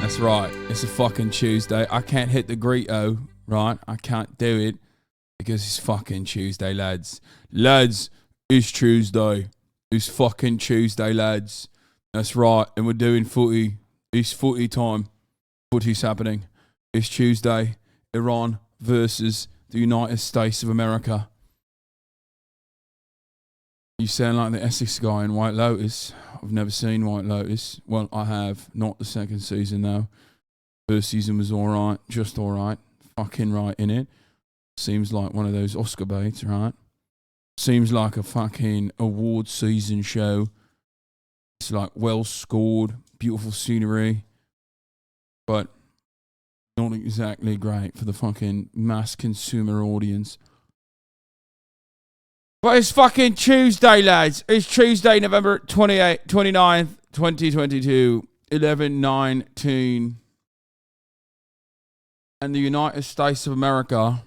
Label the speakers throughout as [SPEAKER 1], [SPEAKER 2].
[SPEAKER 1] That's right. It's a fucking Tuesday. I can't hit the Greedo, right? I can't do it because it's fucking Tuesday, lads. Lads, it's Tuesday. It's fucking Tuesday, lads. That's right. And we're doing footy. It's footy time. Footy's happening. It's Tuesday. Iran versus the United States of America. You sound like the Essex guy in White Lotus. I've never seen White Lotus. Well, I have. Not the second season, though. First season was all right. Just all right. Fucking right in it. Seems like one of those Oscar baits, right? Seems like a fucking award season show. It's like well scored, beautiful scenery, but not exactly great for the fucking mass consumer audience. But it's fucking Tuesday, lads. It's Tuesday, November 29th, 2022, 11:19. And the United States of America,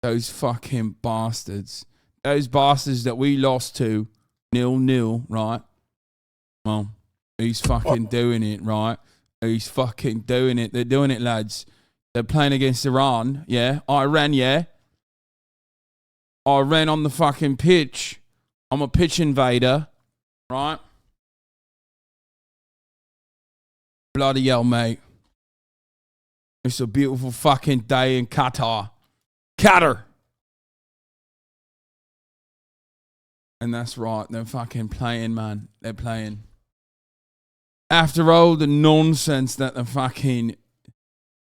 [SPEAKER 1] those fucking bastards, those bastards that we lost to 0-0, right? Well, he's fucking doing it, right? He's fucking doing it. They're doing it, lads. They're playing against Iran, yeah? Iran, yeah? I ran on the fucking pitch. I'm a pitch invader, right? Bloody hell, mate. It's a beautiful fucking day in Qatar. Qatar. And that's right. They're fucking playing, man. They're playing. After all the nonsense that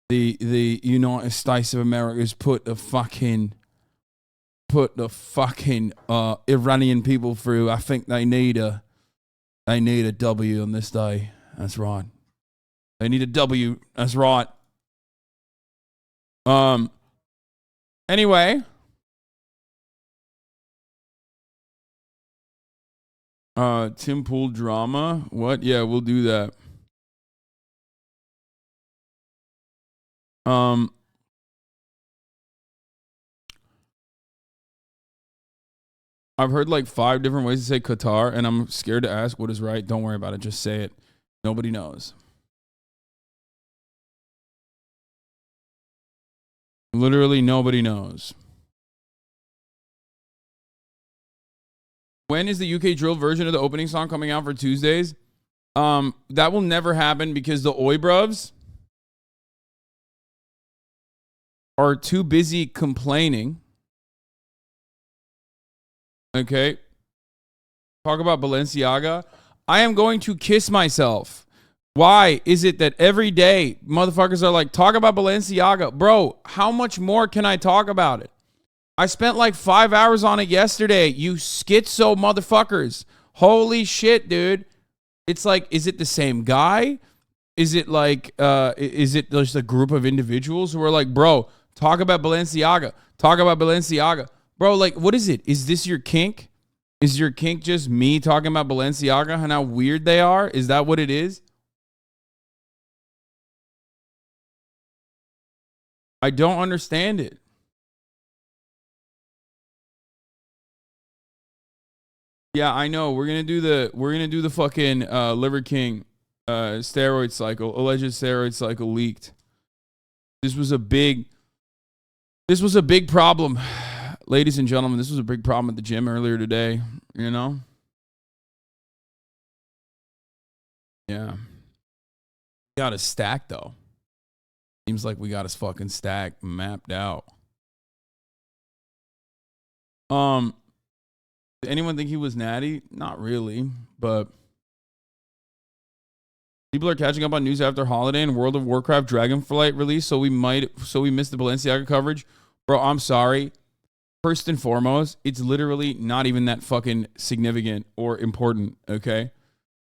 [SPEAKER 1] the United States of America has put the fucking Iranian people through, I think they need a W on this day. That's right. They need a W. That's right. Anyway. Tim Pool drama. What? Yeah, we'll do that. I've heard like 5 different ways to say Qatar, and I'm scared to ask what is right. Don't worry about it. Just say it. Nobody knows. Literally nobody knows. When is the UK drill version of the opening song coming out for Tuesdays? That will never happen because the Oibruvs are too busy complaining. Okay. Talk about Balenciaga. I am going to kiss myself. Why is it that every day motherfuckers are like, talk about Balenciaga? Bro, how much more can I talk about it? I spent like 5 hours on it yesterday. You schizo motherfuckers. Holy shit, dude. It's like, is it the same guy? Is it like, is it just a group of individuals who are like, bro, talk about Balenciaga. Talk about Balenciaga. Bro, like, what is it? Is this your kink? Is your kink just me talking about Balenciaga and how weird they are? Is that what it is? I don't understand it. Yeah, I know. We're gonna do the fucking Liver King steroid cycle, alleged steroid cycle leaked. This was a big problem. Ladies and gentlemen, this was a big problem at the gym earlier today, you know? Yeah. Got a stack though. Seems like we got his fucking stack mapped out. Did anyone think he was natty? Not really, but people are catching up on news after Holiday and World of Warcraft Dragonflight release, so we missed the Balenciaga coverage. Bro, I'm sorry. First and foremost, it's literally not even that fucking significant or important, okay?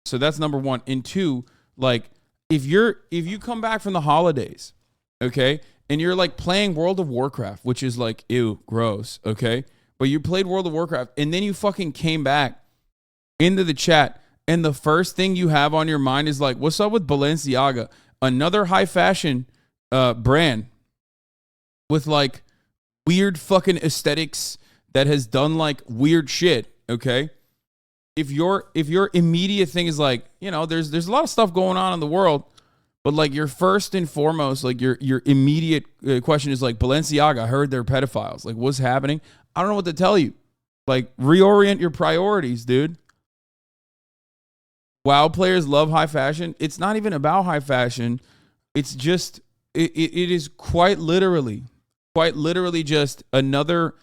[SPEAKER 1] So that's number one. And two, like, if you come back from the holidays, okay, and you're like playing World of Warcraft, which is like, ew, gross, okay? But you played World of Warcraft, and then you fucking came back into the chat, and the first thing you have on your mind is like, what's up with Balenciaga? Another high fashion brand with like weird fucking aesthetics that has done like weird shit, okay? If your immediate thing is like, you know, there's a lot of stuff going on in the world, But like your first and foremost, like your immediate question is like, Balenciaga, I heard they're pedophiles. Like, what's happening? I don't know what to tell you. Like, reorient your priorities, dude. WoW players love high fashion. It's not even about high fashion. It's just, it is quite literally just another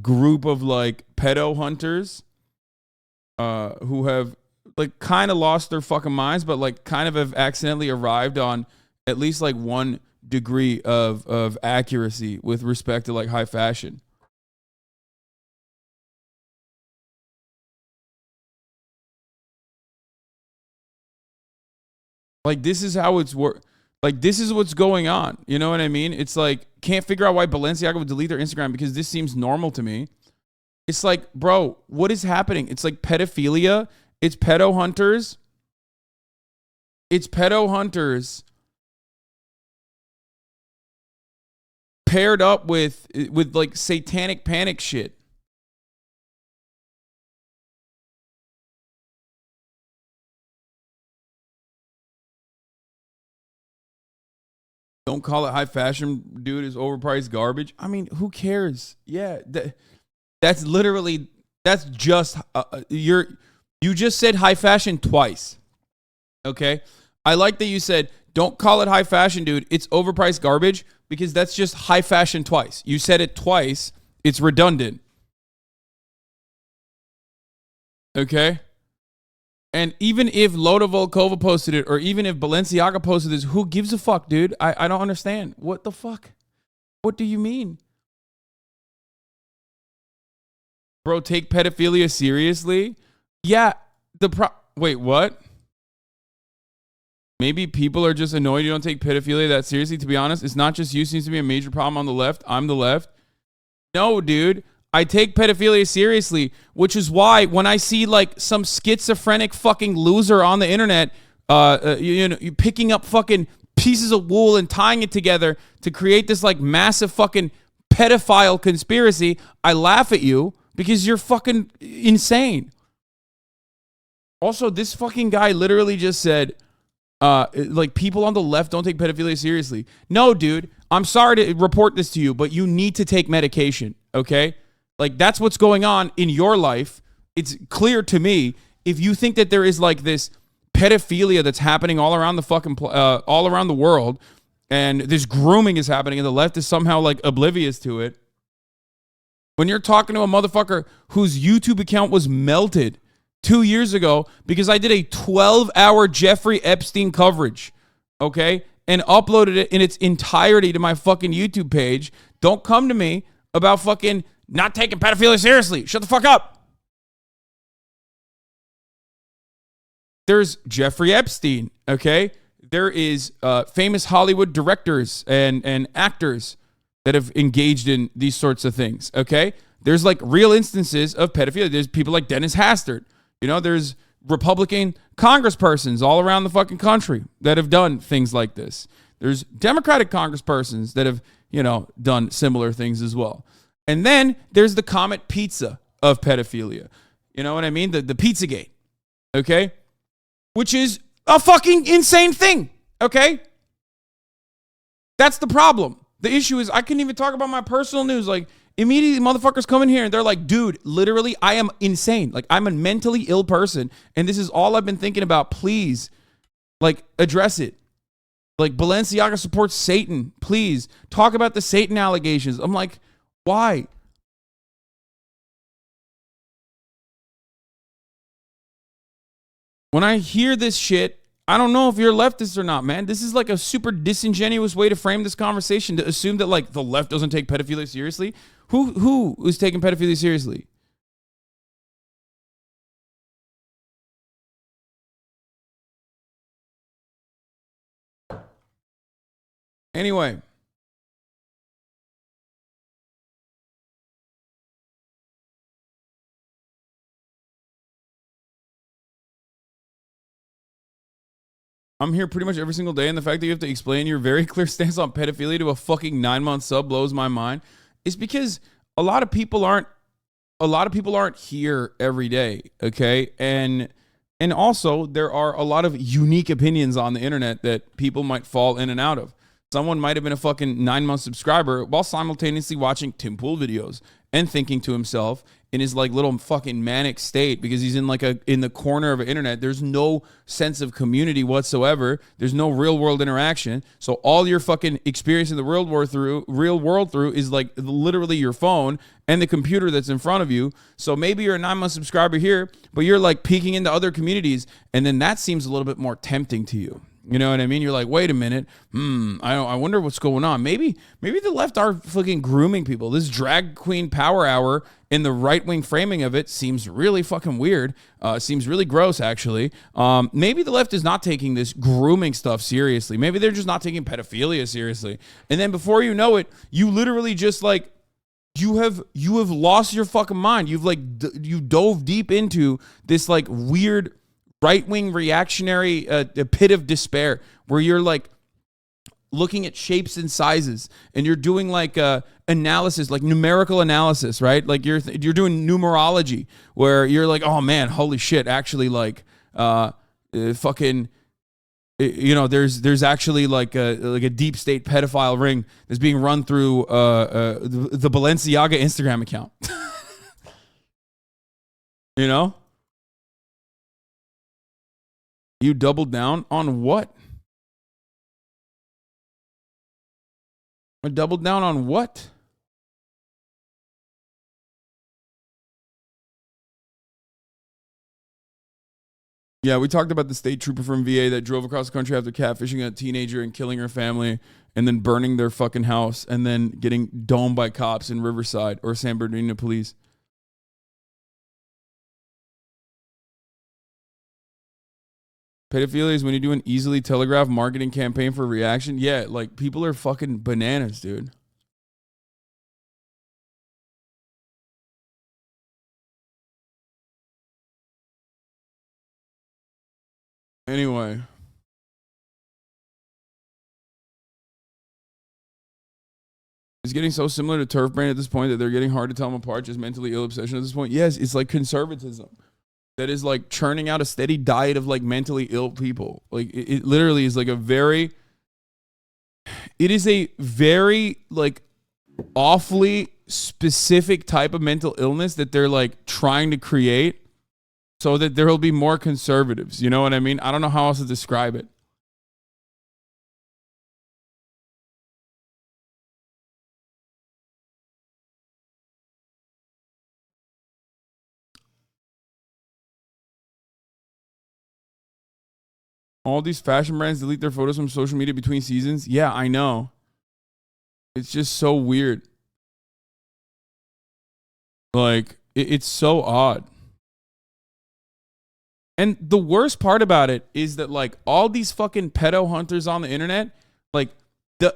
[SPEAKER 1] group of like pedo hunters who have like kind of lost their fucking minds, but like kind of have accidentally arrived on at least like one degree of accuracy with respect to like high fashion. Like, this is how it's like, this is what's going on. You know what I mean? It's like, can't figure out why Balenciaga would delete their Instagram because this seems normal to me. It's like, bro, what is happening? It's like pedophilia. It's pedo hunters. It's pedo hunters paired up with like satanic panic shit. Don't call it high fashion, dude. Is overpriced garbage. I mean, who cares? Yeah, that's literally, that's just you just said high fashion twice. Okay, I like that you said don't call it high fashion, dude. It's overpriced garbage, because that's just high fashion twice. You said it twice. It's redundant. Okay. And even if Loda Volkova posted it, or even if Balenciaga posted this, who gives a fuck, dude? I don't understand. What the fuck? What do you mean? Bro, take pedophilia seriously? Yeah. Wait, what? Maybe people are just annoyed you don't take pedophilia that seriously. To be honest, it's not just you. Seems to be a major problem on the left. I'm the left. No, dude. I take pedophilia seriously, which is why when I see like some schizophrenic fucking loser on the internet, you know, you picking up fucking pieces of wool and tying it together to create this like massive fucking pedophile conspiracy, I laugh at you because you're fucking insane. Also, this fucking guy literally just said, like, people on the left don't take pedophilia seriously. No, dude, I'm sorry to report this to you, but you need to take medication, okay? Like, that's what's going on in your life. It's clear to me. If you think that there is like this pedophilia that's happening all around the fucking all around the world, and this grooming is happening, and the left is somehow like oblivious to it, when you're talking to a motherfucker whose YouTube account was melted 2 years ago because I did a 12-hour Jeffrey Epstein coverage, okay, and uploaded it in its entirety to my fucking YouTube page, don't come to me about fucking not taking pedophilia seriously. Shut the fuck up. There's Jeffrey Epstein, okay? There is famous Hollywood directors and actors that have engaged in these sorts of things, okay? There's like real instances of pedophilia. There's people like Dennis Hastert. You know, there's Republican congresspersons all around the fucking country that have done things like this. There's Democratic congresspersons that have, you know, done similar things as well. And then there's the Comet Pizza of pedophilia. You know what I mean? The Pizzagate, okay? Which is a fucking insane thing, okay? That's the problem. The issue is I couldn't even talk about my personal news. Like, immediately motherfuckers come in here and they're like, dude, literally, I am insane. Like, I'm a mentally ill person, and this is all I've been thinking about. Please, like, address it. Like, Balenciaga supports Satan. Please, talk about the Satan allegations. I'm like, why? When I hear this shit, I don't know if you're leftist or not, man. This is like a super disingenuous way to frame this conversation, to assume that like the left doesn't take pedophilia seriously. Who is taking pedophilia seriously? Anyway. I'm here pretty much every single day, and the fact that you have to explain your very clear stance on pedophilia to a fucking 9-month sub blows my mind. It's because a lot of people aren't here every day, okay? And And also, there are a lot of unique opinions on the internet that people might fall in and out of. Someone might have been a fucking 9-month subscriber while simultaneously watching Tim Pool videos and thinking to himself in his like little fucking manic state because he's in like in the corner of an internet. There's no sense of community whatsoever. There's no real world interaction. So all your fucking experience in the real world through is like literally your phone and the computer that's in front of you. So maybe you're a 9-month subscriber here, but you're like peeking into other communities, and then that seems a little bit more tempting to you. You know what I mean? You're like, wait a minute. I wonder what's going on. Maybe the left are fucking grooming people. This drag queen power hour in the right-wing framing of it seems really fucking weird. Seems really gross, actually. Maybe the left is not taking this grooming stuff seriously. Maybe they're just not taking pedophilia seriously. And then before you know it, you literally just like, you have lost your fucking mind. You dove deep into this like weird right-wing reactionary pit of despair where you're like looking at shapes and sizes and you're doing like analysis, like numerical analysis, right? Like you're doing numerology where you're like, oh man, holy shit, actually like fucking, you know, there's actually like a deep state pedophile ring that's being run through the Balenciaga Instagram account. You know? You doubled down on what? I doubled down on what? Yeah, we talked about the state trooper from VA that drove across the country after catfishing a teenager and killing her family and then burning their fucking house and then getting domed by cops in Riverside or San Bernardino police. Pedophilia is when you do an easily telegraphed marketing campaign for reaction. Yeah, like people are fucking bananas, dude. Anyway. It's getting so similar to turf brain at this point that they're getting hard to tell them apart. Just mentally ill obsession at this point. Yes, it's like conservatism that is like churning out a steady diet of like mentally ill people. Like it literally is like it is a very like awfully specific type of mental illness that they're like trying to create so that there will be more conservatives. You know what I mean? I don't know how else to describe it. All these fashion brands delete their photos from social media between seasons. Yeah, I know. It's just so weird. Like, it's so odd. And the worst part about it is that, like, all these fucking pedo hunters on the internet, like,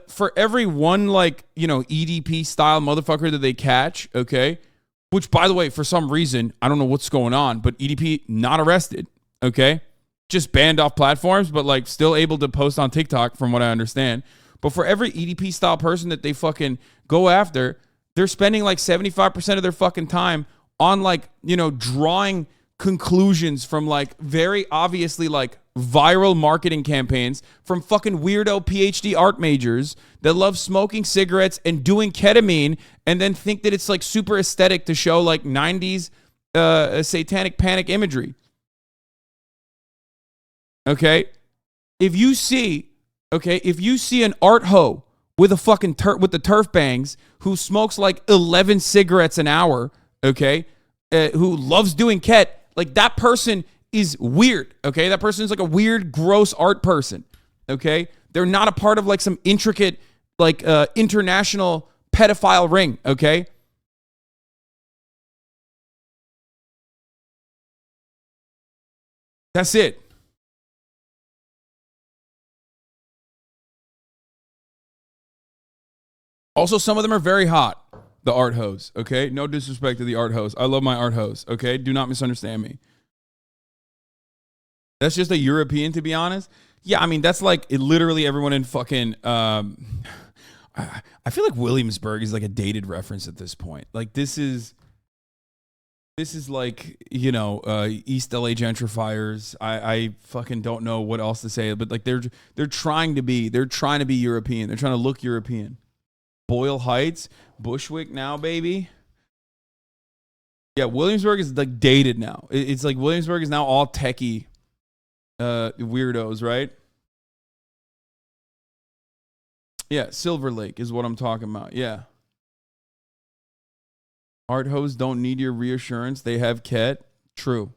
[SPEAKER 1] for every one, like, you know, EDP style motherfucker that they catch, okay, which, by the way, for some reason, I don't know what's going on, but EDP not arrested, okay? Just banned off platforms, but like still able to post on TikTok from what I understand. But for every EDP style person that they fucking go after, they're spending like 75% of their fucking time on like, you know, drawing conclusions from like very obviously like viral marketing campaigns from fucking weirdo PhD art majors that love smoking cigarettes and doing ketamine and then think that it's like super aesthetic to show like 90s satanic panic imagery. Okay, if you see an art hoe with a fucking with the turf bangs who smokes like 11 cigarettes an hour, okay, who loves doing ket, like that person is weird. Okay, that person is like a weird, gross art person. Okay, they're not a part of like some intricate like international pedophile ring. Okay. That's it. Also, some of them are very hot, the art hoes, okay? No disrespect to the art hoes. I love my art hoes, okay? Do not misunderstand me. That's just a European, to be honest. Yeah, I mean, that's like literally everyone in fucking... I feel like Williamsburg is like a dated reference at this point. Like, this is... This is like, East LA gentrifiers. I fucking don't know what else to say, but like they're trying to be European. They're trying to look European. Boyle Heights, Bushwick now, baby. Yeah, Williamsburg is like dated now. It's like Williamsburg is now all techie weirdos, right? Yeah, Silver Lake is what I'm talking about. Yeah. Art hoes don't need your reassurance. They have Ket. True.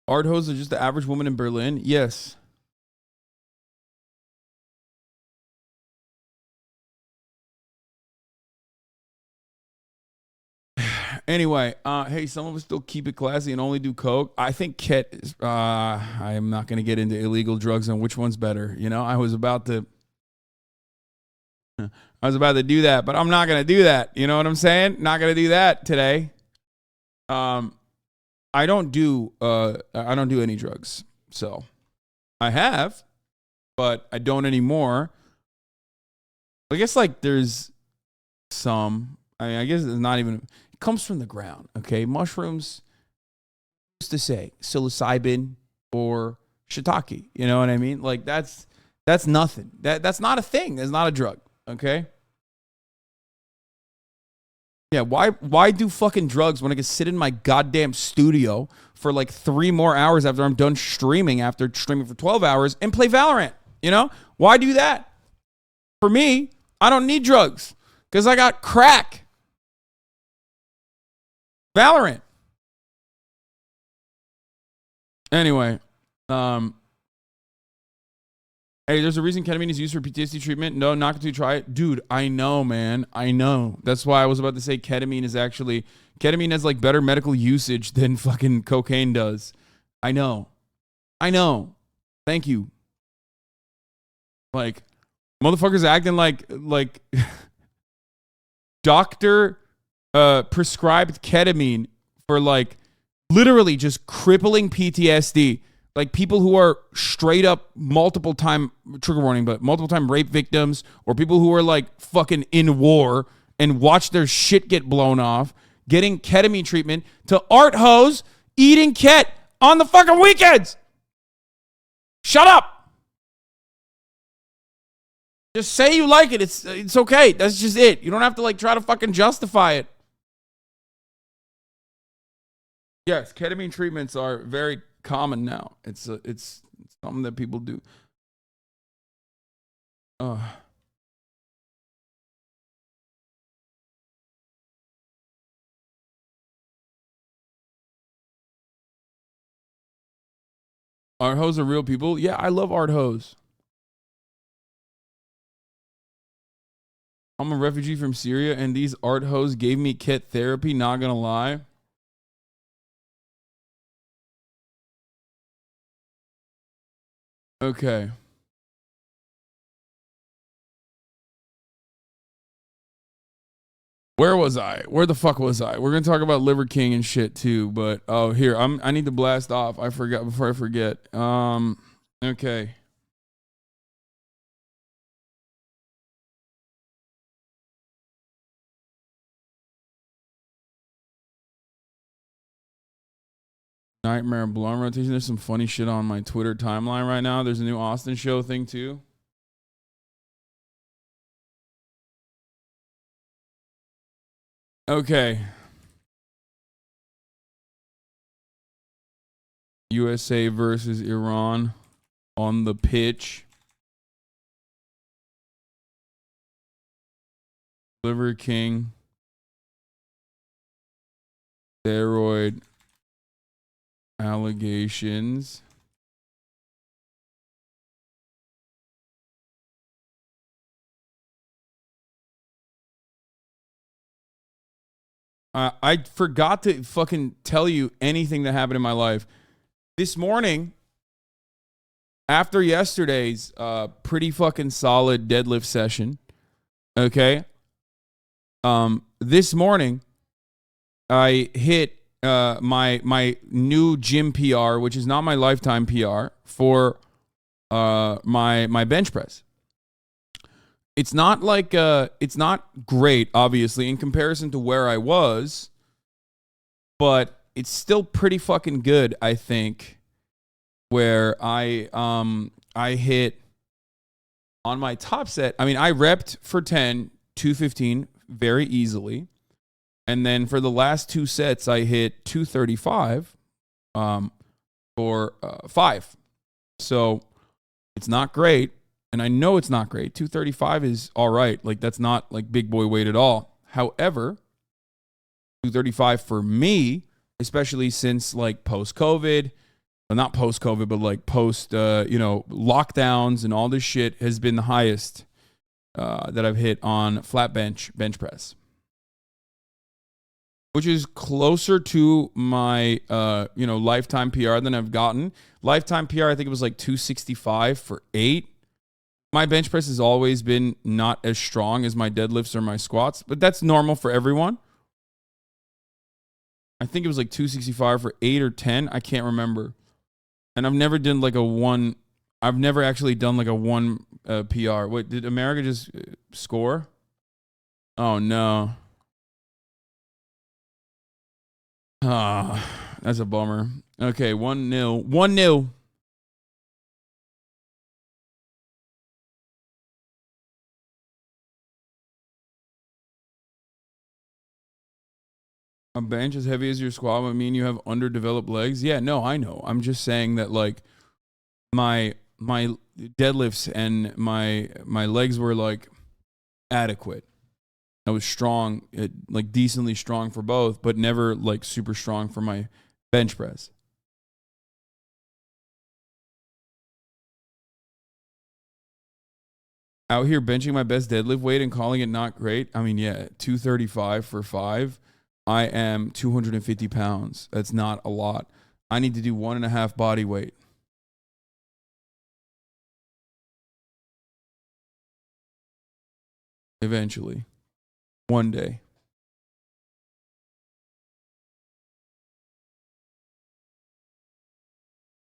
[SPEAKER 1] Art hoes are just the average woman in Berlin. Yes. Anyway, hey, some of us still keep it classy and only do coke. I think Ket is, I am not going to get into illegal drugs and which one's better. I was about to do that, but I'm not going to do that. You know what I'm saying? Not going to do that today. I don't do any drugs. So I have, but I don't anymore. I guess like there's some, I guess it's not even, it comes from the ground. Okay. Mushrooms, used to say psilocybin or shiitake. You know what I mean? Like that's nothing. That's not a thing. That's not a drug. Okay. Yeah, why do fucking drugs when I can sit in my goddamn studio for like 3 more hours after I'm done streaming, after streaming for 12 hours, and play Valorant? Why do that? For me, I don't need drugs because I got crack. Valorant. Anyway, hey, there's a reason ketamine is used for PTSD treatment. No, not going to try it. Dude, I know, man. I know. That's why I was about to say ketamine has like better medical usage than fucking cocaine does. I know. Thank you. Like, motherfuckers acting like doctor prescribed ketamine for like literally just crippling PTSD. Like people who are straight up multiple time rape victims, or people who are like fucking in war and watch their shit get blown off, getting ketamine treatment, to art hoes eating ket on the fucking weekends. Shut up. Just say you like it. It's okay. That's just it. You don't have to like try to fucking justify it. Yes, ketamine treatments are very common now. It's something that people do. Art hoes are real people. Yeah, I love art hoes. I'm a refugee from Syria, and these art hoes gave me ket therapy. Not gonna lie. Okay. Where was I? Where the fuck was I? We're gonna talk about Liver King and shit too, but here I need to blast off. I forgot before I forget. Okay. Nightmare Blonde rotation. There's some funny shit on my Twitter timeline right now. There's a new Austin show thing too. Okay. USA versus Iran on the pitch. Liver King. Steroid allegations. I forgot to fucking tell you anything that happened in my life. This morning, after yesterday's pretty fucking solid deadlift session, okay? This morning, I hit my new gym PR, which is not my lifetime PR, for my bench press. It's not like it's not great, obviously, in comparison to where I was, but it's still pretty fucking good, I think. Where I hit on my top set. I mean, I repped for 10, 215 very easily. And then for the last two sets, I hit 235 for 5. So it's not great. And I know it's not great. 235 is all right. Like, that's not like big boy weight at all. However, 235 for me, especially since like post-COVID, well, not post-COVID, but like post, lockdowns and all this shit, has been the highest that I've hit on flat bench press, which is closer to my, lifetime PR than I've gotten. Lifetime PR, I think it was like 265 for 8. My bench press has always been not as strong as my deadlifts or my squats, but that's normal for everyone. I think it was like 265 for 8 or 10. I can't remember. And I've never done like a one. I've never actually done like a one PR. Wait, did America just score? Oh, no. That's a bummer. Okay, 1-0. 1-0. A bench as heavy as your squat would mean you have underdeveloped legs. Yeah, no, I know. I'm just saying that like my deadlifts and my legs were like adequate. I was strong, like decently strong for both, but never like super strong for my bench press. Out here benching my best deadlift weight and calling it not great. I mean, yeah, 235 for 5. I am 250 pounds. That's not a lot. I need to do 1.5 body weight. Eventually. One day.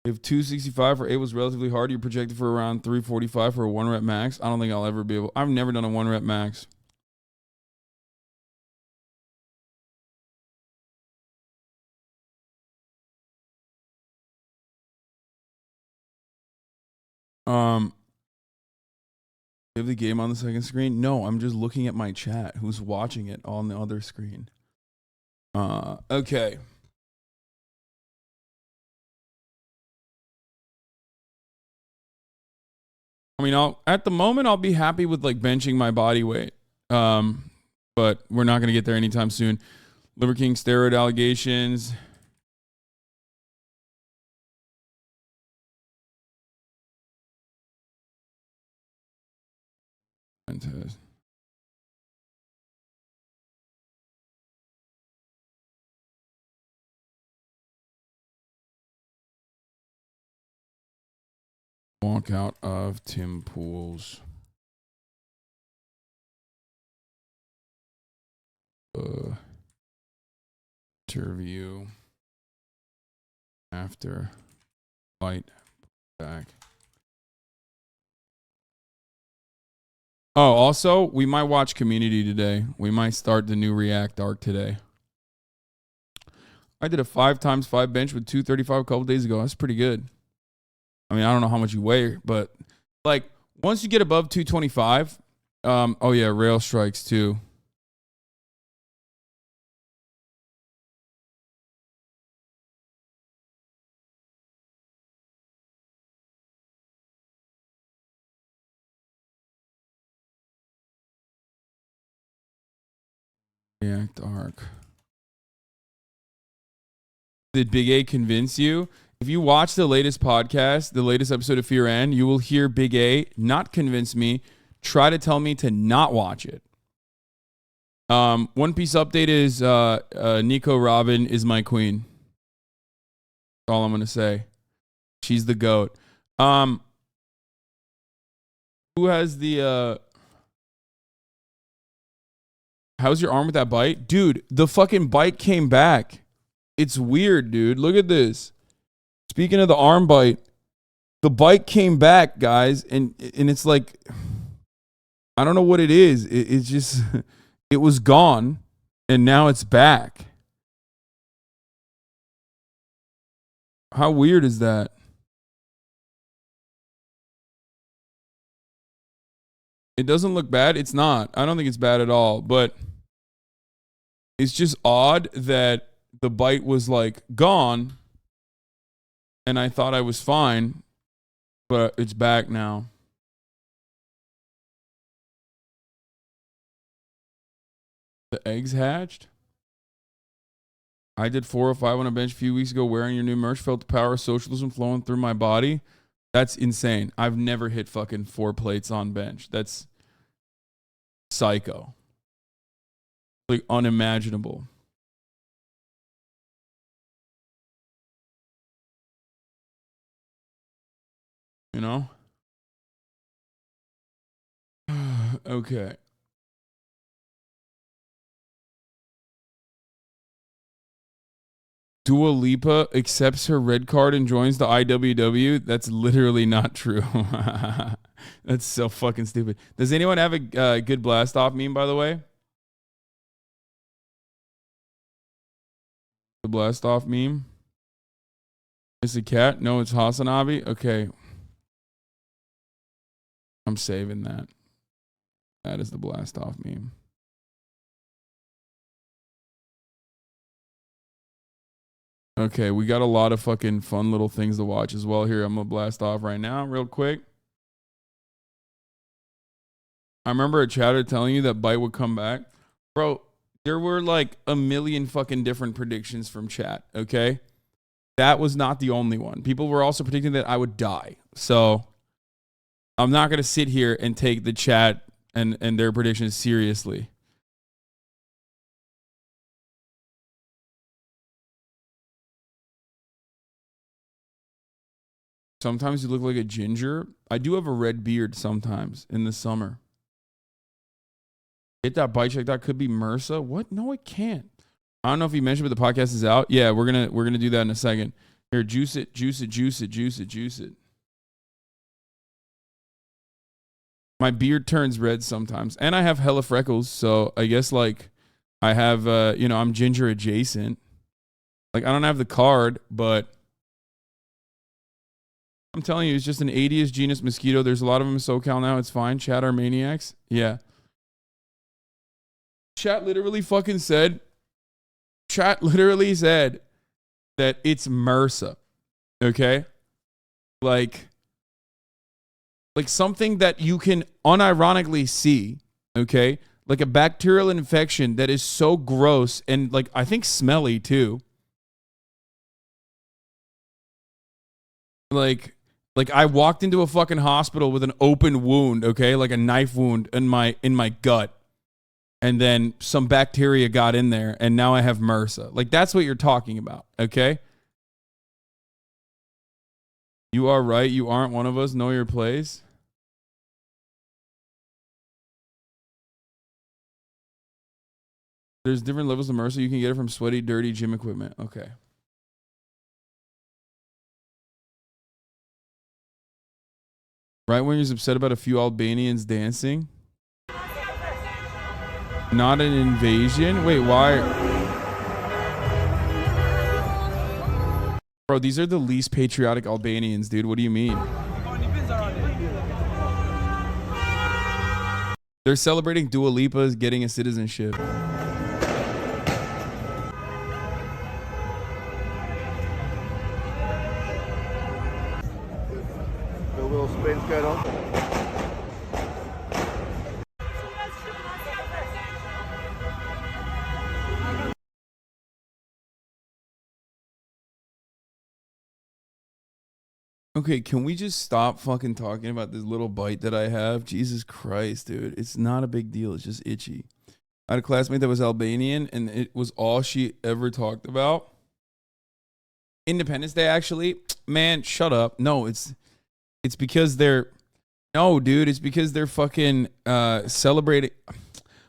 [SPEAKER 1] If 265 for 8 was relatively hard, you're projected for around 345 for a 1 rep max. I don't think I'll ever be able. I've never done a 1 rep max. You have the game on the second screen? No, I'm just looking at my chat. Who's watching it on the other screen? Okay. I mean, at the moment I'll be happy with like benching my body weight. But we're not going to get there anytime soon. Liver King steroid allegations. Fantastic. Walkout of Tim Pool's interview after fight back. Oh, also, we might watch Community today. We might start the new React arc today. I did a 5x5 bench with 235 a couple days ago. That's pretty good. I mean, I don't know how much you weigh, but like once you get above 225, oh yeah, rail strikes too. React arc. Did Big A convince you? If you watch the latest podcast, the latest episode of Fear and, you will hear Big A not convince me, try to tell me to not watch it. One Piece update is Nico Robin is my queen. That's all I'm gonna say. She's the GOAT. Who has the how's your arm with that bite? Dude, the fucking bite came back. It's weird, dude. Look at this. Speaking of the arm bite, the bite came back, guys, and it's like I don't know what it is. It's just, it was gone and now it's back. How weird is that? It doesn't look bad. It's not. I don't think it's bad at all. But it's just odd that the bite was like gone and I thought I was fine, but it's back now. The eggs hatched? I did 405 on a bench a few weeks ago wearing your new merch. Felt the power of socialism flowing through my body. That's insane. I've never hit fucking 4 plates on bench. That's psycho. Like unimaginable. You know? Okay. Dua Lipa accepts her red card and joins the IWW. That's literally not true. That's so fucking stupid. Does anyone have a good blast off meme, by the way? The blast off meme? It's a cat? No, it's HasanAbi. Okay. I'm saving that. That is the blast off meme. Okay, we got a lot of fucking fun little things to watch as well here. I'm gonna blast off right now real quick. I remember a chatter telling you that Bite would come back. Bro, there were like a million fucking different predictions from chat, okay? That was not the only one. People were also predicting that I would die. So I'm not gonna sit here and take the chat and their predictions seriously. Sometimes you look like a ginger. I do have a red beard sometimes in the summer. Get that bite check. That could be MRSA. What? No, it can't. I don't know if you mentioned, but the podcast is out. Yeah, we're gonna do that in a second. Here, juice it, juice it, juice it, juice it, juice it. My beard turns red sometimes, and I have hella freckles. So I guess like I have, I'm ginger adjacent. Like I don't have the card, but I'm telling you, it's just an Aedes genus mosquito. There's a lot of them in SoCal now. It's fine. Chat are maniacs. Yeah. Chat literally said that it's MRSA. Okay? Like something that you can unironically see, okay? Like a bacterial infection that is so gross and like I think smelly too. Like I walked into a fucking hospital with an open wound, okay? Like a knife wound in my gut. And then some bacteria got in there and now I have MRSA. Like that's what you're talking about, okay? You are right. You aren't one of us. Know your place. There's different levels of MRSA. You can get it from sweaty, dirty gym equipment. Okay. Right when he's upset about a few Albanians dancing. Not an invasion? Wait, why? Bro, these are the least patriotic Albanians, dude. What do you mean? They're celebrating Dua Lipa's getting a citizenship.
[SPEAKER 2] The little spin skirt on.
[SPEAKER 1] Okay, can we just stop fucking talking about this little bite that I have? Jesus Christ, dude. It's not a big deal. It's just itchy. I had a classmate that was Albanian, and it was all she ever talked about. Independence Day, actually. Man, shut up. No, it's because they're... No, dude, it's because they're fucking celebrating...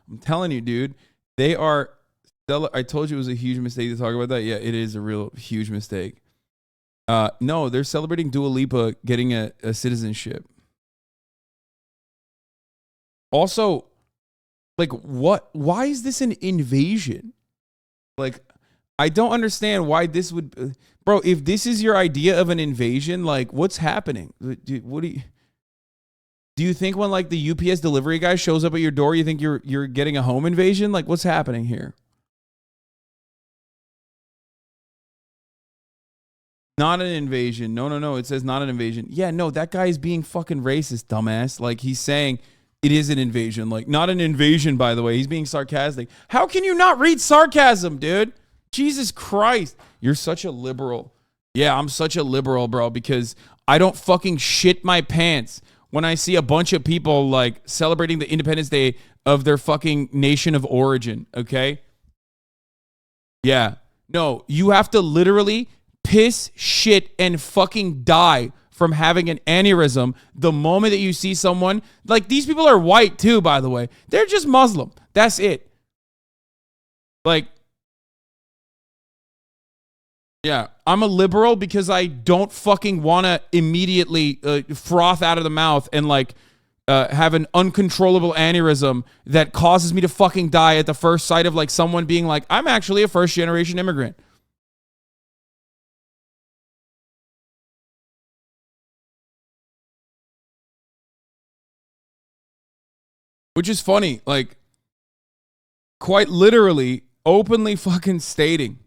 [SPEAKER 1] I'm telling you, dude. They are... I told you it was a huge mistake to talk about that. Yeah, it is a real huge mistake. No, they're celebrating Dua Lipa getting a citizenship. Also, like, why is this an invasion? Like, I don't understand why this would, bro, if this is your idea of an invasion, like, what's happening? Do you think when like the UPS delivery guy shows up at your door, you think you're getting a home invasion? Like, what's happening here? Not an invasion. No. It says not an invasion. Yeah, no, that guy is being fucking racist, dumbass. Like, he's saying it is an invasion. Like, not an invasion, by the way. He's being sarcastic. How can you not read sarcasm, dude? Jesus Christ. You're such a liberal. Yeah, I'm such a liberal, bro, because I don't fucking shit my pants when I see a bunch of people like celebrating the Independence Day of their fucking nation of origin, okay? Yeah. No, you have to literally piss, shit, and fucking die from having an aneurysm the moment that you see someone. Like, these people are white too, by the way. They're just Muslim. That's it. Like, yeah, I'm a liberal because I don't fucking want to immediately froth out of the mouth and like have an uncontrollable aneurysm that causes me to fucking die at the first sight of like someone being like, I'm actually a first generation immigrant. Which is funny, like quite literally openly fucking stating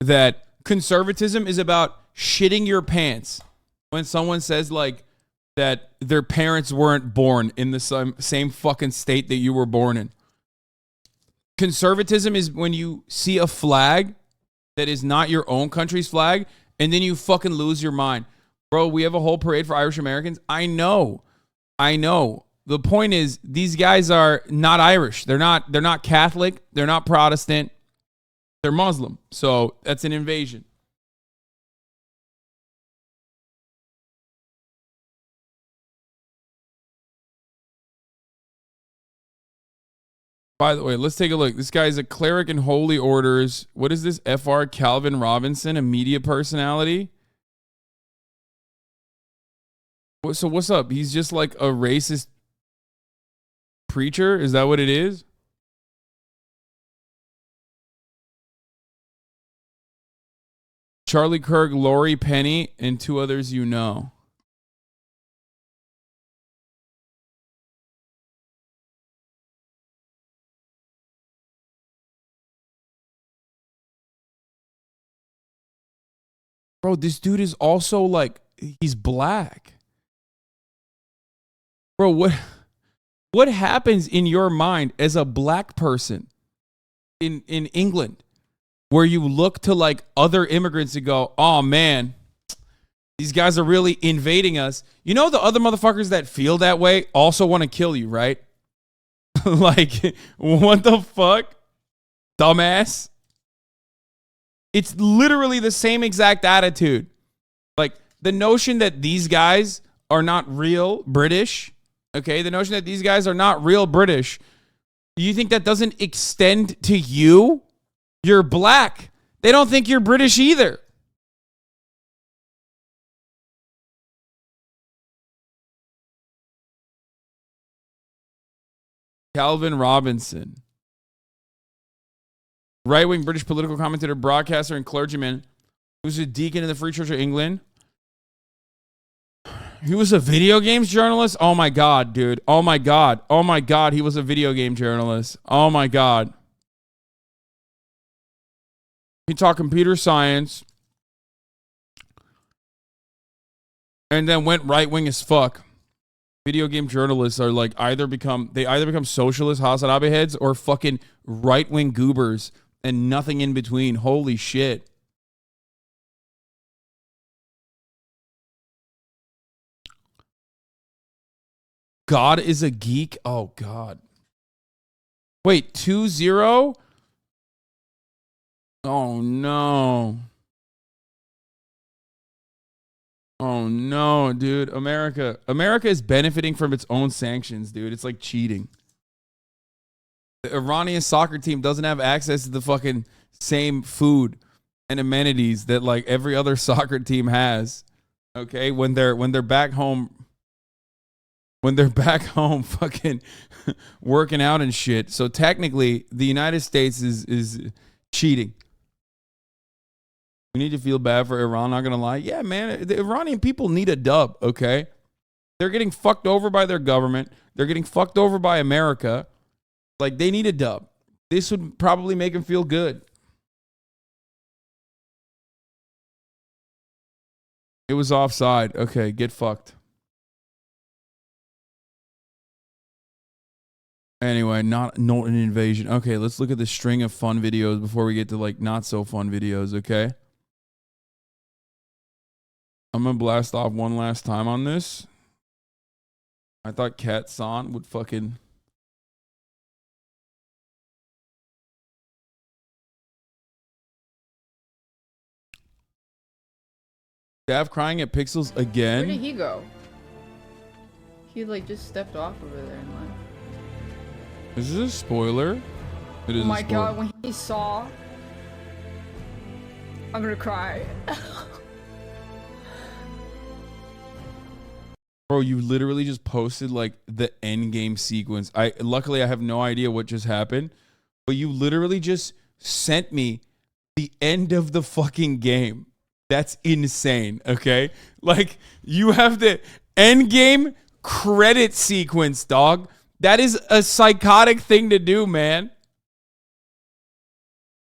[SPEAKER 1] that conservatism is about shitting your pants when someone says like that their parents weren't born in the same fucking state that you were born in. Conservatism is when you see a flag that is not your own country's flag and then you fucking lose your mind. Bro, we have a whole parade for Irish Americans. I know. The point is, these guys are not Irish. They're not Catholic. They're not Protestant. They're Muslim. So that's an invasion. By the way, let's take a look. This guy's a cleric in holy orders. What is this? Fr. Calvin Robinson, a media personality? So what's up? He's just like a racist preacher? Is that what it is? Charlie Kirk, Lori Penny, and two others you know. Bro, this dude is also like, he's black. Bro, what happens in your mind as a black person in England where you look to like other immigrants and go, oh man, these guys are really invading us. You know, the other motherfuckers that feel that way also want to kill you, right? Like, what the fuck? Dumbass. It's literally the same exact attitude. Like, the notion that these guys are not real British, okay? The notion that these guys are not real British, you think that doesn't extend to you? You're black. They don't think you're British either. Calvin Robinson. Right-wing British political commentator, broadcaster, and clergyman who was a deacon in the Free Church of England. He was a video games journalist? Oh my God, dude. Oh my God. Oh my God, he was a video game journalist. Oh my God. He taught computer science and then went right-wing as fuck. Video game journalists are like either become socialist HasanAbi heads or fucking right-wing goobers and nothing in between. Holy shit. God is a geek? Oh, God. Wait, 2-0? Oh, no. Oh, no, dude. America is benefiting from its own sanctions, dude. It's like cheating. The Iranian soccer team doesn't have access to the fucking same food and amenities that like every other soccer team has. Okay? When they're back home. when they're back home fucking working out and shit. So technically, the United States is cheating. We need to feel bad for Iran, not going to lie. Yeah, man, the Iranian people need a dub, okay? They're getting fucked over by their government. They're getting fucked over by America. Like, they need a dub. This would probably make them feel good. It was offside. Okay, get fucked. Anyway, not an invasion. Okay, let's look at the string of fun videos before we get to, like, not so fun videos, okay? I'm going to blast off one last time on this. I thought Kat San would fucking... Dav crying at Pixels again?
[SPEAKER 3] Where did he go? He like just stepped off over there in line.
[SPEAKER 1] Is this a spoiler? It is.
[SPEAKER 3] Oh my
[SPEAKER 1] a spoiler.
[SPEAKER 3] god, when he saw... I'm gonna cry.
[SPEAKER 1] Bro, you literally just posted like the end game sequence. Luckily I have no idea what just happened, but you literally just sent me the end of the fucking game. That's insane, okay? Like, you have the end game credit sequence, dog. That is a psychotic thing to do, man.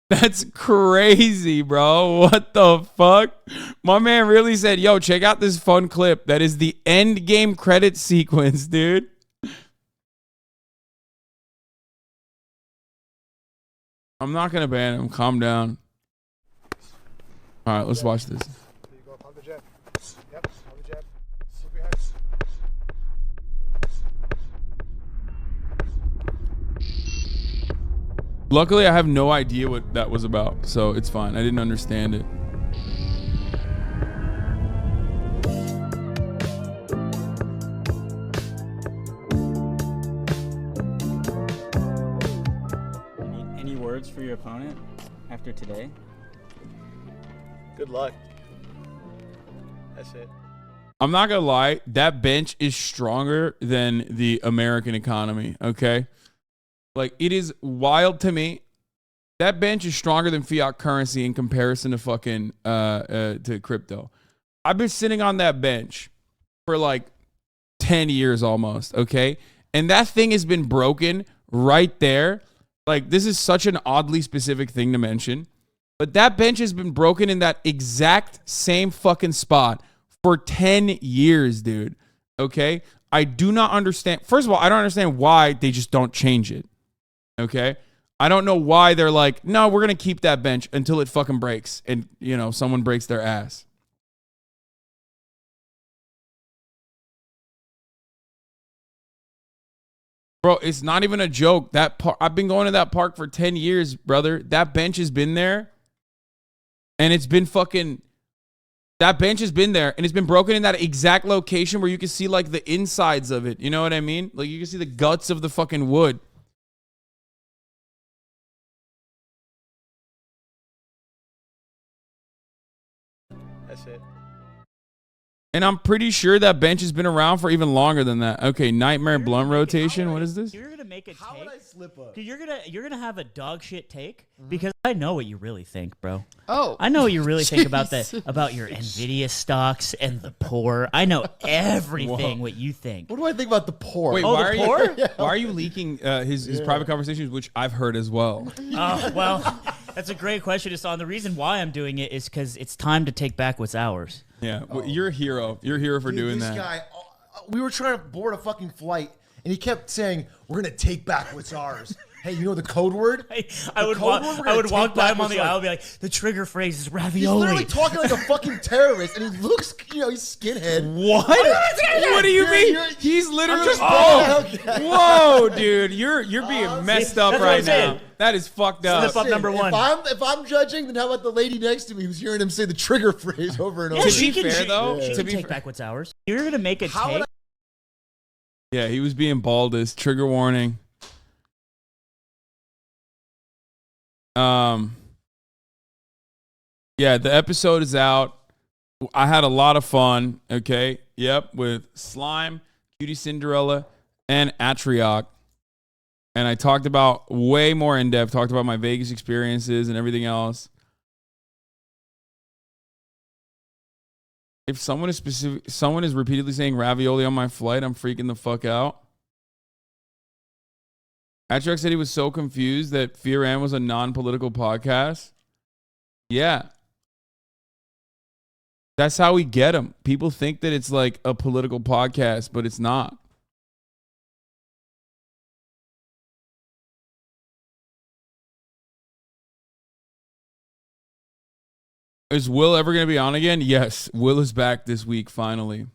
[SPEAKER 1] That's crazy, bro. What the fuck? My man really said, yo, check out this fun clip. That is the end game credit sequence, dude. I'm not going to ban him. Calm down. All right, let's watch this.
[SPEAKER 4] There you go, pump the jab. Yep, pump the jab. Slip your heads.
[SPEAKER 1] Luckily, I have no idea what that was about, so it's fine. I didn't understand it.
[SPEAKER 5] Any words for your opponent after today?
[SPEAKER 2] Good luck. That's it.
[SPEAKER 1] I'm not going to lie. That bench is stronger than the American economy, okay? Like, it is wild to me. That bench is stronger than fiat currency in comparison to fucking to crypto. I've been sitting on that bench for like 10 years almost, okay? And that thing has been broken right there. Like, this is such an oddly specific thing to mention. But that bench has been broken in that exact same fucking spot for 10 years, dude. Okay? I do not understand. First of all, I don't understand why they just don't change it. Okay? I don't know why they're like, no, we're going to keep that bench until it fucking breaks and, you know, someone breaks their ass. Bro, it's not even a joke. I've been going to that park for 10 years, brother. That bench has been there. And it's been fucking... That bench has been there, and it's been broken in that exact location where you can see, like, the insides of it. You know what I mean? Like, you can see the guts of the fucking wood.
[SPEAKER 2] That's it.
[SPEAKER 1] And I'm pretty sure that bench has been around for even longer than that. Okay, Nightmare Blunt rotation. What is this?
[SPEAKER 5] You're gonna make a
[SPEAKER 6] How
[SPEAKER 5] take.
[SPEAKER 6] would I slip up?
[SPEAKER 5] You're gonna have a dog shit take because I know what you really think, bro.
[SPEAKER 3] Oh.
[SPEAKER 5] I know what you really think about
[SPEAKER 3] Jesus.
[SPEAKER 5] about your Nvidia stocks and the poor. I know everything what you think.
[SPEAKER 6] What do I think about the poor?
[SPEAKER 1] Wait,
[SPEAKER 5] Oh,
[SPEAKER 1] why,
[SPEAKER 5] the
[SPEAKER 1] are
[SPEAKER 5] poor?
[SPEAKER 1] you, why are you leaking his private conversations, which I've heard as well?
[SPEAKER 5] Oh, well, that's a great question, Hassan. The reason why I'm doing it is because it's time to take back what's ours.
[SPEAKER 1] Yeah, well, you're a hero. You're a hero for
[SPEAKER 6] Dude,
[SPEAKER 1] doing
[SPEAKER 6] this
[SPEAKER 1] that.
[SPEAKER 6] guy, we were trying to board a fucking flight, and he kept saying, "We're gonna take back what's ours." Hey, you know the code word?
[SPEAKER 5] I would
[SPEAKER 6] code word, we're gonna
[SPEAKER 5] walk
[SPEAKER 6] take
[SPEAKER 5] by
[SPEAKER 6] back
[SPEAKER 5] him on
[SPEAKER 6] what's
[SPEAKER 5] the
[SPEAKER 6] ours.
[SPEAKER 5] aisle and be like, the trigger phrase is
[SPEAKER 6] He's
[SPEAKER 5] ravioli.
[SPEAKER 6] literally talking like a fucking terrorist, and he looks, you know, he's skinhead.
[SPEAKER 1] What? What do you mean? He's literally.
[SPEAKER 6] just
[SPEAKER 1] Oh,
[SPEAKER 6] okay.
[SPEAKER 1] whoa, dude, you're being messed up
[SPEAKER 5] that's what
[SPEAKER 1] right
[SPEAKER 5] I'm saying.
[SPEAKER 1] now. That is fucked up.
[SPEAKER 5] Slip up number one.
[SPEAKER 6] If I'm judging, then how about the lady next to me who's hearing him say the trigger phrase over and over?
[SPEAKER 5] Yeah,
[SPEAKER 1] To be fair, though,
[SPEAKER 5] she
[SPEAKER 1] to
[SPEAKER 5] can
[SPEAKER 1] be
[SPEAKER 5] take
[SPEAKER 1] fair-
[SPEAKER 5] back what's ours. You're gonna make a
[SPEAKER 6] How
[SPEAKER 5] take.
[SPEAKER 6] would
[SPEAKER 1] Yeah, he was being baldest. Trigger warning. Yeah, the episode is out. I had a lot of fun. Okay. Yep. With Slime, Beauty Cinderella, and Atrioc. And I talked about way more in depth, talked about my Vegas experiences and everything else. If someone is repeatedly saying ravioli on my flight, I'm freaking the fuck out. Atrioc said he was so confused that Fear and was a non-political podcast. Yeah. That's how we get them. People think that it's like a political podcast, but it's not. Is Will ever going to be on again? Yes. Will is back this week, finally.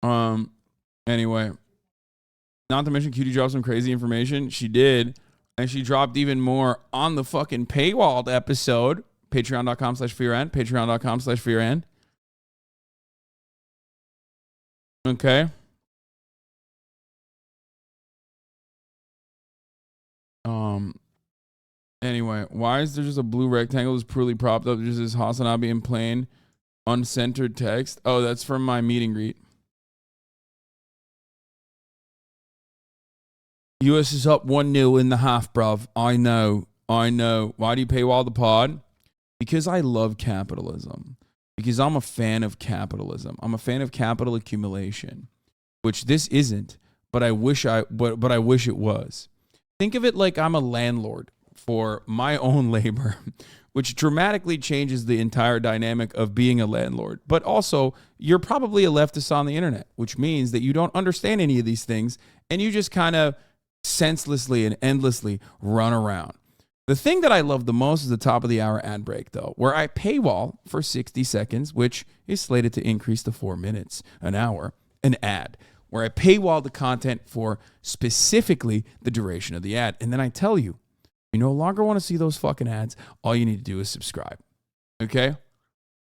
[SPEAKER 1] Anyway. Not to mention Cutie dropped some crazy information. She did. And she dropped even more on the fucking paywalled episode. Patreon.com/FearAnd. Patreon.com/FearAnd. Okay. Anyway, why is there just a blue rectangle that's poorly propped up? There's this HasanAbi in plain, uncentered text. Oh, that's from my meet and greet. US is up 1-0 in the half, bruv. I know. Why do you paywall the pod? Because I love capitalism. Because I'm a fan of capitalism. I'm a fan of capital accumulation, which this isn't, but I wish I wish it was. Think of it like I'm a landlord for my own labor, which dramatically changes the entire dynamic of being a landlord. But also, you're probably a leftist on the internet, which means that you don't understand any of these things, and you just kind of senselessly and endlessly run around. The thing that I love the most is the top of the hour ad break, though, where I paywall for 60 seconds, which is slated to increase to 4 minutes an hour, an ad, where I paywall the content for specifically the duration of the ad. And then I tell you, you no longer want to see those fucking ads. All you need to do is subscribe. Okay?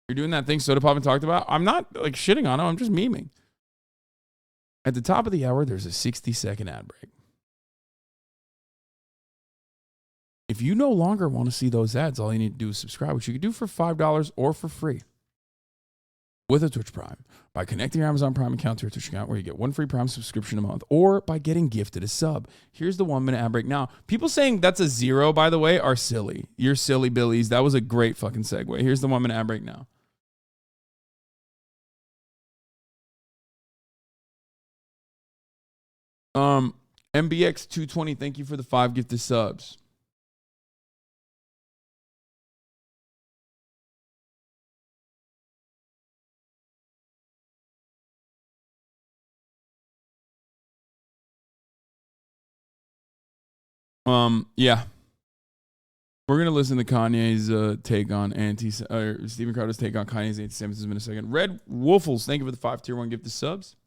[SPEAKER 1] You're doing that thing Soda Pop talked about. I'm not like shitting on it. I'm just memeing. At the top of the hour, there's a 60-second ad break. If you no longer want to see those ads, all you need to do is subscribe, which you can do for $5 or for free with a Twitch Prime by connecting your Amazon Prime account to your Twitch account, where you get one free Prime subscription a month, or by getting gifted a sub. Here's the 1 minute ad break now. People saying that's a zero, by the way, are silly. You're silly billies. That was a great fucking segue. Here's the 1 minute ad break now. MBX 220, thank you for the 5 gifted subs. Yeah. We're going to listen to Kanye's take on Stephen Crowder's take on Kanye's anti-Semitism in a second. Red Wolfles, thank you for the 5 tier 1 gifted subs.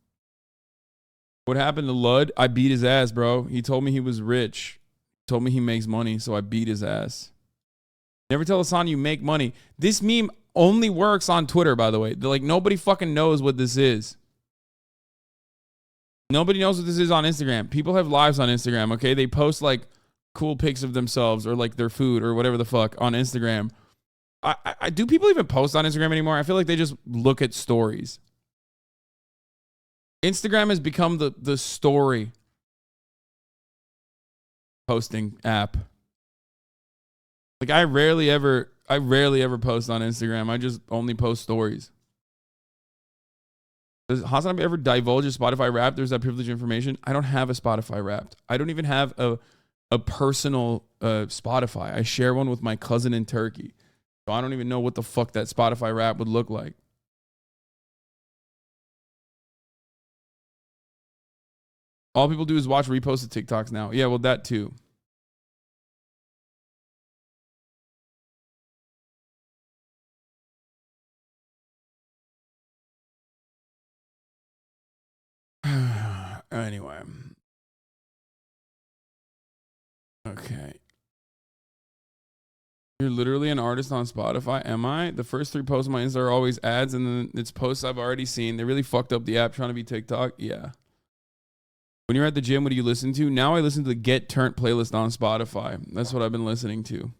[SPEAKER 1] What happened to Lud? I beat his ass, bro. He told me he was rich. He told me he makes money, so I beat his ass. Never tell Hasan you make money. This meme only works on Twitter, by the way. Like, nobody fucking knows what this is. Nobody knows what this is on Instagram. People have lives on Instagram, okay? They post, like, cool pics of themselves or like their food or whatever the fuck on Instagram. I do people even post on Instagram anymore? I feel like they just look at stories. Instagram has become the story posting app. Like I rarely ever post on Instagram. I just only post stories. Does HasanAbi ever divulge a Spotify Wrapped? There's that privileged information. I don't have a Spotify Wrapped. I don't even have a personal Spotify. I share one with my cousin in Turkey. So I don't even know what the fuck that Spotify Wrap would look like. All people do is watch reposted TikToks now. Yeah, well, that too. Anyway. Okay. You're literally an artist on Spotify. Am I? The first 3 posts on my Insta are always ads, and then it's posts I've already seen. They really fucked up the app trying to be TikTok. Yeah. When you're at the gym, what do you listen to? Now I listen to the Get Turnt playlist on Spotify. That's what I've been listening to.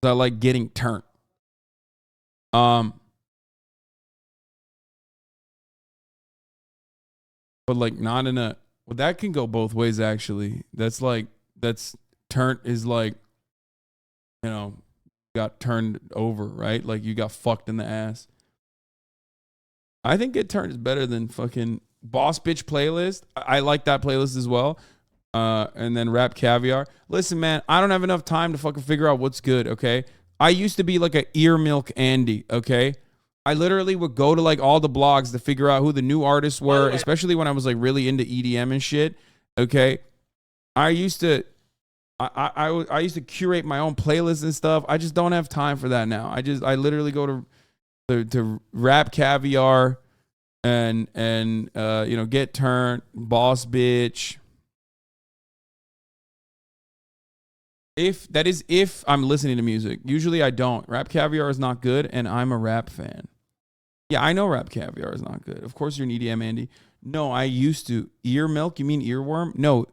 [SPEAKER 1] I like getting turnt. but like not in a. Well, that can go both ways actually. That's like turned is like, you know, got turned over, right? Like you got fucked in the ass. I think Get Turned is better than fucking Boss Bitch Playlist. I like that playlist as well. And then Rap Caviar. Listen, man, I don't have enough time to fucking figure out what's good, okay? I used to be like a ear milk Andy, okay? I literally would go to like all the blogs to figure out who the new artists were, especially when I was like really into EDM and shit, okay? I used to used to curate my own playlists and stuff. I just don't have time for that now. I literally go to Rap Caviar and you know, Get Turned, Boss Bitch. If I'm listening to music. Usually I don't. Rap Caviar is not good, and I'm a rap fan. Yeah, I know Rap Caviar is not good. Of course you're an EDM Andy. No, I used to. Ear Milk? You mean Earworm? No.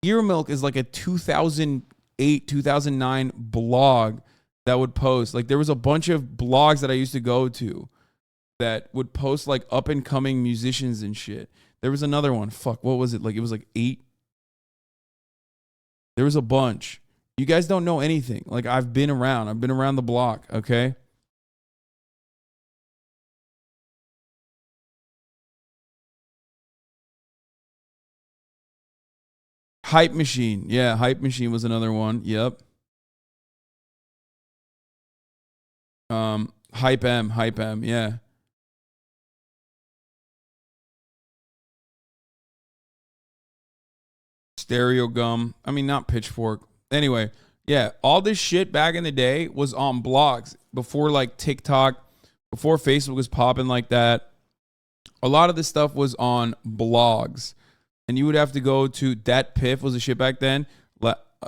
[SPEAKER 1] Ear Milk is like a 2008, 2009 blog that would post. Like there was a bunch of blogs that I used to go to that would post like up and coming musicians and shit. There was another one. Fuck, what was it? Like it was like 8. There was a bunch. You guys don't know anything. Like I've been around the block, okay? Hype Machine. Yeah, Hype Machine was another one. Yep. Hype M, yeah. Stereo Gum. I mean, not Pitchfork. Anyway, yeah, all this shit back in the day was on blogs before like TikTok, before Facebook was popping like that. A lot of this stuff was on blogs, and you would have to go to that Piff was a shit back then.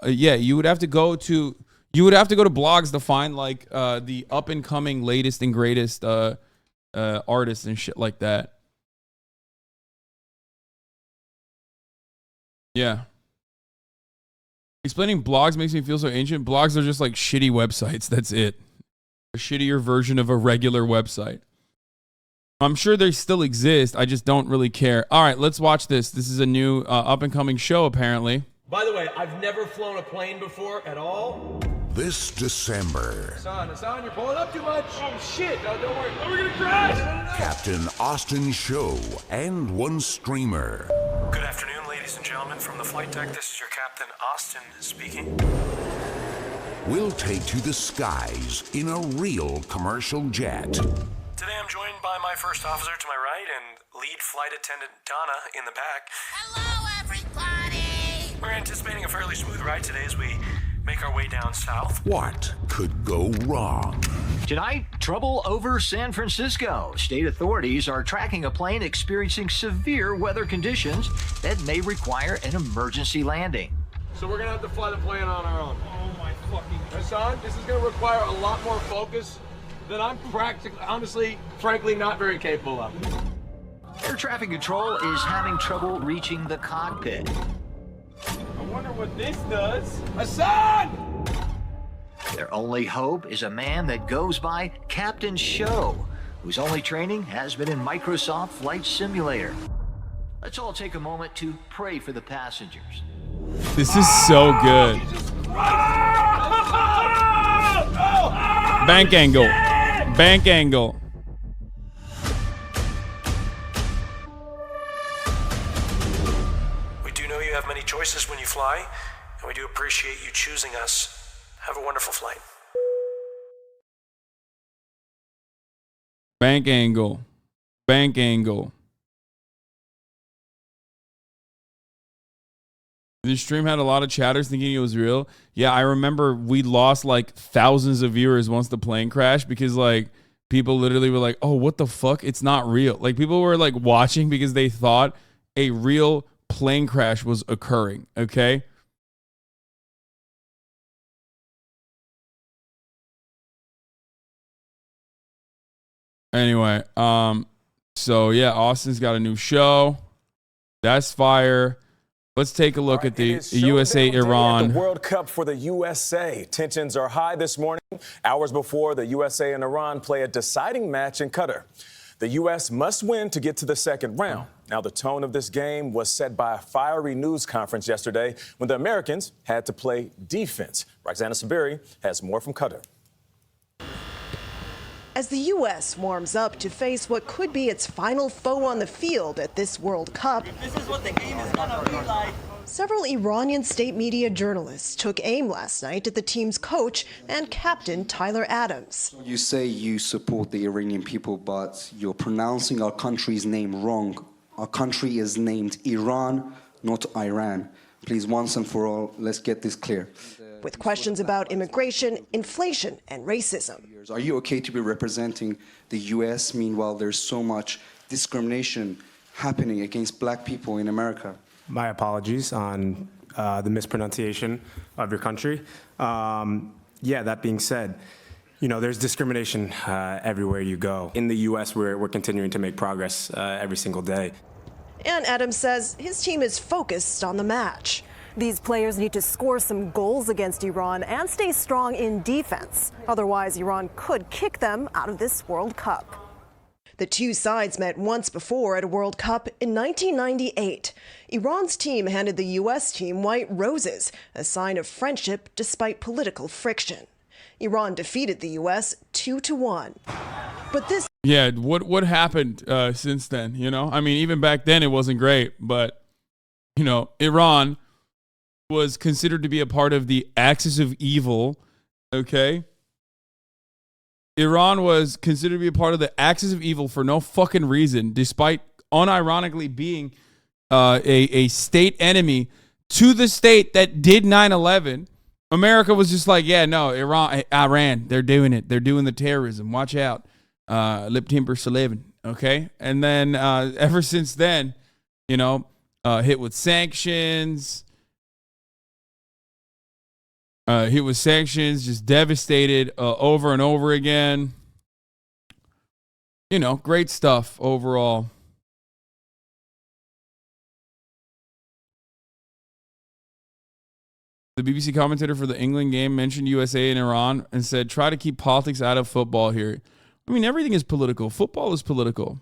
[SPEAKER 1] Yeah, you would have to go to blogs to find like the up and coming latest and greatest artists and shit like that. Yeah. Explaining blogs makes me feel so ancient. Blogs are just like shitty websites. That's it. A shittier version of a regular website. I'm sure they still exist. I just don't really care. All right, let's watch this. This is a new up-and-coming show, apparently.
[SPEAKER 7] By the way, I've never flown a plane before at all.
[SPEAKER 8] This December,
[SPEAKER 2] Hassan, you're pulling up too much. Oh, shit. No, don't worry. Oh, we're going to crash. No.
[SPEAKER 8] Captain Austin Show and one streamer.
[SPEAKER 9] Good afternoon, ladies and gentlemen. From the flight deck, this is your Captain Austin speaking.
[SPEAKER 8] We'll take to the skies in a real commercial jet.
[SPEAKER 9] Today I'm joined by my first officer to my right and lead flight attendant Donna in the back.
[SPEAKER 10] Hello, everybody!
[SPEAKER 9] We're anticipating a fairly smooth ride today as we make our way down south.
[SPEAKER 8] What could go wrong?
[SPEAKER 11] Tonight, trouble over San Francisco. State authorities are tracking a plane experiencing severe weather conditions that may require an emergency landing.
[SPEAKER 7] So we're going to have to fly the plane on our own. Oh my fucking... Hassan, this is going to require a lot more focus than I'm frankly, not very capable of.
[SPEAKER 11] Air traffic control is having trouble reaching the cockpit.
[SPEAKER 7] I wonder what this does. Hassan!
[SPEAKER 11] Their only hope is a man that goes by Captain Show, whose only training has been in Microsoft Flight Simulator. Let's all take a moment to pray for the passengers.
[SPEAKER 1] This is so good. Bank angle. Bank angle.
[SPEAKER 9] We do know you have many choices when you fly, and we do appreciate you choosing us. Have a wonderful flight.
[SPEAKER 1] Bank angle. Bank angle. This stream had a lot of chatters thinking it was real. Yeah, I remember we lost like thousands of viewers once the plane crashed because like people literally were like, oh, what the fuck? It's not real. Like people were like watching because they thought a real plane crash was occurring. Okay. Anyway, so yeah, Austin's got a new show. That's fire. Let's take a look at the USA-Iran.
[SPEAKER 12] The World Cup for the USA. Tensions are high this morning, hours before the USA and Iran play a deciding match in Qatar. The U.S. must win to get to the second round. Now, the tone of this game was set by a fiery news conference yesterday when the Americans had to play defense. HasanAbi has more from Qatar.
[SPEAKER 13] As the U.S. warms up to face what could be its final foe on the field at this World Cup,
[SPEAKER 14] This is what the game is gonna be like.
[SPEAKER 13] several Iranian state media journalists took aim last night at the team's coach and captain Tyler Adams.
[SPEAKER 15] You say you support the Iranian people, but you're pronouncing our country's name wrong. Our country is named Iran, not Iran. Please, once and for all, let's get this clear.
[SPEAKER 13] With questions about immigration, inflation, and racism.
[SPEAKER 15] Are you okay to be representing the U.S.? Meanwhile, there's so much discrimination happening against black people in America.
[SPEAKER 16] My apologies on the mispronunciation of your country. Yeah, that being said, you know, there's discrimination everywhere you go. In the U.S., we're continuing to make progress every single day.
[SPEAKER 13] And Adams says his team is focused on the match.
[SPEAKER 17] These players need to score some goals against Iran and stay strong in defense. Otherwise, Iran could kick them out of this World Cup.
[SPEAKER 13] The two sides met once before at a World Cup in 1998. Iran's team handed the U.S. team white roses, a sign of friendship despite political friction. Iran defeated the U.S. 2-1. But this...
[SPEAKER 1] Yeah, what happened since then, you know? I mean, even back then it wasn't great, but, you know, Iran was considered to be a part of the axis of evil, okay? Iran was considered to be a part of the axis of evil for no fucking reason, despite unironically being a state enemy to the state that did 9/11. America was just like, yeah, no, Iran, they're doing it. They're doing the terrorism. Watch out. Lip timber Sullivan, okay? And then ever since then, you know, hit with sanctions, just devastated over and over again. You know, great stuff overall. The BBC commentator for the England game mentioned USA and Iran and said, try to keep politics out of football here. I mean, everything is political. Football is political.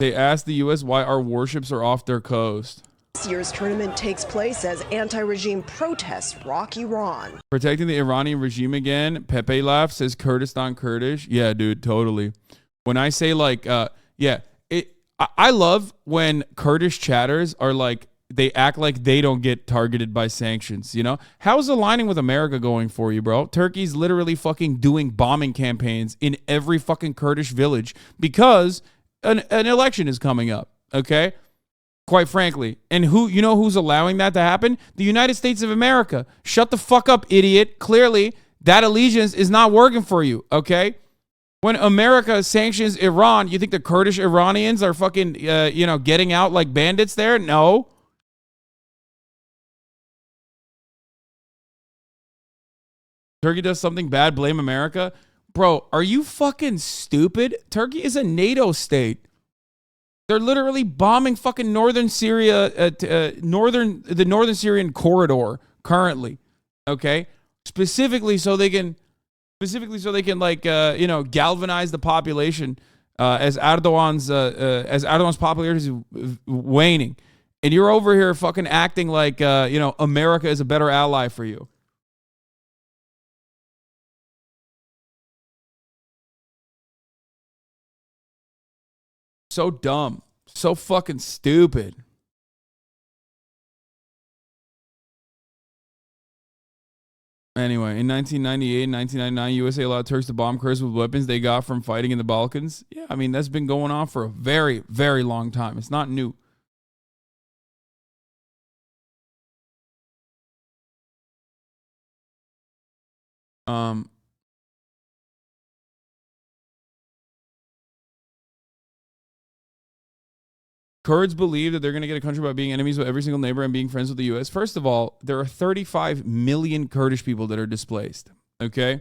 [SPEAKER 1] They asked the U.S. why our warships are off their coast.
[SPEAKER 13] This year's tournament takes place as anti-regime protests rock Iran.
[SPEAKER 1] Protecting the Iranian regime again. Pepe laughs, says Kurdistan Kurdish. Yeah, dude, totally. When I say like, I love when Kurdish chatters are like, they act like they don't get targeted by sanctions, you know? How's aligning with America going for you, bro? Turkey's literally fucking doing bombing campaigns in every fucking Kurdish village because an election is coming up, okay? Quite frankly. And who's allowing that to happen? The United States of America. Shut the fuck up, idiot. Clearly, that allegiance is not working for you, okay? When America sanctions Iran, you think the Kurdish Iranians are fucking, getting out like bandits there? No. Turkey does something bad, blame America? Bro, are you fucking stupid? Turkey is a NATO state. They're literally bombing fucking northern Syria, the northern Syrian corridor currently. Okay, specifically so they can galvanize the population as Erdogan's popularity is waning, and you're over here fucking acting like America is a better ally for you. So dumb. So fucking stupid. Anyway, in 1998 and 1999, USA allowed Turks to bomb Kurds with weapons they got from fighting in the Balkans. Yeah, I mean, that's been going on for a very, very long time. It's not new. Kurds believe that they're going to get a country by being enemies with every single neighbor and being friends with the U.S. First of all, there are 35 million Kurdish people that are displaced. Okay?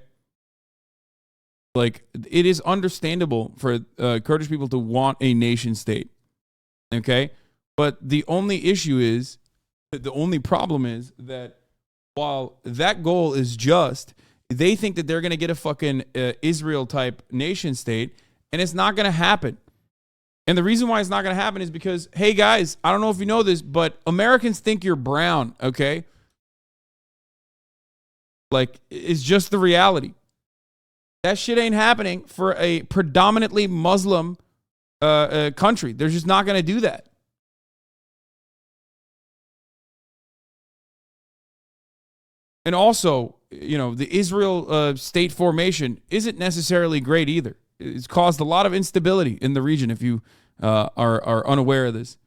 [SPEAKER 1] Like, it is understandable for Kurdish people to want a nation state. Okay? But the only problem is that while that goal is just, They think that they're going to get a fucking Israel type nation state, and it's not going to happen. And the reason why it's not going to happen is because, hey guys, I don't know if you know this, but Americans think you're brown, okay? Like, it's just the reality. That shit ain't happening for a predominantly Muslim country. They're just not going to do that. And also, you know, the Israel state formation isn't necessarily great either. It's caused a lot of instability in the region if you are unaware of this.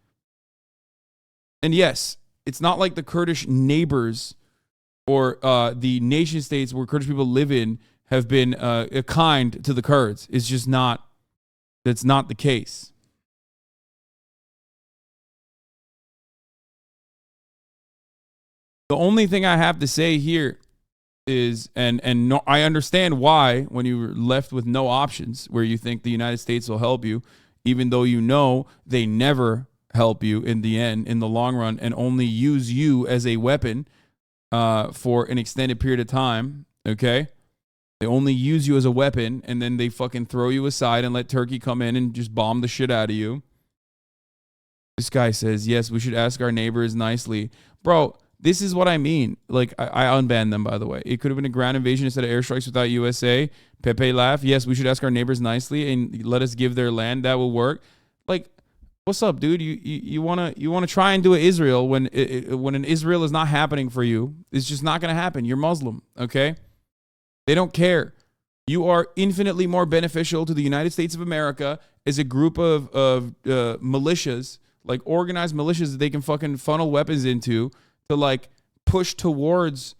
[SPEAKER 1] And yes, it's not like the Kurdish neighbors or the nation states where Kurdish people live in have been kind to the Kurds. It's just not, that's not the case. The only thing I have to say here is, and no, I understand why when you're left with no options, where you think the United States will help you, even though you know they never help you in the end, in the long run, and only use you as a weapon for an extended period of time, okay? They only use you as a weapon, and then they fucking throw you aside and let Turkey come in and just bomb the shit out of you. This guy says, yes, we should ask our neighbors nicely. Bro, this is what I mean. Like, I unbanned them, by the way. It could have been a ground invasion instead of airstrikes without USA. Pepe laugh. Yes, we should ask our neighbors nicely and let us give their land. That will work. Like, what's up, dude? You wanna try and do it Israel when an Israel is not happening for you. It's just not gonna happen. You're Muslim, okay? They don't care. You are infinitely more beneficial to the United States of America as a group of militias, like organized militias that they can fucking funnel weapons into to like push towards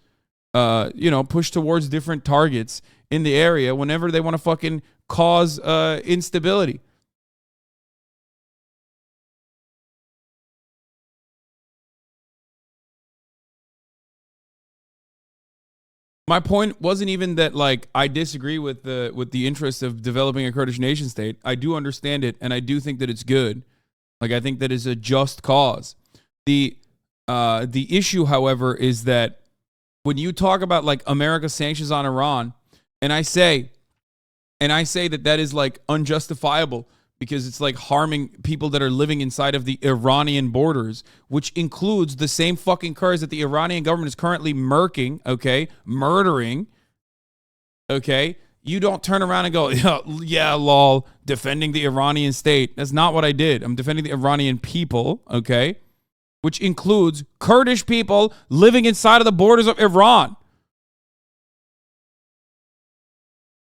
[SPEAKER 1] different targets in the area whenever they want to fucking cause instability. My point wasn't even that like I disagree with the interest of developing a Kurdish nation state. I do understand it, and I do think that it's good. Like, I think that is a just cause. The issue, however, is that when you talk about like America's sanctions on Iran, and I say that is like unjustifiable because it's like harming people that are living inside of the Iranian borders, which includes the same fucking Kurds that the Iranian government is currently murdering, okay? You don't turn around and go, yeah, lol, defending the Iranian state. That's not what I did. I'm defending the Iranian people, okay? Which includes Kurdish people living inside of the borders of Iran.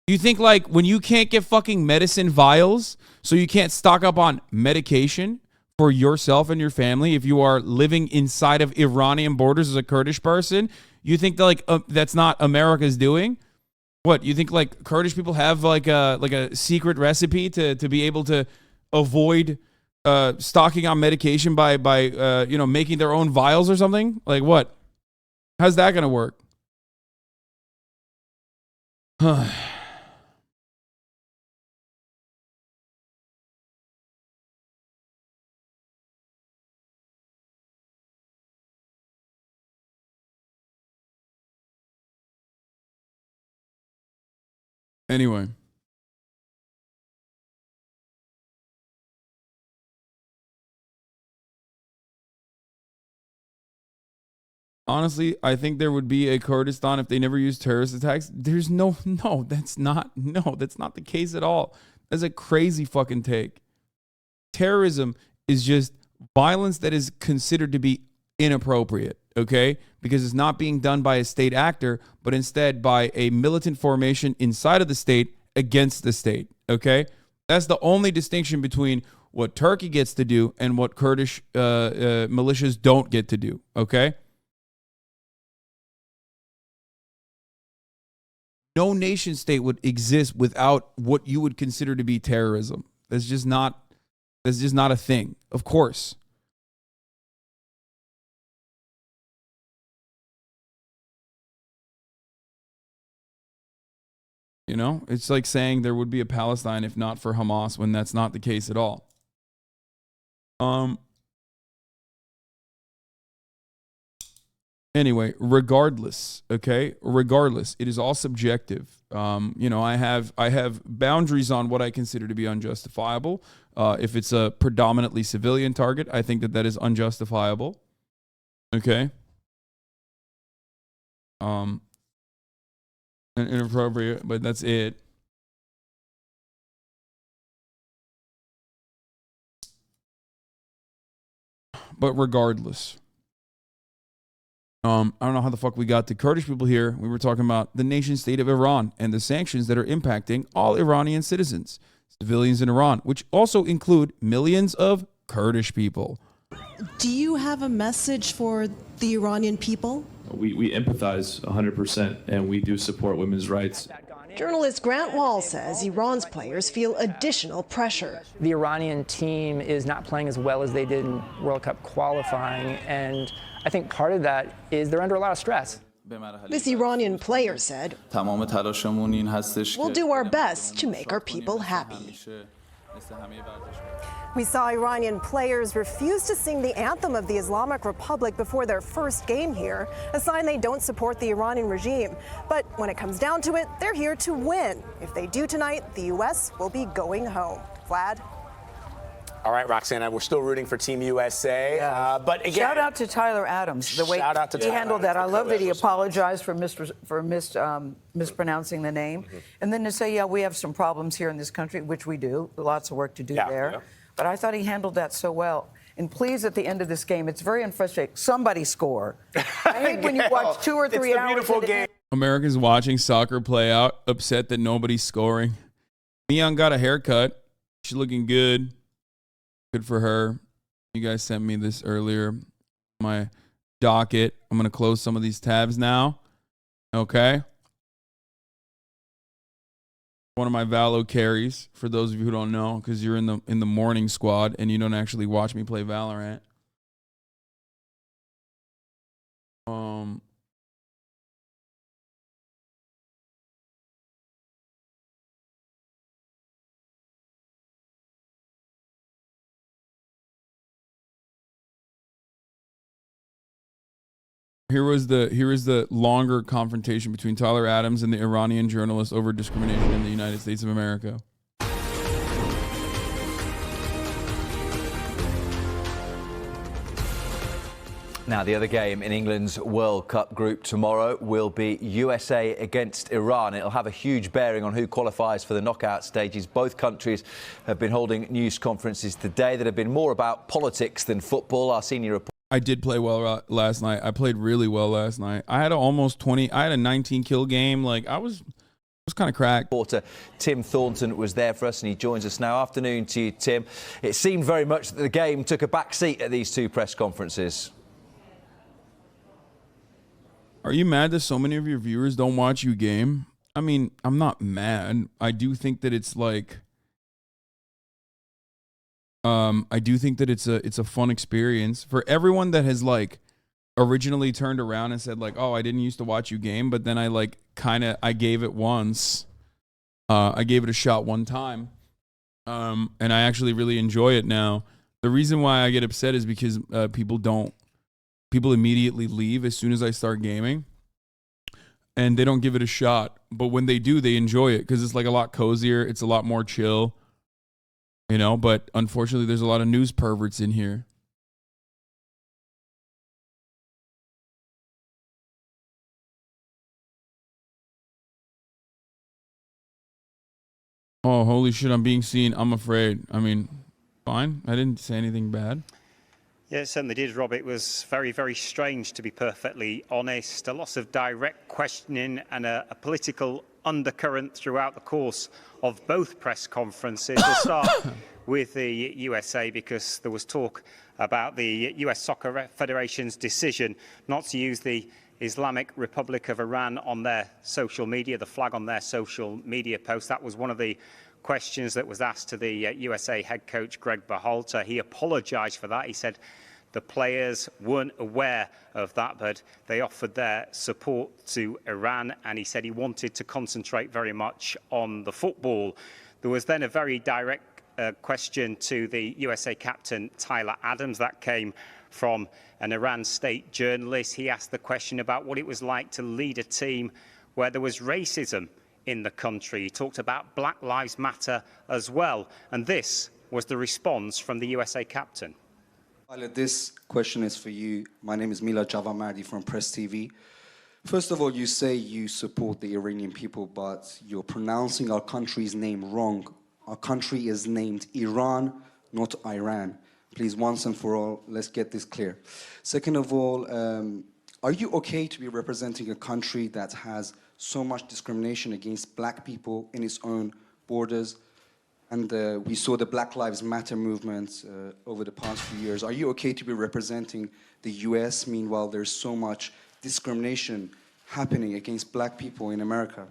[SPEAKER 1] You think like when you can't get fucking medicine vials, so you can't stock up on medication for yourself and your family if you are living inside of Iranian borders as a Kurdish person, you think that like that's not America's doing? What, you think like Kurdish people have like a secret recipe to be able to avoid stocking on medication by making their own vials or something? Like what? How's that gonna work? Anyway. Honestly, I think there would be a Kurdistan if they never used terrorist attacks. That's not the case at all. That's a crazy fucking take. Terrorism is just violence that is considered to be inappropriate, okay? Because it's not being done by a state actor, but instead by a militant formation inside of the state against the state, okay? That's the only distinction between what Turkey gets to do and what Kurdish militias don't get to do, okay? No nation state would exist without what you would consider to be terrorism. That's just not a thing. Of course. You know, it's like saying there would be a Palestine if not for Hamas when that's not the case at all. Anyway, regardless, okay? Regardless, it is all subjective. You know, I have boundaries on what I consider to be unjustifiable. If it's a predominantly civilian target, I think that is unjustifiable. Okay? And inappropriate, but that's it. But regardless, I don't know how the fuck we got to Kurdish people here. We were talking about the nation state of Iran and the sanctions that are impacting all Iranian citizens, civilians in Iran, which also include millions of Kurdish people.
[SPEAKER 18] Do you have a message for the Iranian people?
[SPEAKER 19] We empathize 100%, and we do support women's rights.
[SPEAKER 13] Journalist Grant Wall says Iran's players feel additional pressure.
[SPEAKER 20] The Iranian team is not playing as well as they did in World Cup qualifying, and I think part of that is they're under a lot of stress.
[SPEAKER 13] This Iranian player said, "We'll do our best to make our people happy."
[SPEAKER 17] We saw Iranian players refuse to sing the anthem of the Islamic Republic before their first game here, a sign they don't support the Iranian regime. But when it comes down to it, they're here to win. If they do tonight, the U.S. will be going home. Vlad?
[SPEAKER 21] All right, Roxana, we're still rooting for Team USA. But again,
[SPEAKER 22] shout out to Tyler Adams. The way he handled that. I love that he apologized for mispronouncing the name. And then to say, yeah, we have some problems here in this country, which we do. Lots of work to do there. Yeah. But I thought he handled that so well. And please, at the end of this game, it's very unfrustrating. Somebody score. I hate when you watch 2 or 3 hours. Beautiful game.
[SPEAKER 1] Americans watching soccer play out, upset that nobody's scoring. Neon got a haircut. She's looking good. Good for her. You guys sent me this earlier. My docket. I'm going to close some of these tabs now. Okay. One of my Valo carries, for those of you who don't know, because you're in the morning squad and you don't actually watch me play Valorant. Here is the longer confrontation between Tyler Adams and the Iranian journalist over discrimination in the United States of America.
[SPEAKER 23] Now, the other game in England's World Cup group tomorrow will be USA against Iran. It'll have a huge bearing on who qualifies for the knockout stages. Both countries have been holding news conferences today that have been more about politics than football. Our senior reporter.
[SPEAKER 1] I did play well last night. I played really well last night. I had a 19 kill game. Like, I was kind of cracked.
[SPEAKER 23] Reporter Tim Thornton was there for us, and he joins us now. Afternoon to you, Tim. It seemed very much that the game took a back seat at these two press conferences.
[SPEAKER 1] Are you mad that so many of your viewers don't watch you game? I mean, I'm not mad. I do think that it's like... I do think that it's a fun experience for everyone that has like originally turned around and said like, oh, I didn't used to watch you game, but then I like I gave it once. I gave it a shot one time. And I actually really enjoy it now. The reason why I get upset is because people immediately leave as soon as I start gaming and they don't give it a shot. But when they do, they enjoy it because it's like a lot cozier. It's a lot more chill. You know, but unfortunately, there's a lot of news perverts in here. Oh, holy shit, I'm being seen. I'm afraid. I mean, fine. I didn't say anything bad.
[SPEAKER 24] Yeah, it certainly did, Rob. It was very, very strange, to be perfectly honest. A lot of direct questioning and a political undercurrent throughout the course of both press conferences. We'll start with the USA because there was talk about the US Soccer Federation's decision not to use the Islamic Republic of Iran on their social media, the flag on their social media post. That was one of the questions that was asked to the USA head coach Greg Berhalter. He apologized for that. He said the players weren't aware of that, but they offered their support to Iran, and he said he wanted to concentrate very much on the football. There was then a very direct question to the USA captain Tyler Adams that came from an Iran State journalist. He asked the question about what it was like to lead a team where there was racism in the country. He talked about Black Lives Matter as well. And this was the response from the USA captain.
[SPEAKER 15] Pilot, this question is for you. My name is Mila Javamardi from Press TV. First of all, you say you support the Iranian people, but you're pronouncing our country's name wrong. Our country is named Iran, not Iran. Please, once and for all, let's get this clear. Second of all, are you okay to be representing a country that has so much discrimination against black people in its own borders? And we saw the Black Lives Matter movement over the past few years. Are you okay to be representing the US? Meanwhile, there's so much discrimination happening against black people in America.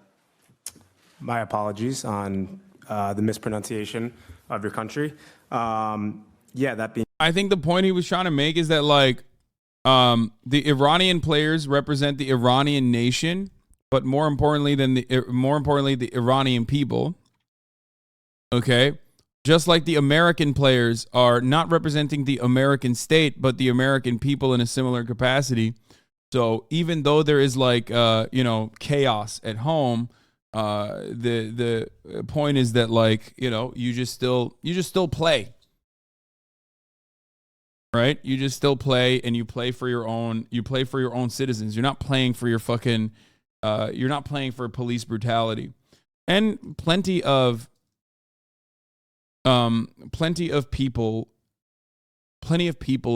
[SPEAKER 16] My apologies on the mispronunciation of your country. Yeah, that being...
[SPEAKER 1] I think the point he was trying to make is that, like, the Iranian players represent the Iranian nation, but more importantly, the Iranian people. Okay, just like the American players are not representing the American state, but the American people in a similar capacity. So even though there is like chaos at home, the point is that, like, you just still play, right? You just still play, and you play for your own citizens. You're not playing for your fucking you're not playing for police brutality. And plenty of people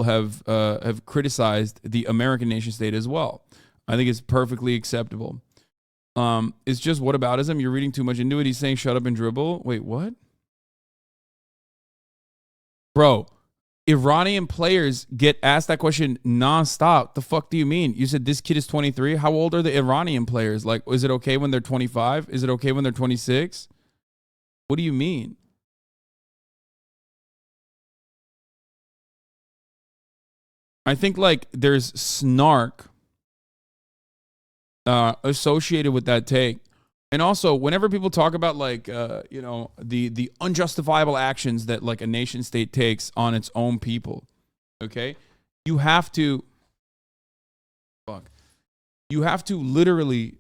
[SPEAKER 1] have criticized the American nation state as well. I think it's perfectly acceptable. It's just whataboutism. You're reading too much into it. He's saying shut up and dribble. Wait, what? Bro, Iranian players get asked that question nonstop. The fuck do you mean? You said this kid is 23. How old are the Iranian players? Like, is it okay when they're 25? Is it okay when they're 26? What do you mean? I think, like, there's snark associated with that take. And also, whenever people talk about, like, the unjustifiable actions that, like, a nation state takes on its own people, okay, you have to literally,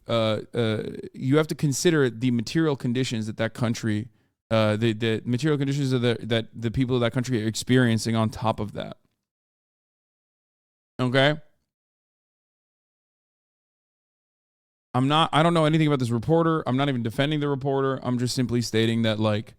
[SPEAKER 1] you have to consider the material conditions that country, the material conditions of that the people of that country are experiencing on top of that. Okay. I don't know anything about this reporter. I'm not even defending the reporter. I'm just simply stating that, like,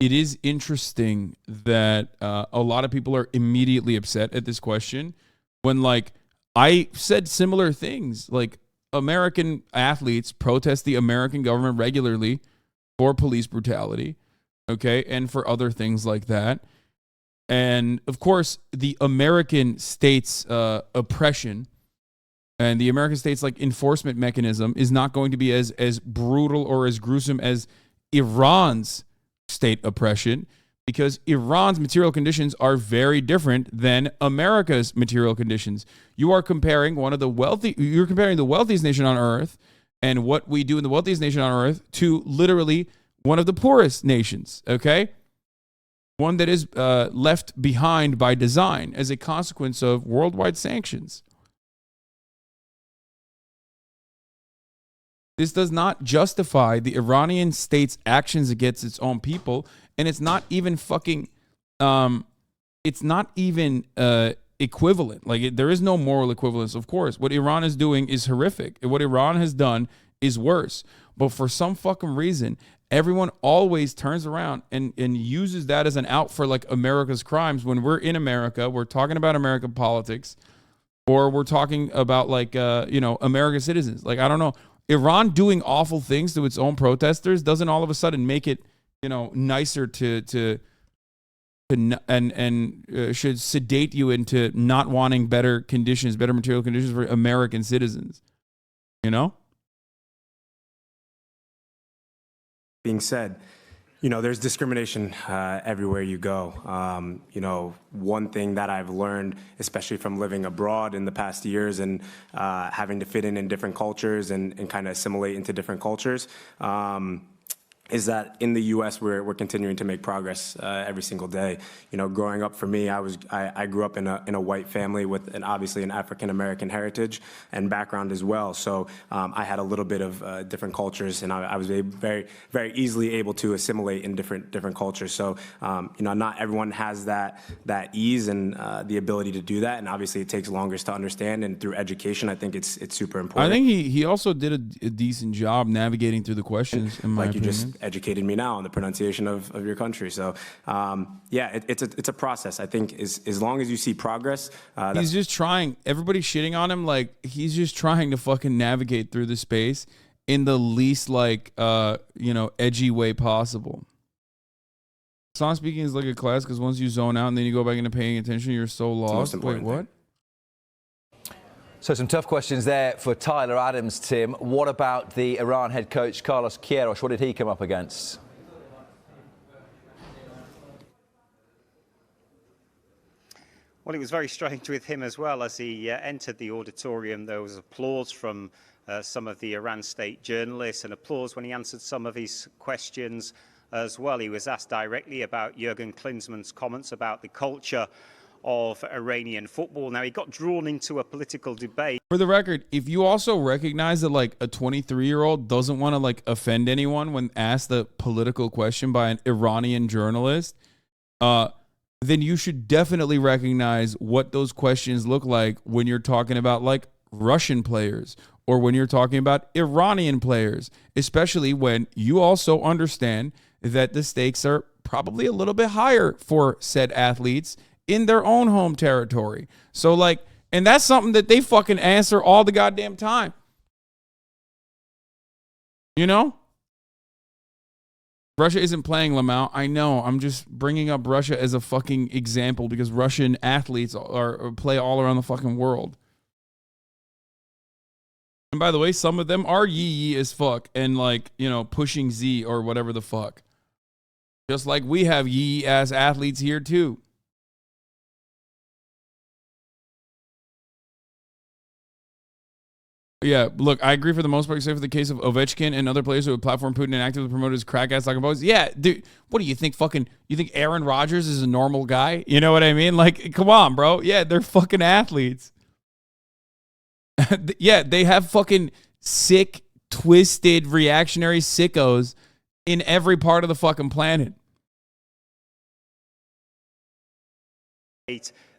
[SPEAKER 1] it is interesting that a lot of people are immediately upset at this question when, like, I said similar things. Like, American athletes protest the American government regularly for police brutality. Okay, and for other things like that. And, of course, the American state's oppression and the American state's, like, enforcement mechanism is not going to be as brutal or as gruesome as Iran's state oppression, because Iran's material conditions are very different than America's material conditions. You are comparing you're comparing the wealthiest nation on earth and what we do in the wealthiest nation on earth to literally one of the poorest nations, okay? One that is left behind by design as a consequence of worldwide sanctions. This does not justify the Iranian state's actions against its own people, and it's not even equivalent. Like, there is no moral equivalence, of course. What Iran is doing is horrific. What Iran has done is worse. But for some fucking reason, everyone always turns around and uses that as an out for, like, America's crimes. When we're in America, we're talking about American politics, or we're talking about, like, American citizens. Like, I don't know. Iran doing awful things to its own protesters doesn't all of a sudden make it, nicer to should sedate you into not wanting better conditions, better material conditions for American citizens.
[SPEAKER 16] Being said, there's discrimination everywhere you go. One thing that I've learned, especially from living abroad in the past years and having to fit in different cultures and kind of assimilate into different cultures, is that in the U.S. we're continuing to make progress every single day. You know, growing up for me, I grew up in a white family with obviously an African American heritage and background as well. So I had a little bit of different cultures, and I was very easily able to assimilate in different cultures. So you know, not everyone has that ease and the ability to do that, and obviously it takes longer to understand. And through education, I think it's super important.
[SPEAKER 1] I think he also did a decent job navigating through the questions. In my opinion.
[SPEAKER 16] You just educated me now on the pronunciation of your country. So yeah, it's a process. I think as long as you see progress.
[SPEAKER 1] He's just trying. Everybody's shitting on him. Like, he's just trying to fucking navigate through the space in the least like you know, edgy way possible. Song speaking is like a class because once you zone out and then you go back into paying attention, you're so lost. Wait, what?
[SPEAKER 23] So some tough questions there for Tyler Adams, Tim. What about the Iran head coach, Carlos Queiroz? What did he come up against?
[SPEAKER 24] Well, it was very strange with him as well. As he entered the auditorium, there was applause from some of the Iran state journalists and applause when he answered some of his questions as well. He was asked directly about Jurgen Klinsmann's comments about the culture of Iranian football. Now, he got drawn into a political debate.
[SPEAKER 1] For the record, if you also recognize that like a 23-year-old doesn't want to like offend anyone when asked a political question by an Iranian journalist, then you should definitely recognize what those questions look like when you're talking about like Russian players or when you're talking about Iranian players, especially when you also understand that the stakes are probably a little bit higher for said athletes in their own home territory. So like, and that's something that they fucking answer all the goddamn time. You know? Russia isn't playing, Lamau. I know. I'm just bringing up Russia as a fucking example because Russian athletes play all around the fucking world. And by the way, some of them are yee as fuck and like, you know, pushing Z or whatever the fuck. Just like we have yee ass athletes here too. Yeah, look, I agree for the most part, except for the case of Ovechkin and other players who would platform Putin and actively promote his crack-ass talking boys. Yeah, dude, what do you think you think Aaron Rodgers is a normal guy? You know what I mean? Like, come on, bro. Yeah, they're fucking athletes. Yeah, they have fucking sick, twisted, reactionary sickos in every part of the fucking planet.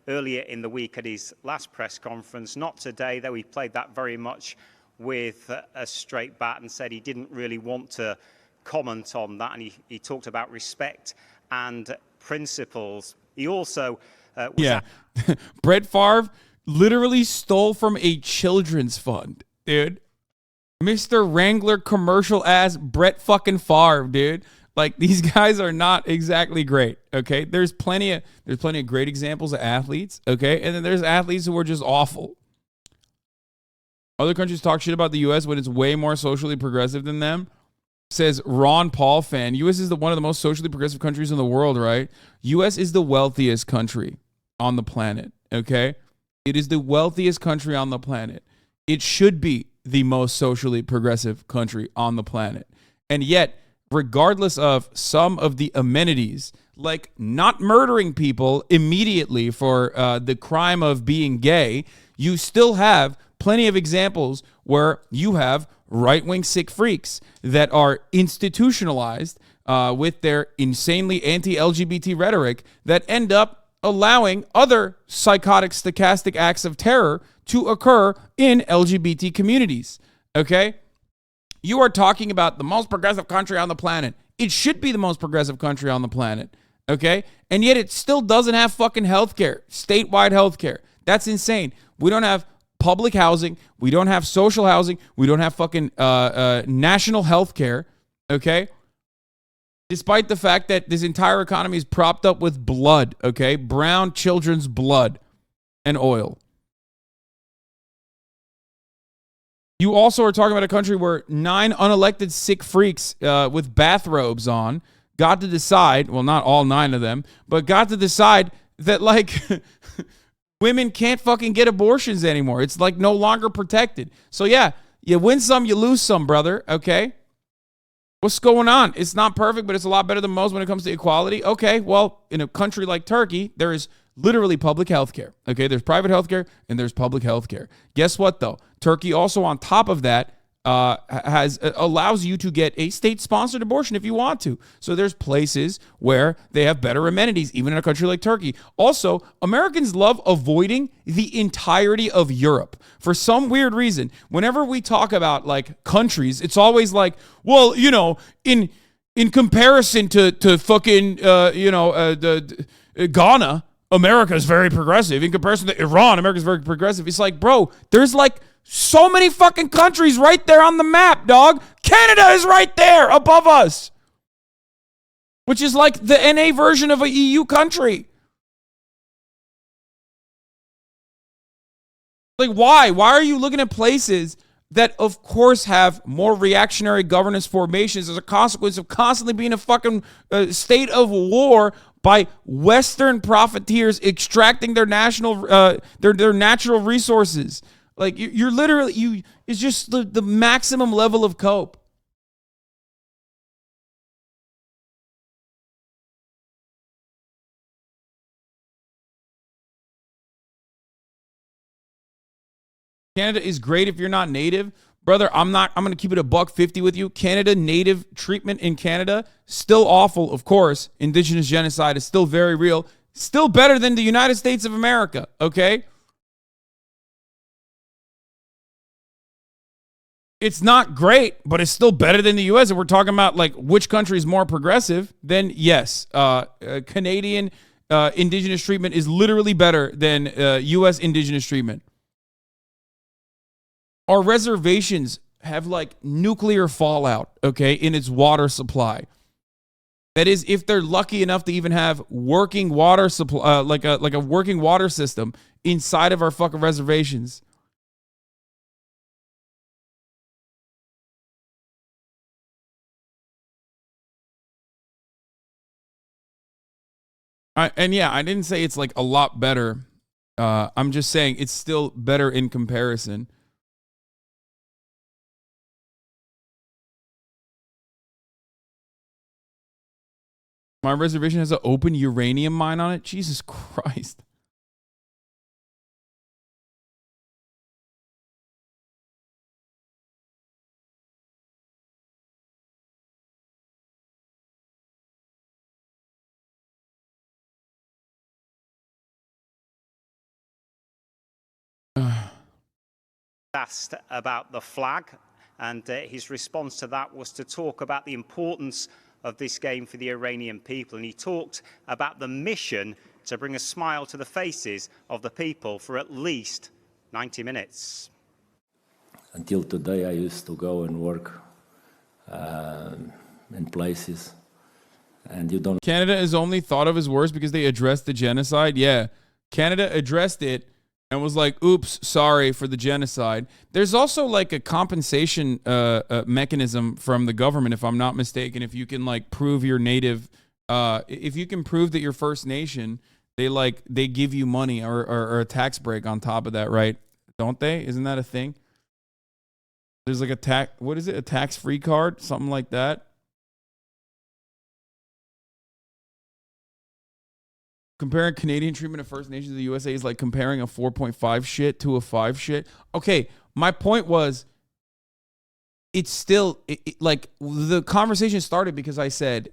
[SPEAKER 24] Earlier in the week at his last press conference, not today, though he played that very much with a straight bat and said he didn't really want to comment on that. And he talked about respect and principles. He also
[SPEAKER 1] Brett Favre literally stole from a children's fund, dude. Mr. Wrangler commercial ass Brett fucking Favre, dude. Like, these guys are not exactly great, okay? There's plenty of great examples of athletes, okay? And then there's athletes who are just awful. Other countries talk shit about the U.S. when it's way more socially progressive than them. Says Ron Paul fan. U.S. is one of the most socially progressive countries in the world, right? U.S. is the wealthiest country on the planet, okay? It is the wealthiest country on the planet. It should be the most socially progressive country on the planet. And yet, regardless of some of the amenities, like not murdering people immediately for the crime of being gay, you still have plenty of examples where you have right-wing sick freaks that are institutionalized with their insanely anti-LGBT rhetoric that end up allowing other psychotic, stochastic acts of terror to occur in LGBT communities, okay? You are talking about the most progressive country on the planet. It should be the most progressive country on the planet, okay? And yet it still doesn't have fucking healthcare, statewide healthcare. That's insane. We don't have public housing. We don't have social housing. We don't have fucking national healthcare, okay? Despite the fact that this entire economy is propped up with blood, okay? Brown children's blood and oil. You also are talking about a country where 9 unelected sick freaks with bathrobes on got to decide, well, not all 9 of them, but got to decide that, like, women can't fucking get abortions anymore. It's, like, no longer protected. So, yeah, you win some, you lose some, brother, okay? What's going on? It's not perfect, but it's a lot better than most when it comes to equality. Okay, well, in a country like Turkey, there is literally public health care. Okay, there's private health care and there's public health care. Guess what, though? Turkey also, on top of that, allows you to get a state-sponsored abortion if you want to. So there's places where they have better amenities, even in a country like Turkey. Also, Americans love avoiding the entirety of Europe. For some weird reason, whenever we talk about like countries, it's always like, well, you know, in comparison to fucking Ghana, America is very progressive. In comparison to Iran, America is very progressive. It's like, bro, there's like so many fucking countries right there on the map, dog. Canada is right there above us, which is like the NA version of an EU country. Like, why? Why are you looking at places that, of course, have more reactionary governance formations as a consequence of constantly being a fucking state of war by Western profiteers extracting their their natural resources? Like, you're literally, it's just the maximum level of cope. Canada is great if you're not native. Brother, I'm going to keep it $150 with you. Canada, native treatment in Canada, still awful, of course. Indigenous genocide is still very real. Still better than the United States of America, okay? It's not great, but it's still better than the U.S. If we're talking about like which country is more progressive, then yes, Canadian indigenous treatment is literally better than U.S. indigenous treatment. Our reservations have like nuclear fallout, okay, in its water supply. That is, if they're lucky enough to even have working water supply, like a working water system inside of our fucking reservations. And yeah, I didn't say it's like a lot better. I'm just saying it's still better in comparison. My reservation has an open uranium mine on it. Jesus Christ.
[SPEAKER 24] Asked about the flag, and his response to that was to talk about the importance of this game for the Iranian people. And he talked about the mission to bring a smile to the faces of the people for at least 90 minutes.
[SPEAKER 3] Until today, I used to go and work in places, and you don't.
[SPEAKER 1] Canada is only thought of as worse because they addressed the genocide. Yeah, Canada addressed it and was like, oops, sorry for the genocide. There's also like a compensation mechanism from the government, if I'm not mistaken. If you can like prove you're native, if you can prove that you're First Nation, they give you money or a tax break on top of that, right? Don't they? Isn't that a thing? There's like a tax-free card, something like that. Comparing Canadian treatment of First Nations to the USA is like comparing a 4.5 shit to a 5 shit. Okay, my point was, it's still, like, the conversation started because I said,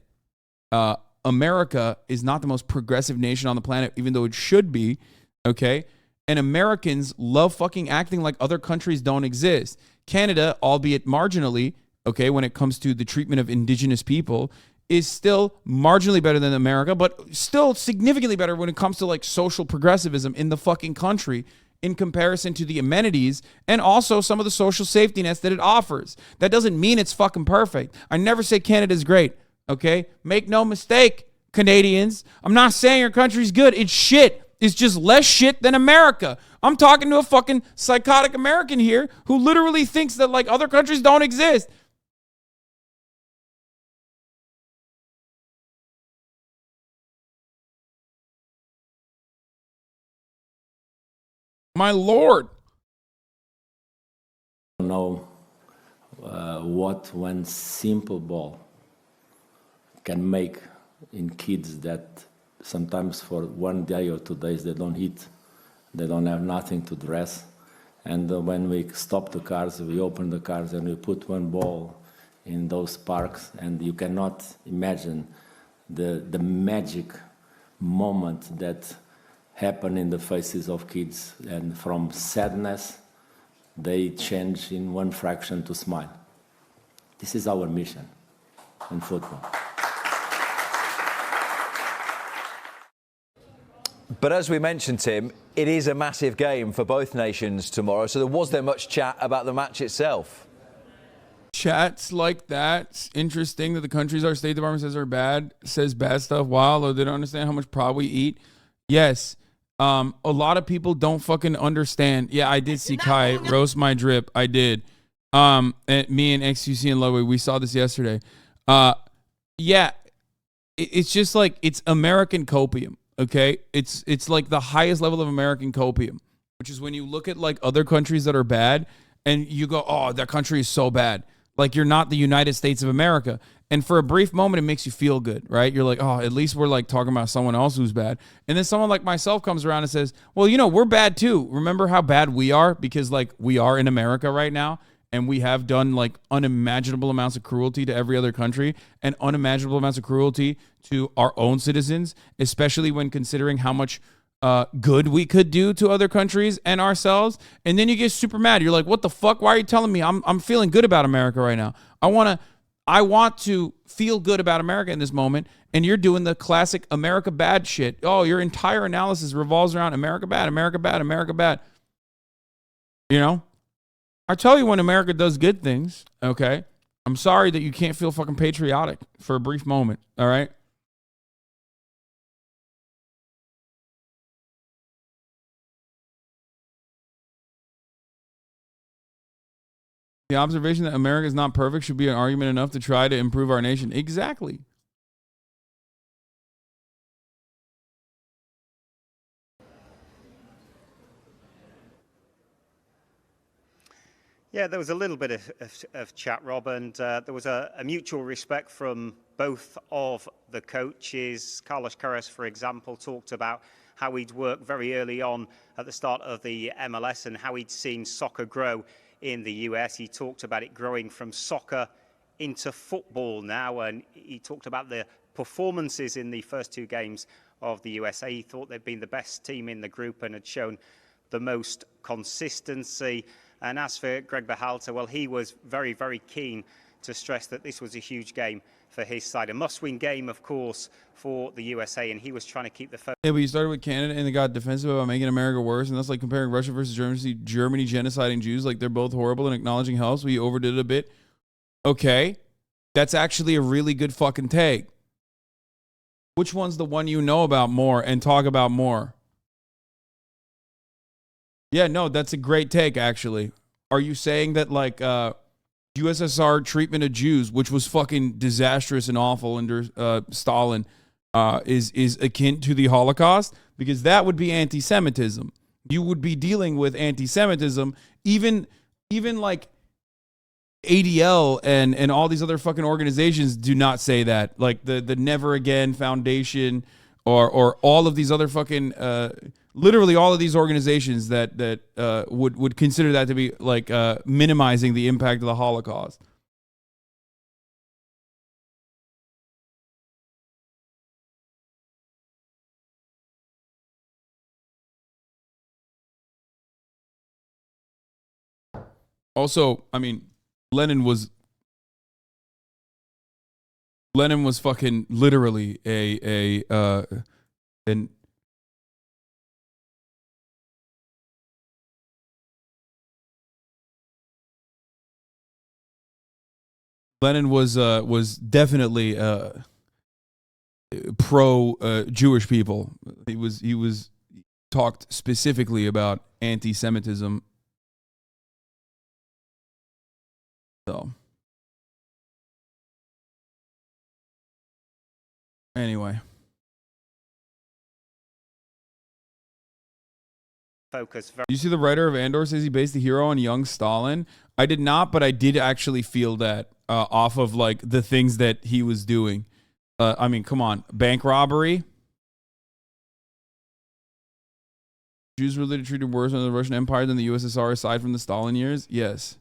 [SPEAKER 1] America is not the most progressive nation on the planet, even though it should be, okay? And Americans love fucking acting like other countries don't exist. Canada, albeit marginally, okay, when it comes to the treatment of indigenous people, is still marginally better than America, but still significantly better when it comes to like social progressivism in the fucking country in comparison to the amenities and also some of the social safety nets that it offers. That doesn't mean it's fucking perfect. I never say Canada's great, okay? Make no mistake, Canadians. I'm not saying your country's good. It's shit. It's just less shit than America. I'm talking to a fucking psychotic American here who literally thinks that like other countries don't exist. My Lord.
[SPEAKER 3] Know what one simple ball can make in kids that sometimes for 1 day or 2 days they don't eat, they don't have nothing to dress. And when we stop the cars, we open the cars and we put one ball in those parks, and you cannot imagine the magic moment that happen in the faces of kids, and from sadness they change in one fraction to smile. This is our mission in football.
[SPEAKER 23] But as we mentioned, Tim, it is a massive game for both nations tomorrow. So was there much chat about the match itself?
[SPEAKER 1] Chats like that. It's interesting that the countries our State Department says bad stuff. Wow, or they don't understand how much prod we eat. Yes. A lot of people don't fucking understand. Yeah, I did see Kai roast my drip. I did. And me and XQC and Ludwig, we saw this yesterday. Yeah, it's just like, it's American copium. Okay, it's like the highest level of American copium, which is when you look at like other countries that are bad and you go, oh, that country is so bad. Like, you're not the United States of America. And for a brief moment, it makes you feel good, right? You're like, oh, at least we're like talking about someone else who's bad. And then someone like myself comes around and says, well, you know, we're bad too. Remember how bad we are? Because like we are in America right now. And we have done like unimaginable amounts of cruelty to every other country and unimaginable amounts of cruelty to our own citizens, especially when considering how much good we could do to other countries and ourselves. And then you get super mad. You're like, what the fuck? Why are you telling me I'm feeling good about America right now? I want to feel good about America in this moment. And you're doing the classic America bad shit. Oh, your entire analysis revolves around America bad, America bad, America bad. You know? I tell you when America does good things, okay? I'm sorry that you can't feel fucking patriotic for a brief moment, all right? The observation that America is not perfect should be an argument enough to try to improve our nation. Exactly.
[SPEAKER 24] Yeah, there was a little bit of chat, Rob, and there was a mutual respect from both of the coaches. Carlos Queiroz, for example, talked about how he'd worked very early on at the start of the MLS and how he'd seen soccer grow in the US. He talked about it growing from soccer into football now, and he talked about the performances in the first 2 games of the USA. He thought they'd been the best team in the group and had shown the most consistency. And as for Greg Berhalter, well, he was very, very keen to stress that this was a huge game for his side. A must-win game, of course, for the USA, and he was trying to keep the focus.
[SPEAKER 1] Yeah, but you started with Canada and they got defensive about making America worse, and that's like comparing Russia versus Germany genociding Jews. Like, they're both horrible and acknowledging hell, so we overdid it a bit. Okay, that's actually a really good fucking take. Which one's the one you know about more and talk about more? Yeah, no, that's a great take, actually. Are you saying that, like, USSR treatment of Jews, which was fucking disastrous and awful under Stalin, is akin to the Holocaust? Because that would be anti-Semitism. You would be dealing with anti-Semitism, even like ADL and all these other fucking organizations do not say that. Like the Never Again Foundation or all of these other fucking literally all of these organizations that would consider that to be like minimizing the impact of the Holocaust. Also, I mean, Lenin was fucking literally an Lenin was definitely pro Jewish people. He was talked specifically about anti-Semitism. So anyway.
[SPEAKER 24] Focus.
[SPEAKER 1] You see the writer of Andor says he based the hero on young Stalin. I did not, but I did actually feel that off of like the things that he was doing. I mean, come on, bank robbery. Jews were literally treated worse under the Russian Empire than the USSR, aside from the Stalin years. Yes.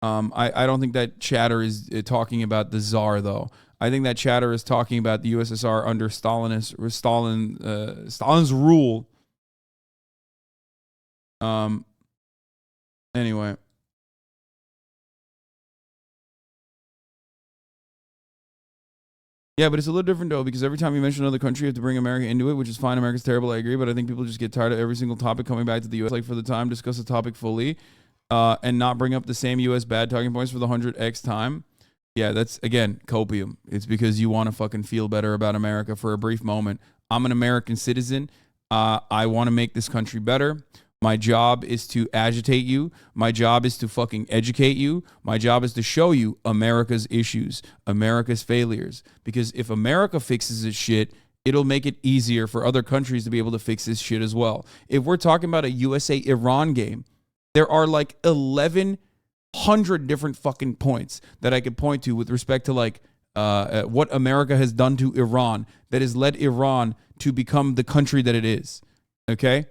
[SPEAKER 1] I don't think that chatter is talking about the Tsar, though. I think that chatter is talking about the USSR under Stalin's rule. Anyway. Yeah, but it's a little different, though, because every time you mention another country, you have to bring America into it, which is fine. America's terrible, I agree, but I think people just get tired of every single topic coming back to the U.S. Like, for the time, discuss the topic fully and not bring up the same U.S. bad talking points for the 100x time. Yeah, that's, again, copium. It's because you want to fucking feel better about America for a brief moment. I'm an American citizen. I want to make this country better. My job is to agitate you. My job is to fucking educate you. My job is to show you America's issues, America's failures. Because if America fixes its shit, it'll make it easier for other countries to be able to fix this shit as well. If we're talking about a USA-Iran game, there are like 1,100 different fucking points that I could point to with respect to like what America has done to Iran that has led Iran to become the country that it is. Okay?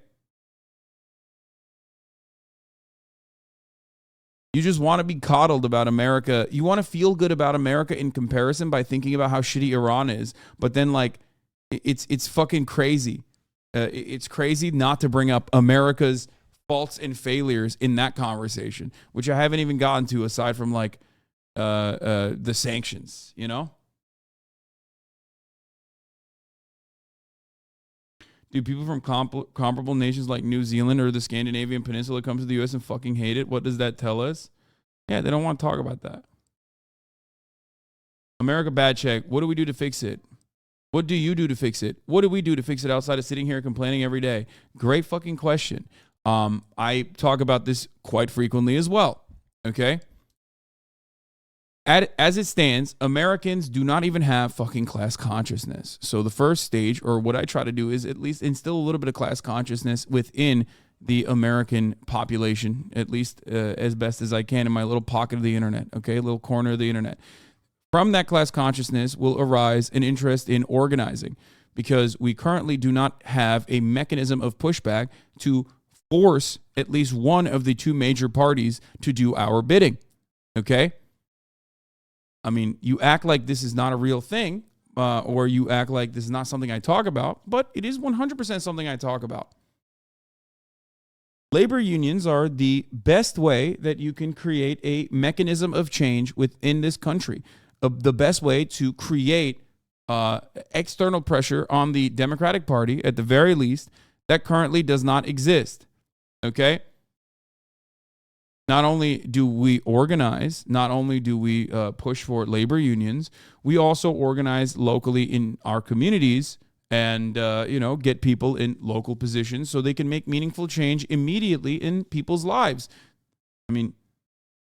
[SPEAKER 1] You just want to be coddled about America. You want to feel good about America in comparison by thinking about how shitty Iran is. But then, like, it's fucking crazy. It's crazy not to bring up America's faults and failures in that conversation, which I haven't even gotten to aside from, like, the sanctions, you know? Do people from comparable nations like New Zealand or the Scandinavian Peninsula come to the U.S. and fucking hate it? What does that tell us? Yeah, they don't want to talk about that. America bad check. What do we do to fix it? What do you do to fix it? What do we do to fix it outside of sitting here complaining every day? Great fucking question. I talk about this quite frequently as well. Okay? As it stands, Americans do not even have fucking class consciousness. So the first stage, or what I try to do, is at least instill a little bit of class consciousness within the American population, at least as best as I can in my little pocket of the internet, okay, a little corner of the internet. From that class consciousness will arise an interest in organizing, because we currently do not have a mechanism of pushback to force at least one of the two major parties to do our bidding, okay? I mean, you act like this is not a real thing, or you act like this is not something I talk about, but it is 100% something I talk about. Labor unions are the best way that you can create a mechanism of change within this country. The best way to create external pressure on the Democratic Party, at the very least, that currently does not exist. Okay? Not only do we organize, not only do we push for labor unions, we also organize locally in our communities and, get people in local positions so they can make meaningful change immediately in people's lives. I mean,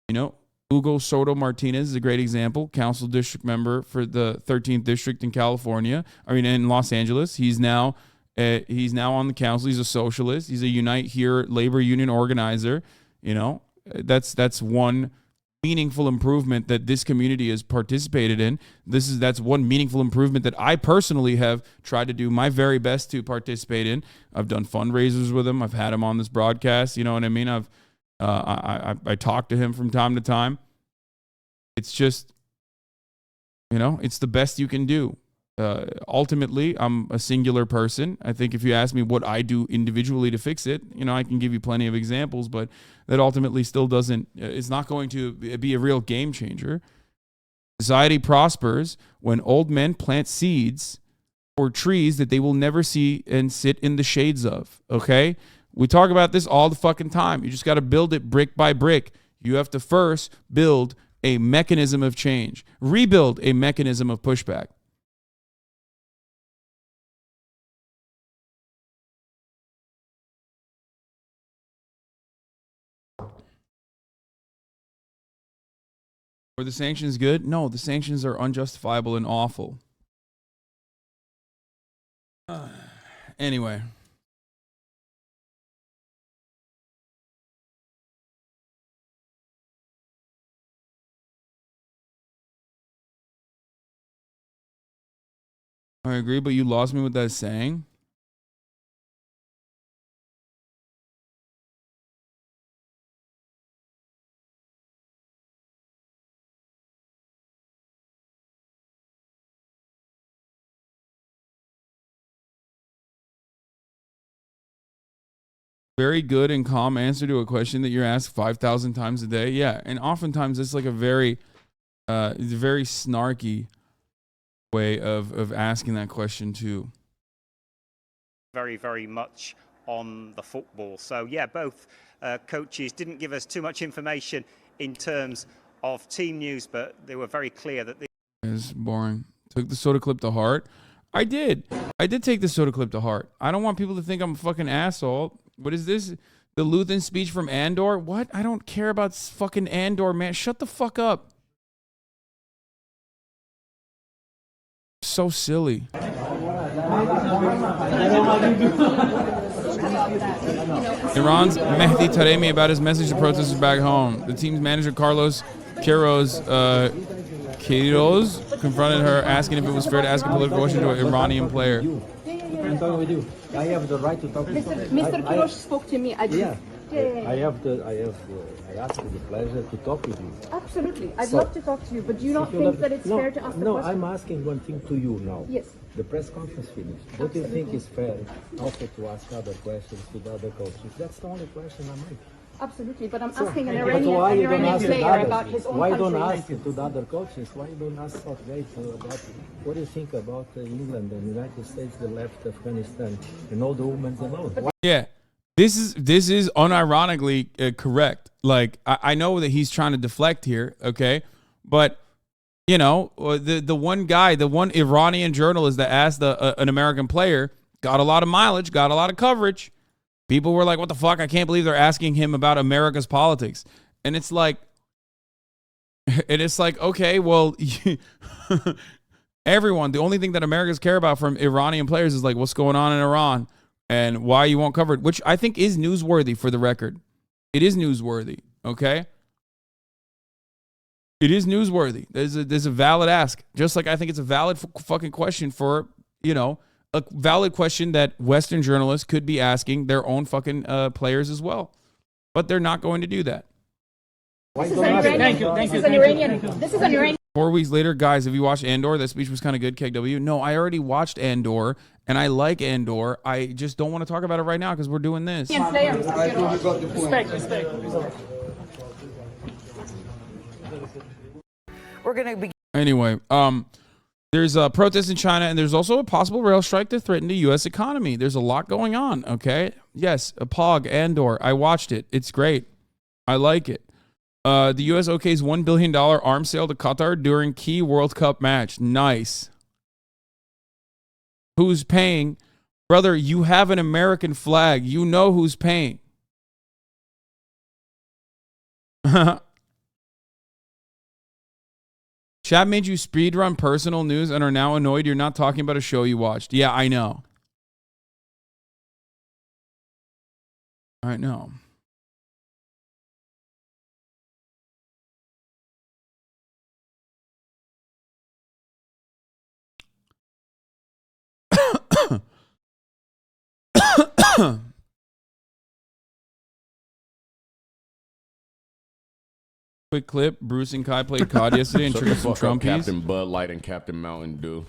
[SPEAKER 1] Hugo Soto Martinez is a great example, council district member for the 13th district in California. In Los Angeles. He's now on the council. He's a socialist. He's a Unite Here labor union organizer. That's one meaningful improvement that this community has participated in. That's one meaningful improvement that I personally have tried to do my very best to participate in. I've done fundraisers with him. I've had him on this broadcast. You know what I mean? I talk to him from time to time. It's just, it's the best you can do. Ultimately, I'm a singular person. I think if you ask me what I do individually to fix it, I can give you plenty of examples, but that ultimately still it's not going to be a real game changer. Society prospers when old men plant seeds for trees that they will never see and sit in the shades of, okay? We talk about this all the fucking time. You just got to build it brick by brick. You have to first build a mechanism of change, rebuild a mechanism of pushback. Were the sanctions good? No, the sanctions are unjustifiable and awful. Anyway. I agree, but you lost me with that saying. Very good and calm answer to a question that you're asked 5,000 times a day. Yeah, and oftentimes it's like a very snarky way of asking that question too.
[SPEAKER 24] Very, very much on the football. So yeah, both coaches didn't give us too much information in terms of team news, but they were very clear that
[SPEAKER 1] It's boring. Took the soda clip to heart. I did take the soda clip to heart. I don't want people to think I'm a fucking asshole. What is this? The Luthen speech from Andor? What? I don't care about fucking Andor, man. Shut the fuck up. So silly. Iran's Mehdi Taremi about his message to protesters back home. The team's manager Carlos Queiroz confronted her, asking if it was fair to ask a political question to an Iranian player.
[SPEAKER 2] I'm talking with you. I have the right to talk to you.
[SPEAKER 4] Mr. Queiroz spoke to me.
[SPEAKER 2] I asked the pleasure to talk with you.
[SPEAKER 4] Absolutely. I'd love to talk to you, but do you not think that it's fair to ask the question?
[SPEAKER 2] No, I'm asking one thing to you now.
[SPEAKER 4] Yes.
[SPEAKER 2] The press conference finished. Don't you think it's fair also to ask other questions to the other coaches? That's the only question I'm making.
[SPEAKER 4] Absolutely, but I'm asking an Iranian player about his own
[SPEAKER 2] country.
[SPEAKER 4] country.
[SPEAKER 2] Why don't ask to the other coaches? Why don't ask Southgate about what do you think about England and the United States that left Afghanistan and all the women alone?
[SPEAKER 1] Yeah, this is unironically correct. Like I know that he's trying to deflect here, okay, but you know the one guy, the one Iranian journalist that asked an American player got a lot of mileage, got a lot of coverage. People were like, what the fuck? I can't believe they're asking him about America's politics. And it's like, okay, well, everyone, the only thing that Americans care about from Iranian players is like what's going on in Iran and why you won't cover it, which I think is newsworthy for the record. It is newsworthy, okay? It is newsworthy. There's a valid ask. Just like I think it's a valid fucking question for, you know, a valid question that Western journalists could be asking their own fucking players as well. But they're not going to do that.
[SPEAKER 4] This is an Iranian. This is an Iranian.
[SPEAKER 1] 4 weeks later, guys, have you watched Andor? That speech was kind of good, KW. No, I already watched Andor, and I like Andor. I just don't want to talk about it right now because we're doing this.
[SPEAKER 22] We're going to be.
[SPEAKER 1] Anyway, there's a protest in China, and there's also a possible rail strike to threaten the U.S. economy. There's a lot going on, okay? Yes, a POG, Andor. I watched it. It's great. I like it. The U.S. okays $1 billion arms sale to Qatar during key World Cup match. Nice. Who's paying? Brother, you have an American flag. You know who's paying. Chad made you speedrun personal news and are now annoyed you're not talking about a show you watched. Yeah, I know. I know. Quick clip. Bruce and Kai played COD yesterday and triggered some Trumpies.
[SPEAKER 5] Captain Bud Light and Captain Mountain Dew.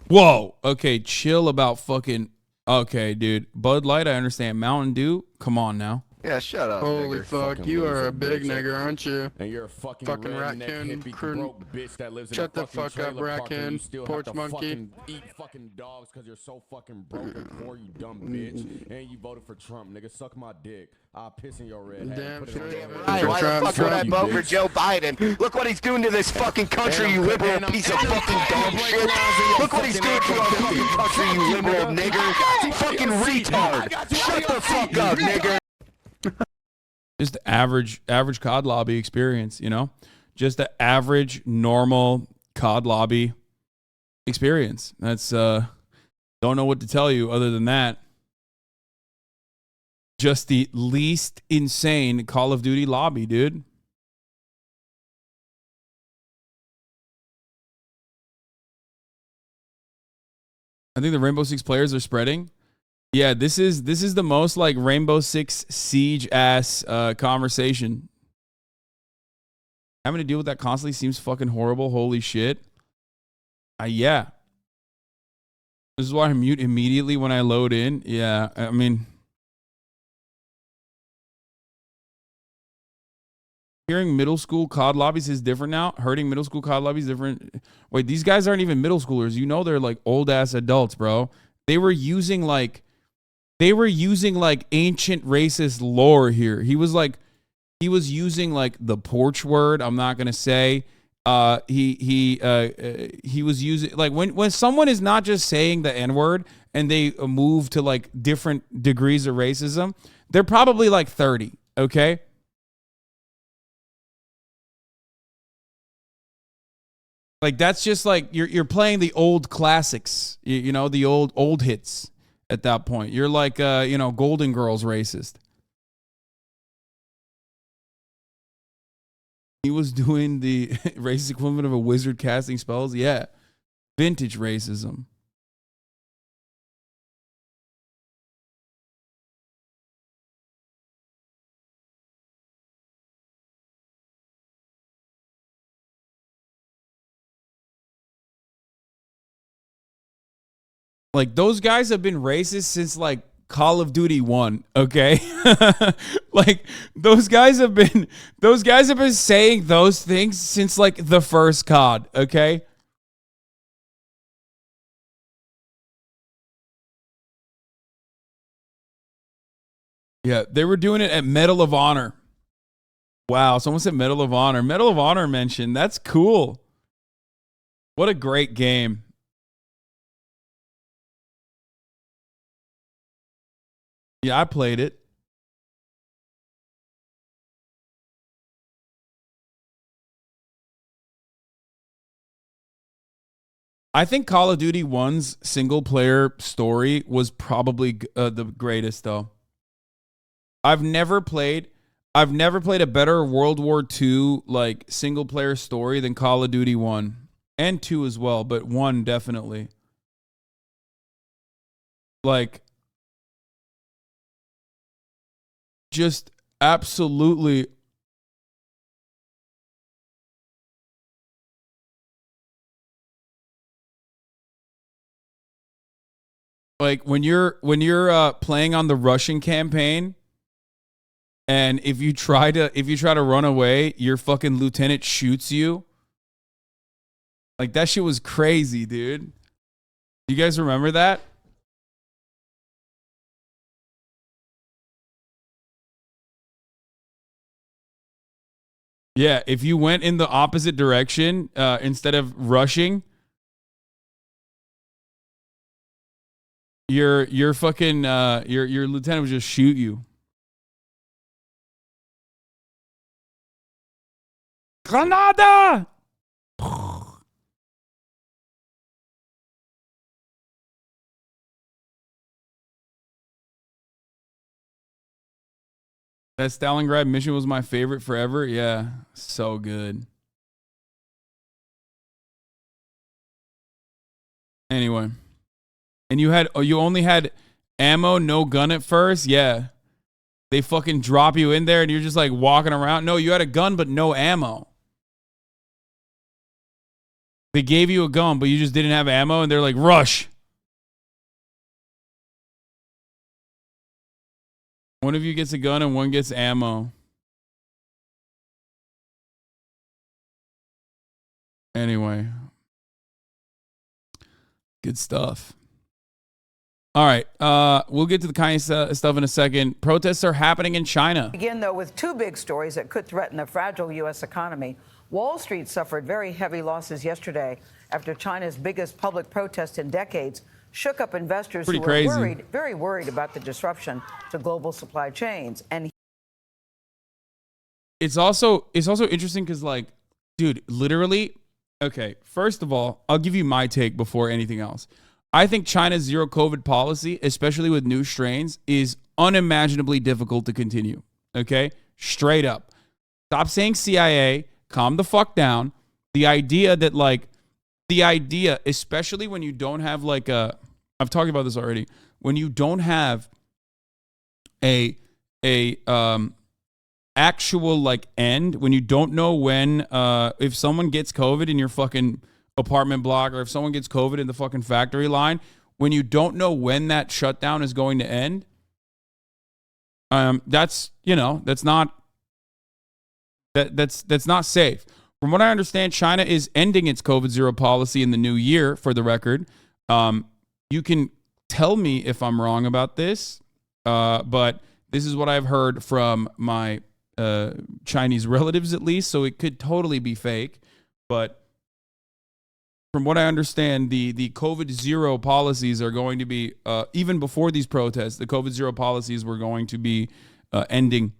[SPEAKER 1] Whoa. Okay, chill about fucking... Okay, dude. Bud Light, I understand. Mountain Dew? Come on now.
[SPEAKER 6] Yeah, shut up. Holy fuck, you are a big nigger, aren't you?
[SPEAKER 5] And you're a fucking
[SPEAKER 6] raccoon,
[SPEAKER 5] broke bitch that lives in
[SPEAKER 6] shut
[SPEAKER 5] a
[SPEAKER 6] the fuck up, raccoon, porch monkey.
[SPEAKER 5] Eat fucking dogs because you're so fucking broke and poor, you dumb bitch. And you voted for Trump, nigga. Suck my dick. I'll piss in your red hat.
[SPEAKER 6] Damn right. Why the fuck would I vote for Joe Biden? Look what he's doing to this fucking country, you liberal piece of fucking dog shit. Look what he's doing to our fucking country, you liberal nigger. Fucking retard. Shut the fuck up, nigger.
[SPEAKER 1] Just the average COD lobby experience, you know? Just the average, normal COD lobby experience. That's, don't know what to tell you other than that. Just the least insane Call of Duty lobby, dude. I think the Rainbow Six players are spreading. Yeah, this is the most like Rainbow Six Siege ass conversation. Having to deal with that constantly seems fucking horrible. Holy shit. Yeah. This is why I mute immediately when I load in. Yeah, I mean, hearing middle school COD lobbies is different now. Hurting middle school COD lobbies is different. Wait, these guys aren't even middle schoolers. You know they're like old ass adults, bro. They were using like ancient racist lore here. He was using like the porch word. I'm not gonna say. He was using like when someone is not just saying the N-word and they move to like different degrees of racism, they're probably like 30. Okay. Like that's just like you're playing the old classics, you know, the old hits at that point. You're like Golden Girls racist. He was doing the racist equivalent of a wizard casting spells. Yeah. Vintage racism. Like those guys have been racist since like Call of Duty 1, okay? Like those guys have been saying those things since like the first COD, okay? Yeah, they were doing it at Medal of Honor. Wow, someone said Medal of Honor. Medal of Honor mentioned. That's cool. What a great game. Yeah, I played it. I think Call of Duty 1's single player story was probably the greatest though. I've never played a better World War II like single player story than Call of Duty 1 and 2 as well, but 1 definitely. Like just absolutely like when you're playing on the Russian campaign and if you try to run away, your fucking lieutenant shoots you. Like that shit was crazy, dude. You guys remember that? Yeah, if you went in the opposite direction instead of rushing, your fucking your lieutenant would just shoot you. Granada! That Stalingrad mission was my favorite forever. Yeah, so good. Anyway, and you only had ammo, no gun at first. Yeah, they fucking drop you in there, and you're just like walking around. No, you had a gun, but no ammo. They gave you a gun, but you just didn't have ammo, and they're like, rush. One of you gets a gun and one gets ammo. Anyway. Good stuff. All right. We'll get to the kind of stuff in a second. Protests are happening in China.
[SPEAKER 22] Begin, though, with two big stories that could threaten the fragile U.S. economy. Wall Street suffered very heavy losses yesterday after China's biggest public protest in decades shook up investors who were very worried about the disruption to global supply chains. And
[SPEAKER 1] it's also interesting because, like, dude, literally, okay, first of all, I'll give you my take before anything else. I think China's zero COVID policy, especially with new strains, is unimaginably difficult to continue. Okay? Straight up. Stop saying CIA. Calm the fuck down. The idea, especially when you don't have like a I've talked about this already. When you don't have a actual like end, when you don't know when if someone gets COVID in your fucking apartment block, or if someone gets COVID in the fucking factory line, when you don't know when that shutdown is going to end, that's not safe. From what I understand, China is ending its COVID zero policy in the new year, for the record. You can tell me if I'm wrong about this, but this is what I've heard from my Chinese relatives, at least, so it could totally be fake. But from what I understand, the COVID zero policies are going to be, even before these protests, the COVID zero policies were going to be ending,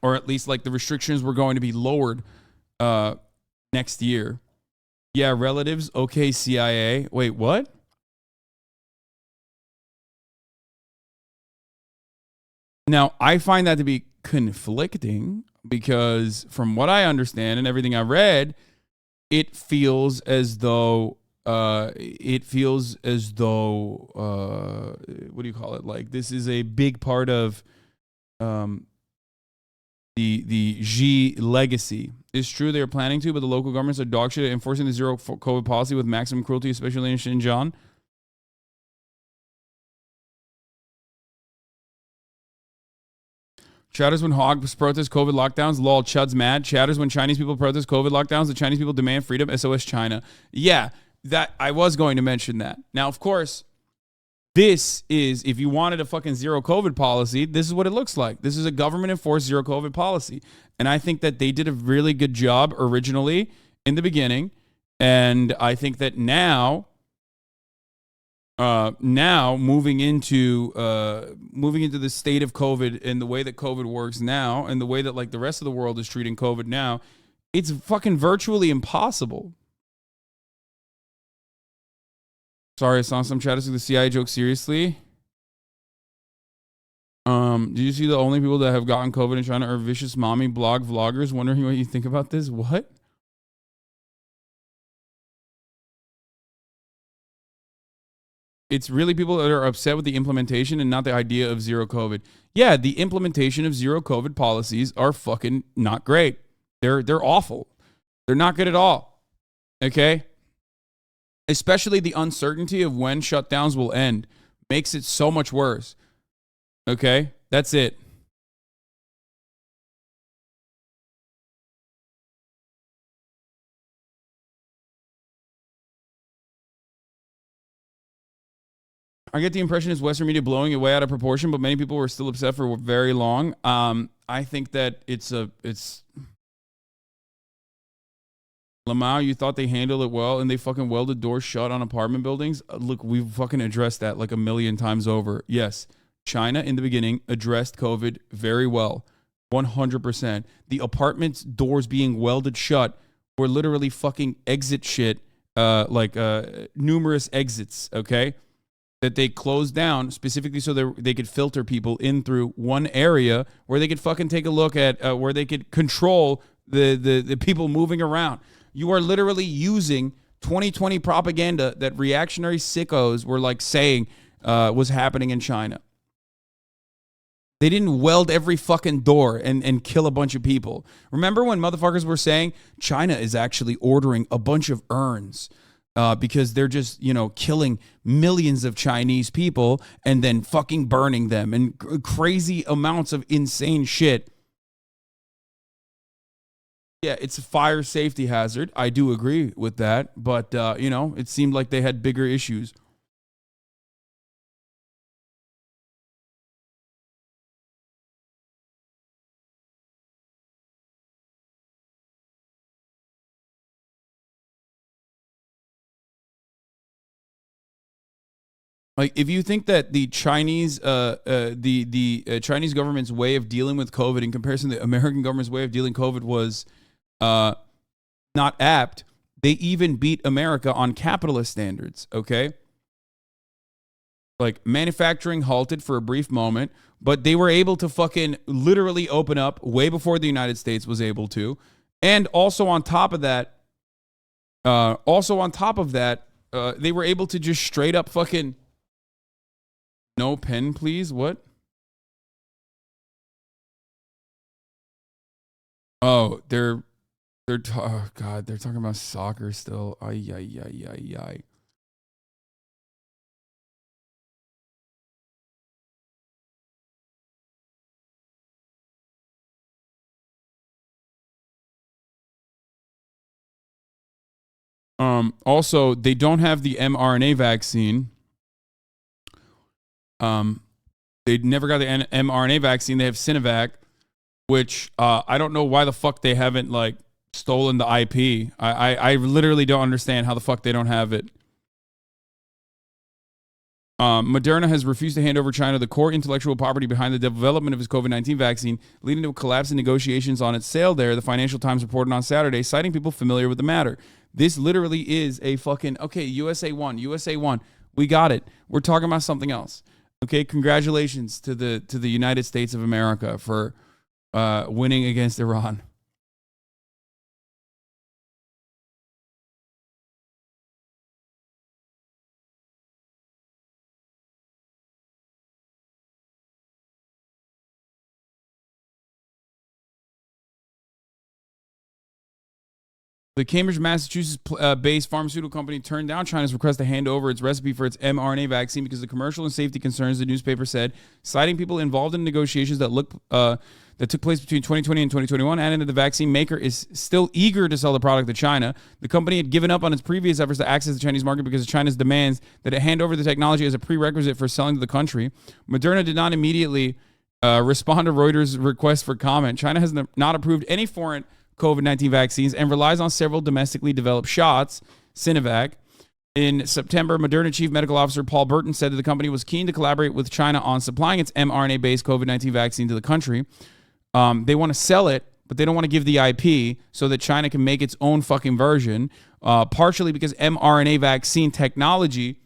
[SPEAKER 1] or at least like the restrictions were going to be lowered next year. Yeah, relatives. Okay, CIA. Wait, what? Now, I find that to be conflicting because from what I understand and everything I read, it feels as though what do you call it? Like, this is a big part of the Xi legacy. It's true they're planning to, but the local governments are dog shit at enforcing the zero COVID policy with maximum cruelty, especially in Xinjiang. Chatters when hogs protest COVID lockdowns. Lol, Chud's mad. Chatters when Chinese people protest COVID lockdowns. The Chinese people demand freedom. SOS China. Yeah, that I was going to mention that. Now, of course, this is, if you wanted a fucking zero COVID policy, this is what it looks like. This is a government enforced zero COVID policy. And I think that they did a really good job originally in the beginning. And I think that now moving into the state of COVID and the way that COVID works now and the way that like the rest of the world is treating COVID now, it's fucking virtually impossible. Sorry, I saw some chatters with the CIA joke seriously. Did you see the only people that have gotten COVID in China are vicious mommy blog vloggers? Wondering what you think about this? What? It's really people that are upset with the implementation and not the idea of zero COVID. Yeah, the implementation of zero COVID policies are fucking not great. They're awful. They're not good at all. Okay? Especially the uncertainty of when shutdowns will end makes it so much worse. Okay? That's it. I get the impression it's Western media blowing it way out of proportion, but many people were still upset for very long. I think that it's Lamau, you thought they handled it well and they fucking welded doors shut on apartment buildings. Look, we've fucking addressed that like a million times over. Yes, China in the beginning addressed COVID very well. 100%. The apartment's doors being welded shut were literally fucking exit shit, numerous exits, okay? That they closed down specifically so they could filter people in through one area where they could fucking take a look at where they could control the people moving around. You are literally using 2020 propaganda that reactionary sickos were like saying was happening in China. They didn't weld every fucking door and kill a bunch of people. Remember when motherfuckers were saying China is actually ordering a bunch of urns because they're just, killing millions of Chinese people and then fucking burning them and crazy amounts of insane shit. Yeah, it's a fire safety hazard. I do agree with that. But, it seemed like they had bigger issues. Like, if you think that the Chinese, Chinese government's way of dealing with COVID in comparison to the American government's way of dealing COVID was not apt, they even beat America on capitalist standards, okay? Like, manufacturing halted for a brief moment, but they were able to fucking literally open up way before the United States was able to. And also on top of that, they were able to just straight up fucking No pen, please. What? Oh, oh God, they're talking about soccer still. Ay, ay, ay, ay, ay. Also, they don't have the mRNA vaccine. They never got the mRNA vaccine. They have Sinovac, which I don't know why the fuck they haven't like stolen the IP. I literally don't understand how the fuck they don't have it. Moderna has refused to hand over China the core intellectual property behind the development of its COVID-19 vaccine, leading to a collapse in negotiations on its sale there, the Financial Times reported on Saturday, citing people familiar with the matter. This literally is a fucking, okay, USA won. We got it. We're talking about something else. Okay, congratulations to the United States of America for winning against Iran. The Cambridge, Massachusetts-based pharmaceutical company turned down China's request to hand over its recipe for its mRNA vaccine because of the commercial and safety concerns, the newspaper said, citing people involved in negotiations that took place between 2020 and 2021, adding that the vaccine maker is still eager to sell the product to China. The company had given up on its previous efforts to access the Chinese market because of China's demands that it hand over the technology as a prerequisite for selling to the country. Moderna did not immediately respond to Reuters' request for comment. China has not approved any foreign COVID-19 vaccines and relies on several domestically developed shots, Sinovac. In September, Moderna Chief Medical Officer Paul Burton said that the company was keen to collaborate with China on supplying its mRNA-based COVID-19 vaccine to the country. They want to sell it, but they don't want to give the IP so that China can make its own fucking version, partially because mRNA vaccine technology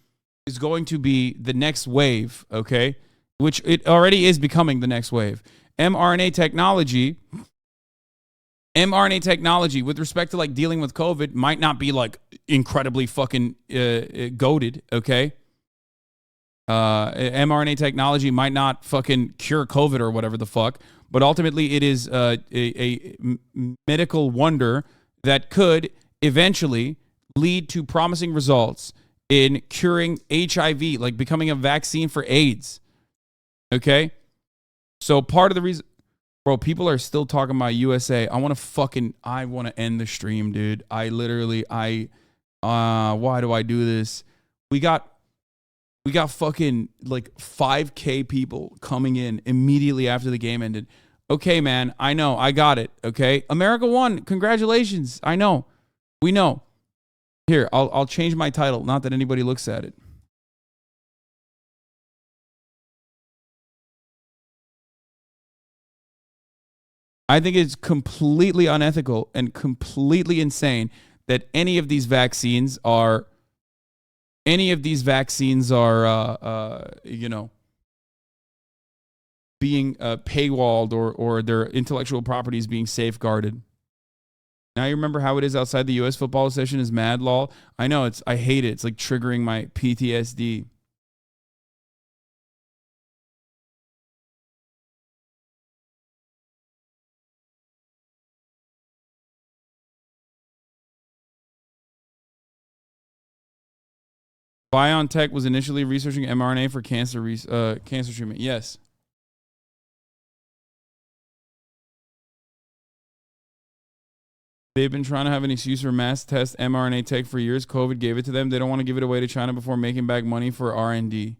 [SPEAKER 1] is going to be the next wave, okay? Which it already is becoming the next wave. mRNA technology with respect to like dealing with COVID might not be like incredibly fucking goated, okay? mRNA technology might not fucking cure COVID or whatever the fuck, but ultimately it is a medical wonder that could eventually lead to promising results in curing HIV, like becoming a vaccine for AIDS, okay? So part of the reason... Bro, people are still talking about USA. I want to end the stream, dude. Why do I do this? We got fucking like 5K people coming in immediately after the game ended. Okay, man, I know. I got it, okay? America won. Congratulations. I know. We know. Here, I'll change my title. Not that anybody looks at it. I think it's completely unethical and completely insane that any of these vaccines are, being paywalled or their intellectual properties being safeguarded. Now you remember how it is outside the U.S. football session is mad lol. I know, I hate it. It's like triggering my PTSD. BioNTech was initially researching mRNA for cancer treatment. Yes. They've been trying to have an excuse for mass test mRNA tech for years. COVID gave it to them. They don't want to give it away to China before making back money for R&D.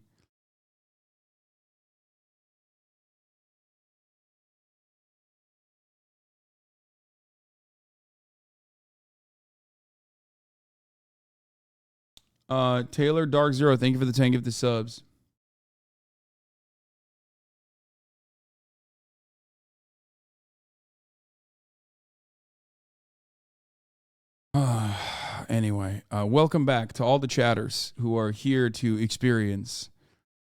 [SPEAKER 1] Taylor Dark Zero, thank you for the 10 gifted subs. Anyway, welcome back to all the chatters who are here to experience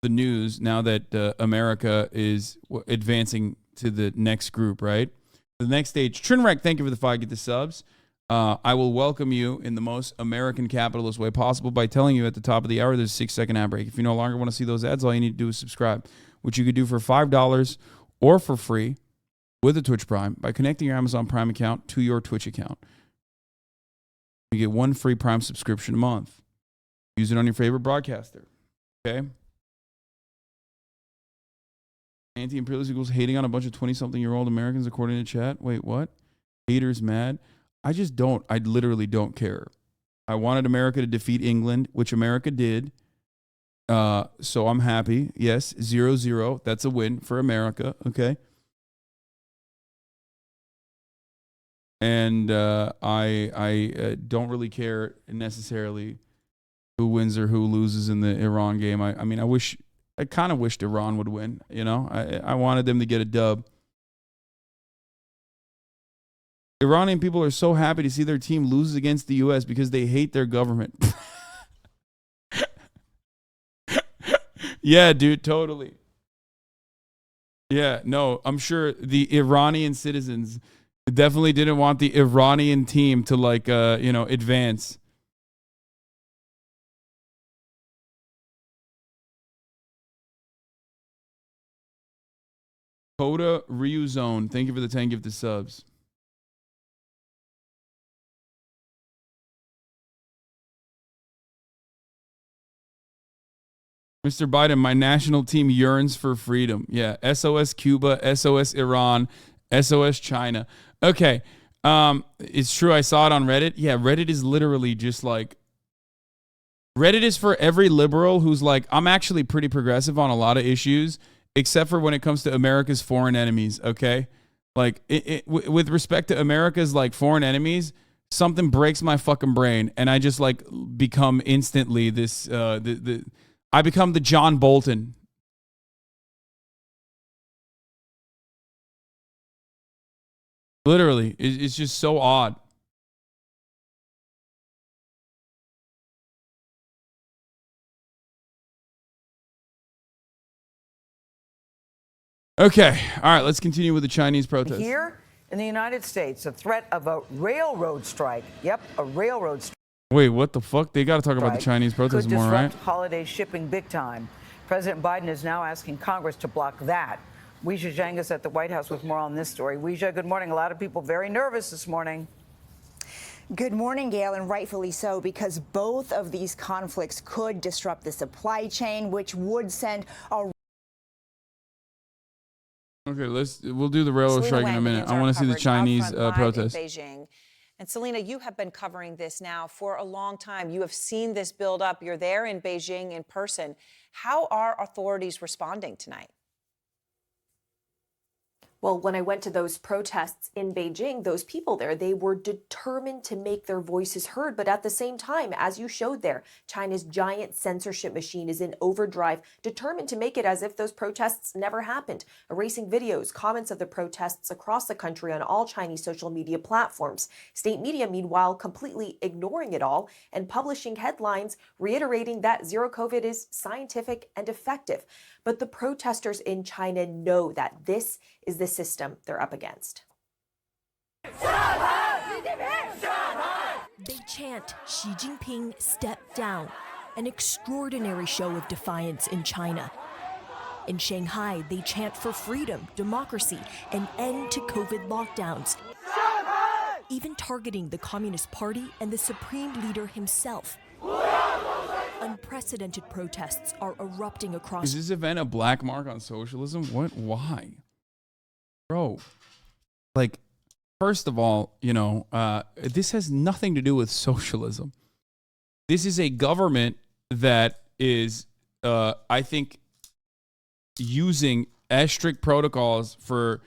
[SPEAKER 1] the news now that America is advancing to the next group, right? The next stage. Trinrek, thank you for the 5 gifted subs. I will welcome you in the most American capitalist way possible by telling you at the top of the hour there's a 6-second ad break. If you no longer want to see those ads, all you need to do is subscribe, which you could do for $5 or for free with a Twitch Prime by connecting your Amazon Prime account to your Twitch account. You get 1 free Prime subscription a month. Use it on your favorite broadcaster. Okay? Anti-imperialist equals hating on a bunch of 20-something-year-old Americans according to chat. Wait, what? Haters mad? I literally don't care. I wanted America to defeat England, which America did. So I'm happy. Yes, 0-0. That's a win for America. Okay. And I don't really care necessarily who wins or who loses in the Iran game. I mean, I kind of wished Iran would win. You know, I wanted them to get a dub. Iranian people are so happy to see their team lose against the U.S. because they hate their government. Yeah, dude, totally. Yeah, no, I'm sure the Iranian citizens definitely didn't want the Iranian team to advance. Coda Ryu Zone, thank you for the 10 gifted subs. Mr. Biden, my national team yearns for freedom. Yeah, SOS Cuba, SOS Iran, SOS China. Okay, it's true. I saw it on Reddit. Yeah, Reddit is literally just like, Reddit is for every liberal who's like, I'm actually pretty progressive on a lot of issues, except for when it comes to America's foreign enemies, okay? Like, with respect to America's, like, foreign enemies, something breaks my fucking brain, and I just, like, become instantly this, I become the John Bolton. Literally, it's just so odd. Okay, all right, let's continue with the Chinese protest.
[SPEAKER 22] Here in the United States, the threat of a railroad strike. Yep, a railroad strike.
[SPEAKER 1] Wait, what the fuck? They got to talk about the Chinese protest more, right?
[SPEAKER 22] Could disrupt holiday shipping big time. President Biden is now asking Congress to block that. Weijia Zhang is at the White House with more on this story. Weijia, good morning. A lot of people very nervous this morning.
[SPEAKER 4] Good morning, Gail, and rightfully so, because both of these conflicts could disrupt the supply chain, which would send a...
[SPEAKER 1] Okay, we'll do the railroad strike in a minute. I want to see the Chinese protest.
[SPEAKER 7] Beijing. And Selena, you have been covering this now for a long time. You have seen this build up. You're there in Beijing in person. How are authorities responding tonight?
[SPEAKER 8] Well, when I went to those protests in Beijing, those people there, they were determined to make their voices heard. But at the same time, as you showed there, China's giant censorship machine is in overdrive, determined to make it as if those protests never happened, erasing videos, comments of the protests across the country on all Chinese social media platforms. State media, meanwhile, completely ignoring it all and publishing headlines reiterating that zero COVID is scientific and effective. But the protesters in China know that this is the system they're up against.
[SPEAKER 10] They chant, Xi Jinping, step down. An extraordinary show of defiance in China. In Shanghai, they chant for freedom, democracy, and end to COVID lockdowns. Even targeting the Communist Party and the Supreme Leader himself. Unprecedented protests are erupting across.
[SPEAKER 1] Is this event a black mark on socialism? What? Why? Bro, like, first of all, this has nothing to do with socialism. This is a government that is, I think, using as strict protocols for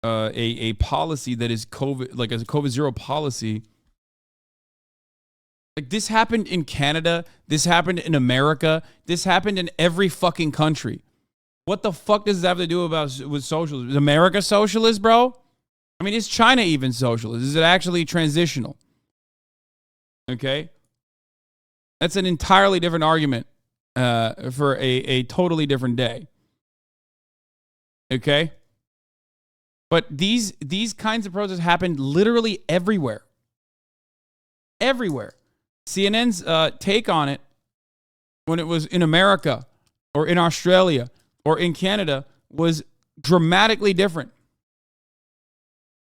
[SPEAKER 1] a policy that is COVID, like as a COVID zero policy. Like, this happened in Canada. This happened in America. This happened in every fucking country. What the fuck does this have to do with socialism? Is America socialist, bro? I mean, is China even socialist? Is it actually transitional? Okay? That's an entirely different argument for a totally different day. Okay? But these kinds of protests happened literally everywhere. everywhere. CNN's take on it when it was in America or in Australia or in Canada was dramatically different.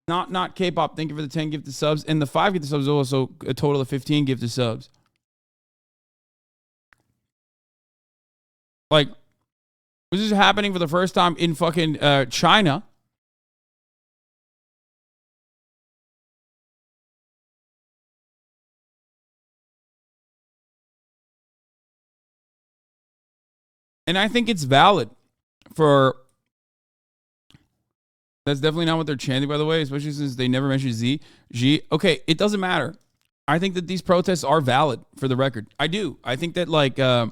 [SPEAKER 1] Not K-pop. Thank you for the 10 gifted subs. And the 5 gifted subs is also a total of 15 gifted subs. Like, this is happening for the first time in fucking China. And I think it's valid for... That's definitely not what they're chanting, by the way, especially since they never mentioned Xi. Okay, it doesn't matter. I think that these protests are valid, for the record. I do. I think that, like, I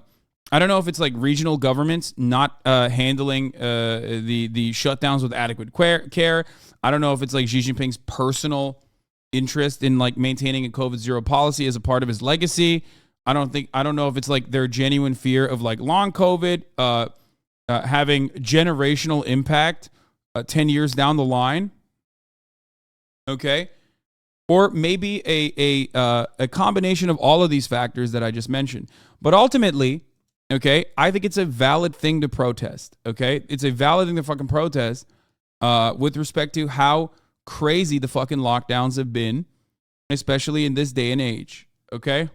[SPEAKER 1] don't know if it's, like, regional governments not handling the shutdowns with adequate care. I don't know if it's, like, Xi Jinping's personal interest in, like, maintaining a COVID-0 policy as a part of his legacy. I don't know if it's, like, their genuine fear of, like, long COVID having generational impact 10 years down the line, okay? Or maybe a combination of all of these factors that I just mentioned. But ultimately, okay, I think it's a valid thing to protest, okay? It's a valid thing to fucking protest with respect to how crazy the fucking lockdowns have been, especially in this day and age, okay?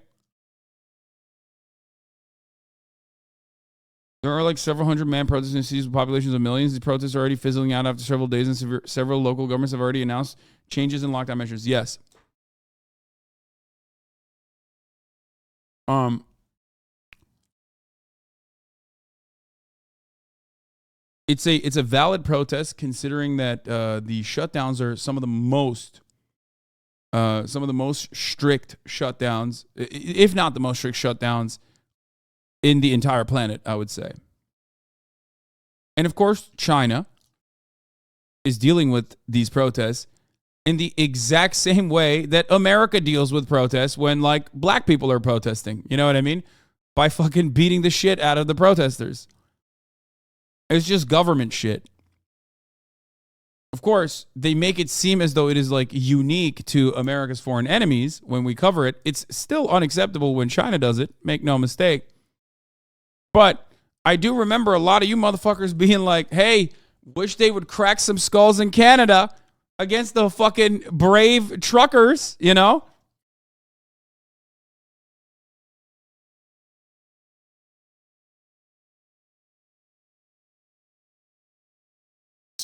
[SPEAKER 1] There are like several hundred man protests in cities with populations of millions. The protests are already fizzling out after several days, and several local governments have already announced changes in lockdown measures. Yes. It's a valid protest considering that the shutdowns are some of the most strict shutdowns, if not the most strict shutdowns in the entire planet, I would say. And of course, China is dealing with these protests in the exact same way that America deals with protests when, like, black people are protesting. You know what I mean? By fucking beating the shit out of the protesters. It's just government shit. Of course, they make it seem as though it is, like, unique to America's foreign enemies when we cover it. It's still unacceptable when China does it. Make no mistake. But I do remember a lot of you motherfuckers being like, hey, wish they would crack some skulls in Canada against the fucking brave truckers, you know?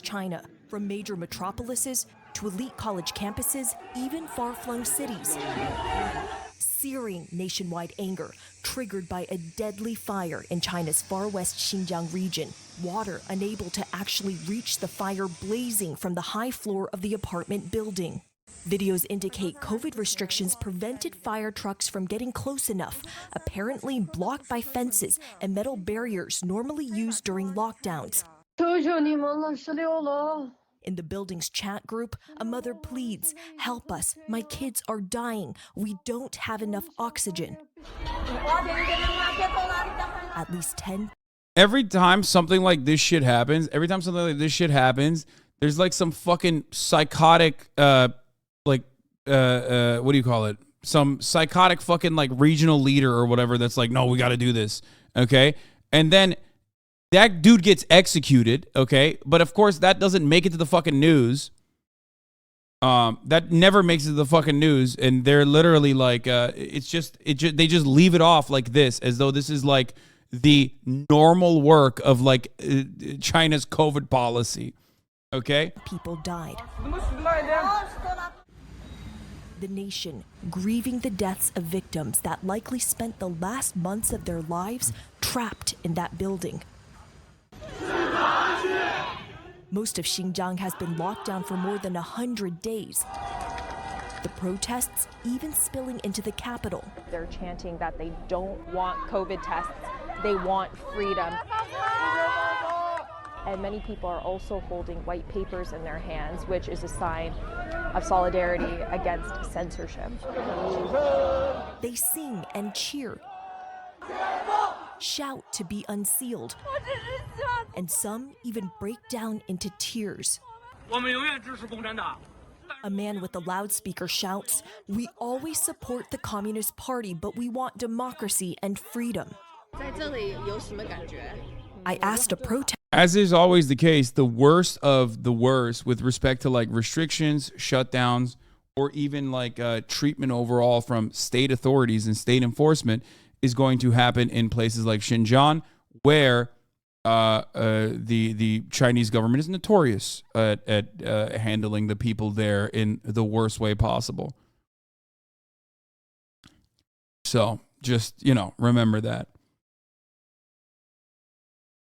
[SPEAKER 10] China, from major metropolises to elite college campuses, even far-flung cities. Searing nationwide anger, triggered by a deadly fire in China's far west Xinjiang region. Water unable to actually reach the fire blazing from the high floor of the apartment building. Videos indicate COVID restrictions prevented fire trucks from getting close enough, apparently blocked by fences and metal barriers normally used during lockdowns. In the building's chat group, a mother pleads, help us, my kids are dying, we don't have enough oxygen. At least 10.
[SPEAKER 1] Every time something like this shit happens, there's like some fucking psychotic, what do you call it? Some psychotic fucking like regional leader or whatever that's like, no, we got to do this, okay? And then that dude gets executed, okay? But of course, that doesn't make it to the fucking news. That never makes it to the fucking news, and they're literally like, they just leave it off like this, as though this is like the normal work of like China's COVID policy, okay?
[SPEAKER 10] People died. The nation grieving the deaths of victims that likely spent the last months of their lives trapped in that building. Most of Xinjiang has been locked down for more than 100 days. The protests even spilling into the capital.
[SPEAKER 8] They're chanting that they don't want COVID tests, they want freedom. And many people are also holding white papers in their hands, which is a sign of solidarity against censorship.
[SPEAKER 10] They sing and cheer, shout to be unsealed, and some even break down into tears. A man with a loudspeaker shouts, "We always support the Communist Party, but we want democracy and freedom." I asked a protester.
[SPEAKER 1] As is always the case, the worst of the worst with respect to like restrictions, shutdowns, or even like treatment overall from state authorities and state enforcement is going to happen in places like Xinjiang, where the Chinese government is notorious at handling the people there in the worst way possible. So just, remember that.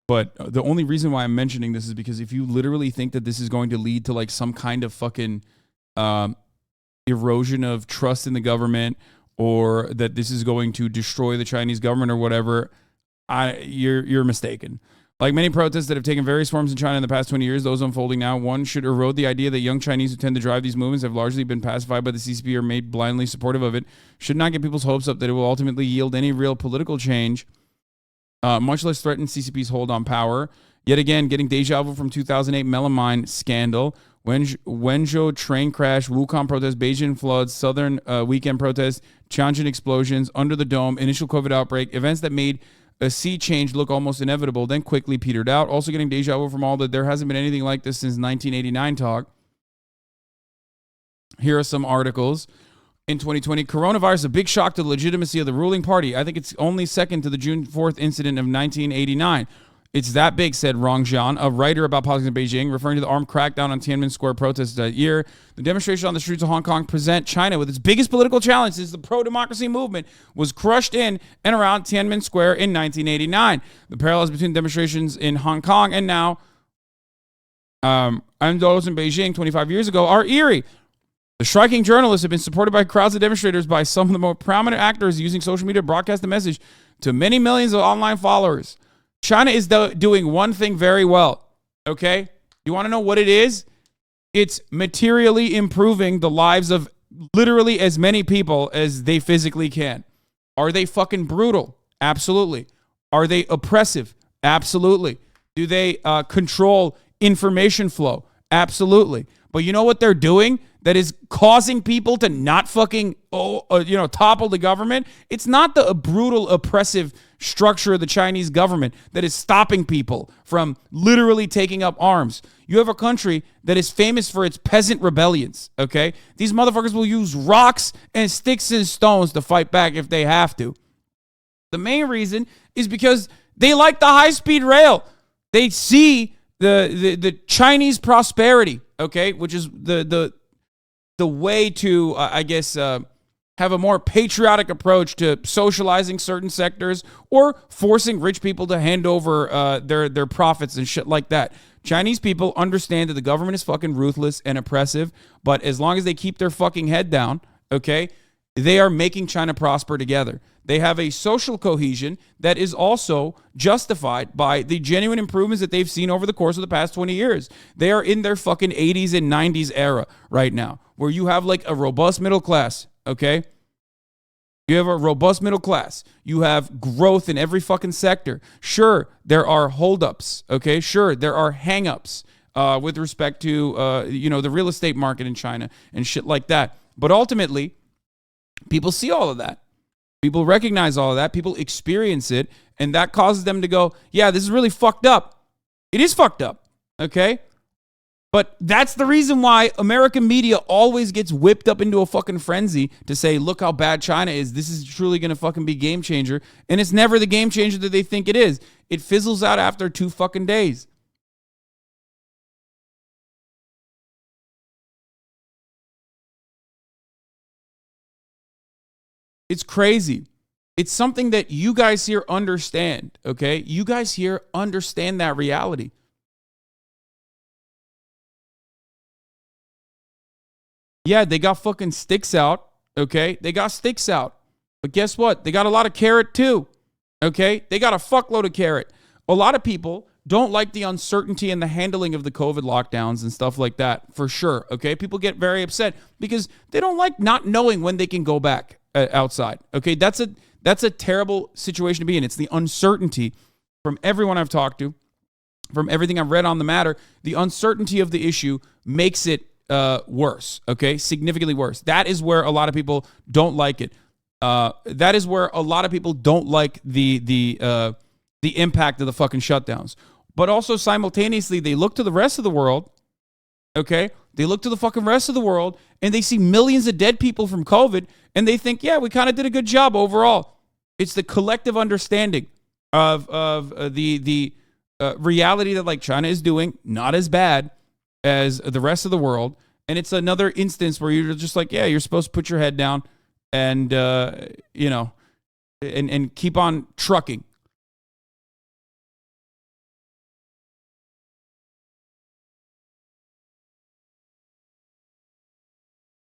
[SPEAKER 1] But the only reason why I'm mentioning this is because if you literally think that this is going to lead to like some kind of fucking erosion of trust in the government, or that this is going to destroy the Chinese government or whatever, you're mistaken. Like many protests that have taken various forms in China in the past 20 years, those unfolding now, one should erode the idea that young Chinese who tend to drive these movements have largely been pacified by the CCP or made blindly supportive of it, should not get people's hopes up that it will ultimately yield any real political change, much less threaten CCP's hold on power. Yet again, getting deja vu from 2008 melon mine scandal, Wenzhou train crash, Wuhan protest, Beijing floods, Southern weekend protests, Tianjin explosions, Under the Dome, initial COVID outbreak, events that made a sea change look almost inevitable, then quickly petered out. Also getting deja vu from all that there hasn't been anything like this since 1989 talk. Here are some articles. In 2020, coronavirus, a big shock to the legitimacy of the ruling party. I think it's only second to the June 4th incident of 1989. It's that big, said Rong Jian, a writer about politics in Beijing, referring to the armed crackdown on Tiananmen Square protests that year. The demonstration on the streets of Hong Kong present China with its biggest political challenge since the pro-democracy movement was crushed in and around Tiananmen Square in 1989. The parallels between demonstrations in Hong Kong and now, and those in Beijing 25 years ago are eerie. The striking journalists have been supported by crowds of demonstrators by some of the most prominent actors using social media to broadcast the message to many millions of online followers. China is doing one thing very well, okay? You want to know what it is? It's materially improving the lives of literally as many people as they physically can. Are they fucking brutal? Absolutely. Are they oppressive? Absolutely. Do they control information flow? Absolutely. But you know what they're doing that is causing people to not fucking, topple the government? It's not the brutal, oppressive structure of the Chinese government that is stopping people from literally taking up arms. You have a country that is famous for its peasant rebellions, okay? These motherfuckers will use rocks and sticks and stones to fight back if they have to. The main reason is because they like the high-speed rail. They see the Chinese prosperity, okay, which is the way to, have a more patriotic approach to socializing certain sectors or forcing rich people to hand over their profits and shit like that. Chinese people understand that the government is fucking ruthless and oppressive, but as long as they keep their fucking head down, okay, they are making China prosper together. They have a social cohesion that is also justified by the genuine improvements that they've seen over the course of the past 20 years. They are in their fucking 80s and 90s era right now, where you have like a robust middle class, okay? You have a robust middle class. You have growth in every fucking sector. Sure, there are holdups, okay? Sure, there are hangups with respect to, the real estate market in China and shit like that. But ultimately, people see all of that. People recognize all of that. People experience it. And that causes them to go, yeah, this is really fucked up. It is fucked up. Okay? But that's the reason why American media always gets whipped up into a fucking frenzy to say, look how bad China is. This is truly going to fucking be game changer. And it's never the game changer that they think it is. It fizzles out after 2 fucking days. It's crazy. It's something that you guys here understand, okay? You guys here understand that reality. Yeah, they got fucking sticks out, okay? They got sticks out. But guess what? They got a lot of carrot too, okay? They got a fuckload of carrot. A lot of people don't like the uncertainty and the handling of the COVID lockdowns and stuff like that, for sure, okay? People get very upset because they don't like not knowing when they can go back outside, okay? That's a terrible situation to be in. It's the uncertainty from everyone I've talked to, from everything I've read on the matter. The uncertainty of the issue makes it worse, okay? Significantly worse. That is where a lot of people don't like it. That is where a lot of people don't like the impact of the fucking shutdowns. But also simultaneously, they look to the rest of the world, okay? They look to the fucking rest of the world, and they see millions of dead people from COVID, and they think, yeah, we kind of did a good job overall. It's the collective understanding of the reality that, like, China is doing not as bad as the rest of the world. And it's another instance where you're just like, yeah, you're supposed to put your head down and, you know, and keep on trucking.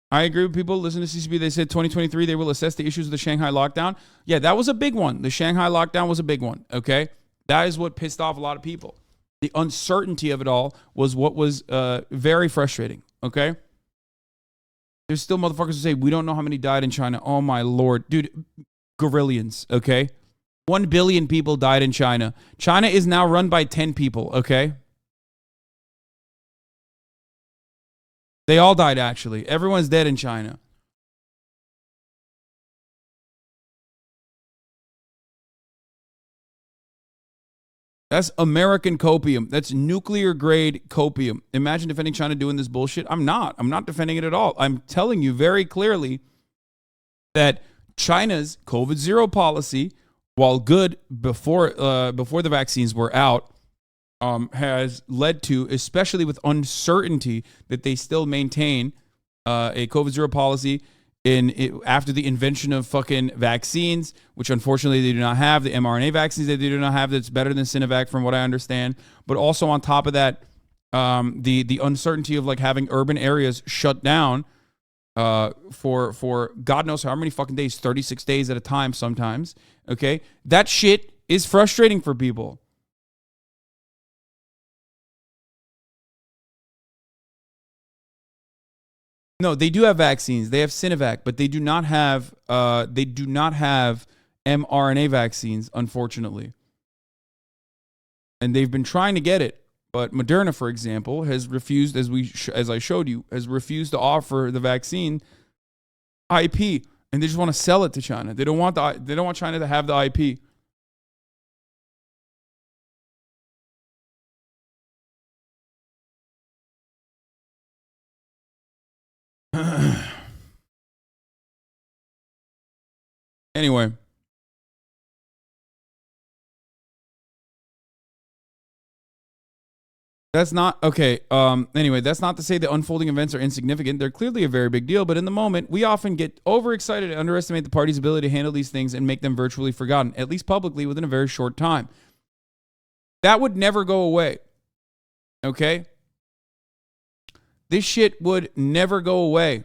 [SPEAKER 1] I agree with people. Listen to CCP. They said 2023, they will assess the issues of the Shanghai lockdown. Yeah, that was a big one. The Shanghai lockdown was a big one, okay? That is what pissed off a lot of people. The uncertainty of it all was what was very frustrating, okay? There's still motherfuckers who say, we don't know how many died in China. Oh, my Lord. Dude, gorillions, okay? 1 billion people died in China. China is now run by 10 people, okay? They all died, actually. Everyone's dead in China. That's American copium. That's nuclear grade copium. Imagine defending China doing this bullshit. I'm not defending it at all. I'm telling you very clearly that China's COVID-0 policy, while good before the vaccines were out, has led to, especially with uncertainty, that they still maintain a COVID-0 policy after the invention of fucking vaccines, which unfortunately they do not have. The mRNA vaccines that they do not have, that's better than Sinovac from what I understand. But also on top of that, the uncertainty of like having urban areas shut down for God knows how many fucking days, 36 days at a time sometimes, okay? That shit is frustrating for people. No, they do have vaccines. They have Sinovac, but they do not have mRNA vaccines, unfortunately. And they've been trying to get it, but Moderna, for example, has refused, as I showed you, has refused to offer the vaccine IP, and they just want to sell it to China. They don't want China to have the IP. Anyway. That's not okay. Anyway, that's not to say the unfolding events are insignificant. They're clearly a very big deal, but in the moment, we often get overexcited and underestimate the party's ability to handle these things and make them virtually forgotten, at least publicly, within a very short time. That would never go away. Okay? This shit would never go away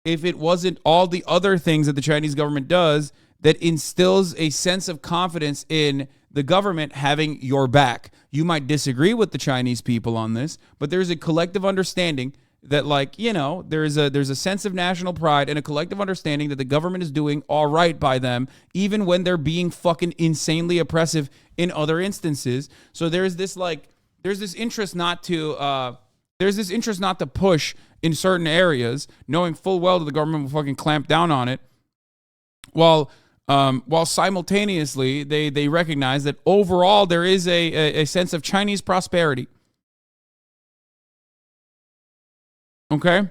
[SPEAKER 1] if it wasn't all the other things that the Chinese government does that instills a sense of confidence in the government having your back. You might disagree with the Chinese people on this, but there's a collective understanding that, like, you know, there's a sense of national pride and a collective understanding that the government is doing all right by them, even when they're being fucking insanely oppressive in other instances. So there's this interest not to push in certain areas, knowing full well that the government will fucking clamp down on it, while simultaneously they recognize that overall there is a sense of Chinese prosperity. Okay?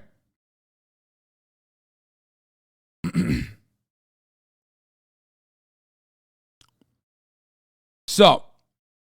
[SPEAKER 1] So,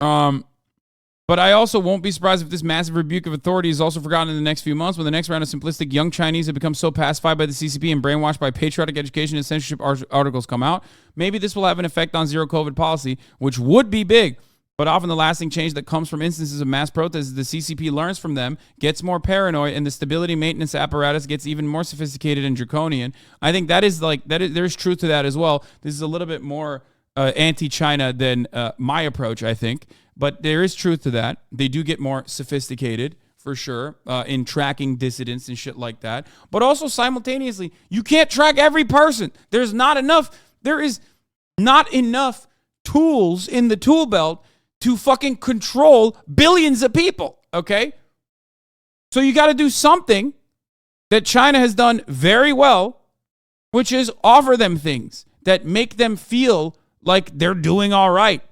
[SPEAKER 1] but I also won't be surprised if this massive rebuke of authority is also forgotten in the next few months when the next round of simplistic young Chinese have become so pacified by the CCP and brainwashed by patriotic education and censorship articles come out. Maybe this will have an effect on zero COVID policy, which would be big. But often the lasting change that comes from instances of mass protests is the CCP learns from them, gets more paranoid, and the stability maintenance apparatus gets even more sophisticated and draconian. I think there's truth to that as well. This is a little bit more anti-China than my approach, I think. But there is truth to that. They do get more sophisticated, for sure, in tracking dissidents and shit like that. But also simultaneously, you can't track every person. There is not enough tools in the tool belt to fucking control billions of people, okay? So you got to do something that China has done very well, which is offer them things that make them feel like they're doing all right.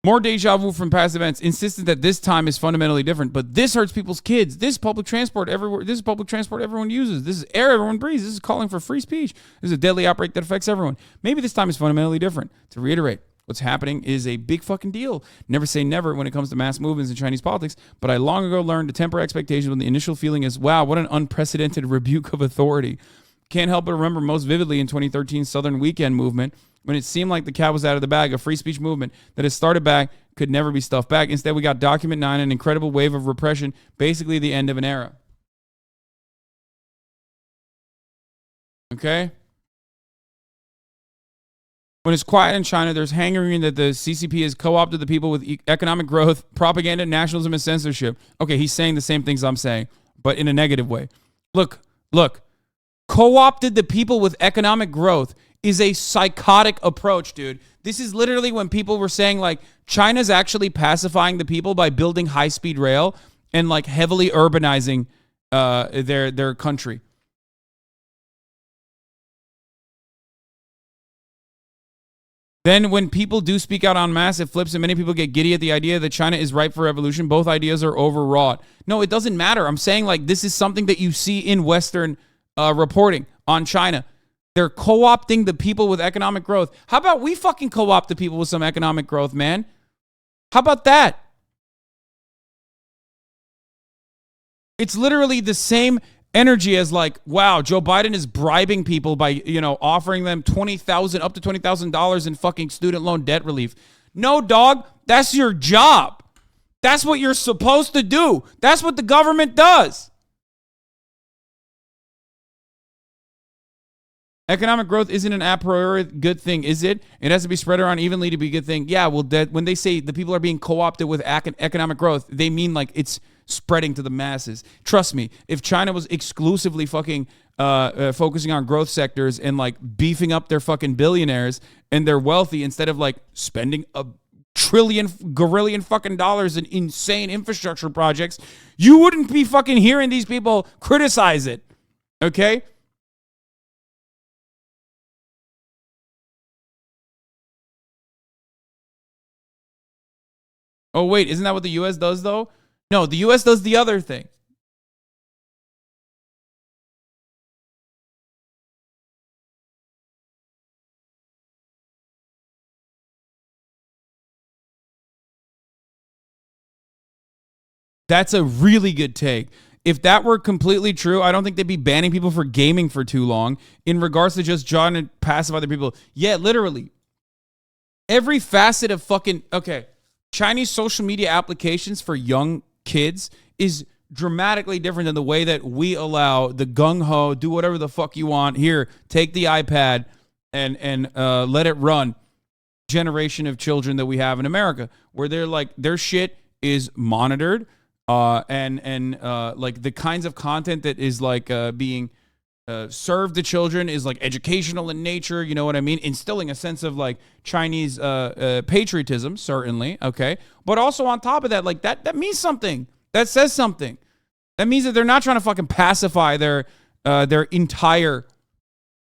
[SPEAKER 1] More deja vu from past events, insisted that this time is fundamentally different, but this hurts people's kids. This is public transport everywhere. This is public transport everyone uses. This is air everyone breathes. This is calling for free speech. This is a deadly outbreak that affects everyone. Maybe this time is fundamentally different. To reiterate, what's happening is a big fucking deal. Never say never when it comes to mass movements in Chinese politics, but I long ago learned to temper expectations when the initial feeling is, wow, what an unprecedented rebuke of authority. Can't help but remember most vividly in 2013 Southern Weekend movement, when it seemed like the cat was out of the bag, a free speech movement that has started back could never be stuffed back. Instead, we got Document 9, an incredible wave of repression, basically the end of an era. Okay? When it's quiet in China, there's hankering that the CCP has co-opted the people with economic growth, propaganda, nationalism, and censorship. Okay, he's saying the same things I'm saying, but in a negative way. Look. Co-opted the people with economic growth is a psychotic approach, dude. This is literally when people were saying, like, China's actually pacifying the people by building high-speed rail and, like, heavily urbanizing their country. Then when people do speak out en masse, it flips and many people get giddy at the idea that China is ripe for revolution. Both ideas are overwrought. No, it doesn't matter. I'm saying, like, this is something that you see in Western reporting on China. They're co-opting the people with economic growth. How about we fucking co-opt the people with some economic growth, man? How about that? It's literally the same energy as, like, wow, Joe Biden is bribing people by, offering them up to $20,000 in fucking student loan debt relief. No, dog, that's your job. That's what you're supposed to do. That's what the government does. Economic growth isn't an a priori good thing, is it? It has to be spread around evenly to be a good thing. Yeah, well, when they say the people are being co-opted with economic growth, they mean like it's spreading to the masses. Trust me, if China was exclusively fucking focusing on growth sectors and like beefing up their fucking billionaires and they're wealthy instead of like spending a gorillion fucking dollars in insane infrastructure projects, you wouldn't be fucking hearing these people criticize it. Okay? Oh, wait, isn't that what the U.S. does, though? No, the U.S. does the other thing. That's a really good take. If that were completely true, I don't think they'd be banning people for gaming for too long in regards to just trying to pacify other people. Yeah, literally. Every facet of fucking... Okay. Chinese social media applications for young kids is dramatically different than the way that we allow the gung-ho, do whatever the fuck you want. Here, take the iPad and let it run generation of children that we have in America, where they're like, their shit is monitored and like the kinds of content that is like being served to children is like educational in nature, you know what I mean? Instilling a sense of like Chinese patriotism, certainly, okay? But also on top of that, like that means something. That says something. That means that they're not trying to fucking pacify their entire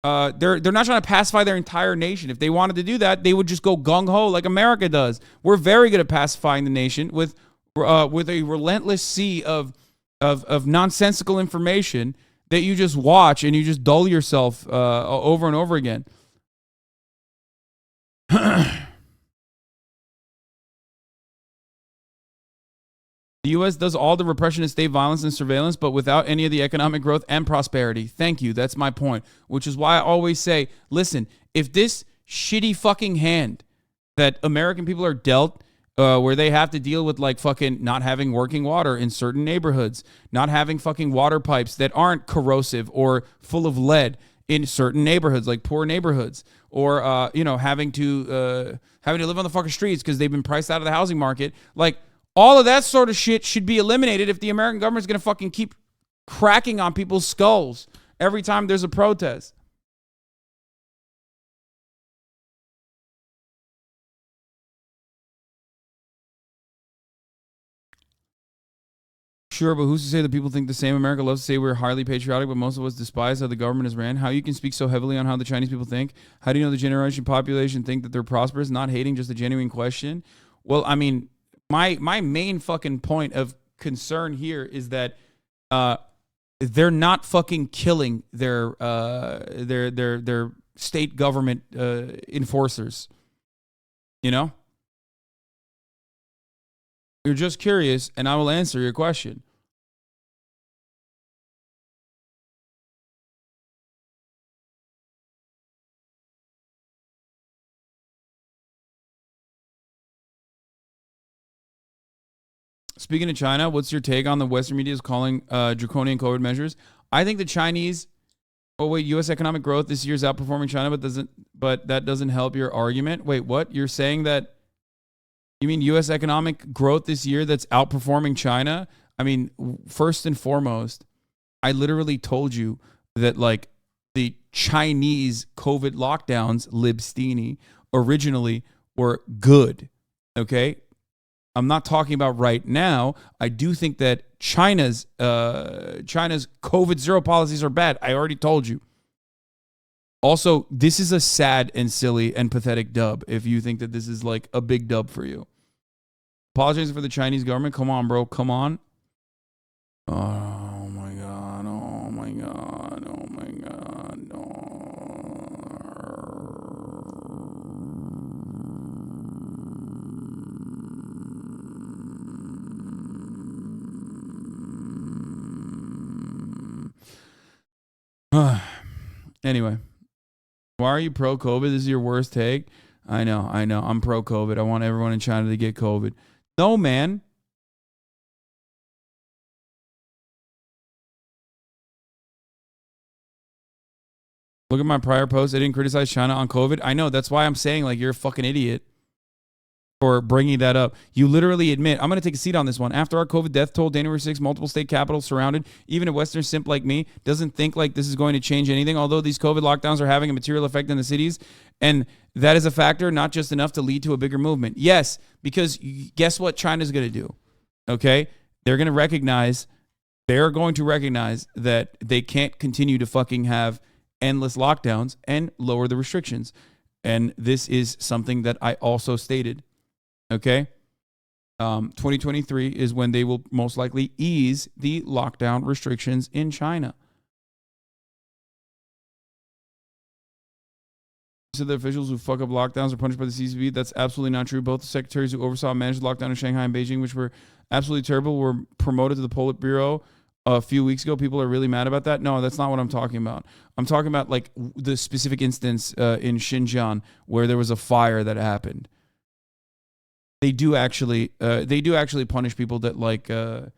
[SPEAKER 1] they're not trying to pacify their entire nation. If they wanted to do that, they would just go gung-ho like America does. We're very good at pacifying the nation with a relentless sea of nonsensical information that you just watch and you just dull yourself over and over again. The U.S. does all the repression of state violence and surveillance, but without any of the economic growth and prosperity. Thank you. That's my point, which is why I always say, listen, if this shitty fucking hand that American people are dealt where they have to deal with like fucking not having working water in certain neighborhoods, not having fucking water pipes that aren't corrosive or full of lead in certain neighborhoods, like poor neighborhoods, or having to live on the fucking streets because they've been priced out of the housing market. Like all of that sort of shit should be eliminated if the American government is going to fucking keep cracking on people's skulls every time there's a protest. Sure, but who's to say that people think the same? America loves to say we're highly patriotic, but most of us despise how the government is ran. How you can speak so heavily on how the Chinese people think? How do you know the generation population think that they're prosperous? Not hating, just a genuine question. Well, I mean, my main fucking point of concern here is that they're not fucking killing their state government enforcers. You know? You're just curious, and I will answer your question. Speaking of China, what's your take on the Western media is calling draconian COVID measures? I think the Chinese, U.S. economic growth this year is outperforming China, but that doesn't help your argument. Wait, what? You're saying that? You mean U.S. economic growth this year that's outperforming China? I mean, first and foremost, I literally told you that like the Chinese COVID lockdowns, Libstini, originally were good. Okay. I'm not talking about right now. I do think that China's COVID zero policies are bad. I already told you. Also, this is a sad and silly and pathetic dub if you think that this is like a big dub for you. Apologizing for the Chinese government. Come on, bro. Come on. Oh, my God. Oh, my God. Oh, my God. Anyway. Why are you pro-COVID? This is your worst take? I know. I'm pro-COVID. I want everyone in China to get COVID. No, man. Look at my prior post. I didn't criticize China on COVID. I know. That's why I'm saying, like, you're a fucking idiot for bringing that up. You literally admit, I'm going to take a seat on this one. After our COVID death toll, January 6th, multiple state capitals surrounded. Even a Western simp like me doesn't think like this is going to change anything, although these COVID lockdowns are having a material effect in the cities. And that is a factor, not just enough to lead to a bigger movement. Yes, because guess what China's going to do? Okay? They're going to recognize that they can't continue to fucking have endless lockdowns and lower the restrictions. And this is something that I also stated. Okay? 2023 is when they will most likely ease the lockdown restrictions in China. So the officials who fuck up lockdowns are punished by the CCP. That's absolutely not true. Both the secretaries who oversaw and managed the lockdown in Shanghai and Beijing, which were absolutely terrible, were promoted to the Politburo a few weeks ago. People are really mad about that. No, that's not what I'm talking about. I'm talking about like the specific instance in Xinjiang where there was a fire that happened. They do actually punish people that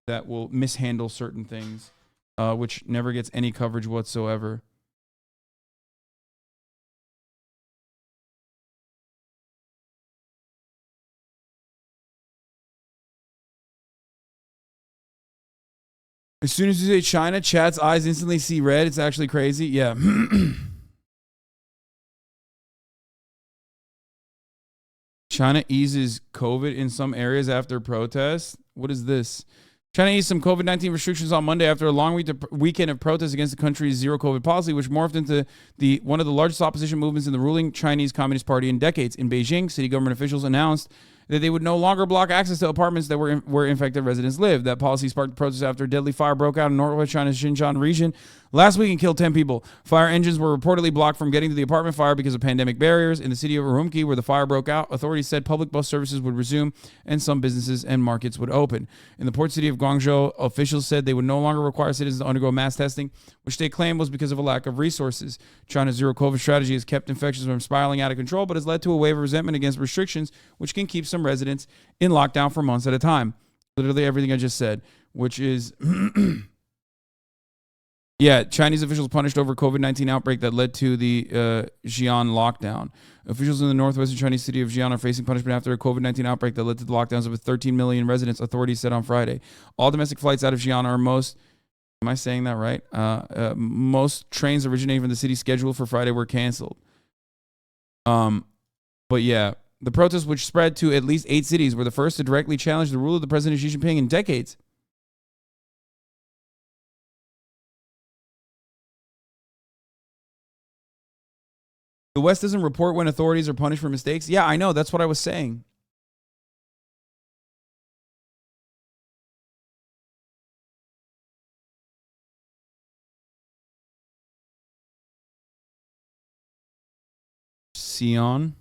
[SPEAKER 1] that will mishandle certain things, which never gets any coverage whatsoever. As soon as you say China, chat's eyes instantly see red. It's actually crazy. Yeah. China eases COVID in some areas after protests. What is this? China eased some COVID-19 restrictions on Monday after a long weekend of protests against the country's zero COVID policy, which morphed into one of the largest opposition movements in the ruling Chinese Communist Party in decades. In Beijing, city government officials announced that they would no longer block access to apartments that where infected residents live. That policy sparked protests after a deadly fire broke out in northwest China's Xinjiang region last week and killed 10 people. Fire engines were reportedly blocked from getting to the apartment fire because of pandemic barriers. In the city of Urumqi, where the fire broke out, authorities said public bus services would resume and some businesses and markets would open. In the port city of Guangzhou, officials said they would no longer require citizens to undergo mass testing, which they claimed was because of a lack of resources. China's zero COVID strategy has kept infections from spiraling out of control, but has led to a wave of resentment against restrictions, which can keep some residents in lockdown for months at a time. Literally everything I just said, which is... Yeah, Chinese officials punished over COVID-19 outbreak that led to the Xi'an lockdown. Officials in the northwestern Chinese city of Xi'an are facing punishment after a COVID-19 outbreak that led to the lockdowns of 13 million residents, authorities said on Friday. All domestic flights out of Xi'an are am I saying that right? Most trains originating from the city scheduled for Friday were canceled. But yeah, the protests, which spread to at least 8 cities, were the first to directly challenge the rule of the President Xi Jinping in decades. The West doesn't report when authorities are punished for mistakes. Yeah, I know. That's what I was saying. Sion.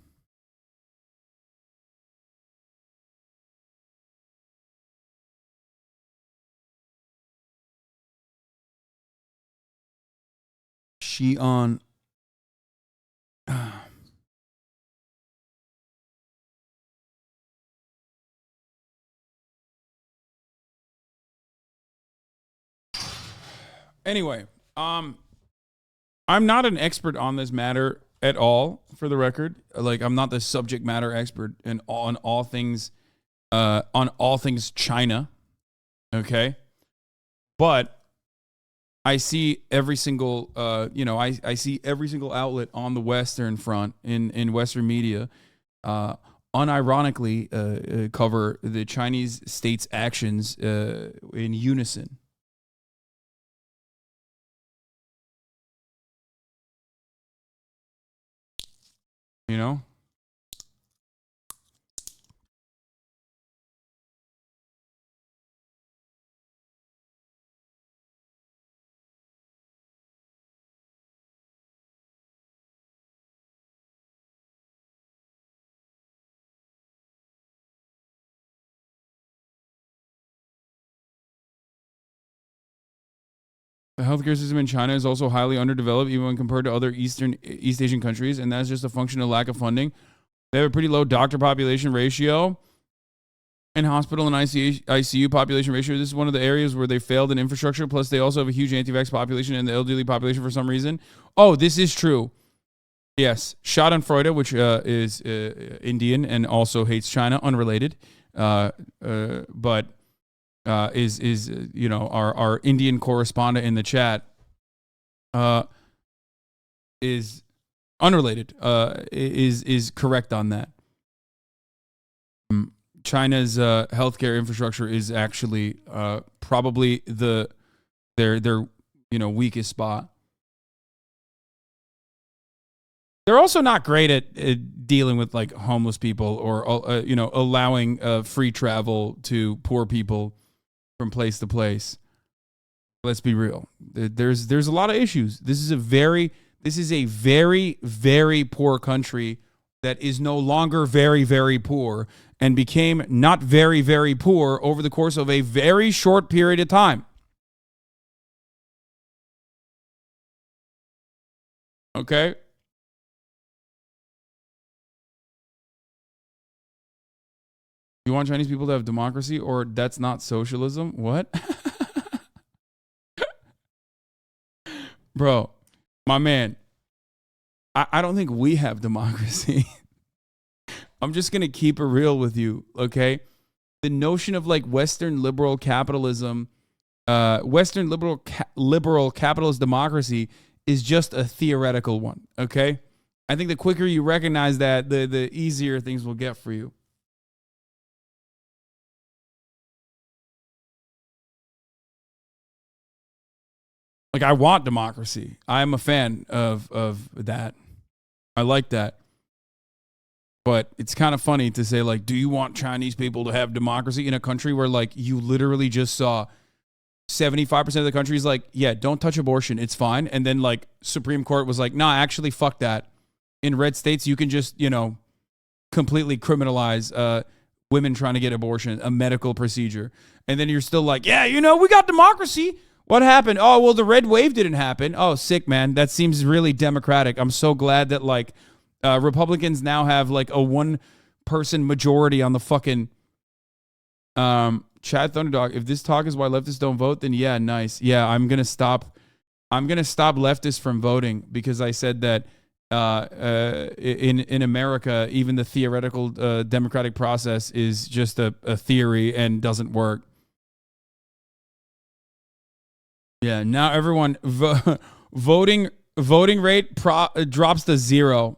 [SPEAKER 1] Xi'an. Anyway, I'm not an expert on this matter at all, for the record. Like, I'm not the subject matter expert on all things China. Okay. But I see every single, I see every single outlet on the Western front in Western media, unironically cover the Chinese state's actions in unison. You know? The healthcare system in China is also highly underdeveloped, even when compared to other East Asian countries, and that's just a function of lack of funding. They have a pretty low doctor population ratio and hospital and ICU population ratio. This is one of the areas where they failed in infrastructure. Plus, they also have a huge anti-vax population and the elderly population for some reason. Oh, this is true. Yes, Schadenfreude, which is Indian and also hates China, unrelated, but is our Indian correspondent in the chat is unrelated, is correct on that. China's healthcare infrastructure is actually probably their weakest spot. They're also not great at dealing with like homeless people or allowing free travel to poor people from place to place. Let's be real. There's a lot of issues. This is a very, very poor country that is no longer very, very poor and became not very, very poor over the course of a very short period of time. Okay? You want Chinese people to have democracy, or that's not socialism? What? Bro, my man, I don't think we have democracy. I'm just going to keep it real with you, okay? The notion of like Western liberal capitalism, Western liberal capitalist democracy is just a theoretical one, okay? I think the quicker you recognize that, the easier things will get for you. Like, I want democracy. I'm a fan of that. I like that. But it's kind of funny to say, like, do you want Chinese people to have democracy in a country where, like, you literally just saw 75% of the country is like, yeah, don't touch abortion. It's fine. And then, like, Supreme Court was like, nah, actually, fuck that. In red states, you can just, completely criminalize women trying to get abortion, a medical procedure. And then you're still like, yeah, we got democracy. What happened? Oh, well, the red wave didn't happen. Oh, sick, man. That seems really democratic. I'm so glad that, like, Republicans now have, like, a one-person majority on the fucking Chad Thunderdog. If this talk is why leftists don't vote, then yeah, nice. Yeah, I'm gonna stop leftists from voting because I said that in America, even the theoretical democratic process is just a theory and doesn't work. Yeah, now everyone voting rate drops to 0.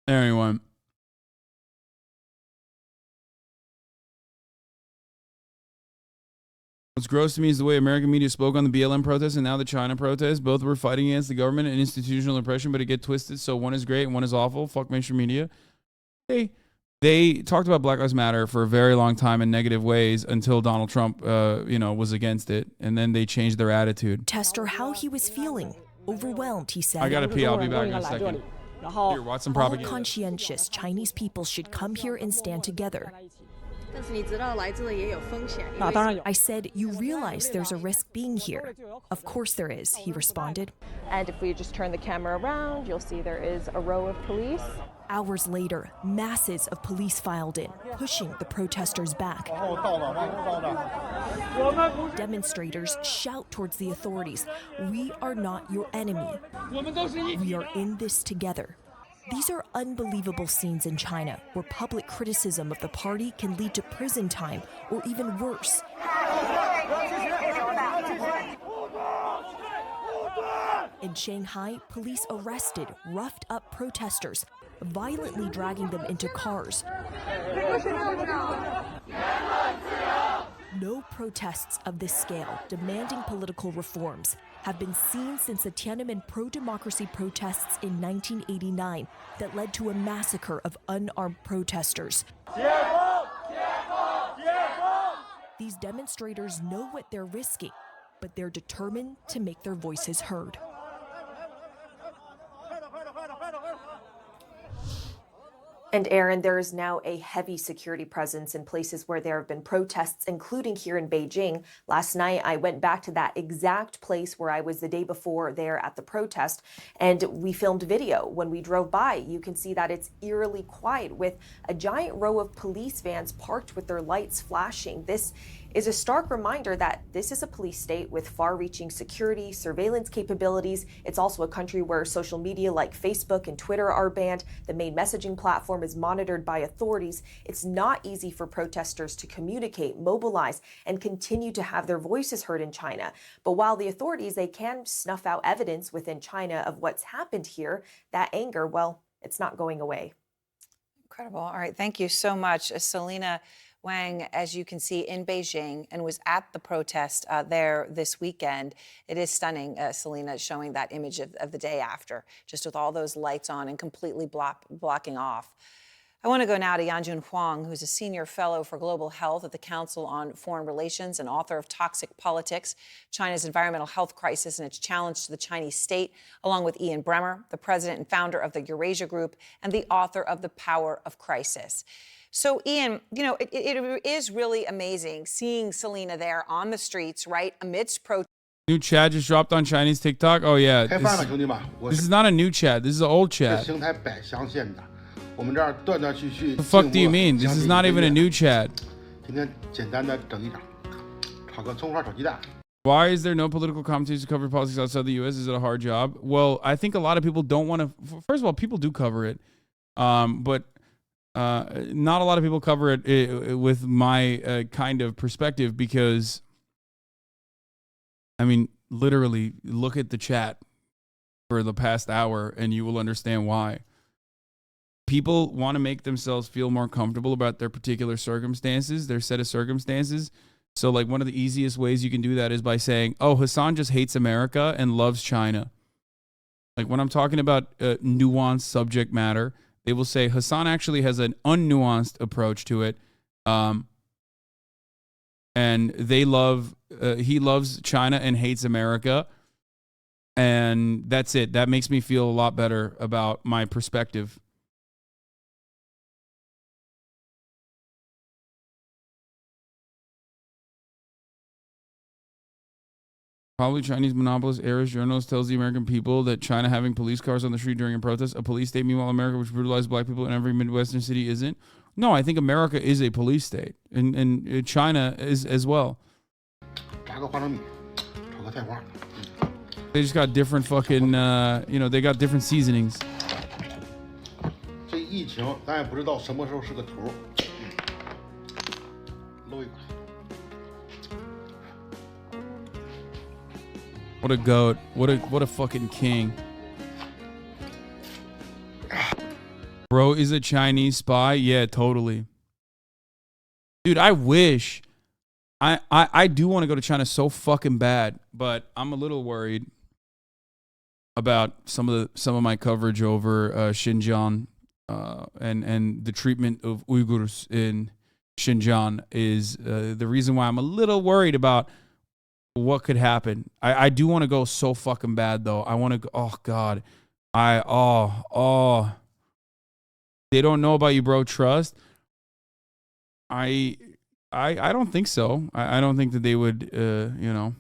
[SPEAKER 1] Anyway. What's gross to me is the way American media spoke on the BLM protests and now the China protests. Both were fighting against the government and institutional oppression, but it get twisted. So one is great and one is awful. Fuck mainstream media. They talked about Black Lives Matter for a very long time in negative ways until Donald Trump, was against it. And then they changed their attitude.
[SPEAKER 10] Tester how he was feeling. Overwhelmed, he said.
[SPEAKER 1] I gotta pee. I'll be back in a second. Here, watch some propaganda.
[SPEAKER 10] All conscientious Chinese people should come here and stand together. I said, you realize there's a risk being here. Of course there is, he responded.
[SPEAKER 8] And if we just turn the camera around, you'll see there is a row of police.
[SPEAKER 10] Hours later, masses of police filed in, pushing the protesters back. Demonstrators shout towards the authorities, "We are not your enemy. We are in this together." These are unbelievable scenes in China, where public criticism of the party can lead to prison time or even worse. In Shanghai, police arrested roughed-up protesters, violently dragging them into cars. No protests of this scale, demanding political reforms, have been seen since the Tiananmen pro-democracy protests in 1989 that led to a massacre of unarmed protesters. These demonstrators know what they're risking, but they're determined to make their voices heard.
[SPEAKER 8] And Aaron, there is now a heavy security presence in places where there have been protests, including here in Beijing. Last night, I went back to that exact place where I was the day before there at the protest, and we filmed video. When we drove by, you can see that it's eerily quiet with a giant row of police vans parked with their lights flashing. This is a stark reminder that this is a police state with far-reaching security, surveillance capabilities. It's also a country where social media like Facebook and Twitter are banned. The main messaging platform is monitored by authorities. It's not easy for protesters to communicate, mobilize, and continue to have their voices heard in China. But while the authorities, they can snuff out evidence within China of what's happened here, that anger, well, it's not going away.
[SPEAKER 7] Incredible. All right. Thank you so much. Selena Wang, as you can see, in Beijing and was at the protest there this weekend. It is stunning, Selena, showing that image of the day after, just with all those lights on and completely blocking off. I want to go now to Yanjun Huang, who's a senior fellow for global health at the Council on Foreign Relations and author of Toxic Politics, China's Environmental Health Crisis and its Challenge to the Chinese State, along with Ian Bremmer, the president and founder of the Eurasia Group and the author of The Power of Crisis. So, Ian, it is really amazing seeing Selena there on the streets, right, amidst protests.
[SPEAKER 1] New chat just dropped on Chinese TikTok. Oh, yeah. This is not a new chat. This is an old chat. The fuck do you mean? This is not even a new chat. Why is there no political commentators to cover politics outside the U.S.? Is it a hard job? Well, I think a lot of people don't want to. First of all, people do cover it, but not a lot of people cover it with my kind of perspective because, I mean, literally look at the chat for the past hour and you will understand why. People want to make themselves feel more comfortable about their particular circumstances, their set of circumstances. So, like, one of the easiest ways you can do that is by saying, oh, Hasan just hates America and loves China. Like, when I'm talking about nuanced subject matter, they will say Hasan actually has an unnuanced approach to it. And he loves China and hates America. And that's it. That makes me feel a lot better about my perspective. Probably Chinese monopolist Irish journalist tells the American people that China having police cars on the street during a protest, a police state. Meanwhile, America, which brutalizes black people in every Midwestern city, isn't. No, I think America is a police state, and China is as well. They just got different fucking, they got different seasonings. What a goat. What a fucking king. Bro is a Chinese spy? Yeah, totally. Dude, I wish. I do want to go to China so fucking bad, but I'm a little worried about some of my coverage over Xinjiang and the treatment of Uyghurs in Xinjiang is the reason why I'm a little worried about what could happen. I do want to go so fucking bad though. I want to go, oh God. They don't know about you, bro. Trust. I don't think so. I don't think that they would you know.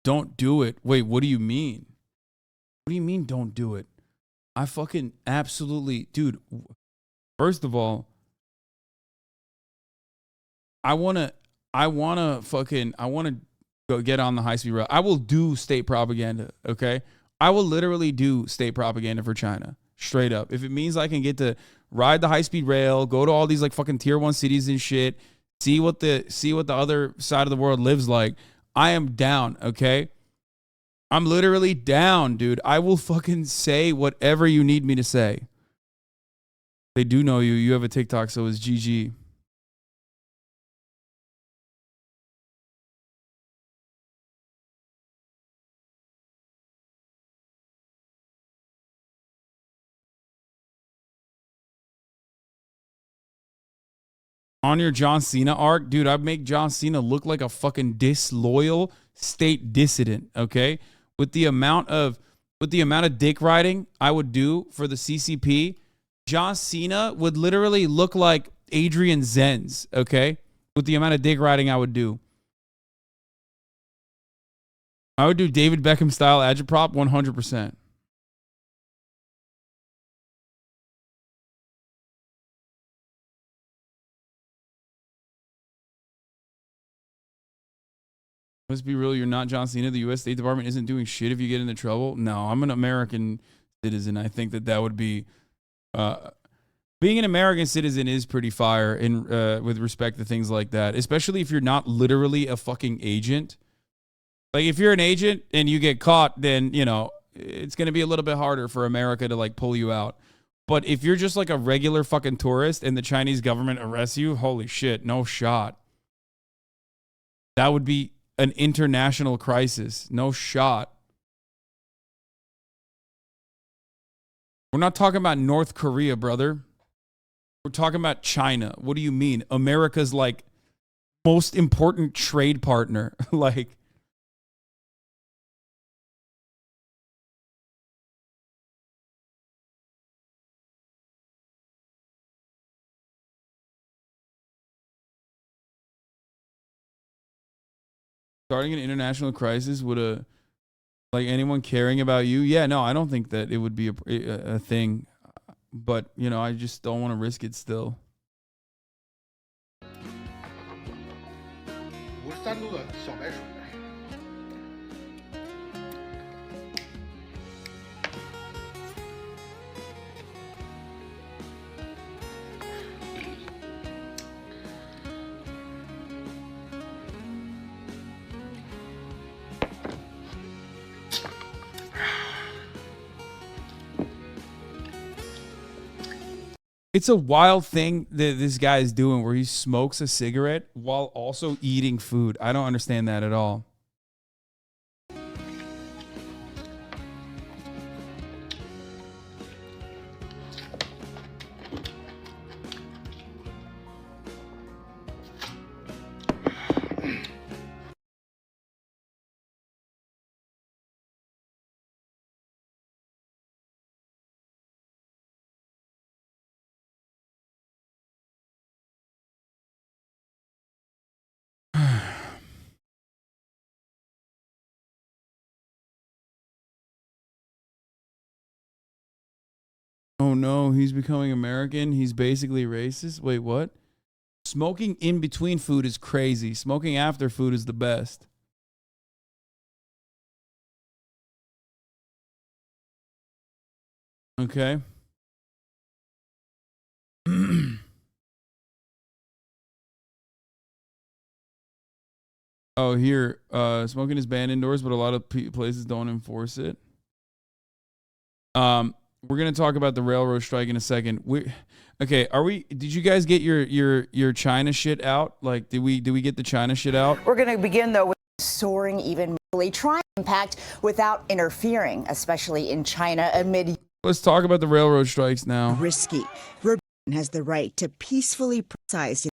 [SPEAKER 1] Don't do it. Wait, what do you mean? What do you mean don't do it? I fucking absolutely, dude. First of all, I want to go get on the high speed rail. I will do state propaganda, okay? I will literally do state propaganda for China, straight up. If it means I can get to ride the high speed rail, go to all these like fucking tier 1 cities and shit, see what the other side of the world lives like, I am down, okay? I'm literally down, dude. I will fucking say whatever you need me to say. They do know you. You have a TikTok, so it's GG. On your John Cena arc, dude, I'd make John Cena look like a fucking disloyal state dissident, okay? With the amount of dick riding I would do for the CCP, John Cena would literally look like Adrian Zenz, okay? With the amount of dick riding I would do. I would do David Beckham style agitprop 100%. Let's be real, you're not John Cena. The U.S. State Department isn't doing shit if you get into trouble. No, I'm an American citizen. I think that would be... being an American citizen is pretty fire in with respect to things like that, especially if you're not literally a fucking agent. Like, if you're an agent and you get caught, then, you know, it's going to be a little bit harder for America to, like, pull you out. But if you're just, like, a regular fucking tourist and the Chinese government arrests you, holy shit, no shot. That would be an international crisis. No shot. We're not talking about North Korea, brother. We're talking about China. What do you mean? America's, like, most important trade partner. Like... Starting an international crisis would like anyone caring about you? Yeah, no, I don't think that it would be a thing. But, you know, I just don't want to risk it still. It's a wild thing that this guy is doing where he smokes a cigarette while also eating food. I don't understand that at all. Oh no, he's becoming American. He's basically racist. Wait, what? Smoking in between food is crazy. Smoking after food is the best. Okay. Oh, here, smoking is banned indoors, but a lot of places don't enforce it. We're gonna talk about the railroad strike in a second. Did you guys get your China shit out? Like, did we get the China shit out?
[SPEAKER 22] We're going to begin, though, with
[SPEAKER 4] soaring even more, trying to impact without interfering, especially in China amid.
[SPEAKER 1] Let's talk about the railroad strikes now.
[SPEAKER 9] Risky. Rhode Island has the right to peacefully criticize.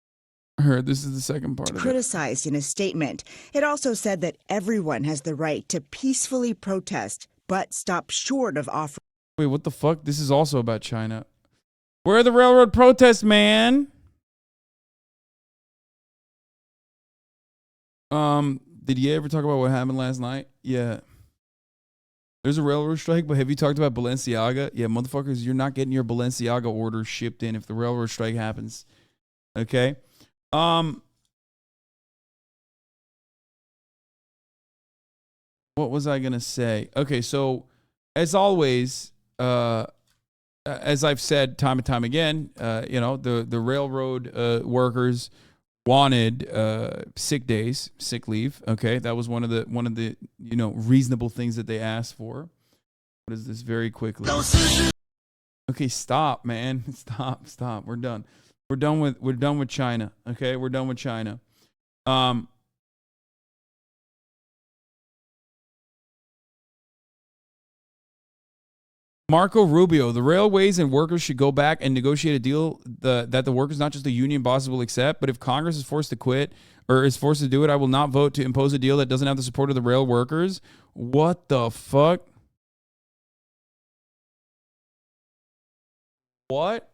[SPEAKER 1] I heard this is the second part of it.
[SPEAKER 9] Criticized in a statement. It also said that everyone has the right to peacefully protest, but stop short of offering.
[SPEAKER 1] Wait, what the fuck? This is also about China. Where are the railroad protests, man? Did you ever talk about what happened last night? Yeah. There's a railroad strike, but have you talked about Balenciaga? Yeah, motherfuckers, you're not getting your Balenciaga order shipped in if the railroad strike happens. Okay? What was I going to say? Okay, so as always, as I've said time and time again, the railroad workers wanted sick days, sick leave. Okay, that was one of the reasonable things that they asked for. What is this? Very quickly. Okay, stop, man. Stop. We're done. We're done with China. Okay, we're done with China. Marco Rubio, the railways and workers should go back and negotiate a deal that the workers, not just the union bosses, will accept. But if Congress is forced to quit or is forced to do it, I will not vote to impose a deal that doesn't have the support of the rail workers. What the fuck? What?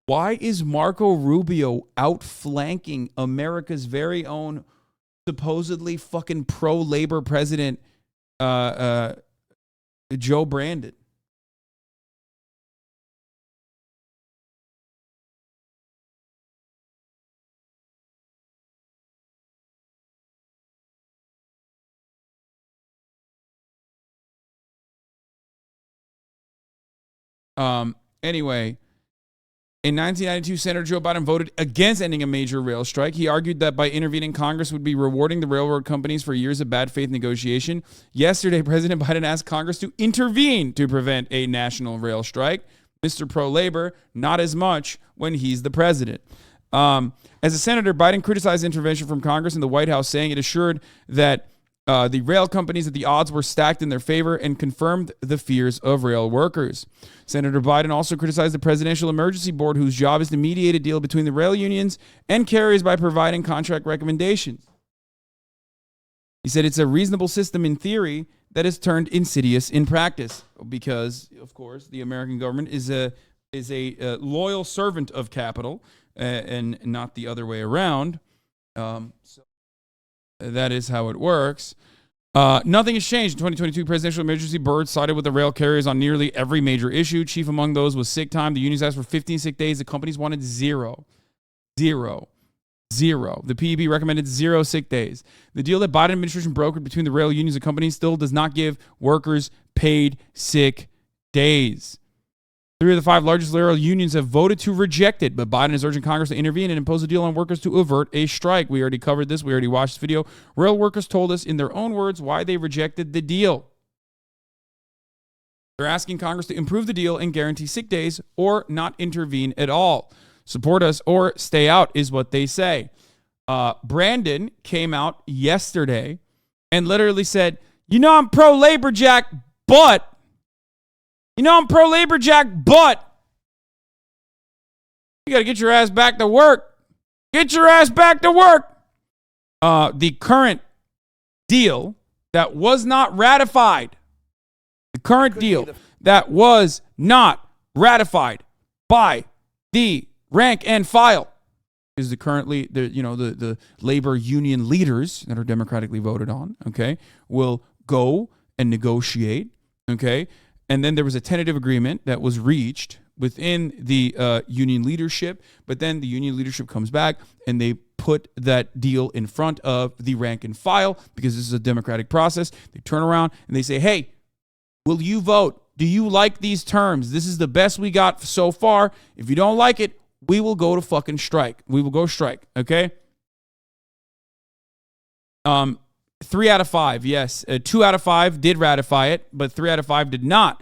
[SPEAKER 1] Why is Marco Rubio outflanking America's very own supposedly fucking pro-labor president, Joe Brandon? Anyway, in 1992, Senator Joe Biden voted against ending a major rail strike. He argued that by intervening, Congress would be rewarding the railroad companies for years of bad faith negotiation. Yesterday, President Biden asked Congress to intervene to prevent a national rail strike. Mr. Pro-Labor, not as much when he's the president. As a senator, Biden criticized intervention from Congress and the White House, saying it assured that the rail companies that the odds were stacked in their favor and confirmed the fears of rail workers. Senator Biden also criticized the Presidential Emergency Board, whose job is to mediate a deal between the rail unions and carriers by providing contract recommendations. He said it's a reasonable system in theory that is turned insidious in practice because, of course, the American government is a loyal servant of capital and not the other way around. So that is how it works. Nothing has changed. In 2022, Presidential Emergency Board sided with the rail carriers on nearly every major issue. Chief among those was sick time. The unions asked for 15 sick days. The companies wanted zero. The PEB recommended 0 sick days. The deal that Biden administration brokered between the rail unions and companies still does not give workers paid sick days. 3 of the 5 largest rail unions have voted to reject it, but Biden is urging Congress to intervene and impose a deal on workers to avert a strike. We already covered this. We already watched this video. Rail workers told us in their own words why they rejected the deal. They're asking Congress to improve the deal and guarantee sick days or not intervene at all. Support us or stay out is what they say. Brandon came out yesterday and literally said, I'm pro-labor, Jack, but you got to get your ass back to work. Get your ass back to work. The current deal that was not ratified. By the rank and file is the labor union leaders that are democratically voted on, okay, will go and negotiate, okay? And then there was a tentative agreement that was reached within the union leadership, but then the union leadership comes back and they put that deal in front of the rank and file because this is a democratic process. They turn around and they say, hey, will you vote do you like these terms? This is the best we got so far. If you don't like it, we will go to fucking strike. We will go strike, okay? 3 out of 5, yes. 2 out of 5 did ratify it, but 3 out of 5 did not.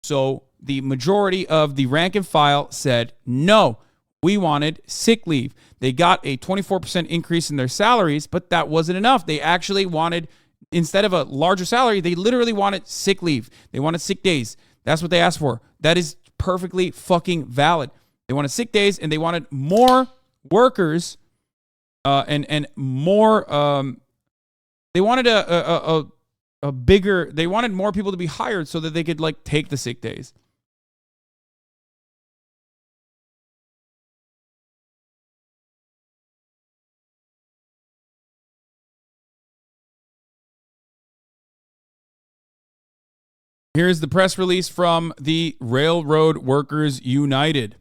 [SPEAKER 1] So the majority of the rank and file said no. We wanted sick leave. They got a 24% increase in their salaries, but that wasn't enough. They actually wanted, instead of a larger salary, they literally wanted sick leave. They wanted sick days. That's what they asked for. That is perfectly fucking valid. They wanted sick days, and they wanted more workers and more. They wanted a bigger. They wanted more people to be hired so that they could like take the sick days. Here's the press release from the Railroad Workers United.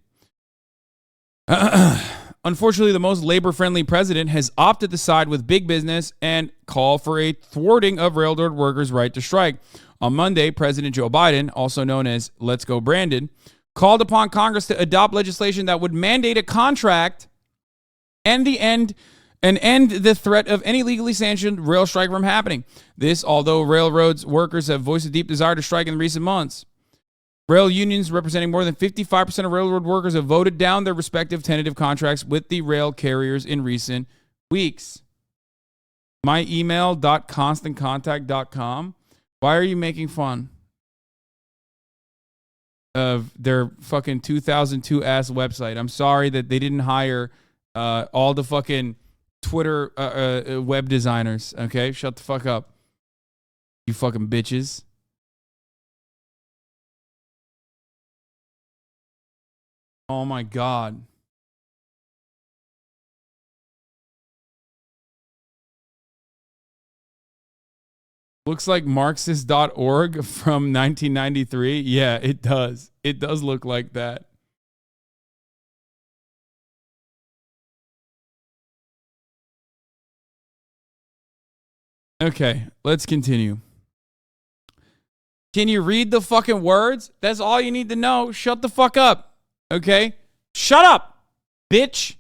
[SPEAKER 1] Unfortunately, the most labor-friendly president has opted to side with big business and call for a thwarting of railroad workers' right to strike. On Monday, President Joe Biden, also known as Let's Go Brandon, called upon Congress to adopt legislation that would mandate a contract and end the threat of any legally sanctioned rail strike from happening. This, although railroads workers have voiced a deep desire to strike in recent months. Rail unions representing more than 55% of railroad workers have voted down their respective tentative contracts with the rail carriers in recent weeks. My email.constantcontact.com. Why are you making fun of their fucking 2002 ass website? I'm sorry that they didn't hire all the fucking Twitter web designers. Okay, shut the fuck up, you fucking bitches. Oh my God. Looks like Marxist.org from 1993. Yeah, it does. It does look like that. Okay, let's continue. Can you read the fucking words? That's all you need to know. Shut the fuck up. Okay? Shut up, bitch.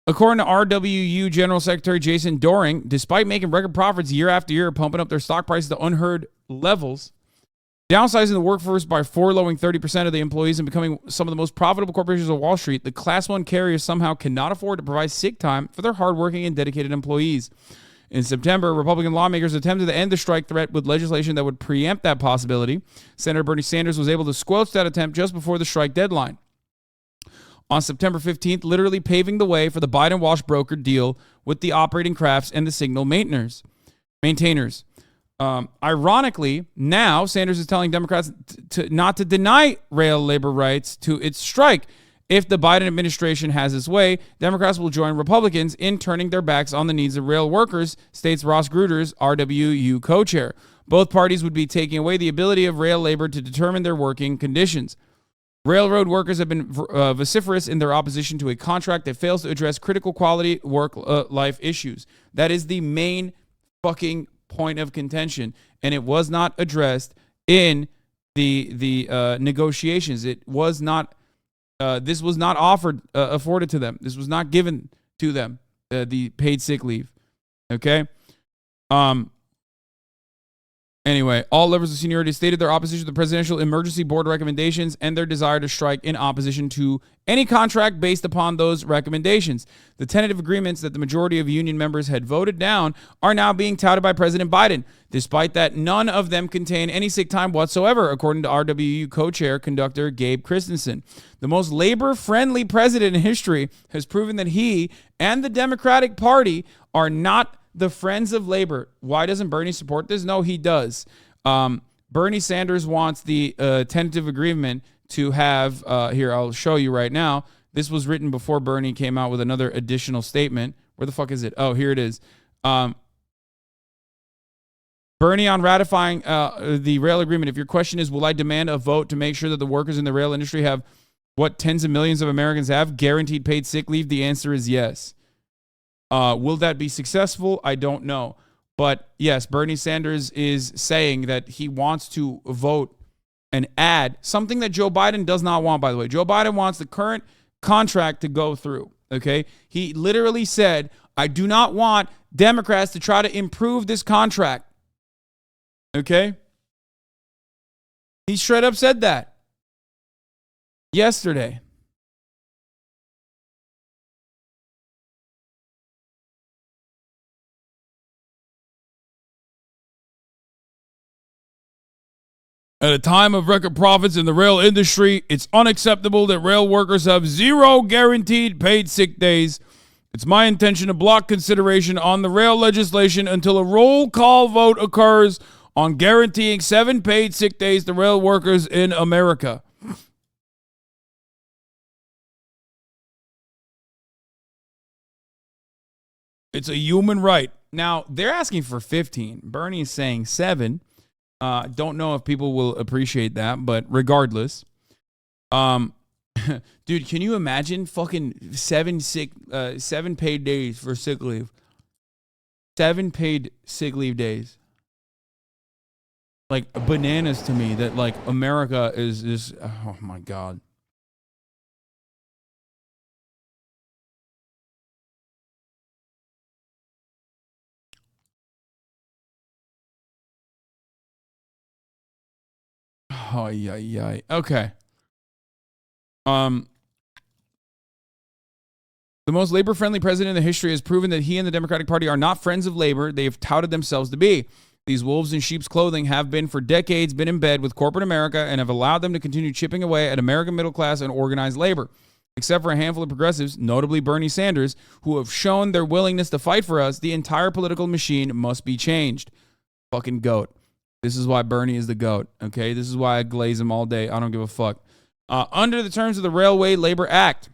[SPEAKER 1] According to RWU General Secretary Jason Doring, despite making record profits year after year, pumping up their stock prices to unheard levels, downsizing the workforce by furloughing 30% of the employees and becoming some of the most profitable corporations on Wall Street, the Class 1 carriers somehow cannot afford to provide sick time for their hardworking and dedicated employees. In September, Republican lawmakers attempted to end the strike threat with legislation that would preempt that possibility. Senator Bernie Sanders was able to squelch that attempt just before the strike deadline. On September 15th, literally paving the way for the Biden-Walsh brokered deal with the operating crafts and the signal maintainers. Ironically, now Sanders is telling Democrats not to deny rail labor rights to its strike. If the Biden administration has its way, Democrats will join Republicans in turning their backs on the needs of rail workers, states Ross Gruder's RWU co-chair. Both parties would be taking away the ability of rail labor to determine their working conditions. Railroad workers have been vociferous in their opposition to a contract that fails to address critical quality work-life issues. That is the main fucking point of contention, and it was not addressed in the negotiations. It was not. This was not afforded to them. This was not given to them, the paid sick leave. Okay? Anyway, all levels of seniority stated their opposition to the Presidential Emergency Board recommendations and their desire to strike in opposition to any contract based upon those recommendations. The tentative agreements that the majority of union members had voted down are now being touted by President Biden. Despite that, none of them contain any sick time whatsoever, according to RWU co-chair conductor Gabe Christensen. The most labor-friendly president in history has proven that he and the Democratic Party are not the friends of labor. Why doesn't Bernie support this? No, he does. Bernie Sanders wants the tentative agreement to have, here, I'll show you right now. This was written before Bernie came out with another additional statement. Where the fuck is it? Oh, here it is. Bernie on ratifying the rail agreement. If your question is, will I demand a vote to make sure that the workers in the rail industry have what tens of millions of Americans have, guaranteed paid sick leave? The answer is yes. Will that be successful? I don't know. But yes, Bernie Sanders is saying that he wants to vote and add something that Joe Biden does not want, by the way. Joe Biden wants the current contract to go through, okay? He literally said, I do not want Democrats to try to improve this contract, okay? He straight up said that yesterday. At a time of record profits in the rail industry, it's unacceptable that rail workers have zero guaranteed paid sick days. It's my intention to block consideration on the rail legislation until a roll call vote occurs on guaranteeing 7 paid sick days to rail workers in America. It's a human right. Now, they're asking for 15. Bernie is saying 7. Don't know if people will appreciate that, but regardless, dude, can you imagine fucking 7 paid days for sick leave? 7 paid sick leave days. Like bananas to me that like America is just, oh my God. Oh, yeah. Okay. The most labor-friendly president in the history has proven that he and the Democratic Party are not friends of labor. They have touted themselves to be. These wolves in sheep's clothing have been for decades been in bed with corporate America and have allowed them to continue chipping away at American middle class and organized labor. Except for a handful of progressives, notably Bernie Sanders, who have shown their willingness to fight for us, the entire political machine must be changed. Fucking goat. This is why Bernie is the GOAT, okay? This is why I glaze him all day. I don't give a fuck. Under the terms of the Railway Labor Act,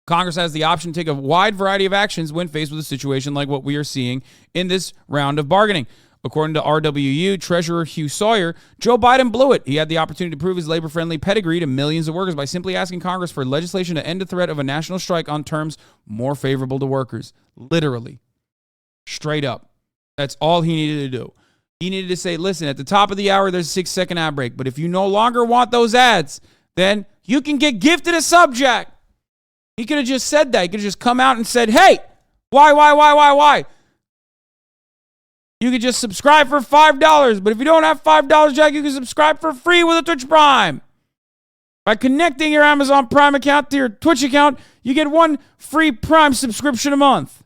[SPEAKER 1] Congress has the option to take a wide variety of actions when faced with a situation like what we are seeing in this round of bargaining. According to RWU Treasurer Hugh Sawyer, Joe Biden blew it. He had the opportunity to prove his labor-friendly pedigree to millions of workers by simply asking Congress for legislation to end the threat of a national strike on terms more favorable to workers. Literally. Straight up. That's all he needed to do. He needed to say, listen, at the top of the hour, there's a 6-second ad break. But if you no longer want those ads, then you can get gifted a subject. He could have just said that. He could have just come out and said, hey, why? You could just subscribe for $5. But if you don't have $5, Jack, you can subscribe for free with a Twitch Prime. By connecting your Amazon Prime account to your Twitch account, you get 1 free Prime subscription a month.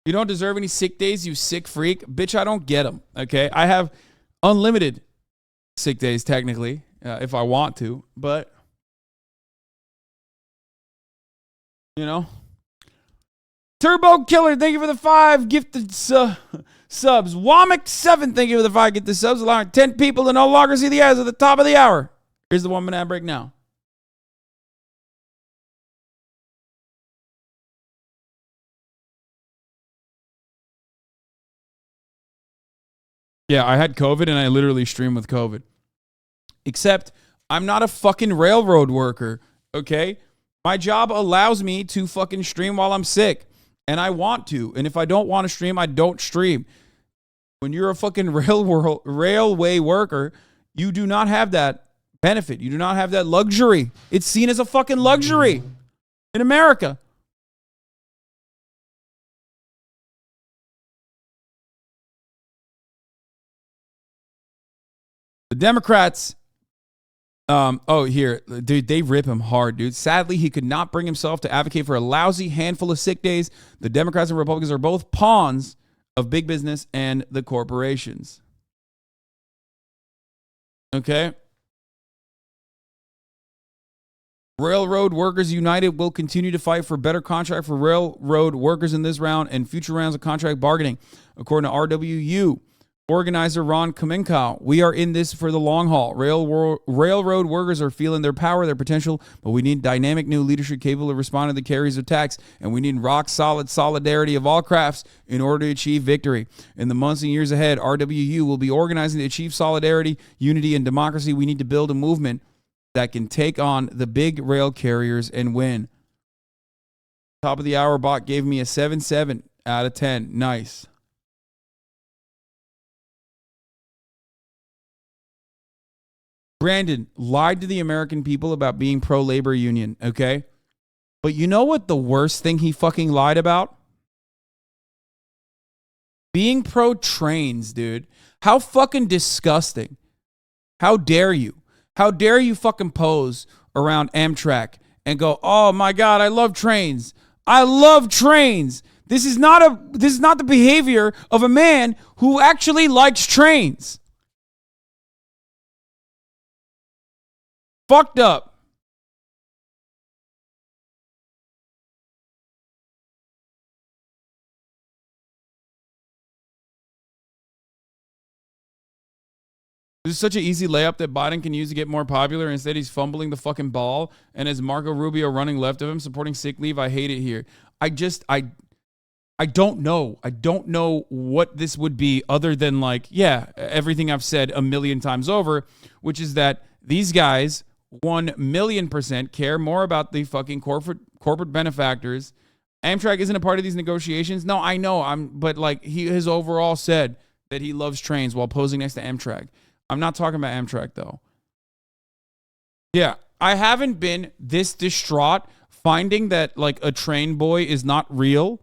[SPEAKER 1] You don't deserve any sick days, you sick freak. Bitch, I don't get them, okay? I have unlimited sick days, technically, if I want to. But, you know. Turbo Killer, thank you for the 5 gifted subs. Womick7, thank you for the 5 gifted subs, allowing 10 people to no longer see the ads at the top of the hour. Here's the 1-minute ad break now. Yeah, I had COVID and I literally streamed with COVID. Except I'm not a fucking railroad worker, okay? My job allows me to fucking stream while I'm sick. And I want to. And if I don't want to stream, I don't stream. When you're a fucking railway worker, you do not have that benefit. You do not have that luxury. It's seen as a fucking luxury in America. The Democrats, dude, they rip him hard, dude. Sadly, he could not bring himself to advocate for a lousy handful of sick days. The Democrats and Republicans are both pawns of big business and the corporations. Okay? Railroad Workers United will continue to fight for better contract for railroad workers in this round and future rounds of contract bargaining. According to RWU, organizer Ron Kamenkow, we are in this for the long haul. Railroad workers are feeling their power, their potential, but we need dynamic new leadership capable of responding to the carriers of attacks, and we need rock-solid solidarity of all crafts in order to achieve victory. In the months and years ahead, RWU will be organizing to achieve solidarity, unity, and democracy. We need to build a movement that can take on the big rail carriers and win. Top of the hour bot gave me a 7-7 out of 10. Nice. Brandon lied to the American people about being pro-labor union, okay? But you know what the worst thing he fucking lied about? Being pro-trains, dude. How fucking disgusting. How dare you? How dare you fucking pose around Amtrak and go, "Oh my God, I love trains. I love trains." This is not the behavior of a man who actually likes trains. Fucked up. This is such an easy layup that Biden can use to get more popular. Instead, he's fumbling the fucking ball. And as Marco Rubio running left of him, supporting sick leave, I hate it here. I don't know. I don't know what this would be other than like, yeah, everything I've said a million times over, which is that these guys 1,000,000% care more about the fucking corporate benefactors. Amtrak isn't a part of these negotiations. No, I know. But like he has overall said that he loves trains while posing next to Amtrak. I'm not talking about Amtrak, though. Yeah, I haven't been this distraught finding that, like, a train boy is not real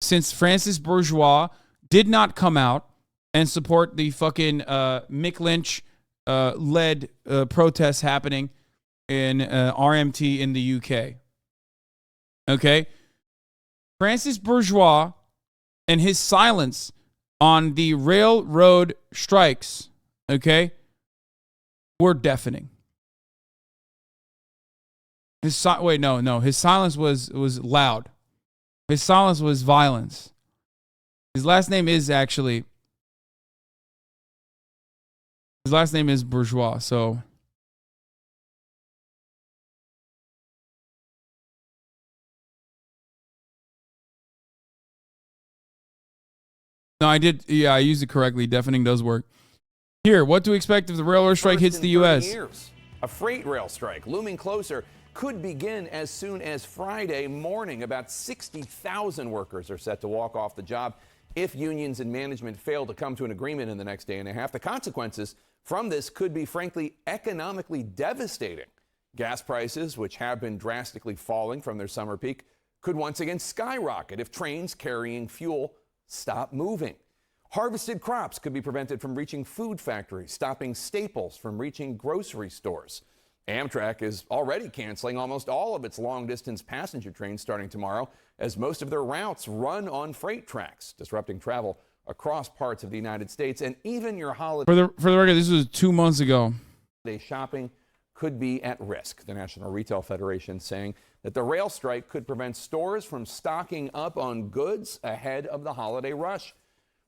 [SPEAKER 1] since Francis Bourgeois did not come out and support the fucking Mick Lynch-led protests happening in RMT in the UK. Okay? Francis Bourgeois and his silence on the railroad strikes, okay, were deafening. His silence was loud. His silence was violence. His last name is Bourgeois, so no, I did. Yeah, I used it correctly. Deafening does work. Here, what to expect if the railroad strike hits the U.S.?
[SPEAKER 11] Years. A freight rail strike looming closer could begin as soon as Friday morning. About 60,000 workers are set to walk off the job if unions and management fail to come to an agreement in the next day and a half. The consequences from this could be, frankly, economically devastating. Gas prices, which have been drastically falling from their summer peak, could once again skyrocket if trains carrying fuel stop moving. Harvested crops could be prevented from reaching food factories, stopping staples from reaching grocery stores. Amtrak is already canceling almost all of its long-distance passenger trains starting tomorrow, as most of their routes run on freight tracks, disrupting travel across parts of the United States. And even your holiday...
[SPEAKER 1] For the record, this was 2 months ago.
[SPEAKER 11] Shopping could be at risk. The National Retail Federation saying that the rail strike could prevent stores from stocking up on goods ahead of the holiday rush.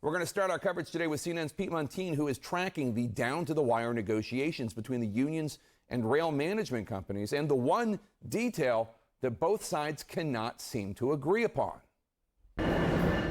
[SPEAKER 11] We're going to start our coverage today with CNN's Pete Montine, who is tracking the down-to-the-wire negotiations between the unions and rail management companies, and the one detail that both sides cannot seem to agree upon.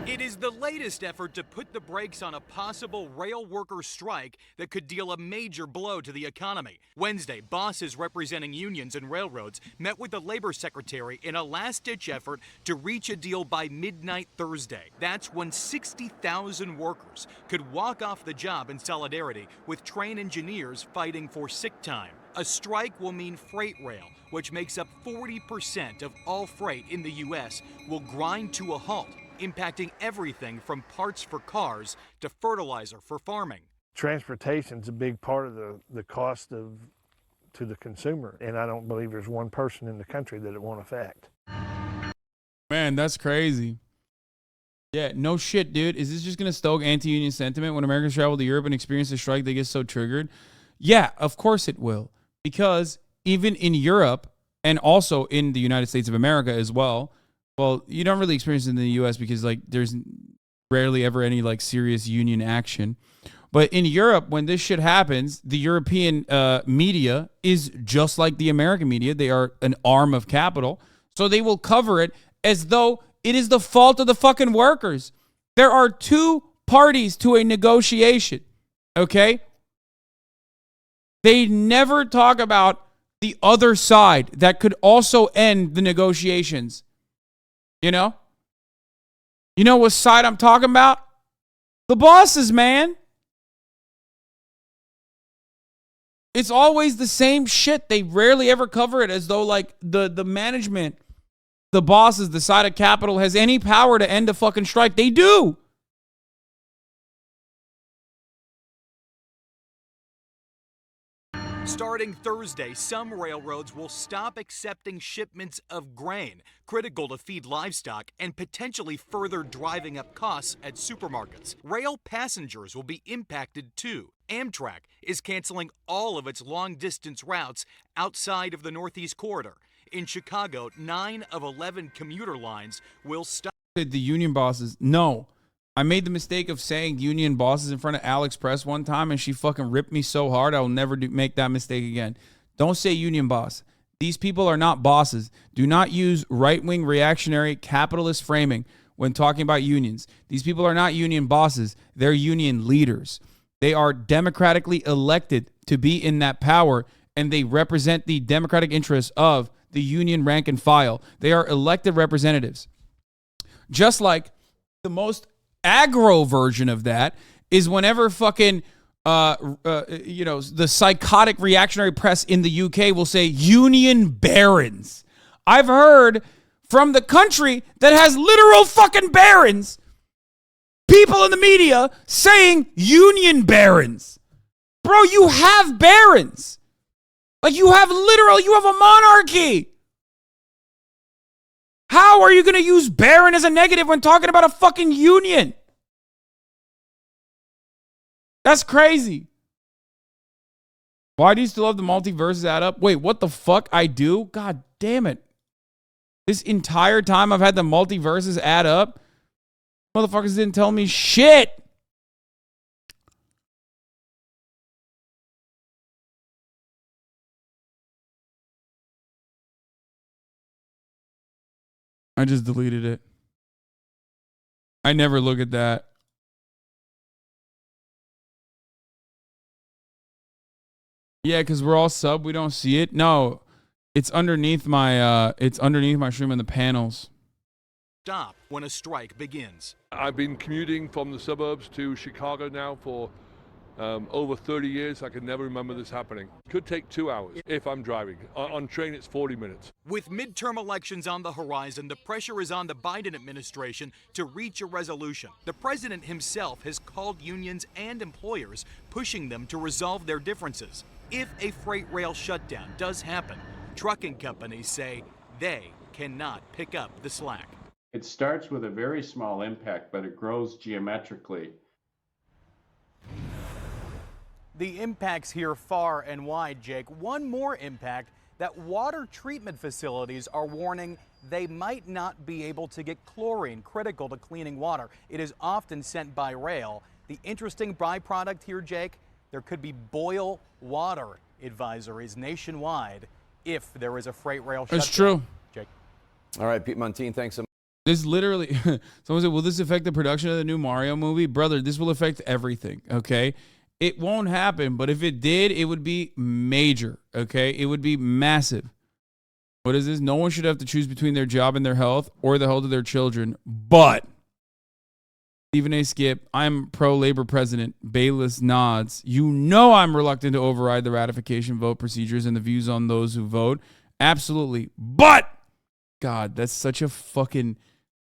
[SPEAKER 12] It is the latest effort to put the brakes on a possible rail worker strike that could deal a major blow to the economy. Wednesday, bosses representing unions and railroads met with the labor secretary in a last-ditch effort to reach a deal by midnight Thursday. That's when 60,000 workers could walk off the job in solidarity with train engineers fighting for sick time. A strike will mean freight rail, which makes up 40% of all freight in the U.S., will grind to a halt, impacting everything from parts for cars to fertilizer for farming.
[SPEAKER 14] Transportation's a big part of the cost to the consumer, and I don't believe there's one person in the country that it won't affect.
[SPEAKER 1] Man, that's crazy. Yeah, no shit, dude. Is this just going to stoke anti-union sentiment when Americans travel to Europe and experience a strike, they get so triggered? Yeah, of course it will. Because even in Europe and also in the United States of America as well, well, you don't really experience it in the U.S. because like there's rarely ever any like serious union action. But in Europe, when this shit happens, the European media is just like the American media. They are an arm of capital. So they will cover it as though it is the fault of the fucking workers. There are two parties to a negotiation, okay? They never talk about the other side that could also end the negotiations. You know? You know what side I'm talking about? The bosses, man. It's always the same shit. They rarely ever cover it as though like the management, the bosses, the side of capital has any power to end a fucking strike. They do.
[SPEAKER 12] Starting Thursday, some railroads will stop accepting shipments of grain, critical to feed livestock, and potentially further driving up costs at supermarkets. Rail passengers will be impacted too. Amtrak is canceling all of its long-distance routes outside of the Northeast Corridor. In Chicago, 9 of 11 commuter lines will stop.
[SPEAKER 1] The union bosses, no. I made the mistake of saying union bosses in front of Alex Press one time, and she fucking ripped me so hard I will never make that mistake again. Don't say union boss. These people are not bosses. Do not use right-wing reactionary capitalist framing when talking about unions. These people are not union bosses. They're union leaders. They are democratically elected to be in that power, and they represent the democratic interests of the union rank and file. They are elected representatives. Just like the most aggro version of that is whenever fucking the psychotic reactionary press in the UK will say union barons. I've heard from the country that has literal fucking barons, people in the media saying union barons. Bro, you have barons. Like you have a monarchy. How are you going to use baron as a negative when talking about a fucking union? That's crazy. Why do you still have the multiverses add up? Wait, what the fuck? I do? God damn it. This entire time I've had the multiverses add up? Motherfuckers didn't tell me shit. I just deleted it. I never look at that. Yeah, because we're all sub. We don't see it. No, it's underneath my stream in the panels.
[SPEAKER 12] Stop when a strike begins.
[SPEAKER 13] I've been commuting from the suburbs to Chicago now for over 30 years. I can never remember this happening. Could take 2 hours if I'm driving. On train, it's 40 minutes.
[SPEAKER 12] With midterm elections on the horizon, the pressure is on the Biden administration to reach a resolution. The president himself has called unions and employers, pushing them to resolve their differences. If a freight rail shutdown does happen, trucking companies say they cannot pick up the slack.
[SPEAKER 18] It starts with a very small impact, but it grows geometrically.
[SPEAKER 12] The impacts here far and wide, Jake. One more impact that water treatment facilities are warning they might not be able to get chlorine, critical to cleaning water. It is often sent by rail. The interesting byproduct here, Jake, there could be boil water advisories nationwide if there is a freight rail shutdown.
[SPEAKER 1] It's true.
[SPEAKER 12] Jake.
[SPEAKER 11] All right, Pete Montine, thanks so much.
[SPEAKER 1] This literally, someone said, will this affect the production of the new Mario movie? Brother, this will affect everything, okay? It won't happen, but if it did, it would be major, okay? It would be massive. What is this? No one should have to choose between their job and their health or the health of their children. But, Stephen A. Skip, I'm pro-labor president. Bayless nods. You know I'm reluctant to override the ratification vote procedures and the views on those who vote. Absolutely. But, God, that's such a fucking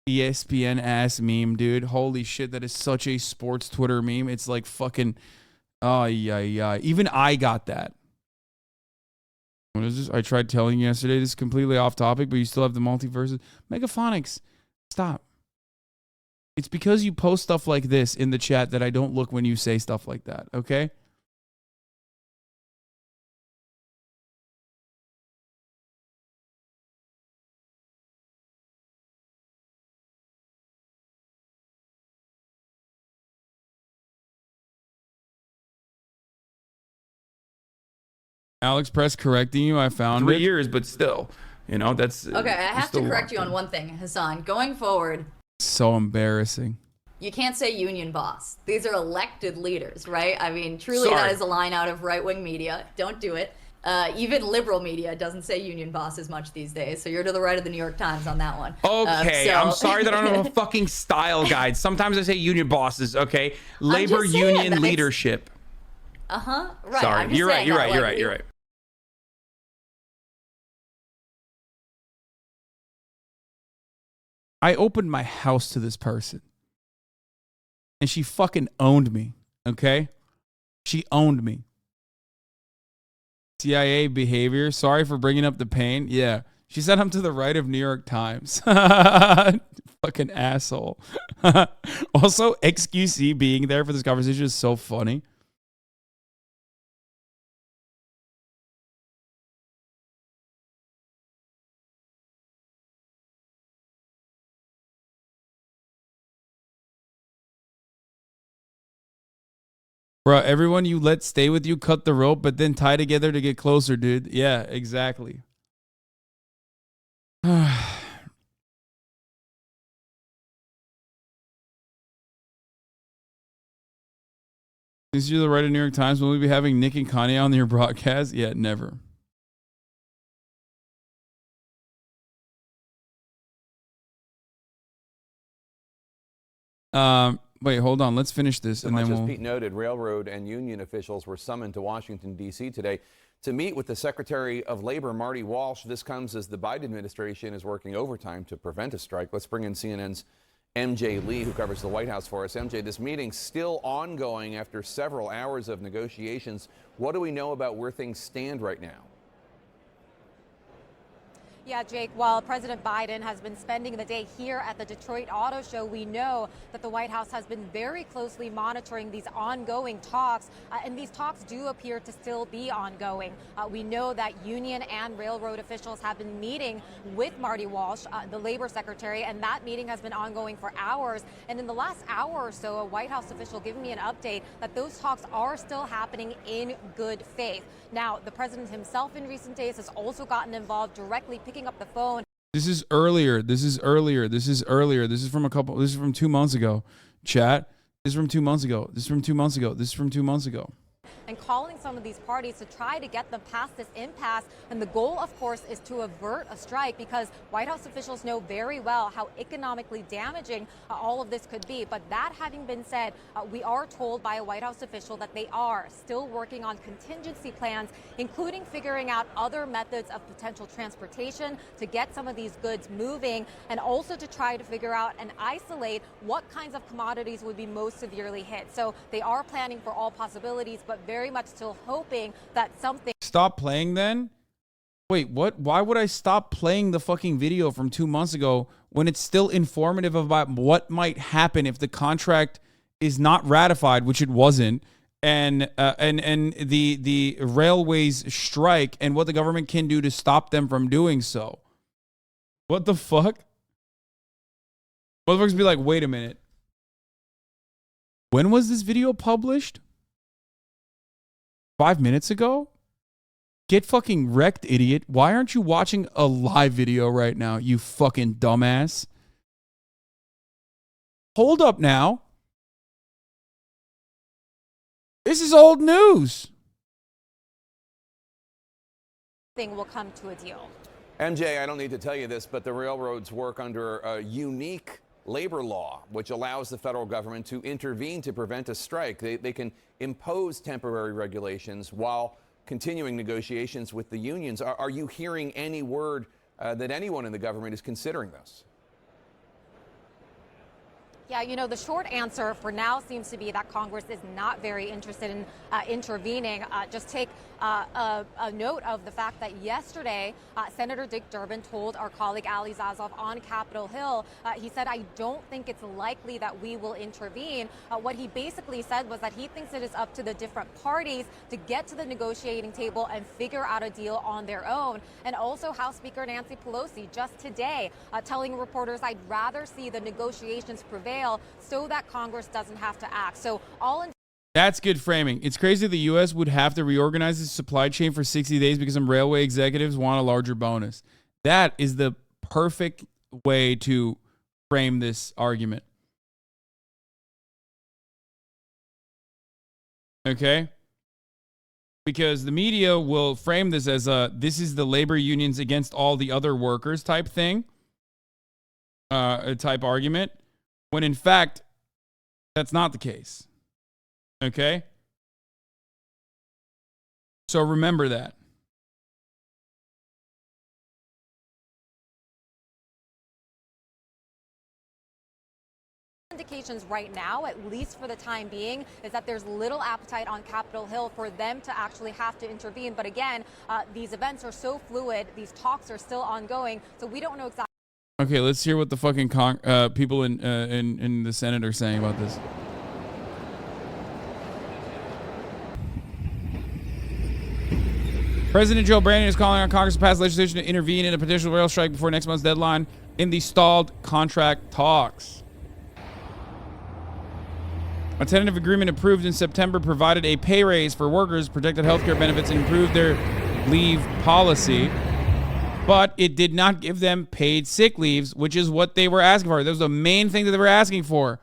[SPEAKER 1] ESPN-ass meme, dude. Holy shit, that is such a sports Twitter meme. It's like fucking... Oh, yeah. Even I got that. What is this? I tried telling you yesterday. This is completely off topic, but you still have the multiverses. Megaphonics, stop. It's because you post stuff like this in the chat that I don't look when you say stuff like that, okay? Alex Press correcting you. I found
[SPEAKER 19] 3
[SPEAKER 1] it.
[SPEAKER 19] years, but still, you know, that's
[SPEAKER 20] Okay, I have to correct you on one thing, Hassan. Going forward,
[SPEAKER 1] So embarrassing.
[SPEAKER 20] you can't say union boss. These are elected leaders, right? I mean, truly that is a line out of right-wing media. Don't do it. Even liberal media doesn't say union bosses much these days. So you're to the right of the New York Times on that one.
[SPEAKER 1] Okay, I'm sorry that I don't have a fucking style guide. Sometimes I say union bosses, okay? Labor union leadership.
[SPEAKER 20] Right.
[SPEAKER 1] Sorry, you're right, you're right. I opened my house to this person. And she fucking owned me, okay? She owned me. CIA behavior. Sorry for bringing up the pain. Yeah. She said I'm to the right of New York Times. Fucking asshole. Also, XQC being there for this conversation is so funny. Bro, everyone you let stay with you cut the rope, but then tie together to get closer, dude. Yeah, exactly. Since you're the writer of New York Times, will we be having Nick and Kanye on your broadcast? Yeah, never. Wait, hold on. Let's finish this, and then
[SPEAKER 11] As
[SPEAKER 1] we'll.
[SPEAKER 11] Pete noted, railroad and union officials were summoned to Washington, D.C. today to meet with the Secretary of Labor, Marty Walsh. This comes as the Biden administration is working overtime to prevent a strike. Let's bring in CNN's MJ Lee, who covers the White House for us. MJ, this meeting's still ongoing after several hours of negotiations. What do we know about where things stand right now?
[SPEAKER 15] Yeah, Jake, while President Biden has been spending the day here at the Detroit Auto Show, we know that the White House has been very closely monitoring these ongoing talks, and these talks do appear to still be ongoing. We know that union and railroad officials have been meeting with Marty Walsh, the labor secretary, and that meeting has been ongoing for hours. And in the last hour or so, a White House official giving me an update that those talks are still happening in good faith. Now, the president himself in recent days has also gotten involved, directly picking up the phone.
[SPEAKER 1] This is earlier. This is earlier. This is earlier. This is from This is from 2 months ago. Chat. This is from 2 months ago. This is from 2 months ago. This is from 2 months ago.
[SPEAKER 15] And calling some of these parties to try to get them past this impasse. And the goal, of course, is to avert a strike, because White House officials know very well how economically damaging all of this could be. But that having been said, we are told by a White House official that they are still working on contingency plans, including figuring out other methods of potential transportation to get some of these goods moving, and also to try to figure out and isolate what kinds of commodities would be most severely hit. So they are planning for all possibilities, but very much still hoping that something.
[SPEAKER 1] Stop playing then? Wait, what? Why would I stop playing the fucking video from 2 months ago when it's still informative about what might happen if the contract is not ratified, which it wasn't, and the railways strike and what the government can do to stop them from doing so? What the fuck? Motherfuckers be like, wait a minute. When was this video published? 5 minutes ago? Get fucking wrecked, idiot. Why aren't you watching a live video right now, you fucking dumbass? Hold up now. This is old news.
[SPEAKER 15] Thing will come to a deal.
[SPEAKER 11] MJ, I don't need to tell you this, but the railroads work under a unique labor law, which allows the federal government to intervene to prevent a strike. They can impose temporary regulations while continuing negotiations with the unions. Are you hearing any word that anyone in the government is considering this?
[SPEAKER 15] Yeah, you know, the short answer for now seems to be that Congress is not very interested in intervening. Just take a note of the fact that yesterday, Senator Dick Durbin told our colleague Ali Zazov on Capitol Hill, he said, I don't think it's likely that we will intervene. What he basically said was that he thinks it is up to the different parties to get to the negotiating table and figure out a deal on their own. And also House Speaker Nancy Pelosi just today telling reporters, I'd rather see the negotiations prevail so that Congress doesn't have to act. So all in.
[SPEAKER 1] That's good framing. It's crazy the U.S. would have to reorganize its supply chain for 60 days because some railway executives want a larger bonus. That is the perfect way to frame this argument. Okay? Because the media will frame this as this is the labor unions against all the other workers type thing, type argument, when in fact, that's not the case. Okay? So remember that.
[SPEAKER 15] Indications right now, at least for the time being, is that there's little appetite on Capitol Hill for them to actually have to intervene. But again, these events are so fluid, these talks are still ongoing, so we don't know exactly.
[SPEAKER 1] Okay, let's hear what the fucking people in the Senate are saying about this. President Joe Biden is calling on Congress to pass legislation to intervene in a potential rail strike before next month's deadline in the stalled contract talks. A tentative agreement approved in September provided a pay raise for workers, protected healthcare benefits, and improved their leave policy. But it did not give them paid sick leaves, which is what they were asking for. That was the main thing that they were asking for.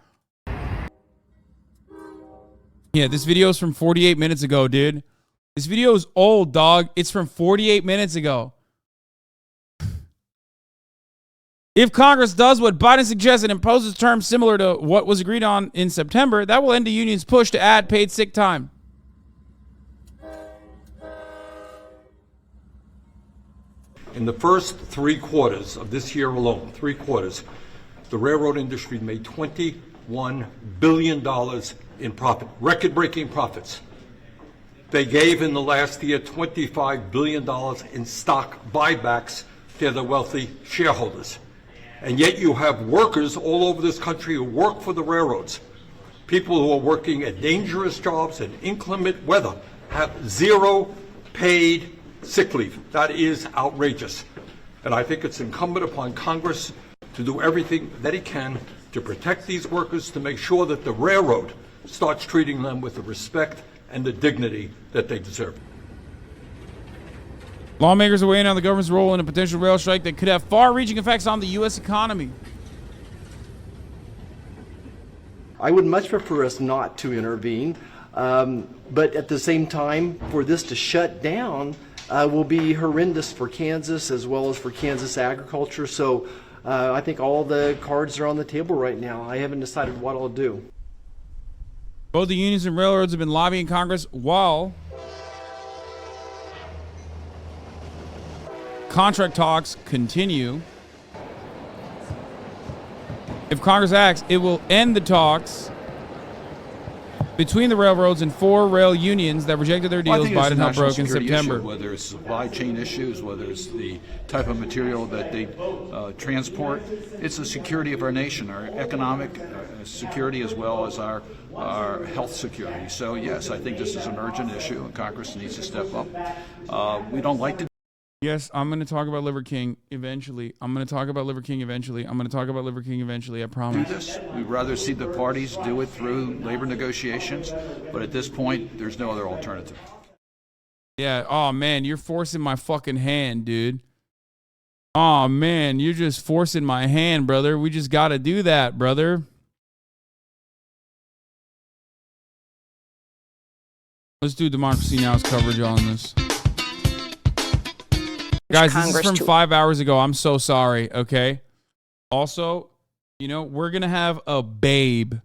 [SPEAKER 1] Yeah, this video is from 48 minutes ago, dude. This video is old, dog. It's from 48 minutes ago. If Congress does what Biden suggests and imposes terms similar to what was agreed on in September, that will end the union's push to add paid sick time.
[SPEAKER 3] In the first 3 quarters of this year alone, 3 quarters, the railroad industry made $21 billion in profit, record-breaking profits. They gave in the last year $25 billion in stock buybacks to their wealthy shareholders. And yet you have workers all over this country who work for the railroads. People who are working at dangerous jobs in inclement weather have 0 paid sick leave. That is outrageous. And I think it's incumbent upon Congress to do everything that it can to protect these workers, to make sure that the railroad starts treating them with the respect and the dignity that they deserve.
[SPEAKER 1] Lawmakers are weighing on the government's role in a potential rail strike that could have far-reaching effects on the U.S. economy.
[SPEAKER 16] I would much prefer us not to intervene, but at the same time, for this to shut down will be horrendous for Kansas as well as for Kansas agriculture. So I think all the cards are on the table right now. I haven't decided what I'll do.
[SPEAKER 1] Both the unions and railroads have been lobbying Congress while contract talks continue. If Congress acts, it will end the talks between the railroads and 4 rail unions that rejected their deals Biden helped broke in September.
[SPEAKER 17] Issue, whether it's supply chain issues, whether it's the type of material that they transport, it's the security of our nation, our economic security as well as our health security. So yes, I think this is an urgent issue and Congress needs to step up. We don't like to.
[SPEAKER 1] Yes, I'm going to talk about Liver King eventually. I'm going to talk about Liver King eventually. I'm going to talk about Liver King eventually, I promise.
[SPEAKER 17] Do this. We'd rather see the parties do it through labor negotiations, but at this point, there's no other alternative.
[SPEAKER 1] Yeah, oh man, you're forcing my fucking hand, dude. Oh man, you're just forcing my hand, brother. We just got to do that, brother. Let's do Democracy Now's coverage on this. Guys, this is from 5 hours ago. I'm so sorry, okay? Also, you know, we're going to have a babe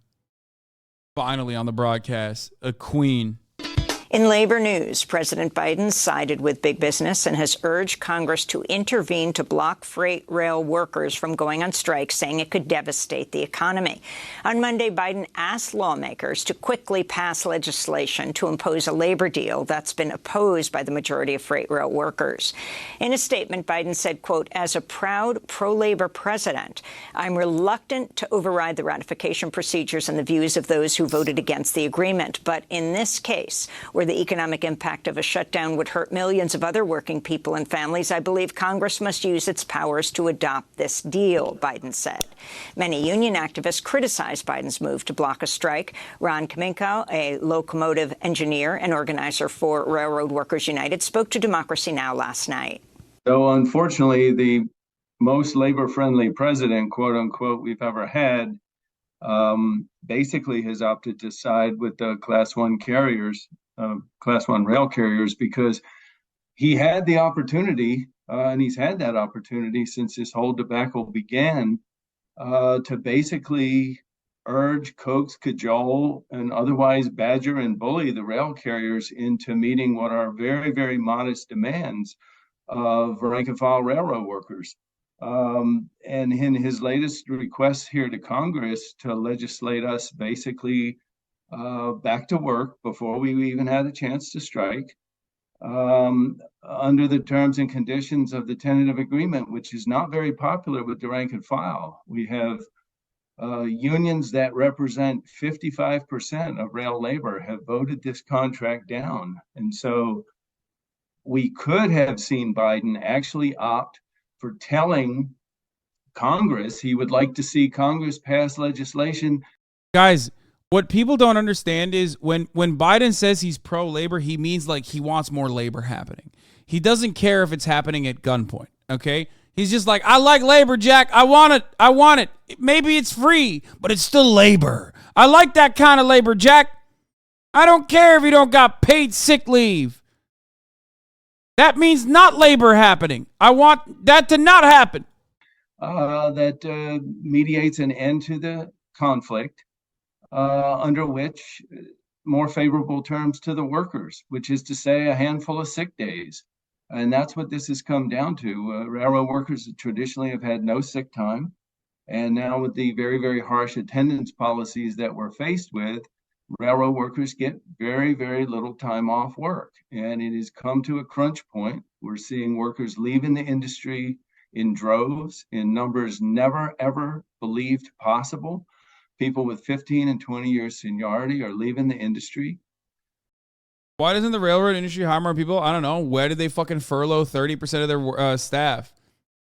[SPEAKER 1] finally on the broadcast, a queen.
[SPEAKER 21] In labor news, President Biden sided with big business and has urged Congress to intervene to block freight rail workers from going on strike, saying it could devastate the economy. On Monday, Biden asked lawmakers to quickly pass legislation to impose a labor deal that's been opposed by the majority of freight rail workers. In a statement, Biden said, quote, "As a proud pro-labor president, I'm reluctant to override the ratification procedures and the views of those who voted against the agreement. But in this case, where the economic impact of a shutdown would hurt millions of other working people and families, I believe Congress must use its powers to adopt this deal," Biden said. Many union activists criticized Biden's move to block a strike. Ron Kaminko, a locomotive engineer and organizer for Railroad Workers United, spoke to Democracy Now! Last night.
[SPEAKER 25] So unfortunately, the most labor-friendly president, quote unquote, we've ever had, basically has opted to side with the Class 1 carriers Class 1 rail carriers, because he had the opportunity, and he's had that opportunity since this whole debacle began, to basically urge, coax, cajole, and otherwise badger and bully the rail carriers into meeting what are very, very modest demands of rank and file railroad workers. And in his latest request here to Congress to legislate us basically back to work before we even had a chance to strike, under the terms and conditions of the tentative agreement, which is not very popular with the rank and file. We have unions that represent 55% of rail labor have voted this contract down. And so we could have seen Biden actually opt for telling Congress he would like to see Congress pass legislation.
[SPEAKER 1] Guys, what people don't understand is when Biden says he's pro-labor, he means like he wants more labor happening. He doesn't care if it's happening at gunpoint, okay? He's just like, I like labor, Jack. I want it. I want it. Maybe it's free, but it's still labor. I like that kind of labor, Jack. I don't care if you don't got paid sick leave. That means not labor happening. I want that to not happen.
[SPEAKER 25] That mediates an end to the conflict, under which more favorable terms to the workers, which is to say a handful of sick days. And that's what this has come down to. Railroad workers traditionally have had no sick time. And now with the very, very harsh attendance policies that we're faced with, railroad workers get very, very little time off work. And it has come to a crunch point. We're seeing workers leaving the industry in droves, in numbers never, ever believed possible. People with 15 and 20 years seniority are leaving the industry.
[SPEAKER 1] Why doesn't the railroad industry hire more people? I don't know. Why did they fucking furlough 30% of their staff?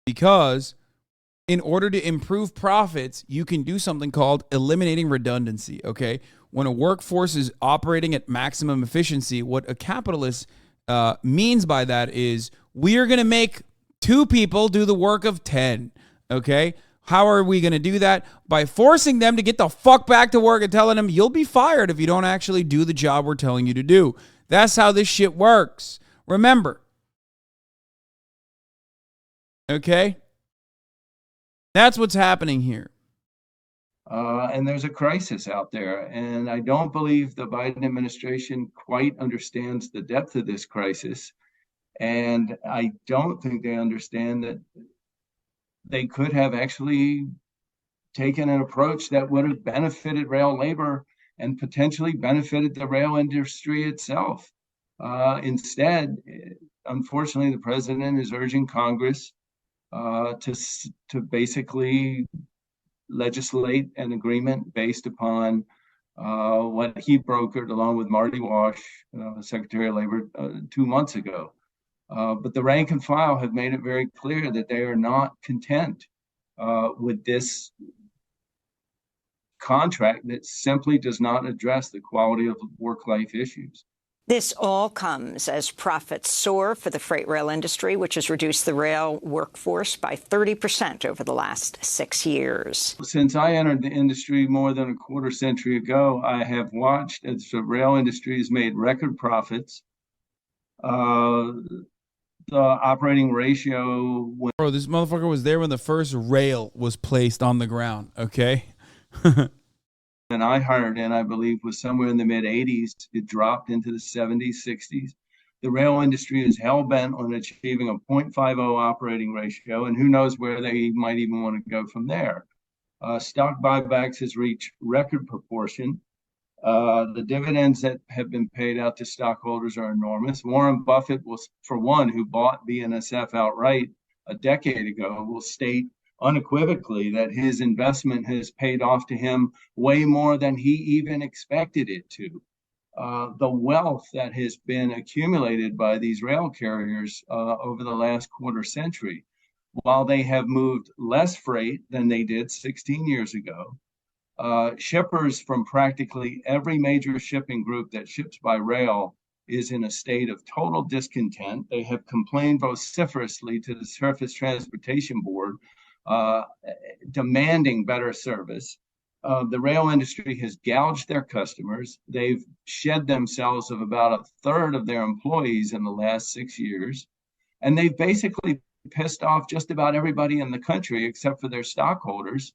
[SPEAKER 1] Because in order to improve profits, you can do something called eliminating redundancy, okay? When a workforce is operating at maximum efficiency, what a capitalist means by that is we are going to make 2 people do the work of 10, okay? How are we going to do that? By forcing them to get the fuck back to work and telling them you'll be fired if you don't actually do the job we're telling you to do. That's how this shit works. Remember. Okay? That's what's happening here.
[SPEAKER 25] And there's a crisis out there. And I don't believe the Biden administration quite understands the depth of this crisis. And I don't think they understand that they could have actually taken an approach that would have benefited rail labor and potentially benefited the rail industry itself. Instead, unfortunately, the president is urging Congress to basically legislate an agreement based upon what he brokered along with Marty Walsh, Secretary of Labor, 2 months ago. But the rank and file have made it very clear that they are not content with this contract that simply does not address the quality of work-life issues.
[SPEAKER 21] This all comes as profits soar for the freight rail industry, which has reduced the rail workforce by 30% over the last 6 years.
[SPEAKER 25] Since I entered the industry more than a quarter century ago, I have watched as the rail industry has made record profits. The operating ratio...
[SPEAKER 1] Bro, this motherfucker was there when the first rail was placed on the ground, okay?
[SPEAKER 25] And I hired in, I believe, was somewhere in the mid-80s. It dropped into the 70s, 60s. The rail industry is hell-bent on achieving a 0.50 operating ratio, and who knows where they might even want to go from there. Stock buybacks has reached record proportion. The dividends that have been paid out to stockholders are enormous. Warren Buffett was, for one, who bought BNSF outright a decade ago, will state unequivocally that his investment has paid off to him way more than he even expected it to. The wealth that has been accumulated by these rail carriers over the last quarter century, while they have moved less freight than they did 16 years ago, shippers from practically every major shipping group that ships by rail is in a state of total discontent. They have complained vociferously to the Surface Transportation Board, demanding better service. The rail industry has gouged their customers. They've shed themselves of about a third of their employees in the last 6 years. And they've basically pissed off just about everybody in the country except for their stockholders.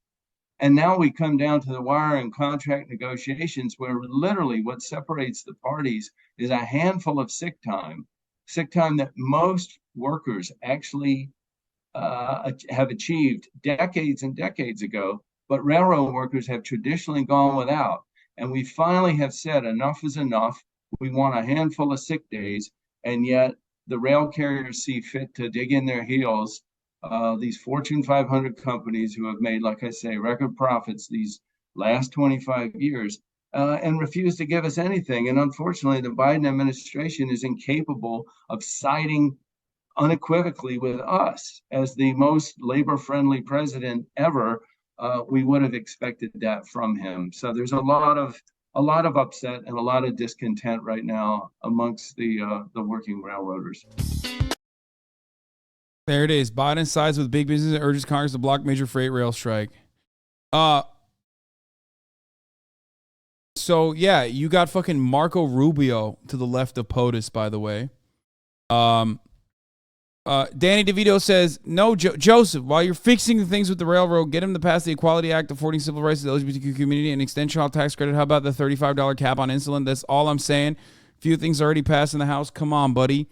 [SPEAKER 25] And now we come down to the wire in contract negotiations where literally what separates the parties is a handful of sick time that most workers actually have achieved decades and decades ago, but railroad workers have traditionally gone without. And we finally have said enough is enough. We want a handful of sick days, and yet the rail carriers see fit to dig in their heels. These Fortune 500 companies who have made, like I say, record profits these last 25 years and refuse to give us anything. And unfortunately, the Biden administration is incapable of siding unequivocally with us as the most labor-friendly president ever. We would have expected that from him. So there's a lot of upset and a lot of discontent right now amongst the working railroaders.
[SPEAKER 1] There it is. Biden sides with big business and urges Congress to block major freight rail strike. So yeah, you got fucking Marco Rubio to the left of POTUS, by the way. Danny DeVito says, no, Joseph, while you're fixing things with the railroad, get him to pass the Equality Act affording civil rights to the LGBTQ community and extend child tax credit. How about the $35 cap on insulin? That's all I'm saying. Few things already passed in the House. Come on, buddy.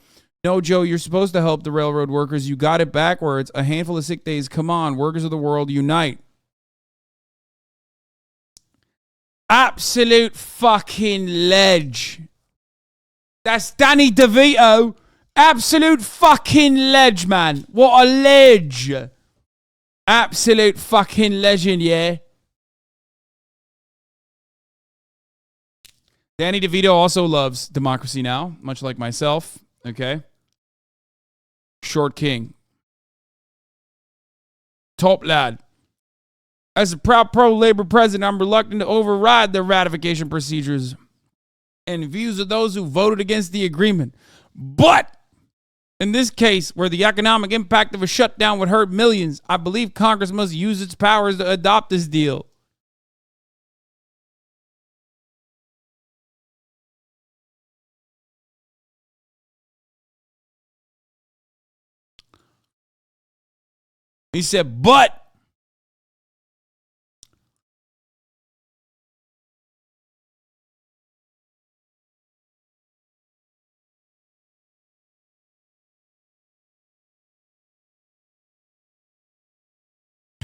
[SPEAKER 1] No, Joe, you're supposed to help the railroad workers. You got it backwards. A handful of sick days. Come on, workers of the world, unite. Absolute fucking ledge. That's Danny DeVito. Absolute fucking ledge, man. What a ledge. Absolute fucking legend, yeah. Danny DeVito also loves Democracy Now!, much like myself. Okay. Short King. Top lad. As a proud pro-labor president, I'm reluctant to override the ratification procedures and views of those who voted against the agreement. But in this case, where the economic impact of a shutdown would hurt millions, I believe Congress must use its powers to adopt this deal. He said, but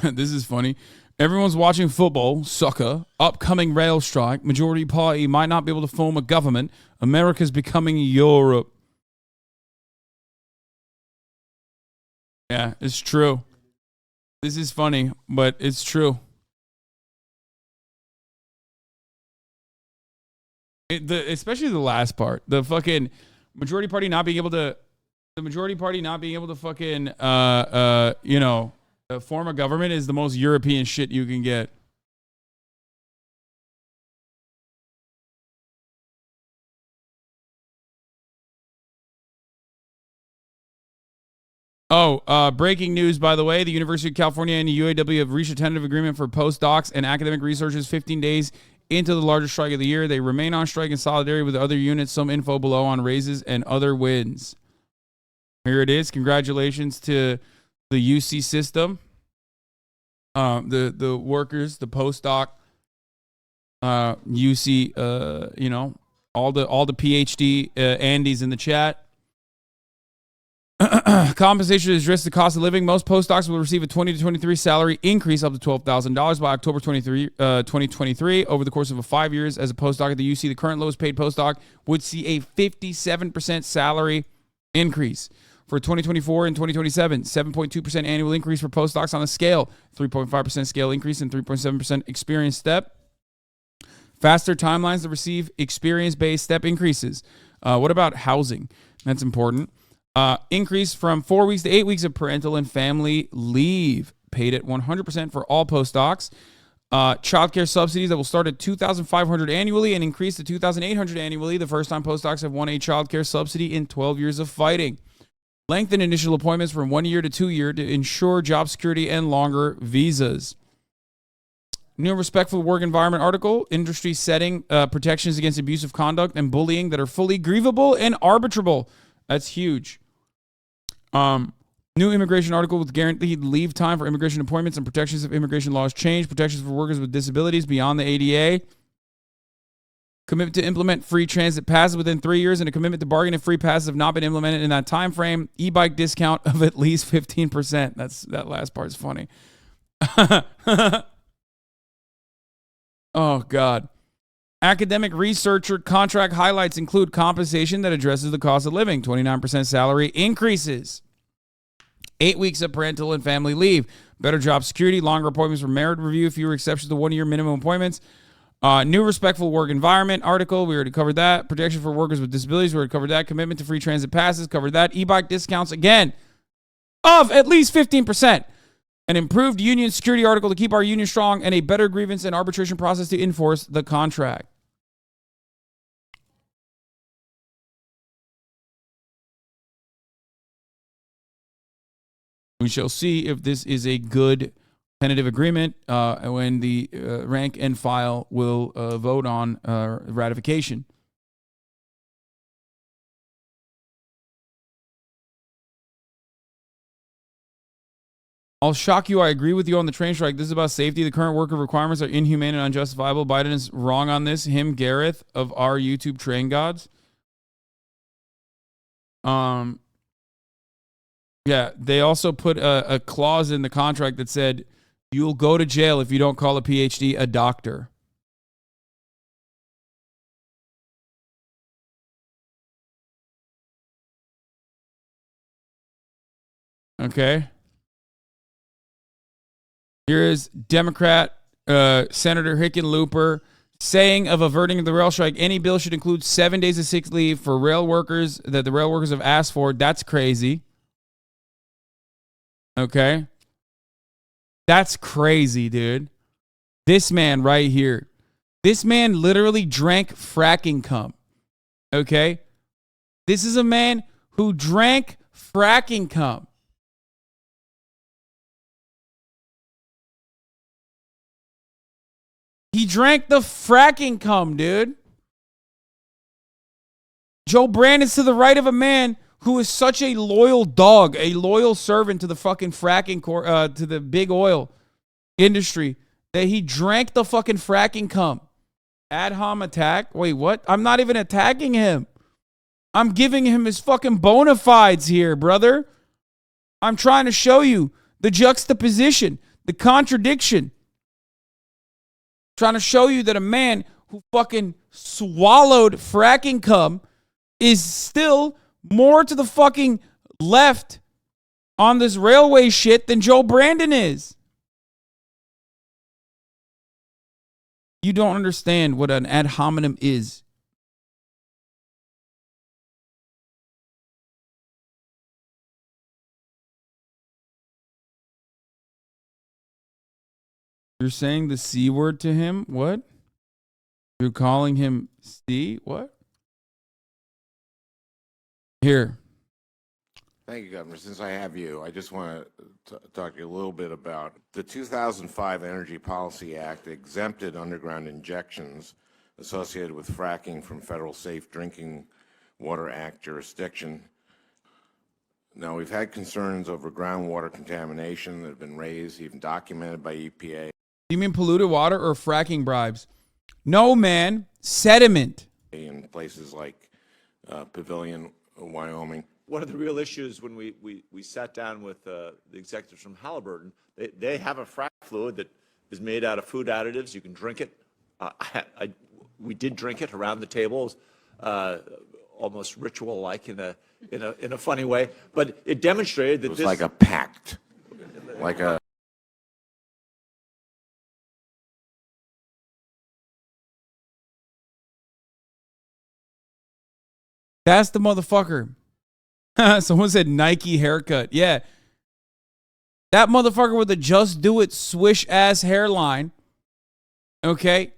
[SPEAKER 1] this is funny. Everyone's watching football, soccer, upcoming rail strike. Majority party might not be able to form a government. America's becoming Europe. Yeah, it's true. This is funny, but it's true. Especially the last part. The fucking majority party not being able to fucking, form a government is the most European shit you can get. Breaking news, by the way. The University of California and the UAW have reached a tentative agreement for postdocs and academic researchers 15 days into the largest strike of the year. They remain on strike in solidarity with other units. Some info below on raises and other wins. Here it is. Congratulations to the UC system. The workers, the postdoc, UC, all the PhD Andes in the chat. Compensation to address the cost of living. Most postdocs will receive a 20 to 23 salary increase up to $12,000 by October 2023 over the course of 5 years. As a postdoc at the UC, the current lowest paid postdoc would see a 57% salary increase. For 2024 and 2027, 7.2% annual increase for postdocs on a scale, 3.5% scale increase, and 3.7% experience step. Faster timelines to receive experience-based step increases. What about housing? That's important. Increase from 4 weeks to 8 weeks of parental and family leave, paid at 100% for all postdocs. Childcare subsidies that will start at $2,500 annually and increase to $2,800 annually. The first time postdocs have won a childcare subsidy in 12 years of fighting. Lengthen initial appointments from 1 year to 2 years to ensure job security and longer visas. New respectful work environment article. Industry setting protections against abusive conduct and bullying that are fully grievable and arbitrable. That's huge. New immigration article with guaranteed leave time for immigration appointments and protections if immigration laws change. Protections for workers with disabilities beyond the ADA. Commitment to implement free transit passes within 3 years, and a commitment to bargain if free passes have not been implemented in that time frame. E-bike discount of at least 15%. That last part's funny. Oh, God. Academic researcher contract highlights include compensation that addresses the cost of living, 29% salary increases, 8 weeks of parental and family leave, better job security, longer appointments for merit review, fewer exceptions to 1 year minimum appointments. New respectful work environment article, we already covered that. Protection for workers with disabilities, we already covered that. Commitment to free transit passes, covered that. E-bike discounts, again, of at least 15%. An improved union security article to keep our union strong, and a better grievance and arbitration process to enforce the contract. We shall see if this is a good tentative agreement when the rank and file will vote on ratification. I'll shock you. I agree with you on the train strike. This is about safety. The current worker requirements are inhumane and unjustifiable. Biden is wrong on this. Him, Gareth, of our YouTube train gods. Yeah, they also put a clause in the contract that said you'll go to jail if you don't call a PhD a doctor. Okay. Here is Democrat Senator Hickenlooper saying of averting the rail strike, any bill should include 7 days of sick leave for rail workers that the rail workers have asked for. That's crazy. Okay. That's crazy, dude. This man right here. This man literally drank fracking cum. Okay. This is a man who drank fracking cum. He drank the fracking cum, dude. Joe Brandon's to the right of a man who is such a loyal dog, a loyal servant to the fucking fracking, to the big oil industry, that he drank the fucking fracking cum. Ad hom attack? Wait, what? I'm not even attacking him. I'm giving him his fucking bona fides here, brother. I'm trying to show you the juxtaposition, the contradiction. Trying to show you that a man who fucking swallowed fracking cum is still more to the fucking left on this railway shit than Joe Brandon is. You don't understand what an ad hominem is. You're saying the C word to him? What? You're calling him C? What? Here.
[SPEAKER 2] Thank you, Governor. Since I have you, I just want to talk to you a little bit about the 2005 Energy Policy Act exempted underground injections associated with fracking from Federal Safe Drinking Water Act jurisdiction. Now, we've had concerns over groundwater contamination that have been raised, even documented by EPA.
[SPEAKER 1] You mean polluted water or fracking bribes? No, man. Sediment.
[SPEAKER 2] In places like Pavilion, Wyoming.
[SPEAKER 5] One of the real issues when we sat down with the executives from Halliburton, they have a frac fluid that is made out of food additives. You can drink it. We did drink it around the tables, almost ritual-like in a funny way. But it demonstrated that
[SPEAKER 2] it was like a pact, like a.
[SPEAKER 1] That's the motherfucker. Someone said Nike haircut. Yeah. That motherfucker with the Just Do It swish ass hairline. Okay.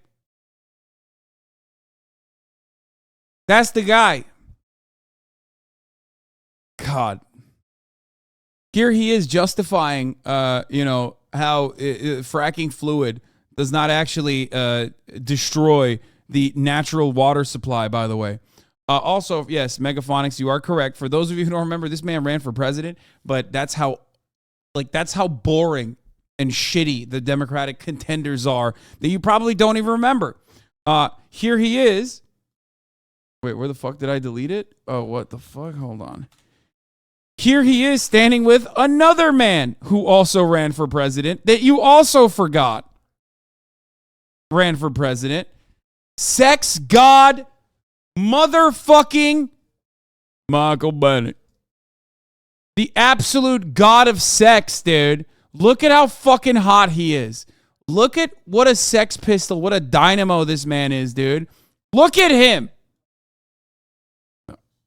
[SPEAKER 1] That's the guy. God. Here he is justifying, how fracking fluid does not actually destroy the natural water supply, by the way. Also, yes, Megaphonics, you are correct. For those of you who don't remember, this man ran for president, but that's how boring and shitty the Democratic contenders are that you probably don't even remember. Here he is. Wait, where the fuck did I delete it? Oh, what the fuck? Hold on. Here he is standing with another man who also ran for president that you also forgot ran for president. Sex god motherfucking Michael Bennett. The absolute god of sex, dude. Look at how fucking hot he is. Look at what a sex pistol, what a dynamo this man is, dude. Look at him.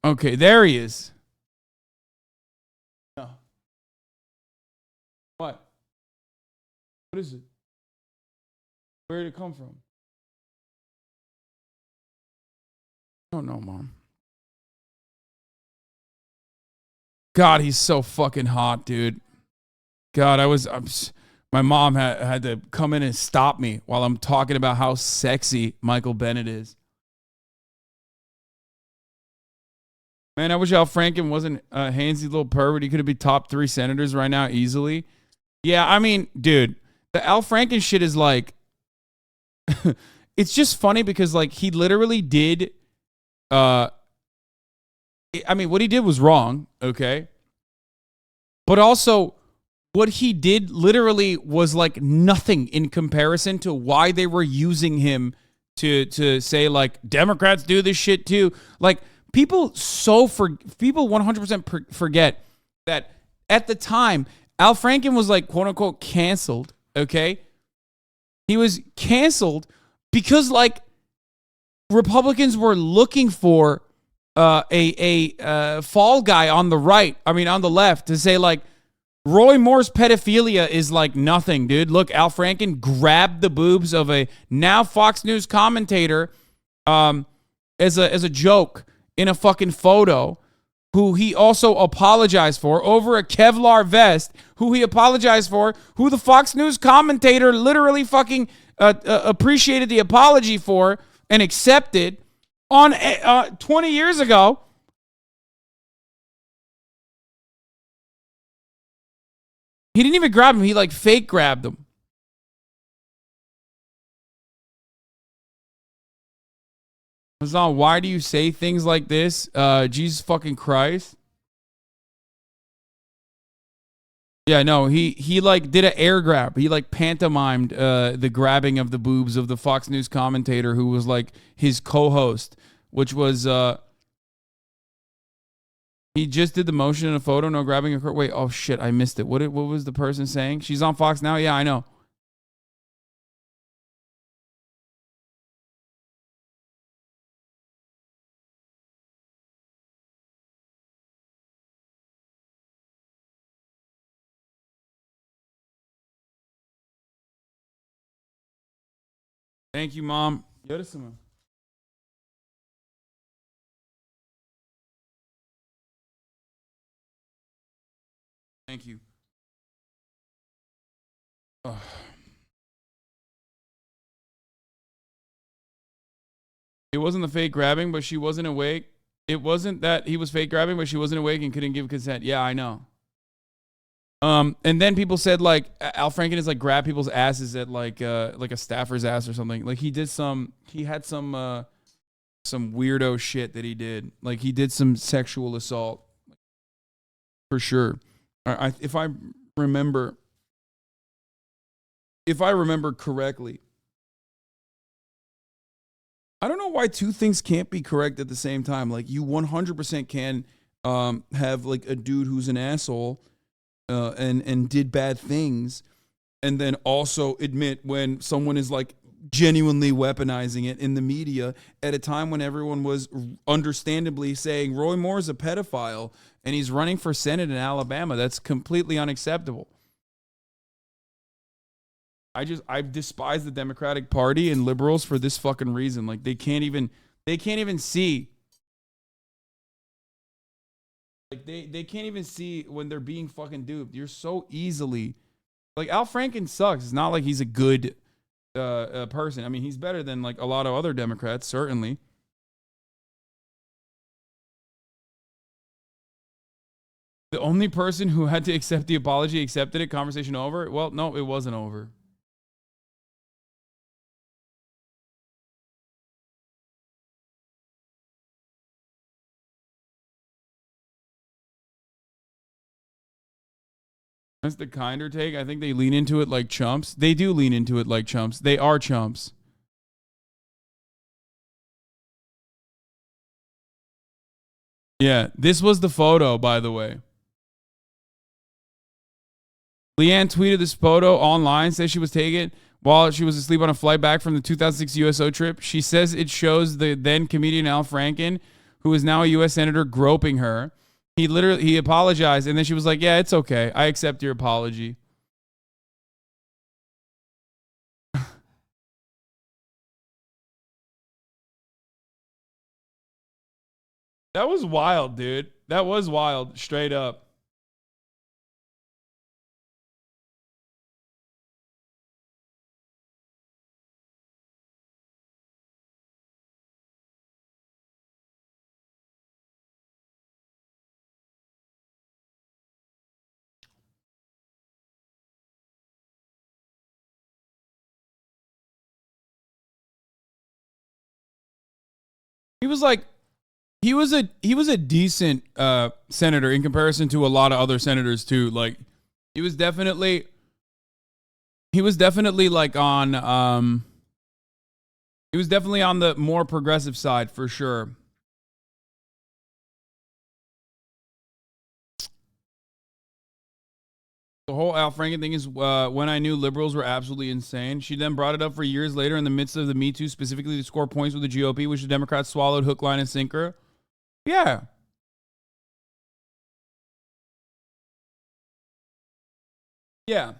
[SPEAKER 1] Okay, there he is. What? What is it? Where did it come from? I don't know, Mom. God, he's so fucking hot, dude. God, my mom had to come in and stop me while I'm talking about how sexy Michael Bennett is. Man, I wish Al Franken wasn't a handsy little pervert. He could have been top 3 senators right now easily. Yeah, I mean, dude, the Al Franken shit is like, it's just funny because like he literally did, I mean, what he did was wrong, okay? But also, what he did literally was like nothing in comparison to why they were using him to say like, Democrats do this shit too. Like, people 100% forget that at the time, Al Franken was like, quote unquote, canceled, okay? He was canceled because like Republicans were looking for a fall guy on the right, I mean on the left, to say like, Roy Moore's pedophilia is like nothing, dude. Look, Al Franken grabbed the boobs of a now Fox News commentator as a joke in a fucking photo, who he also apologized for over a Kevlar vest, who he apologized for, who the Fox News commentator literally fucking appreciated the apology for and accepted on 20 years ago. He didn't even grab him. He like fake grabbed him. Hassan, why do you say things like this? Jesus fucking Christ. Yeah, no, he like did an air grab. He like pantomimed the grabbing of the boobs of the Fox News commentator who was like his co-host, which was he just did the motion in a photo, no grabbing a wait, oh shit, I missed it. What was the person saying? She's on Fox now? Yeah, I know. Thank you, Mom. Yarısımı. Thank you. Ugh. It wasn't the fake grabbing, but she wasn't awake. It wasn't that he was fake grabbing, but she wasn't awake and couldn't give consent. Yeah, I know. And then people said like Al Franken is like grab people's asses at like a staffer's ass or something. Like he had some weirdo shit that he did. Like he did some sexual assault for sure. If I remember correctly. I don't know why two things can't be correct at the same time. Like you 100% can have like a dude who's an asshole and did bad things, and then also admit when someone is like genuinely weaponizing it in the media at a time when everyone was understandably saying Roy Moore is a pedophile and he's running for Senate in Alabama. That's completely unacceptable. I despise the Democratic Party and liberals for this fucking reason. Like they can't even see. Like they can't even see when they're being fucking duped. You're so easily like Al Franken sucks. It's not like he's a good person. I mean, he's better than like a lot of other Democrats, certainly. The only person who had to accept the apology accepted it. Conversation over? Well, no, it wasn't over. That's the kinder take. I think they lean into it like chumps. They do lean into it like chumps. They are chumps. Yeah, this was the photo, by the way. Leanne tweeted this photo online, says she was taken while she was asleep on a flight back from the 2006 USO trip. She says it shows the then comedian Al Franken, who is now a U.S. Senator, groping her. He apologized, and then she was like, yeah, it's okay. I accept your apology. That was wild, dude. That was wild, straight up. He was a decent senator in comparison to a lot of other senators too. Like he was definitely like on he was definitely on the more progressive side for sure. The whole Al Franken thing is when I knew liberals were absolutely insane. She then brought it up for years later in the midst of the Me Too, specifically to score points with the GOP, which the Democrats swallowed hook, line, and sinker. Yeah. Yeah.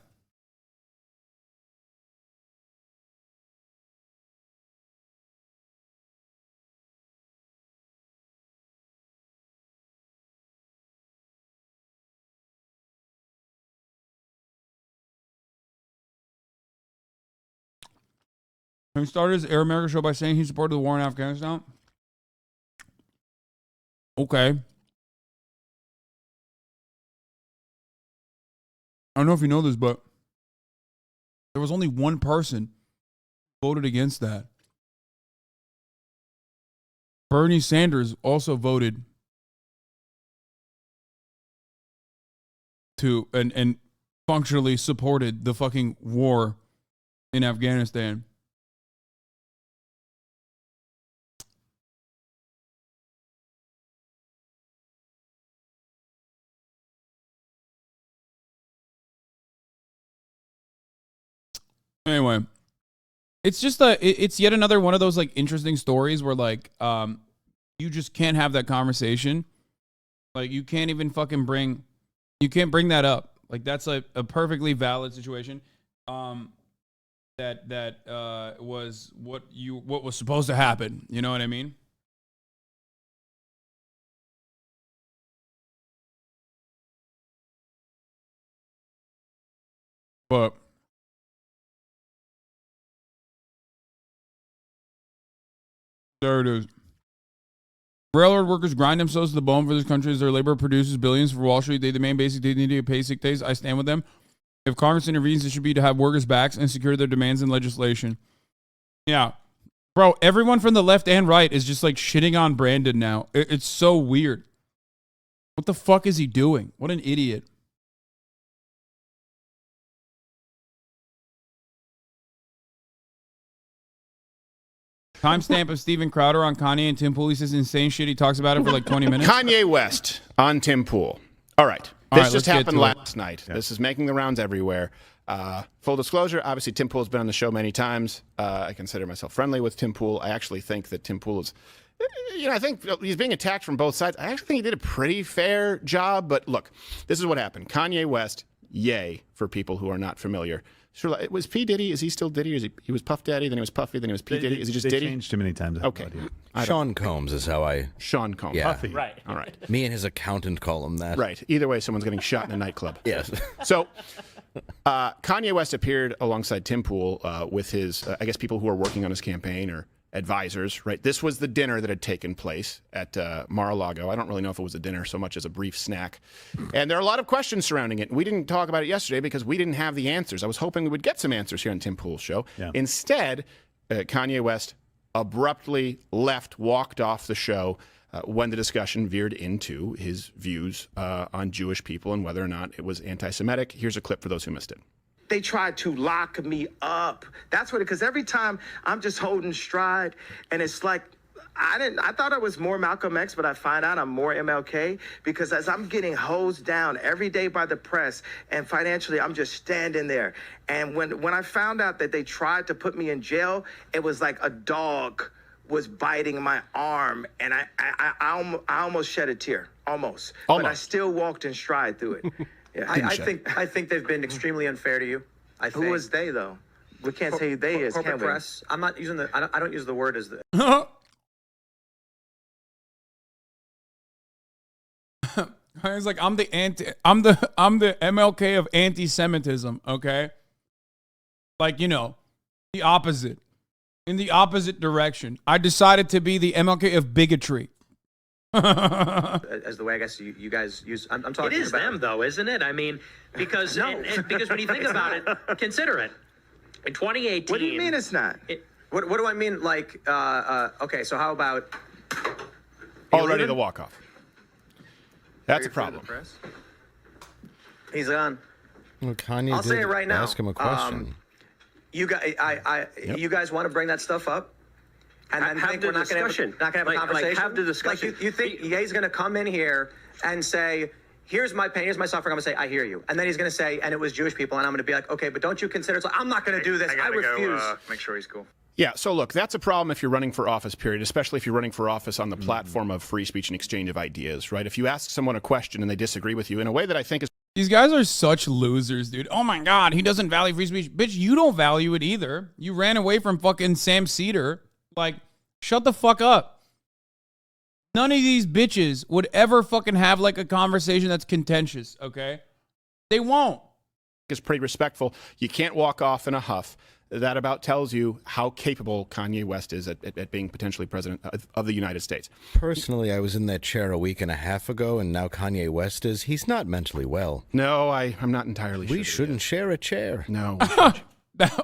[SPEAKER 1] He started his Air America show by saying he supported the war in Afghanistan. Okay. I don't know if you know this, but there was only one person who voted against that. Bernie Sanders also voted to and functionally supported the fucking war in Afghanistan. Anyway, it's just it's yet another one of those like interesting stories where like you just can't have that conversation. Like you can't even fucking bring that up. Like that's a perfectly valid situation. That was what was supposed to happen. You know what I mean? But there it is. Railroad workers grind themselves to the bone for this country as their labor produces billions for Wall Street. They demand basic dignity to pay sick days. I stand with them. If Congress intervenes, it should be to have workers' backs and secure their demands in legislation. Yeah. Bro, everyone from the left and right is just like shitting on Brandon now. It's so weird. What the fuck is he doing? What an idiot. Timestamp of Steven Crowder on Kanye and Tim Pool. He says insane shit. He talks about it for like 20 minutes.
[SPEAKER 6] Kanye West on Tim Pool. All right. This just happened last night. Yeah. This is making the rounds everywhere. Full disclosure, obviously Tim Pool's been on the show many times. I consider myself friendly with Tim Pool. I actually think that Tim Pool is, I think he's being attacked from both sides. I actually think he did a pretty fair job. But look, this is what happened. Kanye West, yay, for people who are not familiar. Sure, was P. Diddy, is he still Diddy? Or is he was Puff Daddy, then he was Puffy, then he was P. Diddy? Is he just
[SPEAKER 8] they
[SPEAKER 6] Diddy?
[SPEAKER 8] Changed too many times.
[SPEAKER 6] Okay.
[SPEAKER 10] Sean Combs is how I...
[SPEAKER 6] Sean Combs.
[SPEAKER 10] Yeah.
[SPEAKER 6] Puffy. Right. All right.
[SPEAKER 10] Me and his accountant call him that.
[SPEAKER 6] Right. Either way, someone's getting shot in a nightclub.
[SPEAKER 10] Yes.
[SPEAKER 6] So Kanye West appeared alongside Tim Pool with his, I guess, people who are working on his campaign or advisors, right? This was the dinner that had taken place at Mar-a-Lago. I don't really know if it was a dinner so much as a brief snack. And there are a lot of questions surrounding it. We didn't talk about it yesterday because we didn't have the answers. I was hoping we would get some answers here on Tim Pool's show. Yeah. Instead, Kanye West abruptly walked off the show when the discussion veered into his views on Jewish people and whether or not it was anti-Semitic. Here's a clip for those who missed it.
[SPEAKER 7] They tried to lock me up. That's what, because every time I'm just holding stride, and it's like, I thought I was more Malcolm X, but I find out I'm more MLK, because as I'm getting hosed down every day by the press and financially, I'm just standing there. And when I found out that they tried to put me in jail, it was like a dog was biting my arm, and I almost shed a tear, almost. But I still walked in stride through it. Yeah.
[SPEAKER 8] I think they've been extremely unfair to you.
[SPEAKER 7] Who was they, though? We can't say who they is,
[SPEAKER 8] corporate
[SPEAKER 7] can we?
[SPEAKER 8] press. I'm not using the. I don't use the word as the.
[SPEAKER 1] It's like I'm the MLK of anti-Semitism. Okay, like, you know, the opposite. In the opposite direction. I decided to be the MLK of bigotry.
[SPEAKER 8] As the way I guess you guys use. I'm talking about.
[SPEAKER 22] It is them, though, isn't it? I mean, because because when you think about it, consider it. In 2018.
[SPEAKER 7] What do you mean it's not?
[SPEAKER 8] What do I mean? Like, okay, so how about
[SPEAKER 6] already the walk-off? That's a problem.
[SPEAKER 8] He's gone.
[SPEAKER 10] Well, Kanye
[SPEAKER 8] I'll say it right now.
[SPEAKER 10] Ask him a question.
[SPEAKER 8] You guys, you guys want to bring that stuff up, and then think we're not going to have a conversation.
[SPEAKER 22] Have the discussion.
[SPEAKER 8] Like you think he's going to come in here and say, "Here's my pain, here's my suffering." I'm going to say, "I hear you," and then he's going to say, "And it was Jewish people," and I'm going to be like, "Okay, but don't you consider?" So I'm not going to do this. I refuse.
[SPEAKER 22] Make sure he's cool.
[SPEAKER 6] Yeah, so look, that's a problem if you're running for office, period, especially if you're running for office on the platform of free speech and exchange of ideas, right? If you ask someone a question and they disagree with you in a way that I think is...
[SPEAKER 1] These guys are such losers, dude. Oh my God, he doesn't value free speech. Bitch, you don't value it either. You ran away from fucking Sam Cedar. Like, shut the fuck up. None of these bitches would ever fucking have like a conversation that's contentious, okay? They won't.
[SPEAKER 6] Is pretty respectful. You can't walk off in a huff. That about tells you how capable Kanye West is at being potentially president of the United States.
[SPEAKER 10] Personally, I was in that chair a week and a half ago, and now Kanye West is. He's not mentally well.
[SPEAKER 6] No, I'm not entirely sure.
[SPEAKER 10] We shouldn't share a chair.
[SPEAKER 6] No.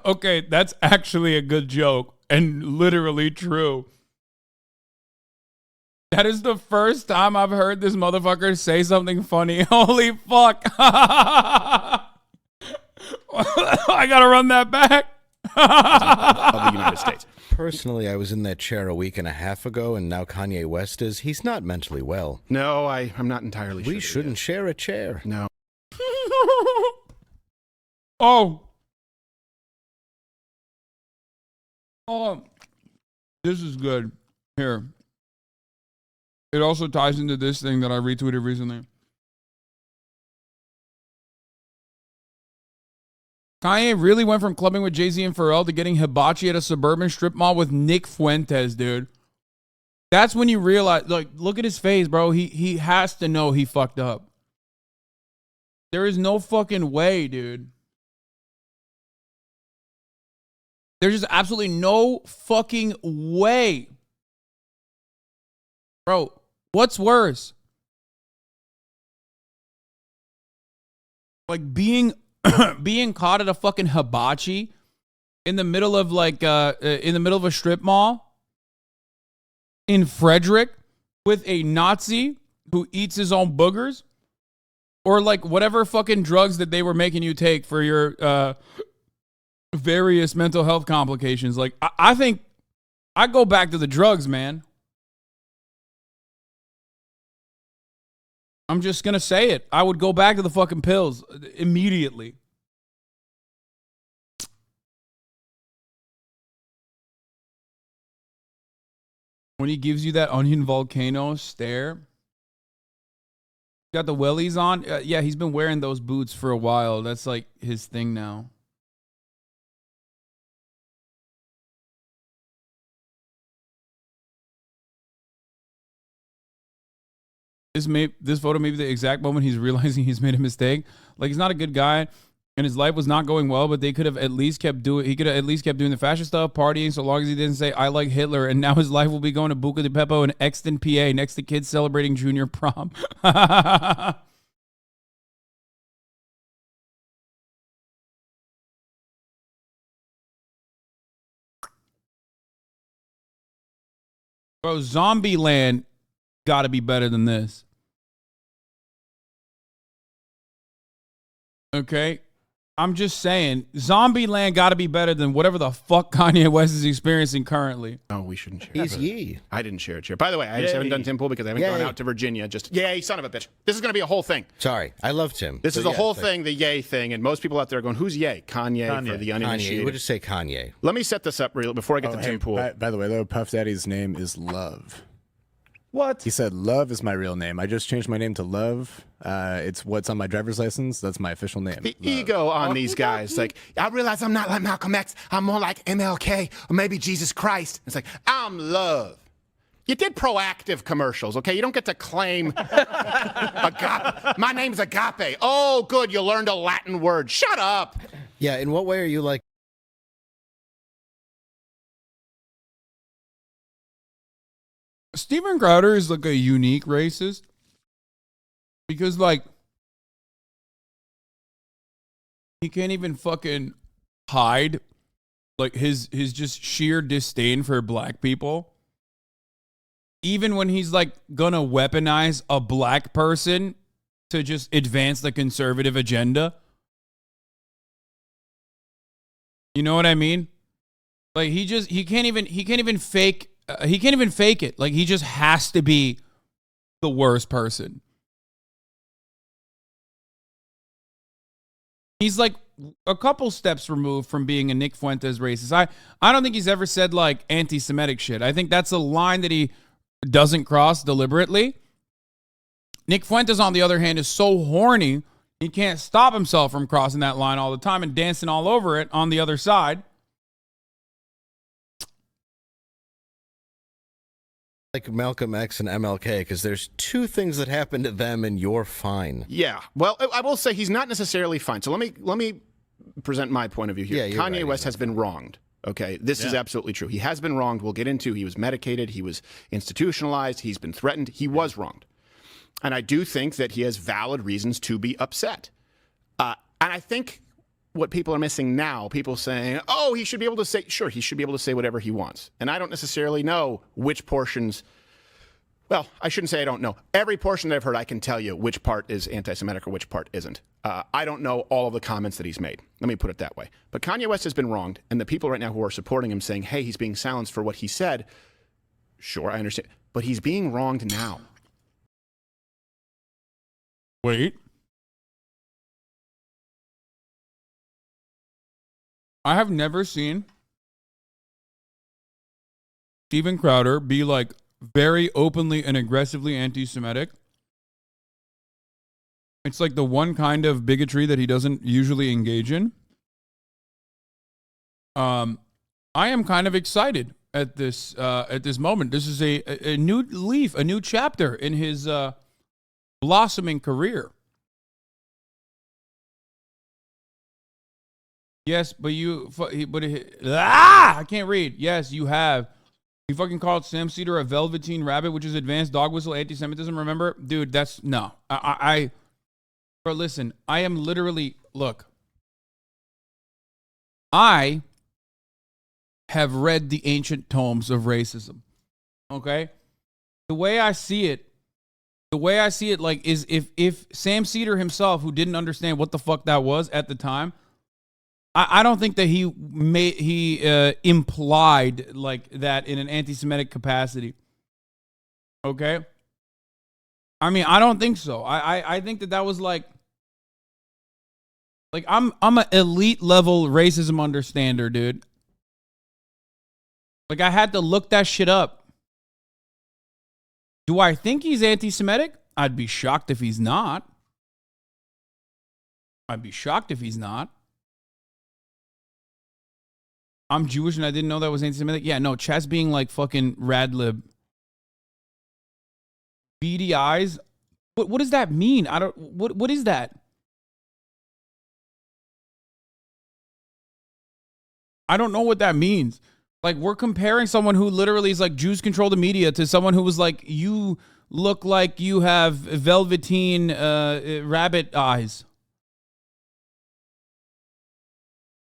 [SPEAKER 1] Okay, that's actually a good joke and literally true. That is the first time I've heard this motherfucker say something funny. Holy fuck. I gotta run that back.
[SPEAKER 6] Of the United States.
[SPEAKER 10] Personally, I was in that chair a week and a half ago, and now Kanye West is. He's not mentally well.
[SPEAKER 6] No, I'm not entirely sure.
[SPEAKER 10] We shouldn't share a chair.
[SPEAKER 6] No.
[SPEAKER 1] Oh, this is good. Here. It also ties into this thing that I retweeted recently. Kanye really went from clubbing with Jay-Z and Pharrell to getting hibachi at a suburban strip mall with Nick Fuentes, dude. That's when you realize, like, look at his face, bro. He has to know he fucked up. There is no fucking way, dude. There's just absolutely no fucking way. Bro, what's worse? Like being caught at a fucking hibachi in the middle of a strip mall in Frederick with a Nazi who eats his own boogers, or like whatever fucking drugs that they were making you take for your various mental health complications. Like I think I go back to the drugs, man. I'm just going to say it. I would go back to the fucking pills immediately. When he gives you that onion volcano stare. Got the wellies on. Yeah, he's been wearing those boots for a while. That's like his thing now. This photo may be the exact moment he's realizing he's made a mistake. Like, he's not a good guy. and his life was not going well, but they could have at least kept doing. He could have at least kept doing the fascist stuff, partying, so long as he didn't say "I like Hitler." And now his life will be going to Buca di Beppo in Exton, PA, next to kids celebrating junior prom. Bro, Zombieland got to be better than this. Okay? I'm just saying, Zombieland got to be better than whatever the fuck Kanye West is experiencing currently.
[SPEAKER 6] Oh, we shouldn't share
[SPEAKER 10] He's
[SPEAKER 6] it.
[SPEAKER 10] Ye.
[SPEAKER 6] I didn't share it here. By the way, I just haven't done Tim Pool because I haven't gone out to Virginia. Just, yay, son of a bitch. This is going to be a whole thing.
[SPEAKER 10] Sorry, I love Tim.
[SPEAKER 6] This is a whole thing, the yay thing, and most people out there are going, who's yay? Kanye. For the uninitiated.
[SPEAKER 10] Kanye, we'll just say Kanye.
[SPEAKER 6] Let me set this up real before I get to Tim Pool.
[SPEAKER 4] By the way, though, Puff Daddy's name is Love.
[SPEAKER 9] What?
[SPEAKER 4] He said Love is my real name. I just changed my name to Love. It's what's on my driver's license. That's my official name.
[SPEAKER 6] The ego on these guys. Like, I realize I'm not like Malcolm X. I'm more like MLK or maybe Jesus Christ. It's like, I'm Love. You did proactive commercials, okay? You don't get to claim agape. My name's Agape. Oh, good. You learned a Latin word. Shut up.
[SPEAKER 10] Yeah, in what way are you like?
[SPEAKER 1] Steven Crowder is like a unique racist because like he can't even fucking hide like his just sheer disdain for black people. Even when he's like gonna weaponize a black person to just advance the conservative agenda. You know what I mean? Like he can't even fake it. Like he just has to be the worst person. He's like a couple steps removed from being a Nick Fuentes racist. I don't think he's ever said like anti-Semitic shit. I think that's a line that he doesn't cross deliberately. Nick Fuentes, on the other hand, is so horny, he can't stop himself from crossing that line all the time and dancing all over it on the other side.
[SPEAKER 10] Like Malcolm X and MLK, because there's two things that happened to them and you're fine.
[SPEAKER 6] Yeah. Well, I will say he's not necessarily fine. So let me present my point of view here.
[SPEAKER 10] Yeah,
[SPEAKER 6] Kanye West has been wronged. Okay, this is absolutely true. He has been wronged. We'll get into. He was medicated. He was institutionalized. He's been threatened. He was wronged. And I do think that he has valid reasons to be upset. And I think what people are missing now, people saying, oh, he should be able to say, sure, he should be able to say whatever he wants. And I don't necessarily know which portions. Well, I shouldn't say I don't know. Every portion that I've heard, I can tell you which part is anti-Semitic or which part isn't. I don't know all of the comments that he's made. Let me put it that way. But Kanye West has been wronged, and the people right now who are supporting him saying, hey, he's being silenced for what he said, sure, I understand. But he's being wronged now.
[SPEAKER 1] Wait. I have never seen Steven Crowder be like very openly and aggressively anti-Semitic. It's like the one kind of bigotry that he doesn't usually engage in. I am kind of excited at this moment. This is a new leaf, a new chapter in his blossoming career. Yes, but I can't read. Yes, you have. You fucking called Sam Cedar a velveteen rabbit, which is advanced dog whistle anti-Semitism. Remember, dude, that's no. But listen, I am literally look. I have read the ancient tomes of racism. Okay, the way I see it, like is if Sam Cedar himself, who didn't understand what the fuck that was at the time. I don't think that he implied like that in an anti-Semitic capacity. Okay? I mean, I don't think so. I think that was like I'm an elite level racism understander, dude. Like I had to look that shit up. Do I think he's anti-Semitic? I'd be shocked if he's not. I'm Jewish and I didn't know that was anti-Semitic. Yeah, no, Chad's being like fucking radlib. Beady eyes? What does that mean? What is that? I don't know what that means. Like, we're comparing someone who literally is like, Jews control the media, to someone who was like, you look like you have velveteen rabbit eyes.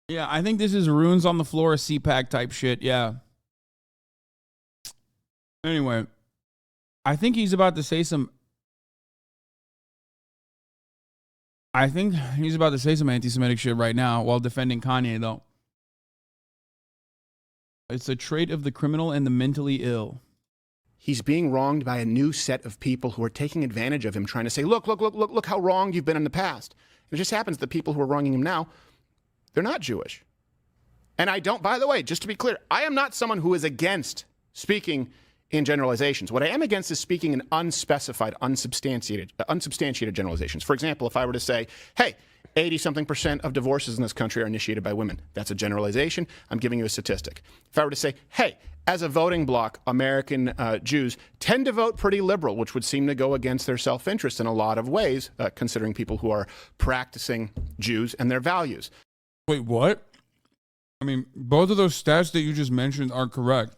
[SPEAKER 1] Yeah, I think this is runes on the floor, CPAC type shit. Yeah. Anyway, I think he's about to say some. I think he's about to say some anti-Semitic shit right now while defending Kanye, though. It's a trait of the criminal and the mentally ill.
[SPEAKER 6] He's being wronged by a new set of people who are taking advantage of him, trying to say, look how wrong you've been in the past. And it just happens that the people who are wronging him now, they're not Jewish. And I don't, by the way, just to be clear, I am not someone who is against speaking in generalizations. What I am against is speaking in unspecified, unsubstantiated generalizations. For example, if I were to say, hey, 80-something% of divorces in this country are initiated by women. That's a generalization. I'm giving you a statistic. If I were to say, hey, as a voting bloc, American Jews tend to vote pretty liberal, which would seem to go against their self-interest in a lot of ways, considering people who are practicing Jews and their values.
[SPEAKER 1] Wait, what? I mean, both of those stats that you just mentioned are correct.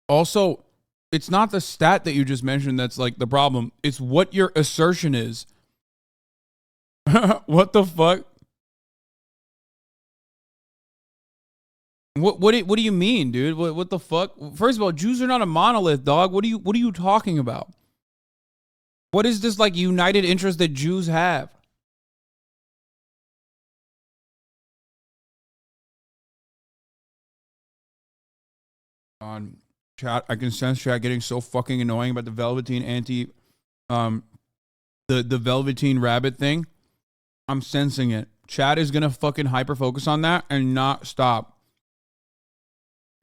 [SPEAKER 1] Also, it's not the stat that you just mentioned that's like the problem. It's what your assertion is. What the fuck? What do you mean, dude? What the fuck? First of all, Jews are not a monolith, dog. What are you talking about? What is this like united interest that Jews have? On chat, I can sense chat getting so fucking annoying about the Velveteen the Velveteen rabbit thing. I'm sensing it. Chat is gonna fucking hyper focus on that and not stop.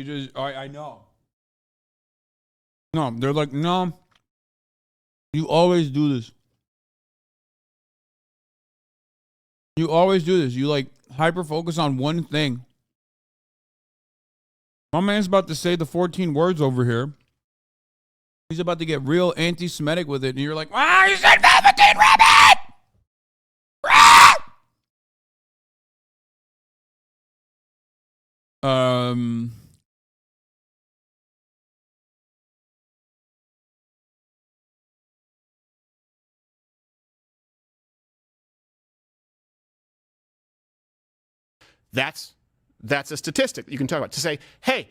[SPEAKER 1] I know. No, they're like, no. You always do this. You always do this. You like hyper focus on one thing. My man's about to say the 14 words over here. He's about to get real anti-Semitic with it, and you're like, "Ah, you said Velveteen Rabbit!"
[SPEAKER 6] That's a statistic that you can talk about. To say, hey,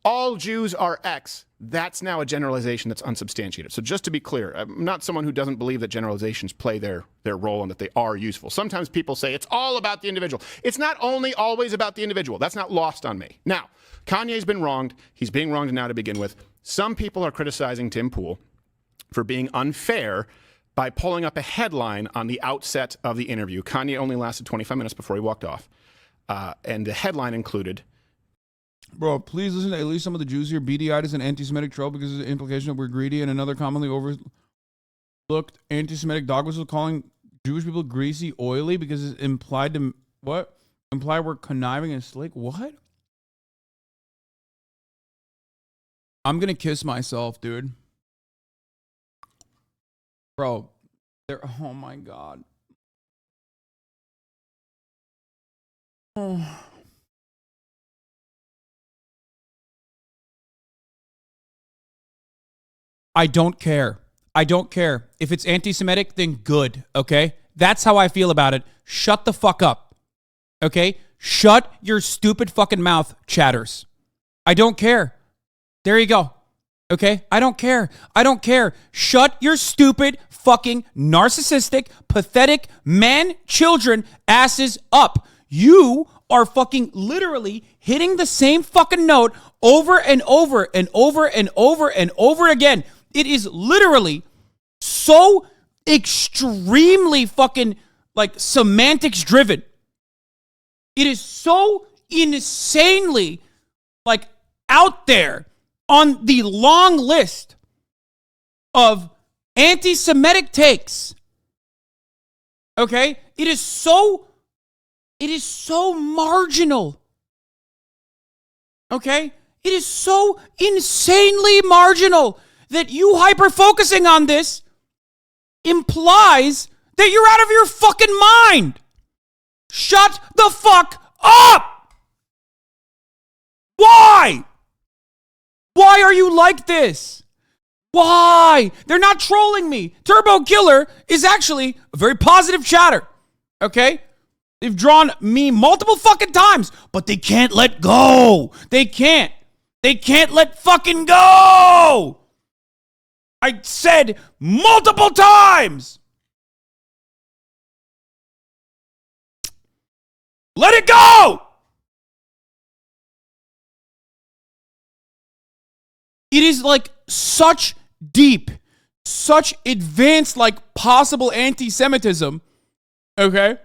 [SPEAKER 6] all Jews are X, that's now a generalization that's unsubstantiated. So just to be clear, I'm not someone who doesn't believe that generalizations play their role and that they are useful. Sometimes people say it's all about the individual. It's not only always about the individual. That's not lost on me. Now, Kanye's been wronged. He's being wronged now to begin with. Some people are criticizing Tim Pool for being unfair by pulling up a headline on the outset of the interview. Kanye only lasted 25 minutes before he walked off. And the headline included,
[SPEAKER 1] bro, please listen to at least some of the Jews here. Beady-eyed is an anti-Semitic trope because of the implication that we're greedy, and another commonly overlooked anti-Semitic dogma was calling Jewish people greasy, oily because it's implied to what? Imply we're conniving and slick. What? I'm gonna kiss myself, dude. Bro, oh my God. Oh. I don't care. I don't care. If it's anti-Semitic, then good, okay? That's how I feel about it. Shut the fuck up, okay? Shut your stupid fucking mouth, chatters. I don't care. There you go, okay? I don't care. I don't care. Shut your stupid fucking narcissistic, pathetic man-children asses up. You are fucking literally hitting the same fucking note over and over and over and over and over again. It is literally so extremely fucking like semantics driven. It is so insanely like out there on the long list of anti-Semitic takes. Okay? It is so marginal. Okay? It is so insanely marginal that you hyper-focusing on this implies that you're out of your fucking mind. Shut the fuck up! Why? Why are you like this? Why? They're not trolling me. Turbo Killer is actually a very positive chatter. Okay? They've drawn me multiple fucking times, but they can't let go. They can't. They can't let fucking go. I said multiple times. Let it go. It is like such deep, such advanced, like possible anti-Semitism, okay?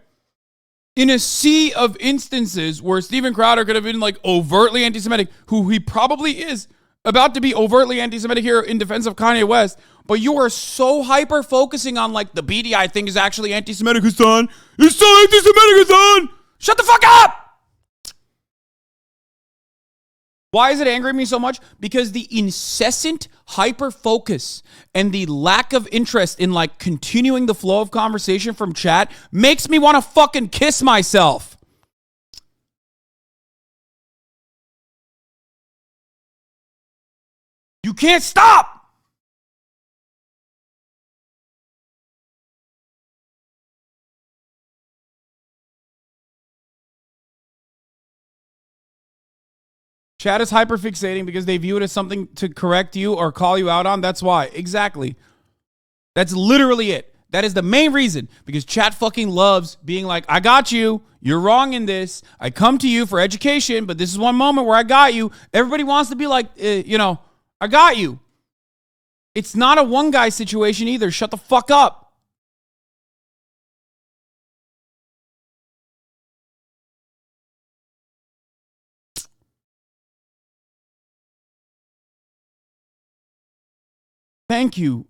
[SPEAKER 1] In a sea of instances where Steven Crowder could have been like overtly anti-Semitic, who he probably is about to be overtly anti-Semitic here in defense of Kanye West, but you are so hyper focusing on like the BDI thing is actually anti-Semitic, Hassan. It's so anti-Semitic, Hassan. Shut the fuck up. Why is it angering me so much? Because the incessant hyper focus and the lack of interest in like continuing the flow of conversation from chat makes me want to fucking kiss myself. You can't stop. Chat is hyperfixating because they view it as something to correct you or call you out on. That's why. Exactly. That's literally it. That is the main reason. Because chat fucking loves being like, I got you. You're wrong in this. I come to you for education, but this is one moment where I got you. Everybody wants to be like, I got you. It's not a one guy situation either. Shut the fuck up. Thank you.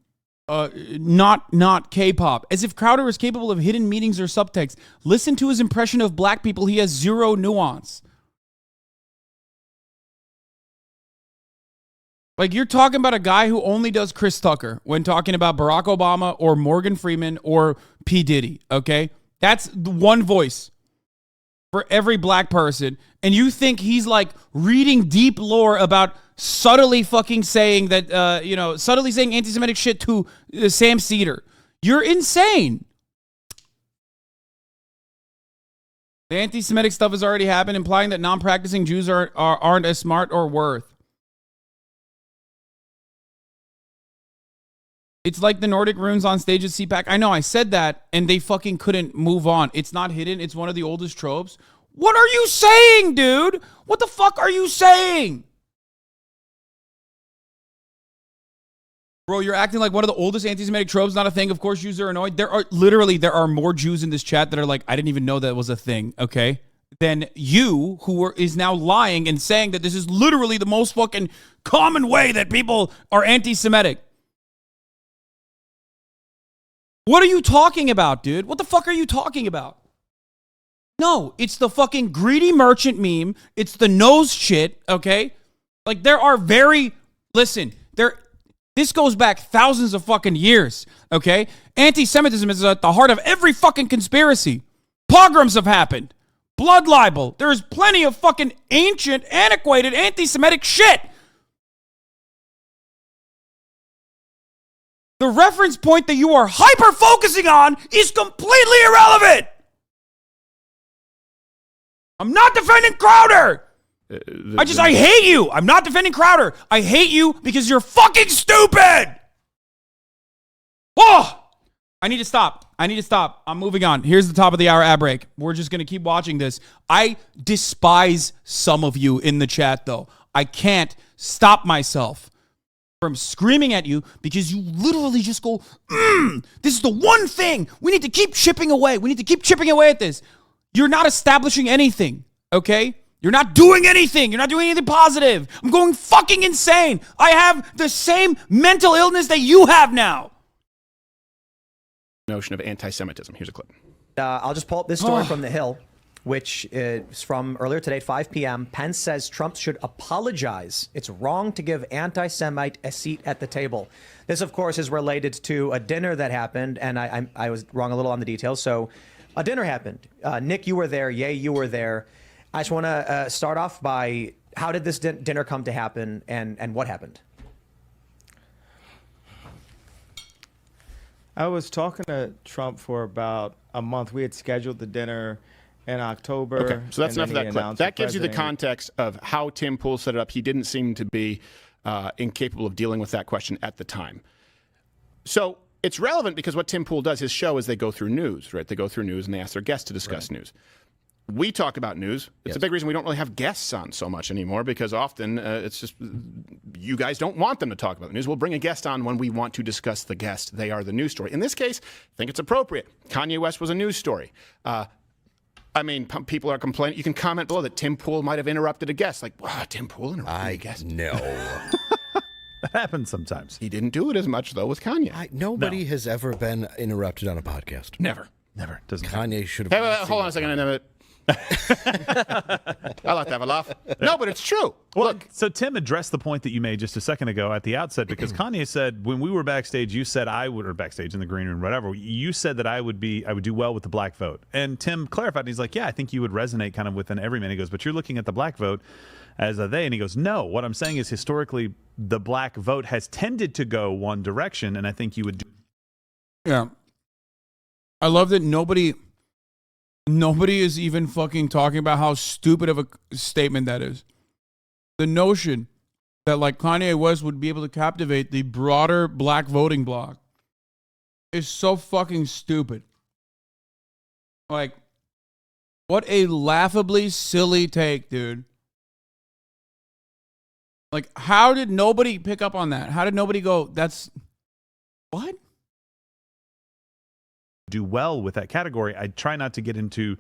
[SPEAKER 1] Not K-pop. As if Crowder is capable of hidden meanings or subtext. Listen to his impression of black people. He has zero nuance. Like, you're talking about a guy who only does Chris Tucker when talking about Barack Obama or Morgan Freeman or P. Diddy, okay? That's the one voice for every black person. And you think he's, like, reading deep lore about subtly fucking saying that, subtly saying anti-Semitic shit to Sam Cedar. You're insane. The anti-Semitic stuff has already happened, implying that non-practicing Jews aren't as smart or worth. It's like the Nordic runes on stage at CPAC. I know, I said that, and they fucking couldn't move on. It's not hidden. It's one of the oldest tropes. What are you saying, dude? What the fuck are you saying? Bro, you're acting like one of the oldest anti-Semitic tropes, not a thing. Of course, Jews are annoyed. There are more Jews in this chat that are like, I didn't even know that was a thing, okay? Than you, is now lying and saying that this is literally the most fucking common way that people are anti-Semitic. What are you talking about, dude? What the fuck are you talking about? No, it's the fucking greedy merchant meme. It's the nose shit, okay? Like, this goes back thousands of fucking years, okay? Anti-Semitism is at the heart of every fucking conspiracy. Pogroms have happened. Blood libel. There's plenty of fucking ancient, antiquated anti-Semitic shit. The reference point that you are hyper-focusing on is completely irrelevant. I'm not defending Crowder. I hate you. I'm not defending Crowder. I hate you because you're fucking stupid. Oh, I need to stop. I'm moving on. Here's the top of the hour ad break. We're just going to keep watching this. I despise some of you in the chat, though. I can't stop myself from screaming at you because you literally just go, this is the one thing. We need to keep chipping away. We need to keep chipping away at this. You're not establishing anything, okay? You're not doing anything. You're not doing anything positive. I'm going fucking insane. I have the same mental illness that you have now.
[SPEAKER 6] Notion of anti-Semitism. Here's a clip.
[SPEAKER 8] I'll just pull up this story from The Hill, which is from earlier today at 5 p.m. Pence says Trump should apologize. It's wrong to give anti-Semite a seat at the table. This, of course, is related to a dinner that happened, and I was wrong a little on the details. So a dinner happened. Nick, you were there. Yay, you were there. I just want to start off by how did this dinner come to happen and what happened?
[SPEAKER 9] I was talking to Trump for about a month. We had scheduled the dinner in October.
[SPEAKER 6] Okay, so that's enough of that clip. That gives you the context of how Tim Pool set it up. He didn't seem to be incapable of dealing with that question at the time. So it's relevant because what Tim Pool does, his show is they go through news, right? They go through news and they ask their guests to discuss news. We talk about news. It's a big reason we don't really have guests on so much anymore because often it's just you guys don't want them to talk about the news. We'll bring a guest on when we want to discuss the guest. They are the news story. In this case, I think it's appropriate. Kanye West was a news story. I mean, people are complaining. You can comment below that Tim Pool might have interrupted a guest. Like, wow, Tim Pool interrupted a guest?
[SPEAKER 10] No.
[SPEAKER 13] That happens sometimes.
[SPEAKER 6] He didn't do it as much, though, with Kanye.
[SPEAKER 10] Nobody has ever been interrupted on a podcast.
[SPEAKER 6] Never.
[SPEAKER 13] Never. Doesn't
[SPEAKER 10] Kanye should have.
[SPEAKER 6] Hey, hold on a second. I like to have a laugh. No, but it's true.
[SPEAKER 13] Well,
[SPEAKER 6] Look.
[SPEAKER 13] So Tim addressed the point that you made just a second ago at the outset because Kanye said when we were backstage, you said I would, or backstage in the green room, whatever, you said that I would do well with the black vote. And Tim clarified, and he's like, yeah, I think you would resonate kind of with an everyman. He goes, but you're looking at the black vote as a they. And he goes, no, what I'm saying is historically the black vote has tended to go one direction, and I think you would do.
[SPEAKER 1] Yeah. I love that nobody is even fucking talking about how stupid of a statement that is. The notion that like Kanye West would be able to captivate the broader black voting bloc is so fucking stupid. Like, what a laughably silly take, dude. Like, how did nobody pick up on that? How did nobody go, that's... What?
[SPEAKER 13] Do well with that category. I try not to get into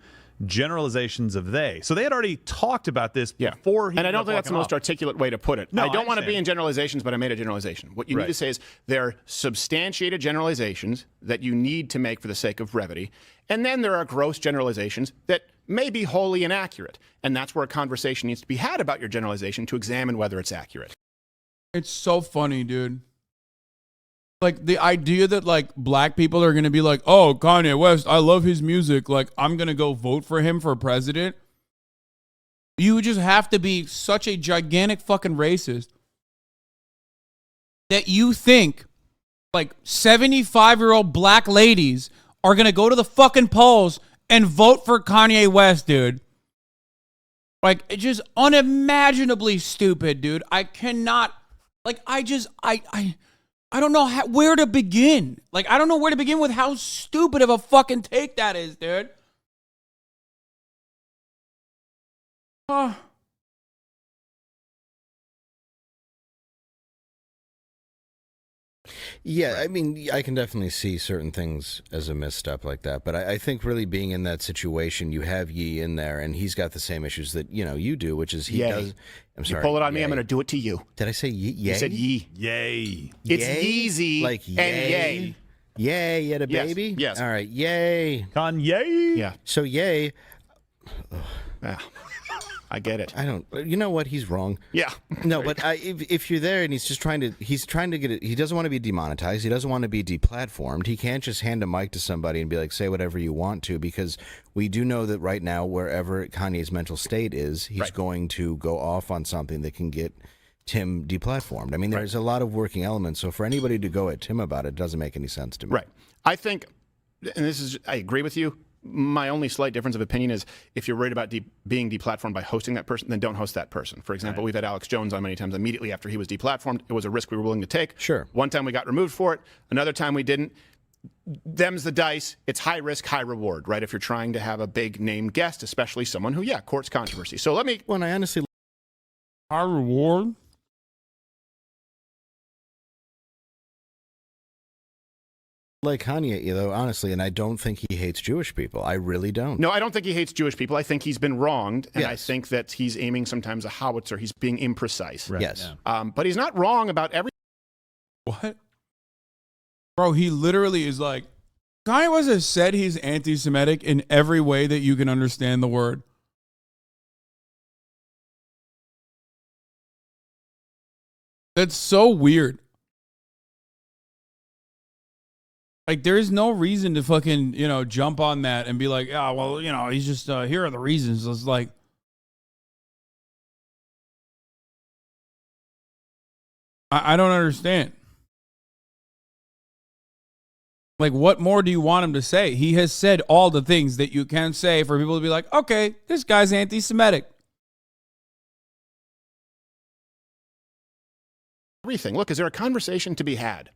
[SPEAKER 13] generalizations of they. So they had already talked about this before he.
[SPEAKER 6] And I don't think that's the most articulate way to put it.
[SPEAKER 13] No,
[SPEAKER 6] I don't want to be in generalizations, but I made a generalization. What you need to say is there are substantiated generalizations that you need to make for the sake of brevity, and then there are gross generalizations that may be wholly inaccurate. And that's where a conversation needs to be had about your generalization to examine whether it's accurate.
[SPEAKER 1] It's so funny, dude. Like, the idea that, like, black people are going to be like, oh, Kanye West, I love his music. Like, I'm going to go vote for him for president. You just have to be such a gigantic fucking racist that you think, like, 75-year-old black ladies are going to go to the fucking polls and vote for Kanye West, dude. Like, it's just unimaginably stupid, dude. I cannot, like, I don't know where to begin. Like, I don't know where to begin with how stupid of a fucking take that is, dude.
[SPEAKER 10] Yeah, I mean, I can definitely see certain things as a misstep like that, but I think really being in that situation, you have Yee in there, and he's got the same issues that, you know, you do, which is he does. I'm sorry.
[SPEAKER 6] You pull it on me, I'm going to do it to you.
[SPEAKER 10] Did I say Yee?
[SPEAKER 6] You said Yee.
[SPEAKER 13] Yay.
[SPEAKER 6] It's
[SPEAKER 10] Yay?
[SPEAKER 6] Yeezy
[SPEAKER 10] Like
[SPEAKER 6] and
[SPEAKER 10] yay?
[SPEAKER 6] yay.
[SPEAKER 10] Yay, you had a
[SPEAKER 6] Yes,
[SPEAKER 10] baby?
[SPEAKER 6] yes.
[SPEAKER 10] All right, yay.
[SPEAKER 13] Kanye?
[SPEAKER 6] Yeah.
[SPEAKER 10] So yay.
[SPEAKER 6] Yeah. I get it.
[SPEAKER 10] I don't. You know what? He's wrong.
[SPEAKER 6] Yeah.
[SPEAKER 10] No, but if you're there and he's trying to get it. He doesn't want to be demonetized. He doesn't want to be deplatformed. He can't just hand a mic to somebody and be like, say whatever you want to, because we do know that right now, wherever Kanye's mental state is, he's going to go off on something that can get Tim deplatformed. I mean, there's a lot of working elements. So for anybody to go at Tim about it doesn't make any sense to me.
[SPEAKER 6] Right. I think, and this is, I agree with you. My only slight difference of opinion is if you're worried about being deplatformed by hosting that person, then don't host that person. For example, we've had Alex Jones on many times immediately after he was deplatformed. It was a risk we were willing to take.
[SPEAKER 10] Sure.
[SPEAKER 6] One time we got removed for it. Another time we didn't. Them's the dice. It's high risk, high reward, right? If you're trying to have a big name guest, especially someone who, courts controversy. So let me.
[SPEAKER 10] Well, I honestly.
[SPEAKER 1] High reward?
[SPEAKER 10] Like Kanye, though, honestly, and I don't think he hates Jewish people. I really don't.
[SPEAKER 6] No, I don't think he hates Jewish people. I think he's been wronged, and I think that he's aiming sometimes a howitzer. He's being imprecise.
[SPEAKER 10] Right. Yes.
[SPEAKER 6] But he's not wrong about every.
[SPEAKER 1] What? Bro, he literally is like, Kanye West has said he's anti-Semitic in every way that you can understand the word. That's so weird. Like, there is no reason to fucking, jump on that and be like, well, he's just, here are the reasons. It's like, I don't understand. Like, what more do you want him to say? He has said all the things that you can say for people to be like, okay, this guy's anti-Semitic.
[SPEAKER 6] Everything. Look, is there a conversation to be had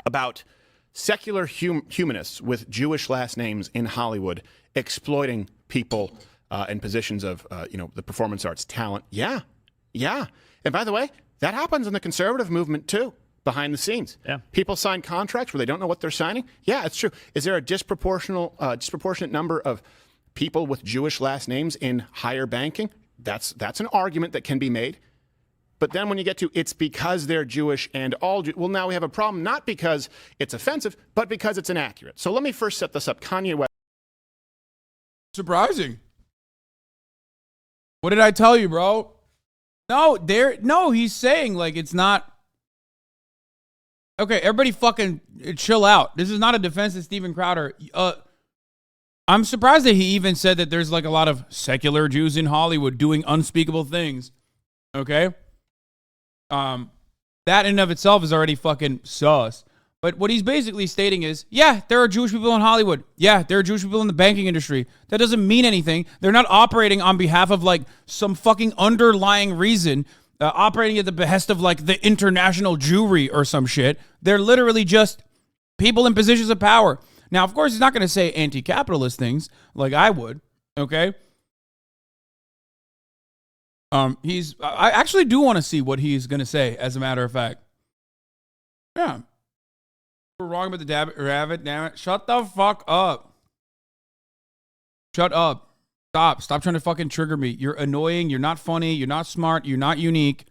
[SPEAKER 6] about secular humanists with Jewish last names in Hollywood exploiting people in positions of, the performance arts talent? Yeah. And by the way, that happens in the conservative movement too, behind the scenes.
[SPEAKER 13] Yeah.
[SPEAKER 6] People sign contracts where they don't know what they're signing. Yeah, it's true. Is there a disproportionate number of people with Jewish last names in higher banking? That's an argument that can be made. But then when you get to it's because they're Jewish and well, now we have a problem, not because it's offensive, but because it's inaccurate. So let me first set this up. Kanye West.
[SPEAKER 1] Surprising. What did I tell you, bro? No, he's saying like it's not. Okay, everybody fucking chill out. This is not a defense of Steven Crowder. I'm surprised that he even said that there's like a lot of secular Jews in Hollywood doing unspeakable things. Okay? That in and of itself is already fucking sus. But what he's basically stating is, yeah, there are Jewish people in Hollywood. Yeah, there are Jewish people in the banking industry. That doesn't mean anything. They're not operating on behalf of like some fucking underlying reason, operating at the behest of like the international Jewry or some shit. They're literally just people in positions of power. Now, of course, he's not going to say anti-capitalist things like I would, okay? I actually do want to see what he's going to say, as a matter of fact. Yeah. We're wrong about the rabbit, damn it. Shut the fuck up. Shut up. Stop trying to fucking trigger me. You're annoying. You're not funny. You're not smart. You're not unique.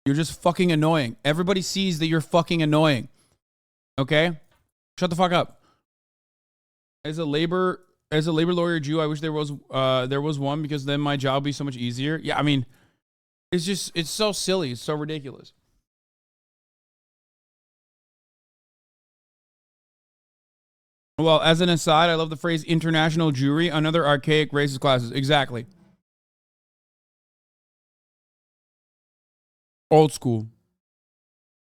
[SPEAKER 1] You're just fucking annoying. Everybody sees that you're fucking annoying. Okay? Shut the fuck up. As a labor lawyer Jew, I wish there was one, because then my job would be so much easier. Yeah, I mean, it's so silly. It's so ridiculous. Well, as an aside, I love the phrase international Jewry, another archaic racist classes. Exactly. Old school.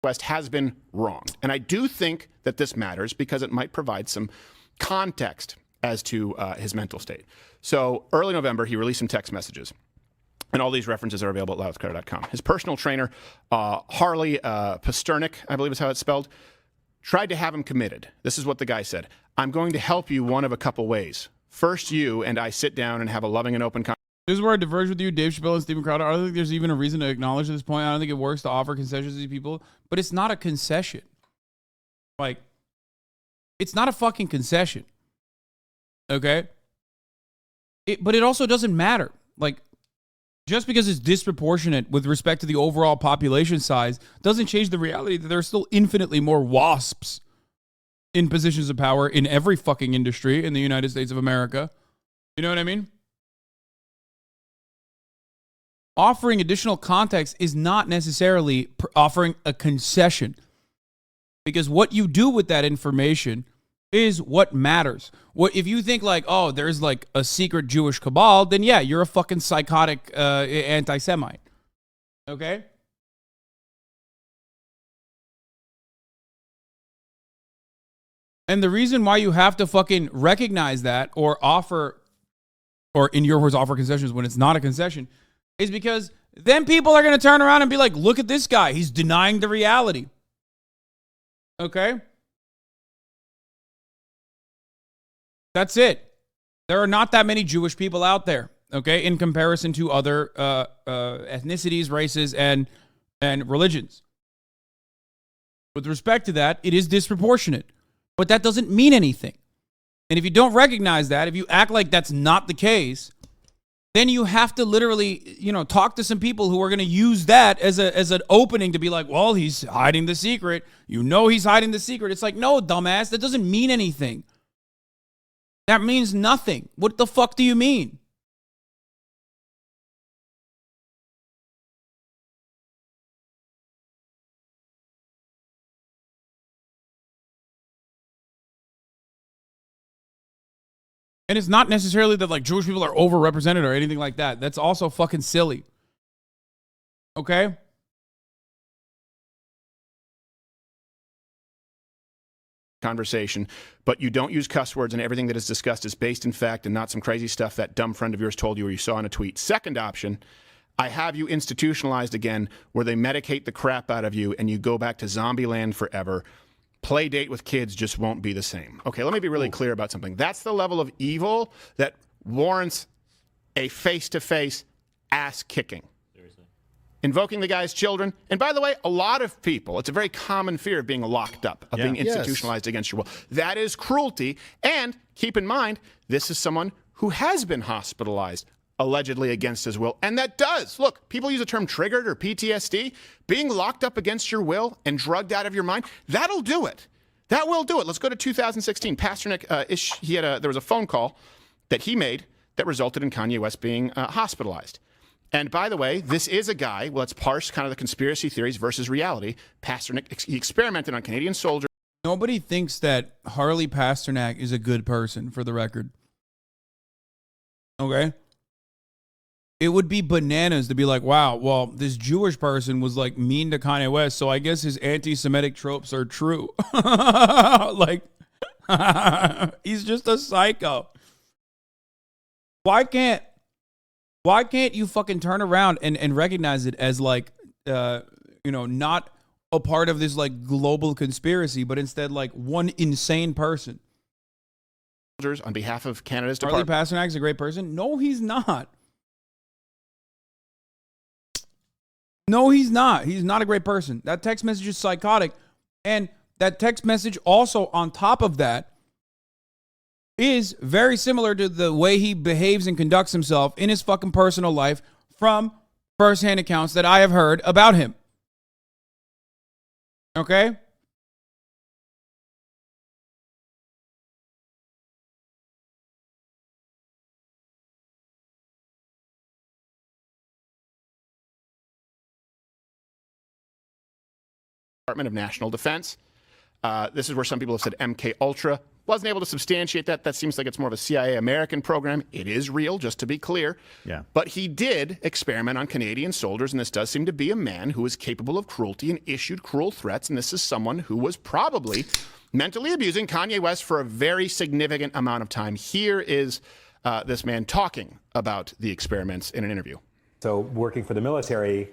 [SPEAKER 6] West has been wrong. And I do think that this matters because it might provide some context as to his mental state. So early November, he released some text messages. And all these references are available at loudcrowder.com. His personal trainer, Harley Pasternak, I believe is how it's spelled, tried to have him committed. This is what the guy said. I'm going to help you one of a couple ways. First, you and I sit down and have a loving and open conversation.
[SPEAKER 1] This is where I diverge with you, Dave Chappelle and Steven Crowder. I don't think there's even a reason to acknowledge at this point. I don't think it works to offer concessions to these people. But it's not a concession. Like, it's not a fucking concession. Okay? But it also doesn't matter. Like, just because it's disproportionate with respect to the overall population size doesn't change the reality that there are still infinitely more WASPs in positions of power in every fucking industry in the United States of America. You know what I mean? Offering additional context is not necessarily offering a concession, because what you do with that information is what matters. What if you think like, oh, there's like a secret Jewish cabal, then yeah, you're a fucking psychotic anti-Semite. Okay? And the reason why you have to fucking recognize that or offer, or in your words, offer concessions when it's not a concession, is because then people are going to turn around and be like, look at this guy. He's denying the reality. Okay? That's it. There are not that many Jewish people out there, okay, in comparison to other ethnicities, races, and religions. With respect to that, it is disproportionate. But that doesn't mean anything. And if you don't recognize that, if you act like that's not the case, then you have to literally, talk to some people who are going to use that as an opening to be like, well, he's hiding the secret. He's hiding the secret. It's like, no, dumbass, that doesn't mean anything. That means nothing. What the fuck do you mean? And it's not necessarily that like Jewish people are overrepresented or anything like that. That's also fucking silly. Okay?
[SPEAKER 6] conversation, but you don't use cuss words and everything that is discussed is based in fact and not some crazy stuff that dumb friend of yours told you or you saw in a tweet. Second option, I have you institutionalized again where they medicate the crap out of you and you go back to zombie land forever. Play date with kids just won't be the same. Okay, let me be really clear about something. That's the level of evil that warrants a face-to-face ass kicking. Invoking the guy's children. And by the way, a lot of people, it's a very common fear of being locked up, of being institutionalized against your will. That is cruelty. And keep in mind, this is someone who has been hospitalized, allegedly against his will. And that does. Look, people use the term triggered or PTSD. Being locked up against your will and drugged out of your mind, that'll do it. That will do it. Let's go to 2016. Pastor Nick, there was a phone call that he made that resulted in Kanye West being hospitalized. And by the way, this is a guy, well, let's parse kind of the conspiracy theories versus reality. Pasternak, he experimented on Canadian soldiers.
[SPEAKER 1] Nobody thinks that Harley Pasternak is a good person, for the record. Okay? It would be bananas to be like, wow, well, this Jewish person was like mean to Kanye West, so I guess his anti-Semitic tropes are true. Like, he's just a psycho. Why can't you fucking turn around and recognize it as like, not a part of this like global conspiracy, but instead like one insane person?
[SPEAKER 6] On behalf of Canada's
[SPEAKER 1] Harley
[SPEAKER 6] Department.
[SPEAKER 1] Pasternak is a great person? No, he's not. No, he's not. He's not a great person. That text message is psychotic. And that text message also on top of that is very similar to the way he behaves and conducts himself in his fucking personal life from firsthand accounts that I have heard about him. Okay?
[SPEAKER 6] Department of National Defense. This is where some people have said MK Ultra. Wasn't able to substantiate that. That seems like it's more of a CIA American program. It is real, just to be clear.
[SPEAKER 13] Yeah.
[SPEAKER 6] But he did experiment on Canadian soldiers, and this does seem to be a man who is capable of cruelty and issued cruel threats, and this is someone who was probably mentally abusing Kanye West for a very significant amount of time. Here is this man talking about the experiments in an interview.
[SPEAKER 12] So working for the military,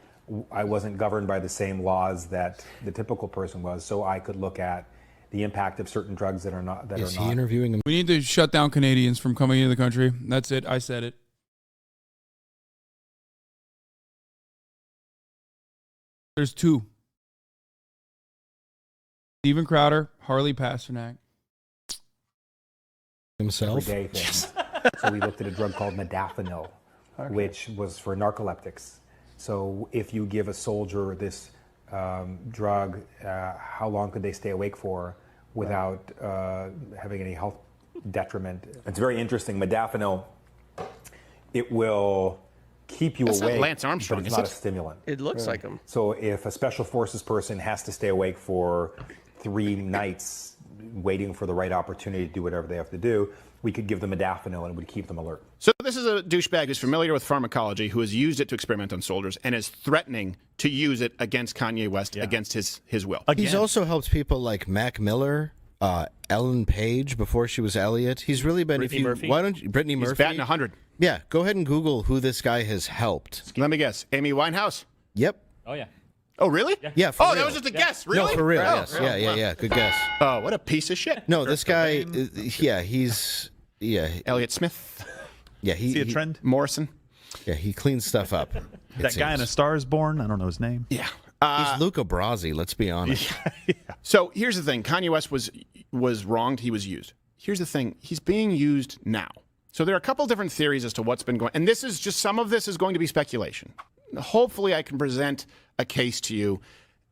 [SPEAKER 12] I wasn't governed by the same laws that the typical person was, so I could look at the impact of certain drugs that are not.
[SPEAKER 10] Is he interviewing them?
[SPEAKER 1] We need to shut down Canadians from coming into the country. That's it. I said it. There's two. Steven Crowder, Harley Pasternak.
[SPEAKER 10] Himself?
[SPEAKER 12] Everyday things. So we looked at a drug called modafinil, which was for narcoleptics. So if you give a soldier this drug, how long could they stay awake for without having any health detriment? It's very interesting. Modafinil, it will keep you
[SPEAKER 6] That's not
[SPEAKER 12] awake,
[SPEAKER 6] Lance Armstrong,
[SPEAKER 12] but it's
[SPEAKER 6] is
[SPEAKER 12] not
[SPEAKER 6] it?
[SPEAKER 12] a stimulant.
[SPEAKER 14] It looks like him.
[SPEAKER 12] So if a special forces person has to stay awake for 3 nights waiting for the right opportunity to do whatever they have to do, we could give them modafinil and it would keep them alert.
[SPEAKER 6] So this is a douchebag who's familiar with pharmacology, who has used it to experiment on soldiers and is threatening to use it against Kanye West, against his will.
[SPEAKER 10] He's also helped people like Mac Miller, Ellen Page before she was Elliot. He's really been.
[SPEAKER 6] Brittany Murphy.
[SPEAKER 10] Why don't you, Brittany Murphy?
[SPEAKER 6] He's batting 100.
[SPEAKER 10] Yeah, go ahead and Google who this guy has helped.
[SPEAKER 6] Let me guess. Amy Winehouse.
[SPEAKER 10] Yep.
[SPEAKER 14] Oh yeah.
[SPEAKER 6] Oh really?
[SPEAKER 10] Yeah. For
[SPEAKER 6] Oh,
[SPEAKER 10] real.
[SPEAKER 6] that was just a guess. Really?
[SPEAKER 10] No, for real.
[SPEAKER 6] Oh,
[SPEAKER 10] Yes.
[SPEAKER 6] oh,
[SPEAKER 10] Yeah.
[SPEAKER 6] wow.
[SPEAKER 10] Good guess.
[SPEAKER 6] Oh, what a piece of shit.
[SPEAKER 10] No, this guy. He's. Yeah.
[SPEAKER 6] Elliot Smith.
[SPEAKER 10] Yeah. He.
[SPEAKER 13] See a trend?
[SPEAKER 6] Morrison.
[SPEAKER 10] Yeah, he cleans stuff up.
[SPEAKER 13] That guy in A Star Is Born. I don't know his name.
[SPEAKER 6] Yeah.
[SPEAKER 10] He's Luca Brasi. Let's be honest.
[SPEAKER 6] So here's the thing: Kanye West was wronged. He was used. Here's the thing: he's being used now. So there are a couple different theories as to what's been going. And this is just some of this is going to be speculation. Hopefully, I can present a case to you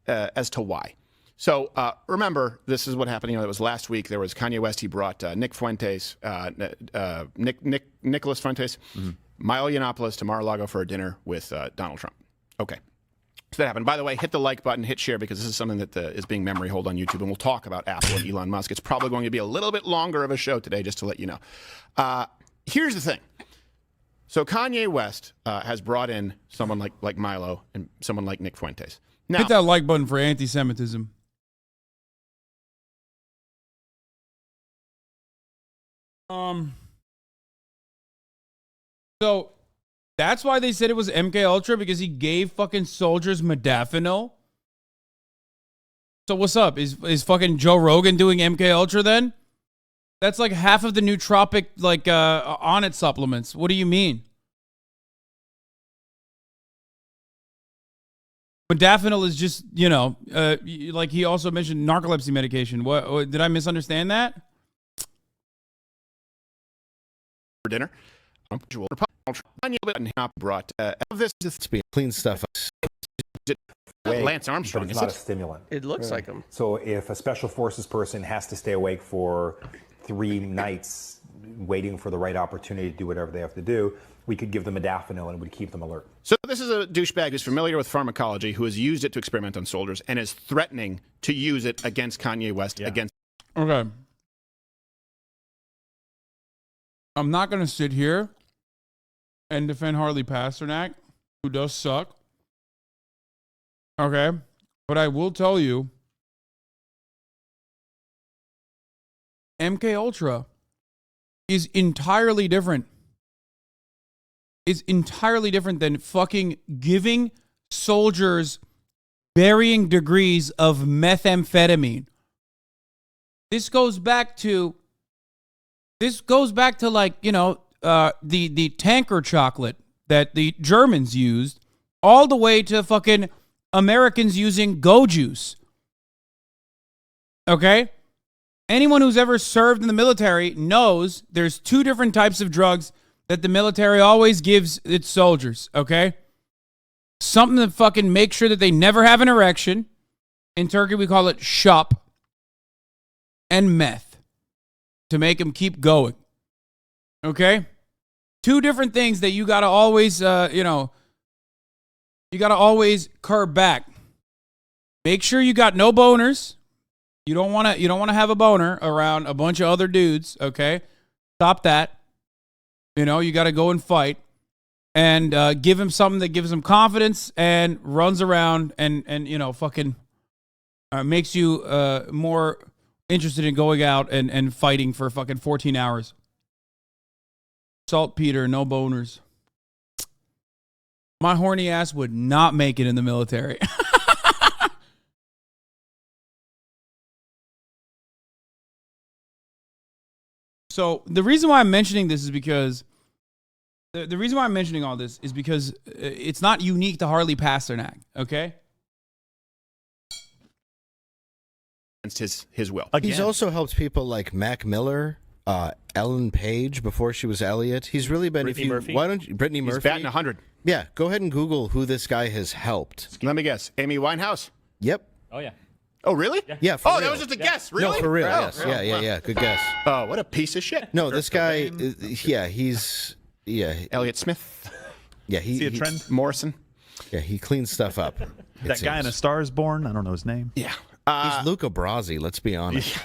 [SPEAKER 6] as to why. So remember, this is what happened. You know, it was last week. There was Kanye West. He brought Nick Fuentes, Nicholas Fuentes, Milo Yiannopoulos to Mar-a-Lago for a dinner with Donald Trump. Okay. So that happened. By the way, hit the like button, hit share, because this is something that is being memory hold on YouTube, and we'll talk about Apple and Elon Musk. It's probably going to be a little bit longer of a show today, just to let you know. Here's the thing. So Kanye West has brought in someone like Milo and someone like Nick Fuentes. Now,
[SPEAKER 1] Hit that like button for anti-Semitism. So that's why they said it was MK Ultra, because he gave fucking soldiers modafinil. So what's up? Is fucking Joe Rogan doing MK Ultra then? That's like half of the nootropic like on it supplements. What do you mean? Modafinil is just, you know, like he also mentioned narcolepsy medication. What did I misunderstand that?
[SPEAKER 6] For dinner, brought this
[SPEAKER 10] clean stuff up.
[SPEAKER 6] Lance Armstrong.
[SPEAKER 12] But it's not a stimulant.
[SPEAKER 16] It looks like him.
[SPEAKER 12] So if a special forces person has to stay awake for 3 nights waiting for the right opportunity to do whatever they have to do, we could give them modafinil and it would keep them alert.
[SPEAKER 6] So this is a douchebag who's familiar with pharmacology, who has used it to experiment on soldiers and is threatening to use it against Kanye West. Against.
[SPEAKER 1] Okay. I'm not going to sit here and defend Harley Pasternak, who does suck. Okay. But I will tell you, MK Ultra is entirely different. Is entirely different than fucking giving soldiers varying degrees of methamphetamine. This goes back to like, you know, the tanker chocolate that the Germans used, all the way to fucking Americans using Go Juice. Okay? Anyone who's ever served in the military knows there's 2 different types of drugs that the military always gives its soldiers, okay? Something to fucking make sure that they never have an erection. In Turkey, we call it shop. And meth. To make them keep going. Okay? 2 different things that you gotta always, you gotta always curb back. Make sure you got no boners. You don't wanna have a boner around a bunch of other dudes, okay? Stop that. You know, you gotta go and fight. And give him something that gives him confidence and runs around and you know, fucking makes you more interested in going out and fighting for fucking 14 hours. Saltpeter, no boners. My horny ass would not make it in the military. So the reason why I'm mentioning this is because the reason why I'm mentioning all this is because it's not unique to Harley Pasternak, okay?
[SPEAKER 6] Against his will.
[SPEAKER 10] He's also helped people like Mac Miller, Ellen Page before she was Elliot. He's really been.
[SPEAKER 6] Brittany Murphy?
[SPEAKER 10] Why don't you, Brittany
[SPEAKER 6] He's
[SPEAKER 10] Murphy?
[SPEAKER 6] batting 100.
[SPEAKER 10] Yeah, go ahead and Google who this guy has helped.
[SPEAKER 6] Let me guess. Amy Winehouse.
[SPEAKER 10] Yep.
[SPEAKER 14] Oh yeah.
[SPEAKER 6] Oh really?
[SPEAKER 10] Yeah. For
[SPEAKER 6] Oh,
[SPEAKER 10] real.
[SPEAKER 6] that was just a guess. Really?
[SPEAKER 10] No, for real.
[SPEAKER 6] Oh,
[SPEAKER 10] Yes.
[SPEAKER 6] really?
[SPEAKER 10] Yeah. Good guess.
[SPEAKER 6] Oh, what a piece of shit.
[SPEAKER 10] No, this guy. He's. Yeah.
[SPEAKER 6] Elliot Smith.
[SPEAKER 10] Yeah. He.
[SPEAKER 13] See a trend?
[SPEAKER 6] Morrison.
[SPEAKER 10] Yeah, he cleans stuff up.
[SPEAKER 13] That guy in A Star Is Born. I don't know his name.
[SPEAKER 6] Yeah.
[SPEAKER 10] He's Luca Brasi. Let's be honest.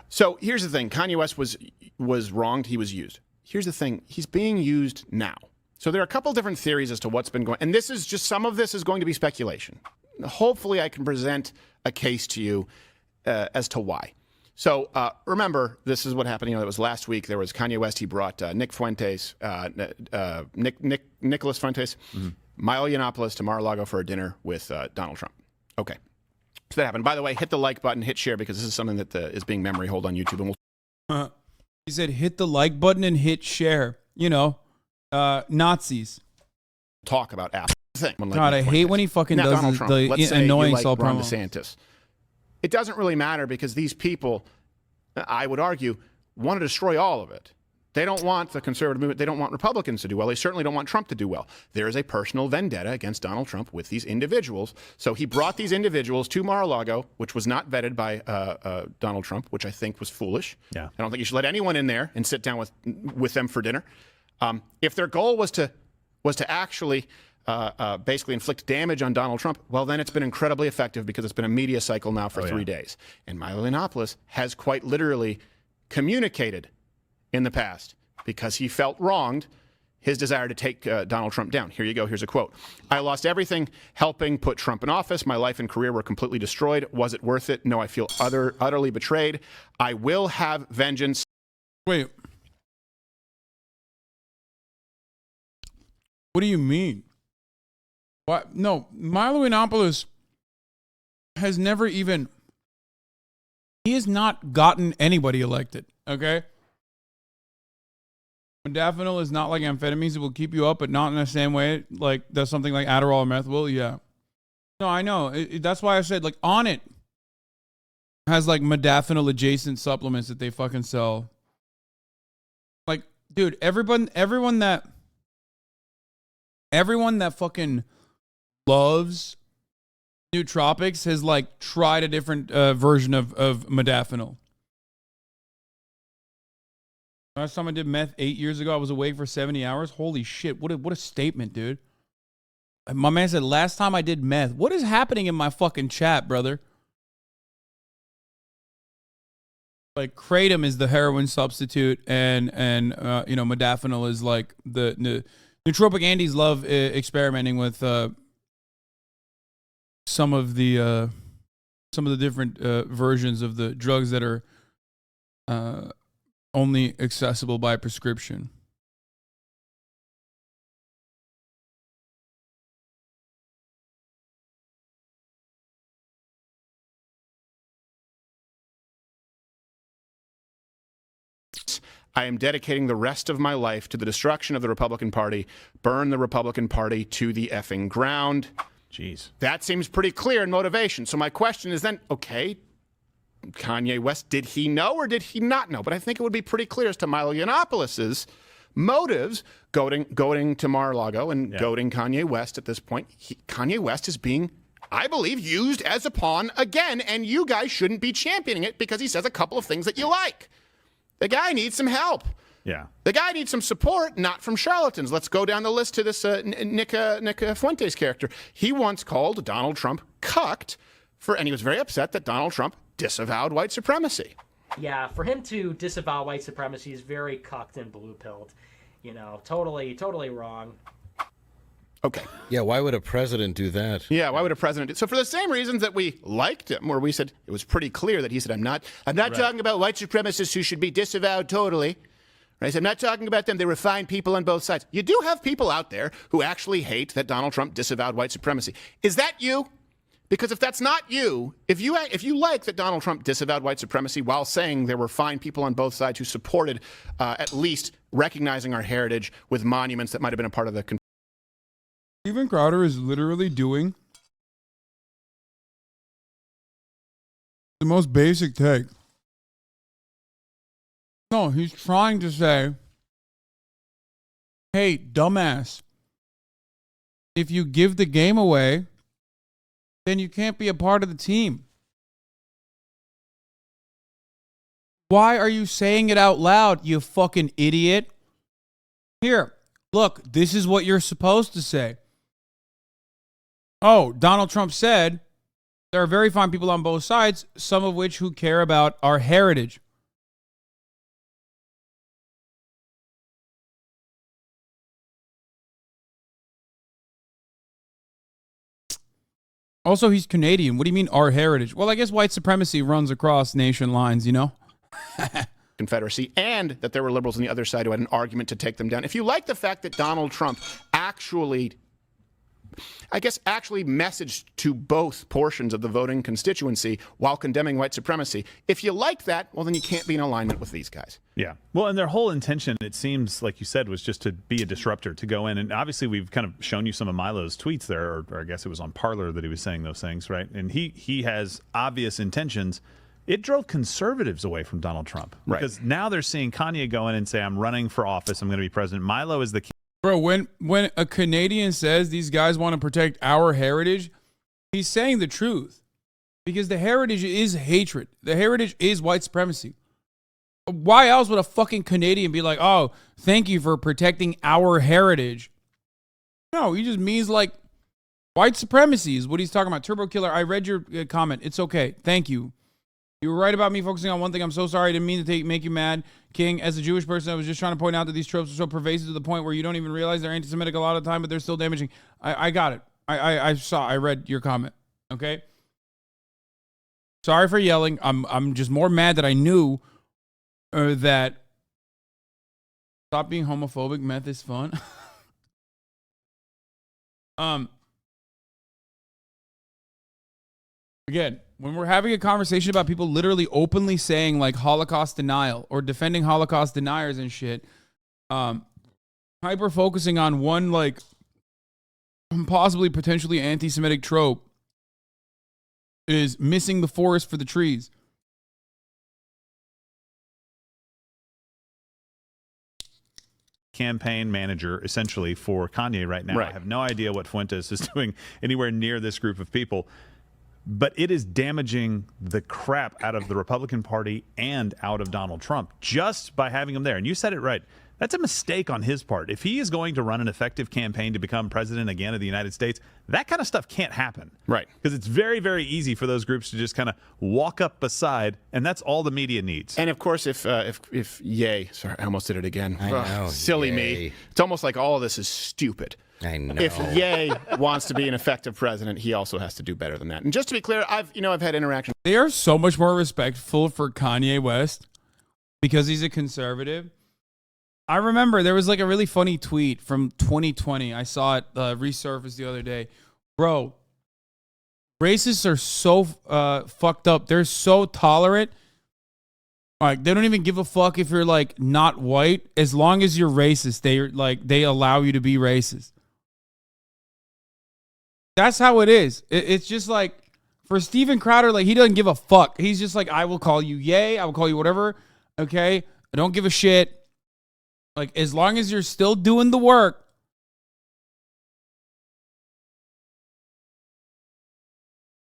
[SPEAKER 6] So here's the thing: Kanye West was wronged. He was used. Here's the thing: he's being used now. So there are a couple different theories as to what's been going. And this is just some of this is going to be speculation. Hopefully, I can present a case to you as to why. So remember, this is what happened. You know, it was last week. There was Kanye West. He brought Nick Fuentes, Nicholas Fuentes, Milo Yiannopoulos to Mar-a-Lago for a dinner with Donald Trump. Okay. So that happened. By the way, hit the like button, hit share, because this is something that is being memory hold on YouTube. And
[SPEAKER 1] He said, hit the like button and hit share. You know, Nazis.
[SPEAKER 6] Talk about ass.
[SPEAKER 1] God, I hate when he fucking does the annoying self
[SPEAKER 6] Ron
[SPEAKER 1] promo.
[SPEAKER 6] DeSantis. It doesn't really matter because these people, I would argue, want to destroy all of it. They don't want the conservative movement. They don't want Republicans to do well. They certainly don't want Trump to do well. There is a personal vendetta against Donald Trump with these individuals. So he brought these individuals to Mar-a-Lago, which was not vetted by Donald Trump, which I think was foolish.
[SPEAKER 13] Yeah.
[SPEAKER 6] I don't think you should let anyone in there and sit down with them for dinner. If their goal was to actually basically inflict damage on Donald Trump, well, then it's been incredibly effective because it's been a media cycle now for 3 days. And Milo Yiannopoulos has quite literally communicated in the past because he felt wronged his desire to take Donald Trump down. Here you go. Here's a quote. I lost everything helping put Trump in office. My life and career were completely destroyed. Was it worth it? No, I feel utterly betrayed. I will have vengeance.
[SPEAKER 1] Wait. What do you mean? What? No, Milo Yiannopoulos has never even. He has not gotten anybody elected. Okay. Modafinil is not like amphetamines. It will keep you up, but not in the same way like does something like Adderall or meth will. Yeah. No, I know. That's why I said like On It has like modafinil adjacent supplements that they fucking sell. Like, dude, everyone that fucking loves nootropics has like tried a different version of modafinil. Last time I did meth 8 years ago, I was awake for 70 hours. Holy shit. What a statement, dude. My man said, last time I did meth. What is happening in my fucking chat, brother? Like, kratom is the heroin substitute, and modafinil is like the nootropic Andes love experimenting with some of the different versions of the drugs that are only accessible by prescription.
[SPEAKER 6] I am dedicating the rest of my life to the destruction of the Republican Party. Burn the Republican Party to the effing ground.
[SPEAKER 13] Jeez.
[SPEAKER 6] That seems pretty clear in motivation. So my question is then, okay, Kanye West, did he know or did he not know? But I think it would be pretty clear as to Milo Yiannopoulos' motives goading to Mar-a-Lago and goading Kanye West at this point. Kanye West is being, I believe, used as a pawn again, and you guys shouldn't be championing it because he says a couple of things that you like. The guy needs some help.
[SPEAKER 13] Yeah.
[SPEAKER 6] The guy needs some support, not from charlatans. Let's go down the list to this Nick Fuentes character. He once called Donald Trump cucked and he was very upset that Donald Trump disavowed white supremacy.
[SPEAKER 14] Yeah, for him to disavow white supremacy is very cucked and blue-pilled. You know, totally wrong.
[SPEAKER 6] Okay.
[SPEAKER 10] Yeah, why would a president do that?
[SPEAKER 6] Yeah, why would a president do so? For the same reasons that we liked him, where we said it was pretty clear that he said, I'm not talking about white supremacists who should be disavowed totally. Right? So I'm not talking about them. They were fine people on both sides. You do have people out there who actually hate that Donald Trump disavowed white supremacy. Is that you? Because if that's not you, if you like that Donald Trump disavowed white supremacy while saying there were fine people on both sides who supported at least recognizing our heritage with monuments that might have been a part of the
[SPEAKER 1] Steven Crowder is literally doing the most basic take. No, he's trying to say, hey, dumbass, if you give the game away, then you can't be a part of the team. Why are you saying it out loud, you fucking idiot? Here, look, this is what you're supposed to say. Oh, Donald Trump said there are very fine people on both sides, some of which who care about our heritage. Also, he's Canadian. What do you mean, our heritage? Well, I guess white supremacy runs across nation lines, you know?
[SPEAKER 6] Confederacy, and that there were liberals on the other side who had an argument to take them down. If you like the fact that Donald Trump actually messaged to both portions of the voting constituency while condemning white supremacy, if you like that, well, then you can't be in alignment with these guys.
[SPEAKER 13] Yeah. Well, and their whole intention, it seems, like you said, was just to be a disruptor, to go in. And obviously, we've kind of shown you some of Milo's tweets there, or I guess it was on Parler that he was saying those things, right? And he has obvious intentions. It drove conservatives away from Donald Trump.
[SPEAKER 6] Right.
[SPEAKER 13] Because now they're seeing Kanye go in and say, I'm running for office, I'm going to be president. Milo is the key.
[SPEAKER 1] Bro, when a Canadian says these guys want to protect our heritage, he's saying the truth. Because the heritage is hatred. The heritage is white supremacy. Why else would a fucking Canadian be like, oh, thank you for protecting our heritage? No, he just means like white supremacy is what he's talking about. Turbo Killer, I read your comment. It's okay. Thank you. You were right about me focusing on one thing. I'm so sorry. I didn't mean to make you mad. King, as a Jewish person, I was just trying to point out that these tropes are so pervasive to the point where you don't even realize they're anti-Semitic a lot of the time, but they're still damaging. I got it. I read your comment. Okay? Sorry for yelling. I'm just more mad that I knew that stop being homophobic. Meth is fun. Again, when we're having a conversation about people literally openly saying like Holocaust denial or defending Holocaust deniers and shit, hyper focusing on one like possibly potentially anti-Semitic trope is missing the forest for the trees.
[SPEAKER 13] Campaign manager essentially for Kanye right now.
[SPEAKER 6] Right.
[SPEAKER 13] I have no idea what Fuentes is doing anywhere near this group of people, but it is damaging the crap out of the Republican Party and out of Donald Trump just by having him there. And you said it right. That's a mistake on his part. If he is going to run an effective campaign to become president again of the United States, that kind of stuff can't happen.
[SPEAKER 6] Right.
[SPEAKER 13] Because it's very, very easy for those groups to just kind of walk up beside, and that's all the media needs.
[SPEAKER 6] And of course, if Ye, sorry, I almost did it again.
[SPEAKER 10] I know,
[SPEAKER 6] Silly
[SPEAKER 10] Ye.
[SPEAKER 6] me. It's almost like all of this is stupid.
[SPEAKER 10] I know.
[SPEAKER 6] If Ye wants to be an effective president, he also has to do better than that. And just to be clear, I've had interactions.
[SPEAKER 1] They are so much more respectful for Kanye West because he's a conservative. I remember there was like a really funny tweet from 2020. I saw it resurface the other day. Bro, racists are so fucked up. They're so tolerant. Like they don't even give a fuck if you're like not white. As long as you're racist, they allow you to be racist. That's how it is. It's just like for Steven Crowder, like he doesn't give a fuck. He's just like, I will call you Ye. I will call you whatever. Okay. I don't give a shit. Like, as long as you're still doing the work.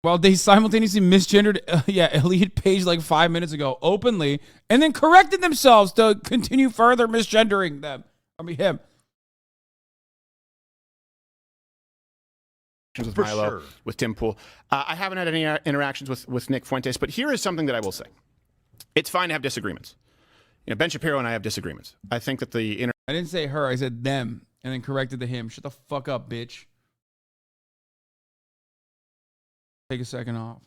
[SPEAKER 1] While they simultaneously misgendered, Elliot Page like 5 minutes ago openly, and then corrected themselves to continue further misgendering them. Him.
[SPEAKER 6] With
[SPEAKER 13] For
[SPEAKER 6] Milo,
[SPEAKER 13] sure.
[SPEAKER 6] with Tim Pool. I haven't had any interactions with Nick Fuentes, but here is something that I will say. It's fine to have disagreements. Ben Shapiro and I have disagreements. I think that I
[SPEAKER 1] didn't say her, I said them, and then corrected the him. Shut the fuck up, bitch. Take a second off.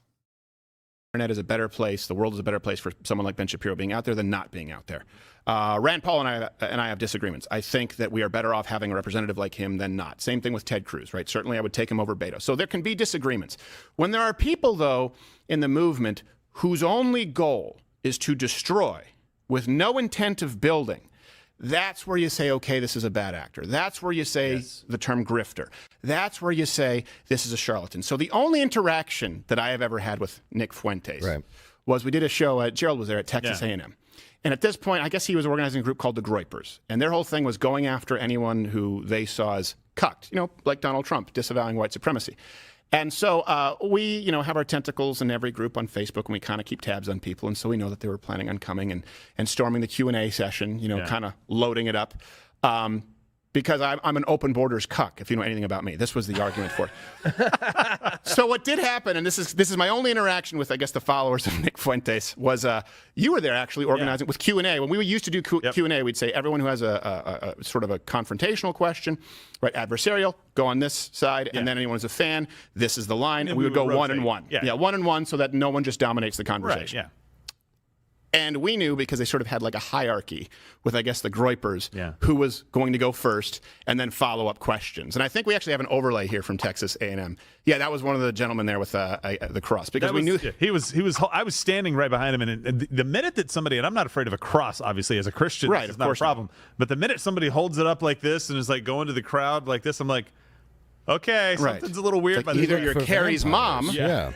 [SPEAKER 6] internet is a better place. The world is a better place for someone like Ben Shapiro being out there than not being out there. Rand Paul and I have disagreements. I think that we are better off having a representative like him than not. Same thing with Ted Cruz, right? Certainly I would take him over Beto. So there can be disagreements. When there are people, though, in the movement whose only goal is to destroy with no intent of building, that's where you say, okay, this is a bad actor. That's where you say the term grifter. That's where you say this is a charlatan. So the only interaction that I have ever had with Nick Fuentes was we did a show, Gerald was there at Texas A&M. And at this point, I guess he was organizing a group called the Groypers. And their whole thing was going after anyone who they saw as cucked, like Donald Trump, disavowing white supremacy. And so we, have our tentacles in every group on Facebook, and we kind of keep tabs on people. And so we know that they were planning on coming and storming the Q&A session, kind of loading it up. Because I'm an open borders cuck, if you know anything about me. This was the argument for it. So what did happen, and this is my only interaction with, I guess, the followers of Nick Fuentes, was you were there actually organizing with Q&A. When we used to do Q&A, we'd say everyone who has a sort of a confrontational question, right, adversarial, go on this side, and then anyone who's a fan, this is the line, and we would go rotate. 1 and 1. Yeah, 1 and 1 so that no one just dominates the conversation. Right, And we knew, because they sort of had like a hierarchy with, I guess, the Groypers, who was going to go first and then follow up questions. And I think we actually have an overlay here from Texas A&M. Yeah, that was one of the gentlemen there with the cross, because we knew
[SPEAKER 13] he was. I was standing right behind him, and the minute that somebody, and I'm not afraid of a cross, obviously, as a Christian,
[SPEAKER 6] right,
[SPEAKER 13] it's not a problem. But the minute somebody holds it up like this and is like going to the crowd like this, I'm like, okay, something's a little weird.
[SPEAKER 6] Like either you're Carrie's mom.
[SPEAKER 13] Yeah.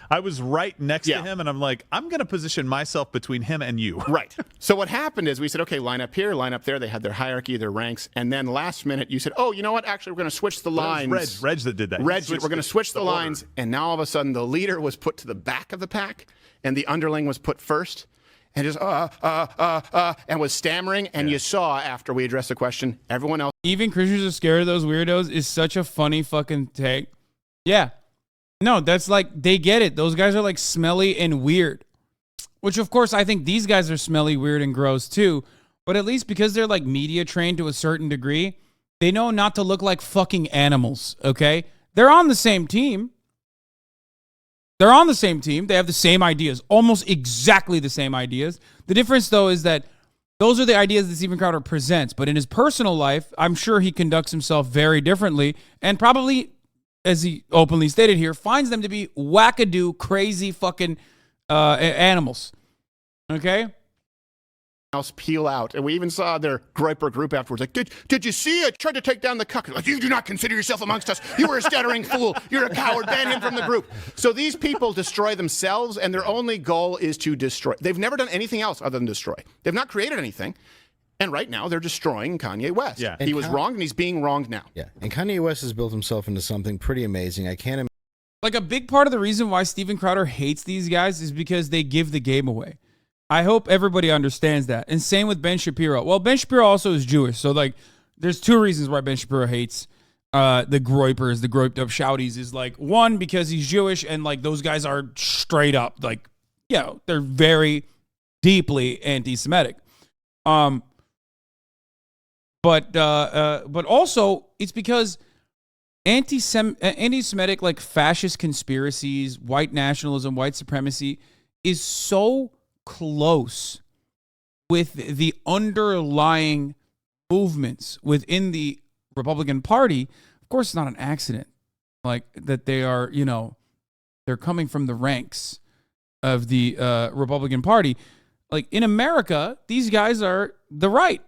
[SPEAKER 13] I was right next to him, and I'm like, I'm going to position myself between him and you.
[SPEAKER 6] Right. So what happened is we said, okay, line up here, line up there. They had their hierarchy, their ranks. And then last minute, you said, oh, you know what? Actually, we're going to switch the lines.
[SPEAKER 13] Reg that did that.
[SPEAKER 6] We're going to switch the lines. And now all of a sudden, the leader was put to the back of the pack, and the underling was put first. And just and was stammering, and you saw after we addressed the question, everyone else.
[SPEAKER 1] Even Christians are scared of those weirdos is such a funny fucking take. Yeah. No, that's like, they get it. Those guys are like smelly and weird. Which, of course, I think these guys are smelly, weird, and gross too. But at least because they're like media trained to a certain degree, they know not to look like fucking animals, okay? They're on the same team. They have the same ideas, almost exactly the same ideas. The difference, though, is that Those are the ideas that Steven Crowder presents. But in his personal life, I'm sure he conducts himself very differently and probably, as he openly stated here, finds them to be wackadoo, crazy fucking animals. Okay?
[SPEAKER 6] Else peel out. And we even saw their Groyper group afterwards. Like, did you see it? Tried to take down the cuck. Like, you do not consider yourself amongst us. You are a stuttering fool. You're a coward. Ban him from the group. So these people destroy themselves, and their only goal is to destroy. They've never done anything else other than destroy. They've not created anything. And right now, they're destroying Kanye West.
[SPEAKER 10] Yeah.
[SPEAKER 6] He was wronged, and he's being wronged now.
[SPEAKER 10] Yeah. And Kanye West has built himself into something pretty amazing. I can't imagine.
[SPEAKER 1] Like, a big part of the reason why Steven Crowder hates these guys is because they give the game away. I hope everybody understands that. And same with Ben Shapiro. Well, Ben Shapiro also is Jewish. So, like, there's two reasons why Ben Shapiro hates the Groypers, the grouped up shouties. Is, like, one, because he's Jewish, and, like, those guys are straight up, like, you know, they're very deeply anti-Semitic. But also, it's because anti-Semitic, like, fascist conspiracies, white nationalism, white supremacy is so close with the underlying movements within the Republican Party. Of course, it's not an accident, like, that they are, you know, they're coming from the ranks of the Republican Party. Like, in America, these guys are the right.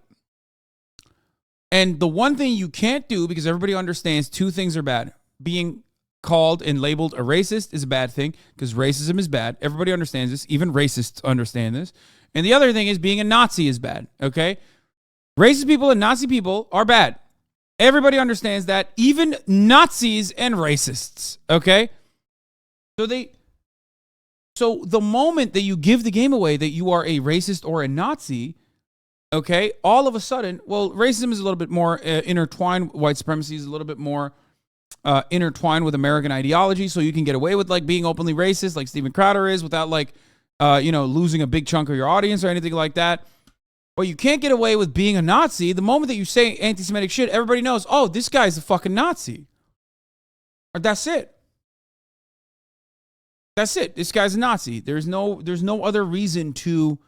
[SPEAKER 1] And the one thing you can't do, because everybody understands two things are bad. Being called and labeled a racist is a bad thing, because racism is bad. Everybody understands this. Even racists understand this. And the other thing is being a Nazi is bad, okay? Racist people and Nazi people are bad. Everybody understands that, even Nazis and racists, okay? So the moment that you give the game away that you are a racist or a Nazi, okay, all of a sudden, well, racism is a little bit more intertwined. White supremacy is a little bit more intertwined with American ideology, so you can get away with, like, being openly racist, like Steven Crowder is, without, like, you know, losing a big chunk of your audience or anything like that. But you can't get away with being a Nazi. The moment that you say anti-Semitic shit, everybody knows, oh, this guy's a fucking Nazi. Or that's it. That's it. This guy's a Nazi. There's no other reason to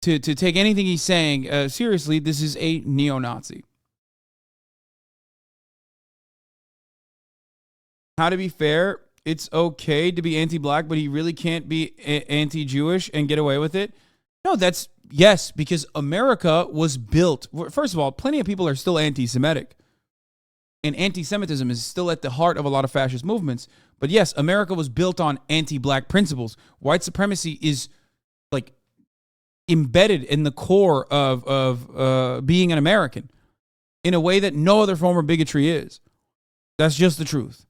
[SPEAKER 1] take anything he's saying seriously. This is a neo-Nazi. How to be fair, it's okay to be anti-black, but he really can't be anti-Jewish and get away with it. No, yes, because America was built. First of all, plenty of people are still anti-Semitic. And anti-Semitism is still at the heart of a lot of fascist movements. But yes, America was built on anti-black principles. White supremacy is, like, embedded in the core of being an American in a way that no other form of bigotry is. That's just the truth.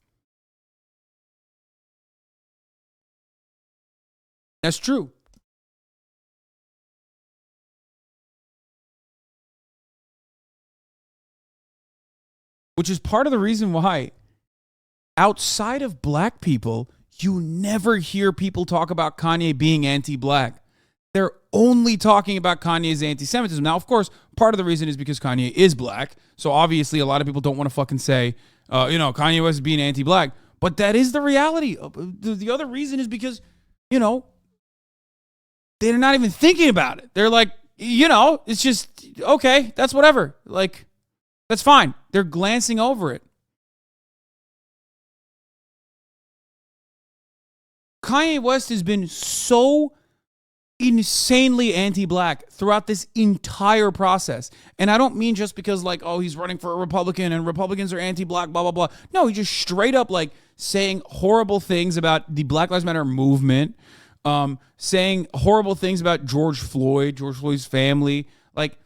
[SPEAKER 1] That's true. Which is part of the reason why, outside of black people, you never hear people talk about Kanye being anti-black. They're only talking about Kanye's anti-Semitism. Now, of course, part of the reason is because Kanye is black. So obviously, a lot of people don't want to fucking say, you know, Kanye West is being anti-black. But that is the reality. The other reason is because, you know, they're not even thinking about it. They're like, you know, it's just, okay, that's whatever. Like, that's fine. They're glancing over it. Kanye West has been so insanely anti-black throughout this entire process. And I don't mean just because, like, oh, he's running for a Republican and Republicans are anti-black, blah, blah, blah. No, he just straight up, like, saying horrible things about the Black Lives Matter movement, saying horrible things about George Floyd's family. Like,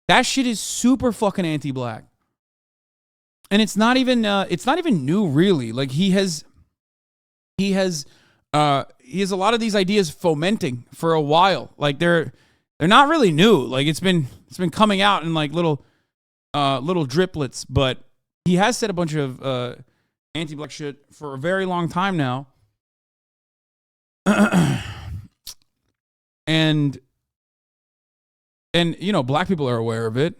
[SPEAKER 1] that shit is super fucking anti-black. And it's not even new, really. Like, he has a lot of these ideas fomenting for a while. Like, they're not really new. Like, it's been coming out in, like, little driplets, but he has said a bunch of anti-black shit for a very long time now. And you know, black people are aware of it.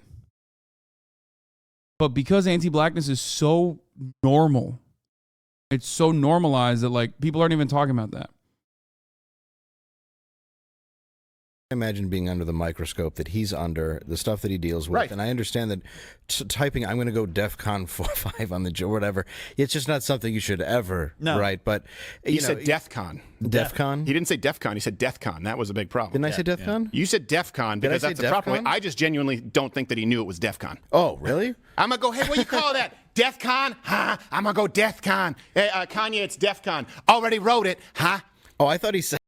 [SPEAKER 1] But because anti-blackness is so normal, it's so normalized that, like, people aren't even talking about that.
[SPEAKER 10] Imagine being under the microscope that he's under, the stuff that he deals with.
[SPEAKER 6] Right.
[SPEAKER 10] And I understand that typing, I'm going to go DEFCON 5 on the or whatever. It's just not something you should ever write. But
[SPEAKER 6] he said DEFCON.
[SPEAKER 10] DEFCON?
[SPEAKER 6] He didn't say DEFCON. He said DEFCON. That was a big problem.
[SPEAKER 10] Didn't I say DEFCON?
[SPEAKER 6] You said DEFCON because that's the proper way. I just genuinely don't think that he knew it was DEFCON.
[SPEAKER 10] Oh, really?
[SPEAKER 6] I'm going to go, hey, what do you call that? DEFCON? Huh? I'm going to go DEFCON. Hey, Kanye, it's DEFCON. Already wrote it. Huh?
[SPEAKER 10] Oh, I thought he said.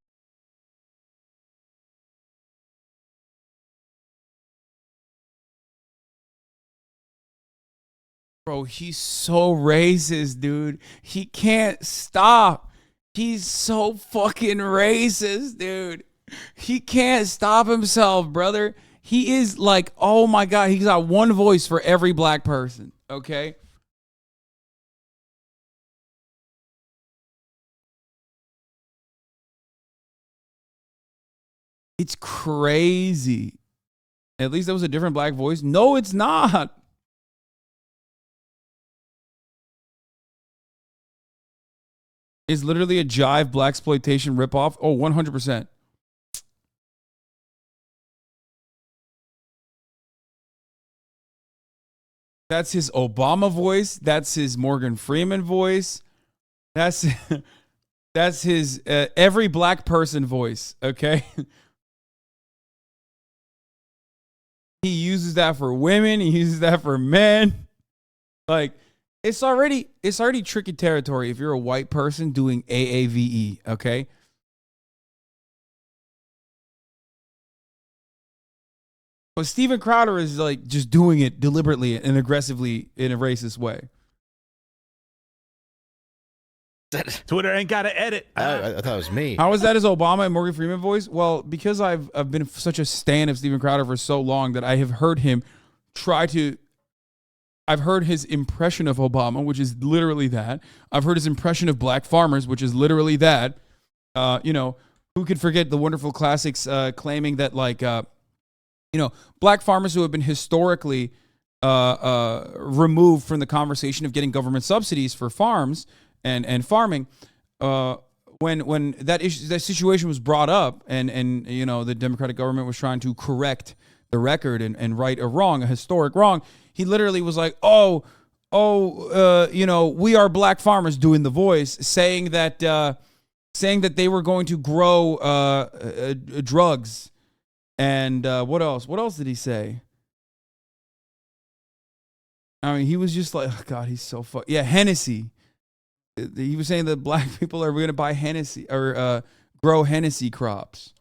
[SPEAKER 1] Bro, he's so racist, dude. He can't stop. He's so fucking racist, dude. He can't stop himself, brother. He is like, oh my God, he's got one voice for every black person, okay? It's crazy. At least that was a different black voice. No, it's not. Is literally a jive blaxploitation ripoff. Oh, 100%. That's his Obama voice. That's his Morgan Freeman voice. That's his every black person voice. Okay. He uses that for women. He uses that for men. Like, it's already tricky territory if you're a white person doing AAVE, okay? But Steven Crowder is like just doing it deliberately and aggressively in a racist way.
[SPEAKER 13] Twitter ain't got to edit.
[SPEAKER 10] I thought it was me.
[SPEAKER 1] How is that his Obama and Morgan Freeman voice? Well, because I've been such a stan of Steven Crowder for so long that I have heard him I've heard his impression of Obama, which is literally that. I've heard his impression of black farmers, which is literally that. Who could forget the wonderful classics claiming that, like, black farmers who have been historically removed from the conversation of getting government subsidies for farms and farming, when that situation was brought up and the Democratic government was trying to correct the record and right a wrong, a historic wrong, he literally was like, we are black farmers, doing the voice, saying that they were going to grow drugs. And what else? What else did he say? I mean, he was just like, oh God, he's so Hennessy. He was saying that black people are going to buy Hennessy or grow Hennessy crops.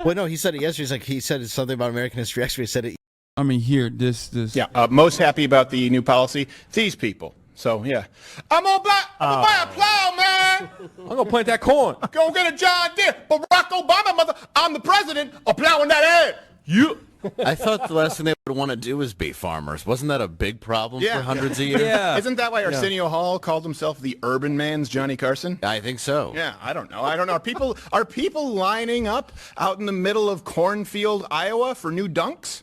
[SPEAKER 10] Well, no, he said it yesterday. He said it's something about American history. Actually, he said it.
[SPEAKER 1] I mean, here, this.
[SPEAKER 6] Yeah, most happy about the new policy. These people. So, yeah. I'm gonna buy a plow, man.
[SPEAKER 18] I'm gonna plant that corn.
[SPEAKER 6] Go get a John Deere. Barack Obama, mother. I'm the president of plowing that air.
[SPEAKER 18] You.
[SPEAKER 10] I thought the last thing they would want to do is be farmers. Wasn't that a big problem for hundreds of years?
[SPEAKER 6] Yeah. Isn't that why Arsenio Hall called himself the urban man's Johnny Carson?
[SPEAKER 10] I think so.
[SPEAKER 6] Yeah, I don't know. Are people lining up out in the middle of cornfield, Iowa for new dunks?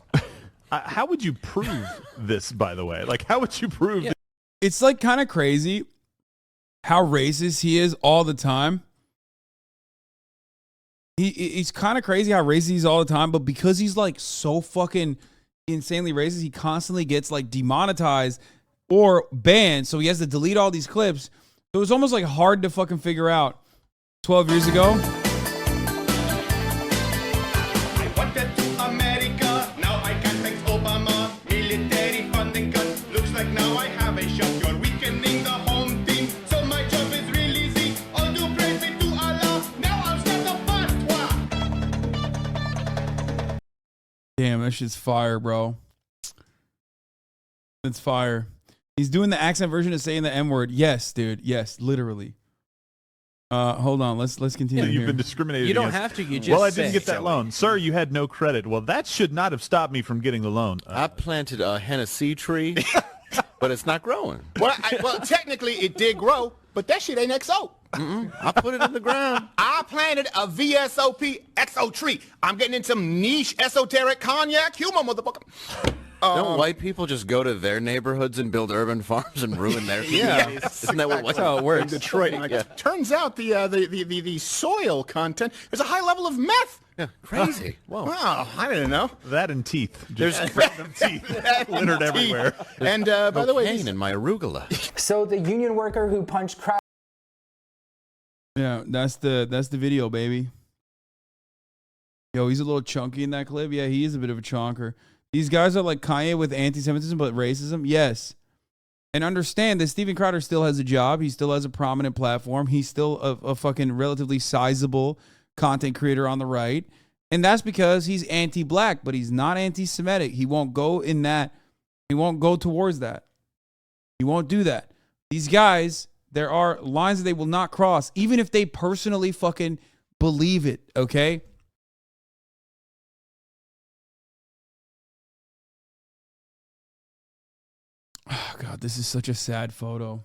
[SPEAKER 13] How would you prove this, by the way? Like, how would you prove this?
[SPEAKER 1] It's like kind of crazy how racist he is all the time. He's kind of crazy how racist he's all the time, but because he's like so fucking insanely racist, he constantly gets like demonetized or banned. So he has to delete all these clips. So it was almost like hard to fucking figure out 12 years ago.
[SPEAKER 19] I wanted to America, now I can't thank Obama. Military funding cuts, looks like now I have a shot. You're weakening the home team, so my job is real easy. All due praise be to Allah, now I'll start a fatwa.
[SPEAKER 1] Damn, that shit's fire, bro. It's fire. He's doing the accent version of saying the M word. Yes, dude. Yes, literally. Hold on. Let's continue.
[SPEAKER 13] Yeah, you've
[SPEAKER 1] here.
[SPEAKER 13] been discriminated
[SPEAKER 20] You don't
[SPEAKER 13] against.
[SPEAKER 20] have to. You just
[SPEAKER 13] well, I didn't
[SPEAKER 20] say.
[SPEAKER 13] get that loan, sir. You had no credit. Well, that should not have stopped me from getting the loan.
[SPEAKER 10] I planted a Hennessy tree, but it's not growing.
[SPEAKER 6] Well, technically it did grow, but that shit ain't XO.
[SPEAKER 10] I put it in the ground.
[SPEAKER 6] I planted a VSOP XO tree. I'm getting into some niche esoteric cognac humor, motherfucker.
[SPEAKER 10] Don't white people just go to their neighborhoods and build urban farms and ruin their communities? Isn't that what
[SPEAKER 6] That's
[SPEAKER 10] how it works?
[SPEAKER 6] In Detroit. Like, turns out the soil content, there's a high level of meth.
[SPEAKER 10] Yeah, crazy. Whoa.
[SPEAKER 6] Wow, I didn't know.
[SPEAKER 13] That and teeth.
[SPEAKER 6] There's
[SPEAKER 13] random teeth littered everywhere.
[SPEAKER 6] And by the way,
[SPEAKER 10] pain in my arugula.
[SPEAKER 11] So the union worker who punched crowd.
[SPEAKER 1] Yeah, that's the video, baby. Yo, he's a little chunky in that clip. Yeah, he is a bit of a chonker. These guys are like Kanye with anti-Semitism, but racism. Yes. And understand that Steven Crowder still has a job. He still has a prominent platform. He's still a fucking relatively sizable content creator on the right. And that's because he's anti-black, but he's not anti-Semitic. He won't go in that. He won't go towards that. He won't do that. These guys, there are lines that they will not cross, even if they personally fucking believe it, okay? Oh, God, this is such a sad photo.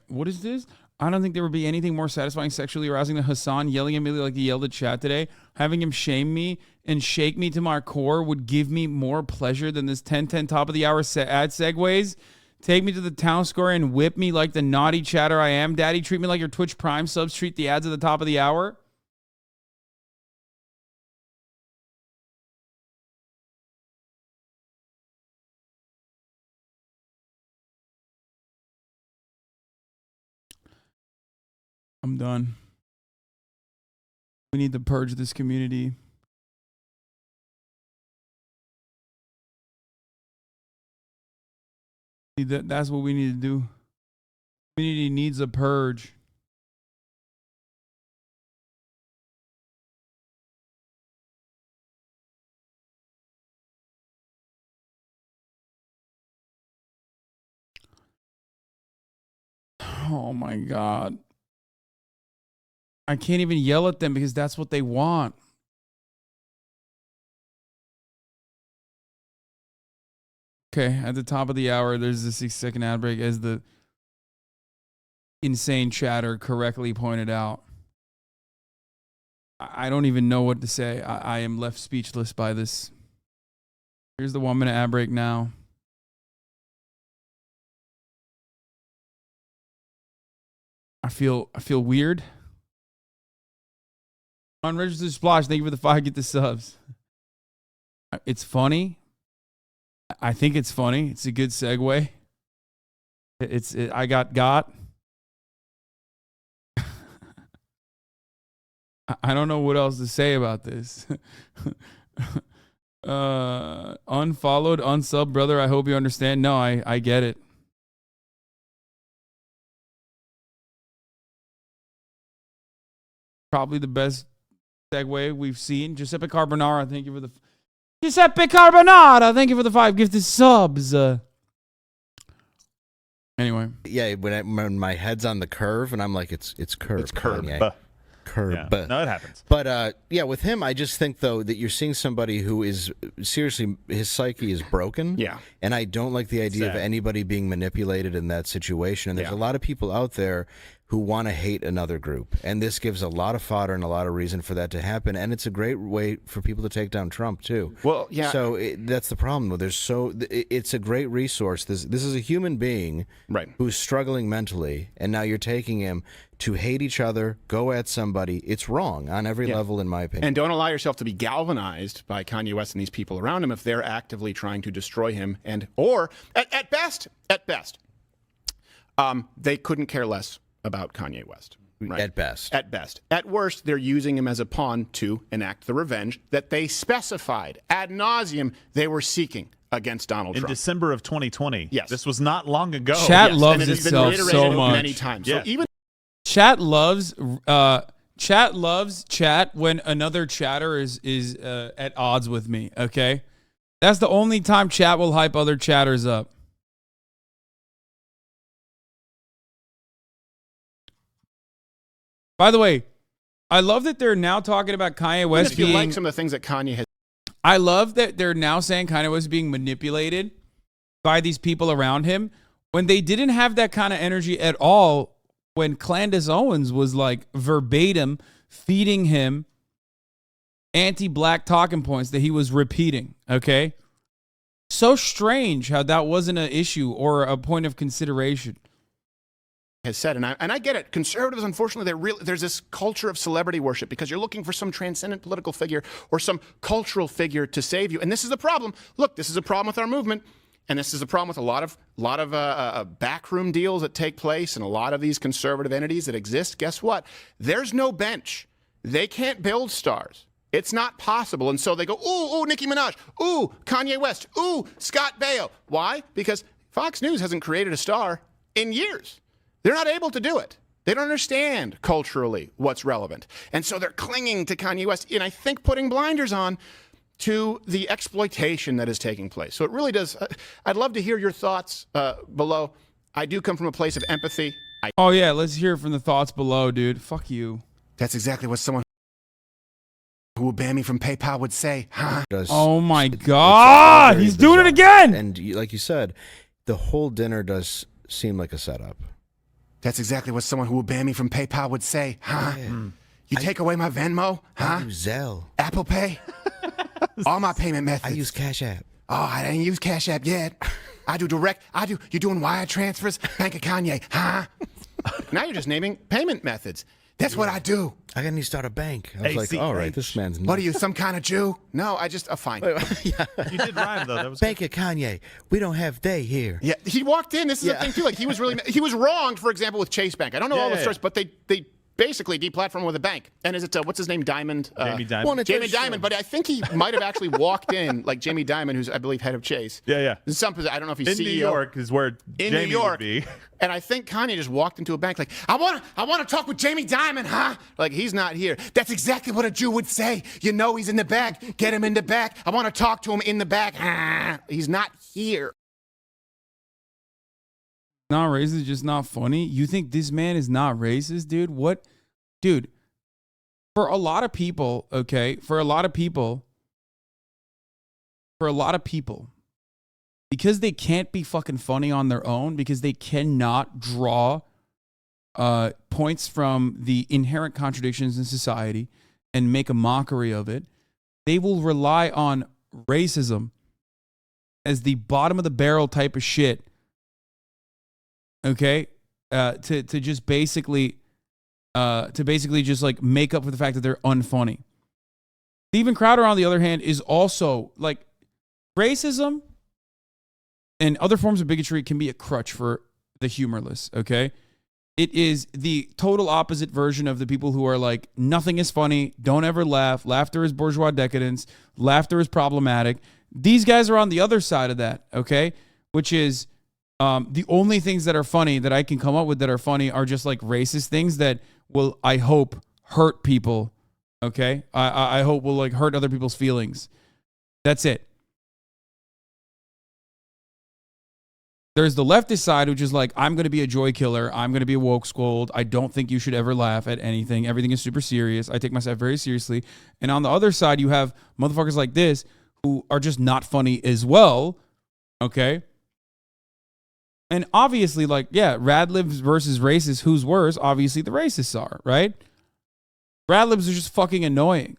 [SPEAKER 1] What is this? I don't think there would be anything more satisfying sexually arousing than Hasan yelling at me like he yelled at chat today. Having him shame me and shake me to my core would give me more pleasure than this 10-10 top of the hour ad segues. Take me to the town square and whip me like the naughty chatter I am. Daddy, treat me like your Twitch Prime subs treat the ads at the top of the hour. I'm done. We need to purge this community. That's what we need to do. Community needs a purge. Oh my God. I can't even yell at them because that's what they want. Okay, at the top of the hour, there's a 6-second ad break, as the insane chatter correctly pointed out. I don't even know what to say. I am left speechless by this. Here's the 1-minute ad break now. I feel weird. Unregistered Splash, thank you for the 5. Get the subs. It's funny. I think it's funny. It's a good segue. I got. I don't know what else to say about this. Unfollowed, unsub, brother. I hope you understand. No, I get it. Probably the best segue we've seen. Giuseppe Carbonara, thank you for the Giuseppe Carbonara, thank you for the 5 gifted subs. Anyway,
[SPEAKER 10] yeah, when my head's on the curve and I'm like, it's curved.
[SPEAKER 13] It's curved.
[SPEAKER 10] Curb.
[SPEAKER 13] Yeah. No, it happens.
[SPEAKER 10] But yeah, with him, I just think though that you're seeing somebody who is seriously, his psyche is broken.
[SPEAKER 6] Yeah.
[SPEAKER 10] And I don't like the idea of anybody being manipulated in that situation. And there's a lot of people out there who want to hate another group, and this gives a lot of fodder and a lot of reason for that to happen. And it's a great way for people to take down Trump too.
[SPEAKER 6] Well, yeah.
[SPEAKER 10] So that's the problem. It's a great resource. This is a human being,
[SPEAKER 6] right,
[SPEAKER 10] who's struggling mentally, and now you're taking him to hate each other, go at somebody. It's wrong on every level, in my opinion.
[SPEAKER 6] And don't allow yourself to be galvanized by Kanye West and these people around him if they're actively trying to destroy him, or at best, they couldn't care less about Kanye West. Right?
[SPEAKER 10] At best.
[SPEAKER 6] At best. At worst, they're using him as a pawn to enact the revenge that they specified ad nauseum they were seeking against Donald Trump.
[SPEAKER 13] In December of 2020.
[SPEAKER 6] Yes.
[SPEAKER 13] This was not long ago.
[SPEAKER 1] Chat loves itself so much.
[SPEAKER 6] Many times.
[SPEAKER 1] Yeah.
[SPEAKER 6] So even
[SPEAKER 1] Chat loves chat when another chatter is at odds with me, okay? That's the only time chat will hype other chatters up. By the way, I love that they're now talking about Kanye West
[SPEAKER 6] if you like some of the things that Kanye has.
[SPEAKER 1] I love that they're now saying Kanye West is being manipulated by these people around him when they didn't have that kind of energy at all when Candace Owens was like verbatim feeding him anti-black talking points that he was repeating, okay? So strange how that wasn't an issue or a point of consideration.
[SPEAKER 6] Has said, and I get it. Conservatives, unfortunately, there's this culture of celebrity worship because you're looking for some transcendent political figure or some cultural figure to save you. And this is the problem. Look, this is a problem with our movement, and this is a problem with a lot of backroom deals that take place and a lot of these conservative entities that exist. Guess what? There's no bench. They can't build stars. It's not possible. And so they go, ooh, Nicki Minaj, ooh, Kanye West, ooh, Scott Baio. Why? Because Fox News hasn't created a star in years. They're not able to do it. They don't understand culturally what's relevant. And so they're clinging to Kanye West, and I think putting blinders on to the exploitation that is taking place. So it really does. I'd love to hear your thoughts below. I do come from a place of empathy.
[SPEAKER 1] Oh, yeah, let's hear from the thoughts below, dude. Fuck you.
[SPEAKER 6] That's exactly what someone who will ban me from PayPal would say, huh?
[SPEAKER 1] Oh, my God. He's doing it again.
[SPEAKER 10] And like you said, the whole dinner does seem like a setup.
[SPEAKER 6] That's exactly what someone who will ban me from PayPal would say, huh? Yeah. You take away my Venmo, huh?
[SPEAKER 10] I use Zelle.
[SPEAKER 6] Apple Pay? All my payment methods.
[SPEAKER 10] I use Cash App.
[SPEAKER 6] Oh, I didn't use Cash App yet. I do direct. You're doing wire transfers? Bank of Kanye, huh? Now you're just naming payment methods. That's what I do.
[SPEAKER 10] I need to start a bank. I was like, all right, this man's nuts.
[SPEAKER 6] What are you, some kind of Jew? No, I just, fine.
[SPEAKER 10] Yeah.
[SPEAKER 13] You did rhyme, though. That was
[SPEAKER 10] Bank of Kanye. We don't have they here.
[SPEAKER 6] Yeah, he walked in. This is the thing, too. Like, he was wronged, for example, with Chase Bank. I don't know all the stories, but they basically deplatformed with a bank. And is it, what's his name, Diamond?
[SPEAKER 13] Jamie Dimon.
[SPEAKER 6] Well, Jamie Dimon, but I think he might have actually walked in, like Jamie Dimon, who's, I believe, head of Chase.
[SPEAKER 13] Yeah.
[SPEAKER 6] I don't know if he's
[SPEAKER 13] in
[SPEAKER 6] CEO.
[SPEAKER 13] New York is where Jamie would be.
[SPEAKER 6] And I think Kanye just walked into a bank like, I want to talk with Jamie Dimon, huh? Like, he's not here. That's exactly what a Jew would say. You know he's in the back. Get him in the back. I want to talk to him in the back. He's not here.
[SPEAKER 1] Not racist, just not funny. You think this man is not racist, dude? What? Dude, for a lot of people, okay, for a lot of people, because they can't be fucking funny on their own, because they cannot draw points from the inherent contradictions in society and make a mockery of it, they will rely on racism as the bottom of the barrel type of shit, okay, to just basically just like make up for the fact that they're unfunny. Steven Crowder, on the other hand, is also like, racism and other forms of bigotry can be a crutch for the humorless, okay? It is the total opposite version of the people who are like, nothing is funny, don't ever laugh, laughter is bourgeois decadence, laughter is problematic. These guys are on the other side of that, okay? Which is the only things that are funny that I can come up with that are funny are just like racist things that will, I hope, hurt people, okay? I hope will like hurt other people's feelings. That's it. There's the leftist side, which is like, I'm going to be a joy killer. I'm going to be a woke scold. I don't think you should ever laugh at anything. Everything is super serious. I take myself very seriously. And on the other side, you have motherfuckers like this who are just not funny as well. Okay. And obviously, like, yeah, Radlibs versus racists, who's worse? Obviously, the racists are, right? Radlibs are just fucking annoying.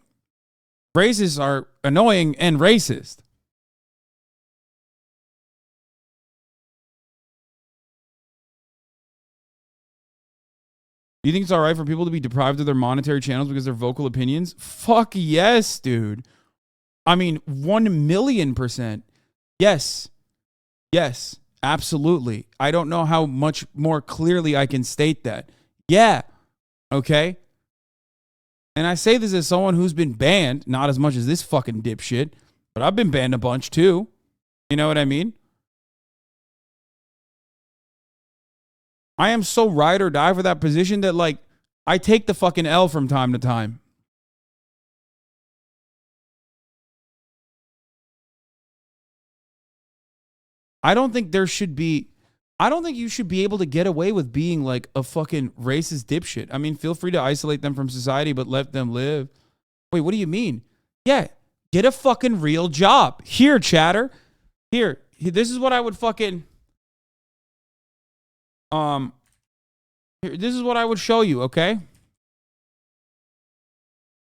[SPEAKER 1] Racists are annoying and racist. You think it's all right for people to be deprived of their monetary channels because of their vocal opinions? Fuck yes, dude. I mean, 1,000,000%. Yes. Yes, absolutely. I don't know how much more clearly I can state that. Yeah. Okay. And I say this as someone who's been banned, not as much as this fucking dipshit, but I've been banned a bunch too. You know what I mean? I am so ride or die for that position that, like, I take the fucking L from time to time. I don't think you should be able to get away with being like a fucking racist dipshit. I mean, feel free to isolate them from society, but let them live. Wait, what do you mean? Yeah, get a fucking real job. Here, chatter. Here, this is what I would fucking... Here, this is what I would show you, okay?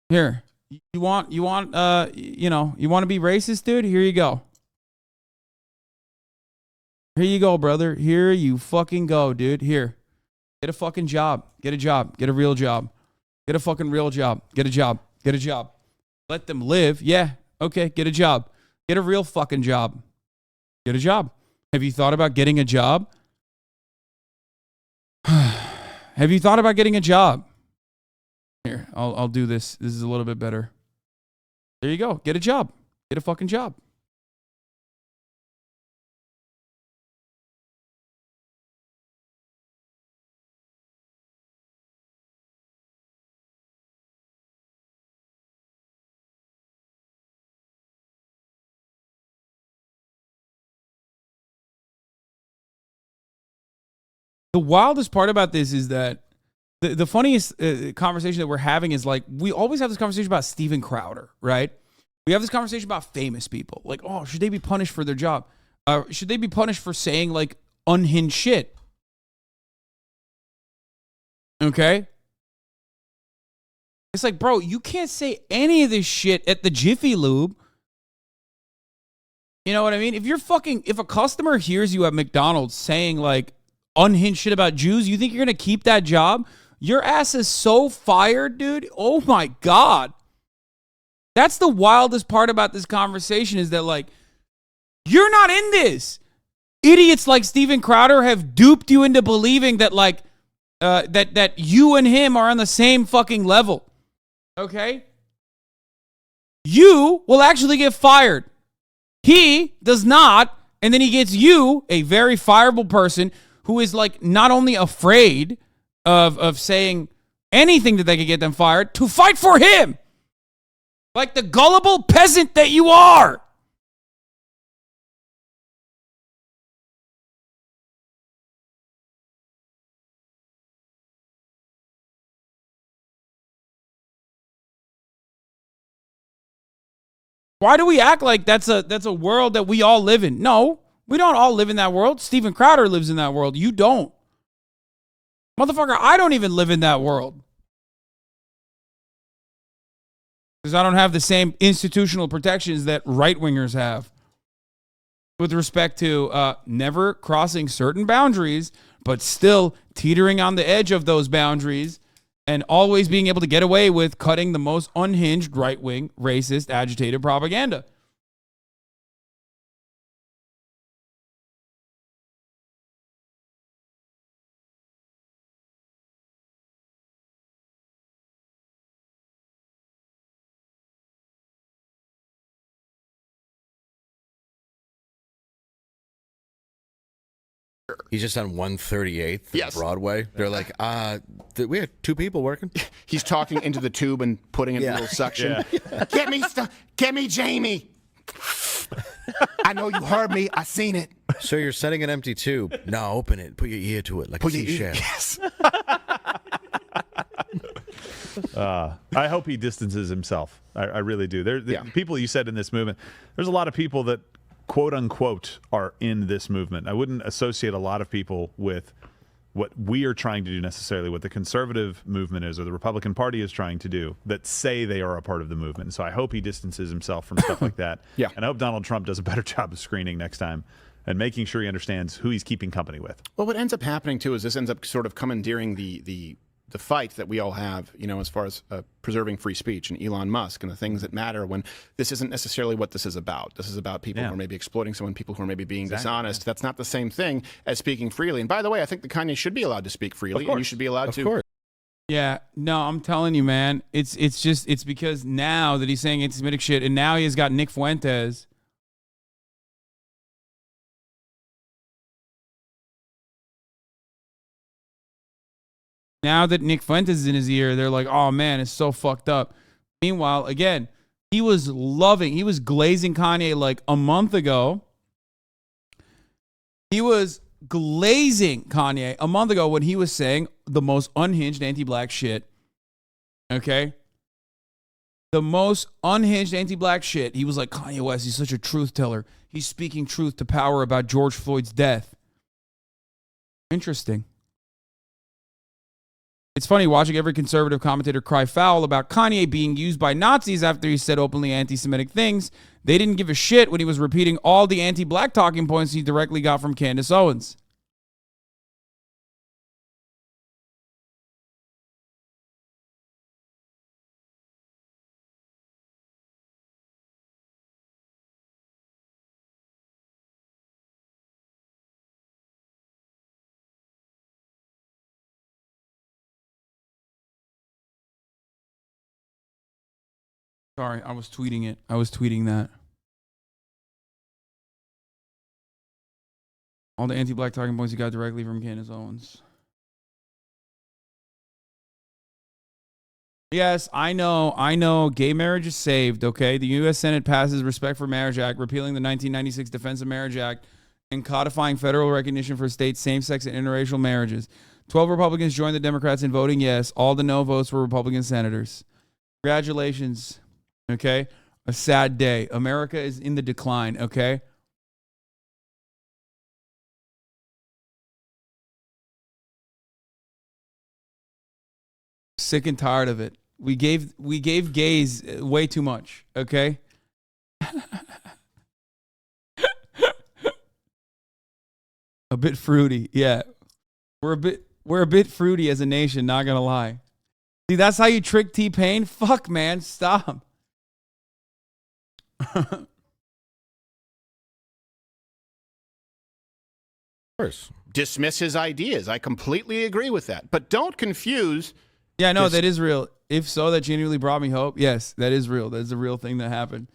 [SPEAKER 1] Here. You want you want to be racist, dude? Here you go. Here you go, brother. Here you fucking go, dude. Here. Get a fucking job. Get a job. Get a real job. Get a fucking real job. Get a job. Get a job. Let them live. Yeah. Okay. Get a job. Get a real fucking job. Get a job. Have you thought about getting a job? Have you thought about getting a job? Here, I'll do this. This is a little bit better. There you go. Get a job. Get a fucking job. The wildest part about this is that the funniest conversation that we're having is like, we always have this conversation about Steven Crowder, right? We have this conversation about famous people. Like, oh, should they be punished for their job? Should they be punished for saying like unhinged shit? Okay? It's like, bro, you can't say any of this shit at the Jiffy Lube. You know what I mean? If a customer hears you at McDonald's saying like unhinged shit about Jews, you think you're going to keep that job? Your ass is so fired, dude. Oh my God. That's the wildest part about this conversation, is that like, you're not in this. Idiots like Steven Crowder have duped you into believing that like, that you and him are on the same fucking level. Okay? You will actually get fired. He does not, and then he gets you, a very fireable person, who is like not only afraid of saying anything that they could get them fired, to fight for him. Like the gullible peasant that you are. Why do we act like that's a world that we all live in? No, we don't all live in that world. Steven Crowder lives in that world. You don't. Motherfucker, I don't even live in that world. Because I don't have the same institutional protections that right-wingers have. With respect to never crossing certain boundaries, but still teetering on the edge of those boundaries, and always being able to get away with cutting the most unhinged right-wing, racist, agitated propaganda.
[SPEAKER 10] He's just on 138th Broadway. They're like, we have two people working.
[SPEAKER 6] He's talking into the tube and putting it in a little suction. Yeah. Get me Jamie. I know you heard me. I seen it.
[SPEAKER 10] So you're setting an empty tube. No, open it. Put your ear to it like a seashell.
[SPEAKER 6] Yes.
[SPEAKER 13] I hope he distances himself. I really do. People you said in this movement, there's a lot of people that quote unquote are in this movement. I wouldn't associate a lot of people with what we are trying to do necessarily, what the conservative movement is or the Republican Party is trying to do, that say they are a part of the movement. So I hope he distances himself from stuff like that.
[SPEAKER 6] Yeah.
[SPEAKER 13] And I hope Donald Trump does a better job of screening next time and making sure he understands who he's keeping company with.
[SPEAKER 6] Well, what ends up happening too is this ends up sort of commandeering the fight that we all have, as far as preserving free speech and Elon Musk and the things that matter, when this isn't necessarily what this is about. This is about people who are maybe exploiting someone, people who are maybe being dishonest. That's not the same thing as speaking freely. And by the way, I think that Kanye should be allowed to speak freely, and you should be allowed to. Of course.
[SPEAKER 1] Yeah, no, I'm telling you, man. It's because now that he's saying anti-Semitic shit, and now he has got Nick Fuentes. Now that Nick Fuentes is in his ear, they're like, oh man, it's so fucked up. Meanwhile, again, he was glazing Kanye like a month ago. He was glazing Kanye a month ago when he was saying the most unhinged anti-black shit. Okay? The most unhinged anti-black shit. He was like, Kanye West, he's such a truth teller. He's speaking truth to power about George Floyd's death. Interesting. It's funny watching every conservative commentator cry foul about Kanye being used by Nazis after he said openly anti-Semitic things. They didn't give a shit when he was repeating all the anti-black talking points he directly got from Candace Owens. Sorry, I was tweeting it. I was tweeting that. All the anti-black talking points he got directly from Candace Owens. Yes, I know. Gay marriage is saved, okay? The U.S. Senate passes Respect for Marriage Act, repealing the 1996 Defense of Marriage Act and codifying federal recognition for states' same-sex and interracial marriages. 12 Republicans joined the Democrats in voting yes. All the no votes were Republican senators. Congratulations, okay? A sad day. America is in the decline, okay? Sick and tired of it. We gave gays way too much, okay? A bit fruity, yeah. We're a bit fruity as a nation, not gonna lie. See, that's how you trick T-Pain? Fuck, man, stop.
[SPEAKER 6] Of course. Dismiss his ideas. I completely agree with that. But don't confuse.
[SPEAKER 1] Yeah, no, that is real. If so, that genuinely brought me hope. Yes, that is real. That's a real thing that happened.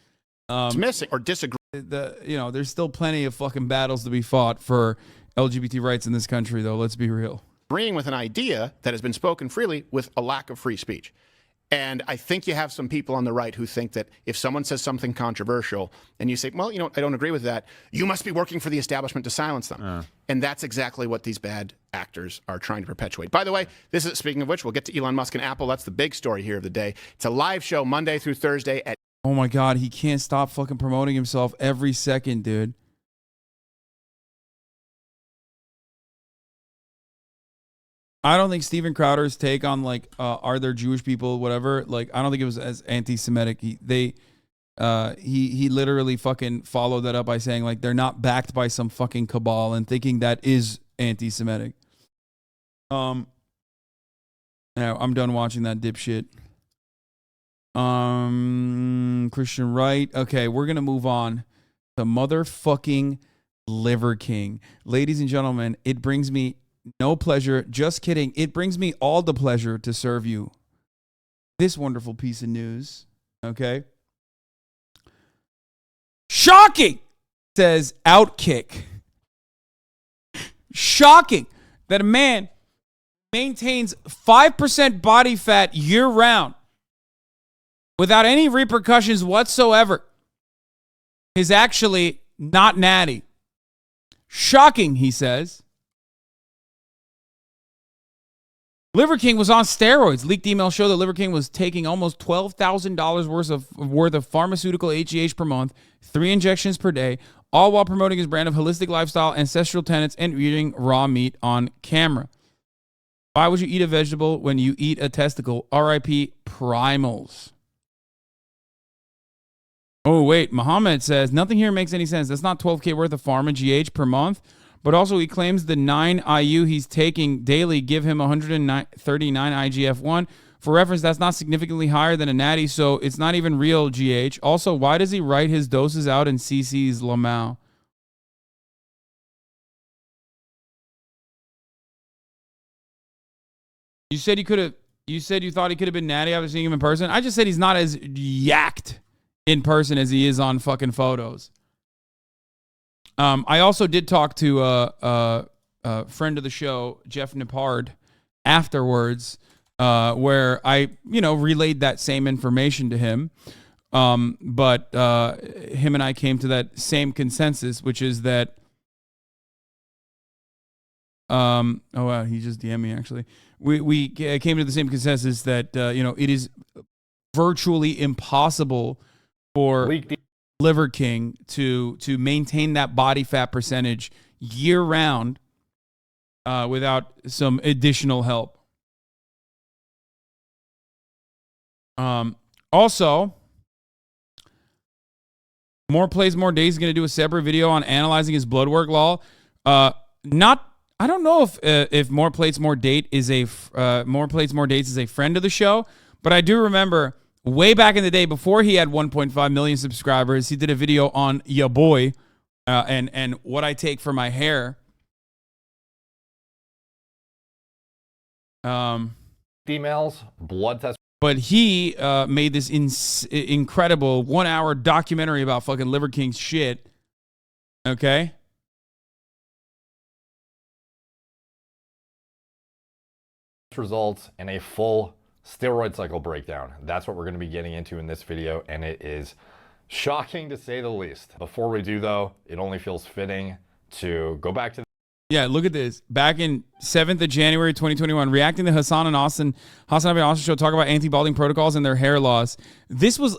[SPEAKER 6] Dismissing or disagree.
[SPEAKER 1] There's still plenty of fucking battles to be fought for LGBT rights in this country, though. Let's be real.
[SPEAKER 6] Agreeing with an idea that has been spoken freely with a lack of free speech. And I think you have some people on the right who think that if someone says something controversial and you say, well, I don't agree with that, you must be working for the establishment to silence them. And that's exactly what these bad actors are trying to perpetuate. By the way, this is, speaking of which, we'll get to Elon Musk and Apple. That's the big story here of the day. It's a live show Monday through Thursday at...
[SPEAKER 1] Oh my God, he can't stop fucking promoting himself every second, dude. I don't think Steven Crowder's take on are there Jewish people, whatever, I don't think it was as anti-Semitic. He literally fucking followed that up by saying they're not backed by some fucking cabal and thinking that is anti-Semitic. Now I'm done watching that dipshit. Christian Wright. Okay, we're gonna move on to motherfucking Liver King. Ladies and gentlemen, it brings me no pleasure. Just kidding. It brings me all the pleasure to serve you this wonderful piece of news. Okay. Shocking, says Outkick. Shocking that a man maintains 5% body fat year round without any repercussions whatsoever is actually not natty. Shocking, he says. Liver King was on steroids. Leaked emails show that Liver King was taking almost $12,000 worth of pharmaceutical HGH per month, 3 injections per day, all while promoting his brand of holistic lifestyle, ancestral tenets, and eating raw meat on camera. Why would you eat a vegetable when you eat a testicle? RIP Primals. Oh, wait. Muhammad says, nothing here makes any sense. That's not $12K worth of pharma GH per month. But also he claims the 9 IU he's taking daily give him 139 IGF-1. For reference, that's not significantly higher than a natty, so it's not even real GH. Also, why does he write his doses out in CC's Lamau? You said you thought he could have been natty after seeing him in person? I just said he's not as yacked in person as he is on fucking photos. I also did talk to a friend of the show, Jeff Nippard, afterwards, where I, relayed that same information to him. But him and I came to that same consensus, which is that, oh wow, he just DM'd me actually. We came to the same consensus that, it is virtually impossible for Liver King to maintain that body fat percentage year round without some additional help. Also, More Plays More Days is going to do a separate video on analyzing his blood work, lol. I don't know if More Plates More Date is More Plates More Dates is a friend of the show, but I do remember way back in the day before he had 1.5 million subscribers, he did a video on ya boy and what I take for my hair.
[SPEAKER 15] Females, blood test.
[SPEAKER 1] But he made this incredible 1-hour documentary about fucking Liver King's shit. Okay?
[SPEAKER 15] Results in a full steroid cycle breakdown. That's what we're going to be getting into in this video, and it is shocking to say the least. Before we do, though, it only feels fitting to go back to
[SPEAKER 1] Yeah, look at this. Back in 7th of January 2021, reacting to HasanAbi and Austin show talk about anti-balding protocols and their hair loss.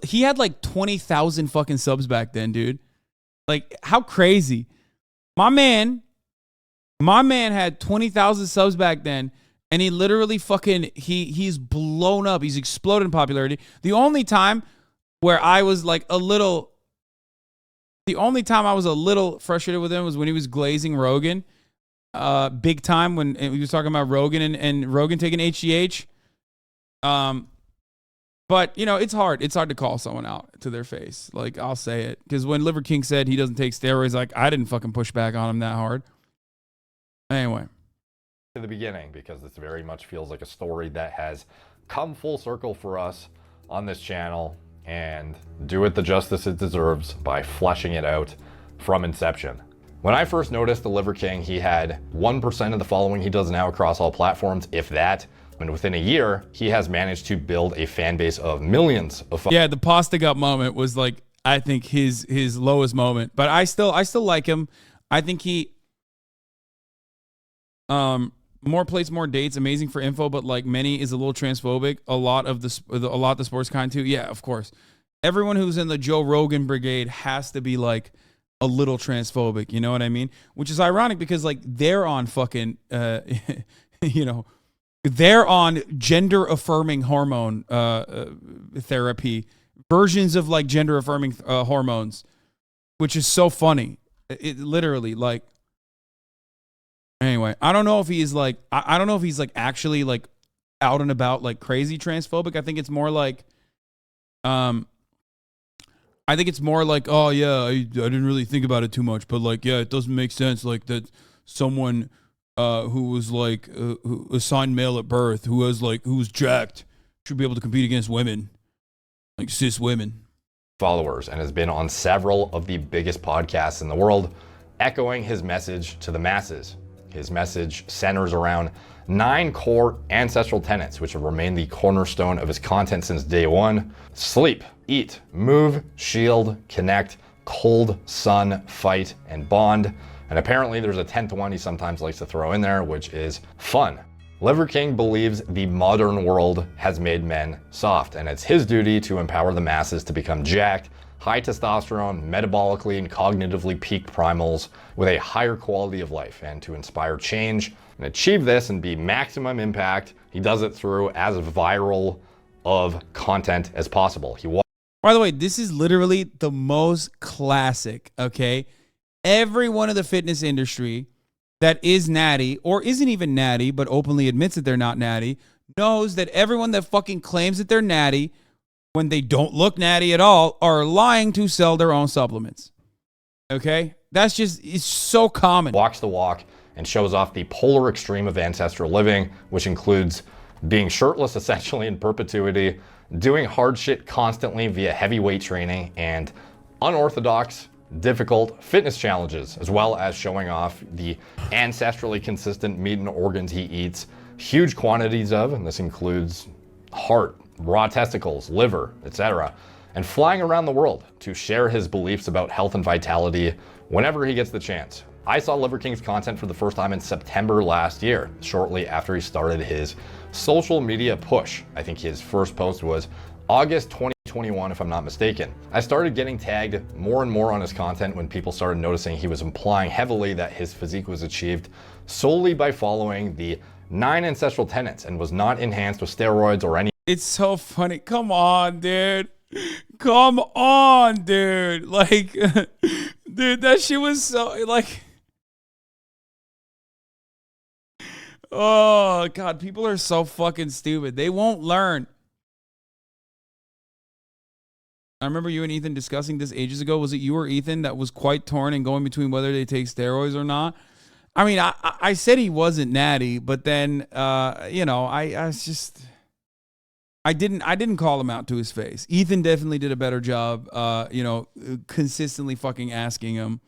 [SPEAKER 1] He had like 20,000 fucking subs back then, dude. Like, how crazy. My man had 20,000 subs back then, and he literally fucking, he's blown up. He's exploded in popularity. The only time I was a little frustrated with him was when he was glazing Rogan. Big time when we was talking about Rogan and Rogan taking HGH. But you know, it's hard to call someone out to their face. Like, I'll say it. Because when Liver King said he doesn't take steroids, like, I didn't fucking push back on him that hard. Anyway.
[SPEAKER 15] to the beginning, because this very much feels like a story that has come full circle for us on this channel, and do it the justice it deserves by fleshing it out from inception. When I first noticed the Liver King, he had 1% of the following he does now across all platforms, if that. And within a year, he has managed to build a fan base of millions of
[SPEAKER 1] Yeah, the pasta gut moment was like, I think his lowest moment. But I still like him. I think he more plates, more dates, amazing for info, but like many is a little transphobic. A lot the sports kind too. Yeah, of course. Everyone who's in the Joe Rogan brigade has to be like a little transphobic, you know what I mean? Which is ironic because like they're on fucking you know, they're on gender affirming hormone therapy, versions of like gender affirming hormones, which is so funny. It literally like, anyway, I don't know if he's like, I don't know if he's like actually like out and about like crazy transphobic. I think it's more like, I think it's more like, oh yeah, I didn't really think about it too much, but like, yeah, it doesn't make sense like that someone who was like who assigned male at birth, who was jacked, should be able to compete against women, like cis women.
[SPEAKER 15] Followers, and has been on several of the biggest podcasts in the world, echoing his message to the masses. His message centers around 9 core ancestral tenets, which have remained the cornerstone of his content since day one. Sleep, eat, move, shield, connect, cold, sun, fight, and bond. And apparently there's a 10th one he sometimes likes to throw in there, which is fun. Liver King believes the modern world has made men soft, and it's his duty to empower the masses to become jacked, high testosterone, metabolically and cognitively peaked primals with a higher quality of life, and to inspire change and achieve this and be maximum impact. He does it through as viral of content as possible.
[SPEAKER 1] By the way, this is literally the most classic, okay? Everyone in the fitness industry that is natty or isn't even natty but openly admits that they're not natty knows that everyone that fucking claims that they're natty when they don't look natty at all are lying to sell their own supplements. Okay? That's just, it's so common.
[SPEAKER 15] Walks the walk and shows off the polar extreme of ancestral living, which includes being shirtless essentially in perpetuity, doing hard shit constantly via heavyweight training, and unorthodox, difficult fitness challenges, as well as showing off the ancestrally consistent meat and organs he eats huge quantities of, and this includes heart, raw testicles, liver, etc., and flying around the world to share his beliefs about health and vitality whenever he gets the chance. I saw Liver King's content for the first time in September last year, shortly after he started his social media push. I think his first post was August 2021, if I'm not mistaken. I started getting tagged more and more on his content when people started noticing he was implying heavily that his physique was achieved solely by following the 9 ancestral tenets and was not enhanced with steroids or any
[SPEAKER 1] It's so funny. Come on, dude. Come on, dude. Like, dude, that shit was so, like, oh, God, people are so fucking stupid. They won't learn. I remember you and Ethan discussing this ages ago. Was it you or Ethan that was quite torn and going between whether they take steroids or not? I mean, I said he wasn't natty, but then, you know, I was just... I didn't call him out to his face. Ethan definitely did a better job, you know, consistently fucking asking him.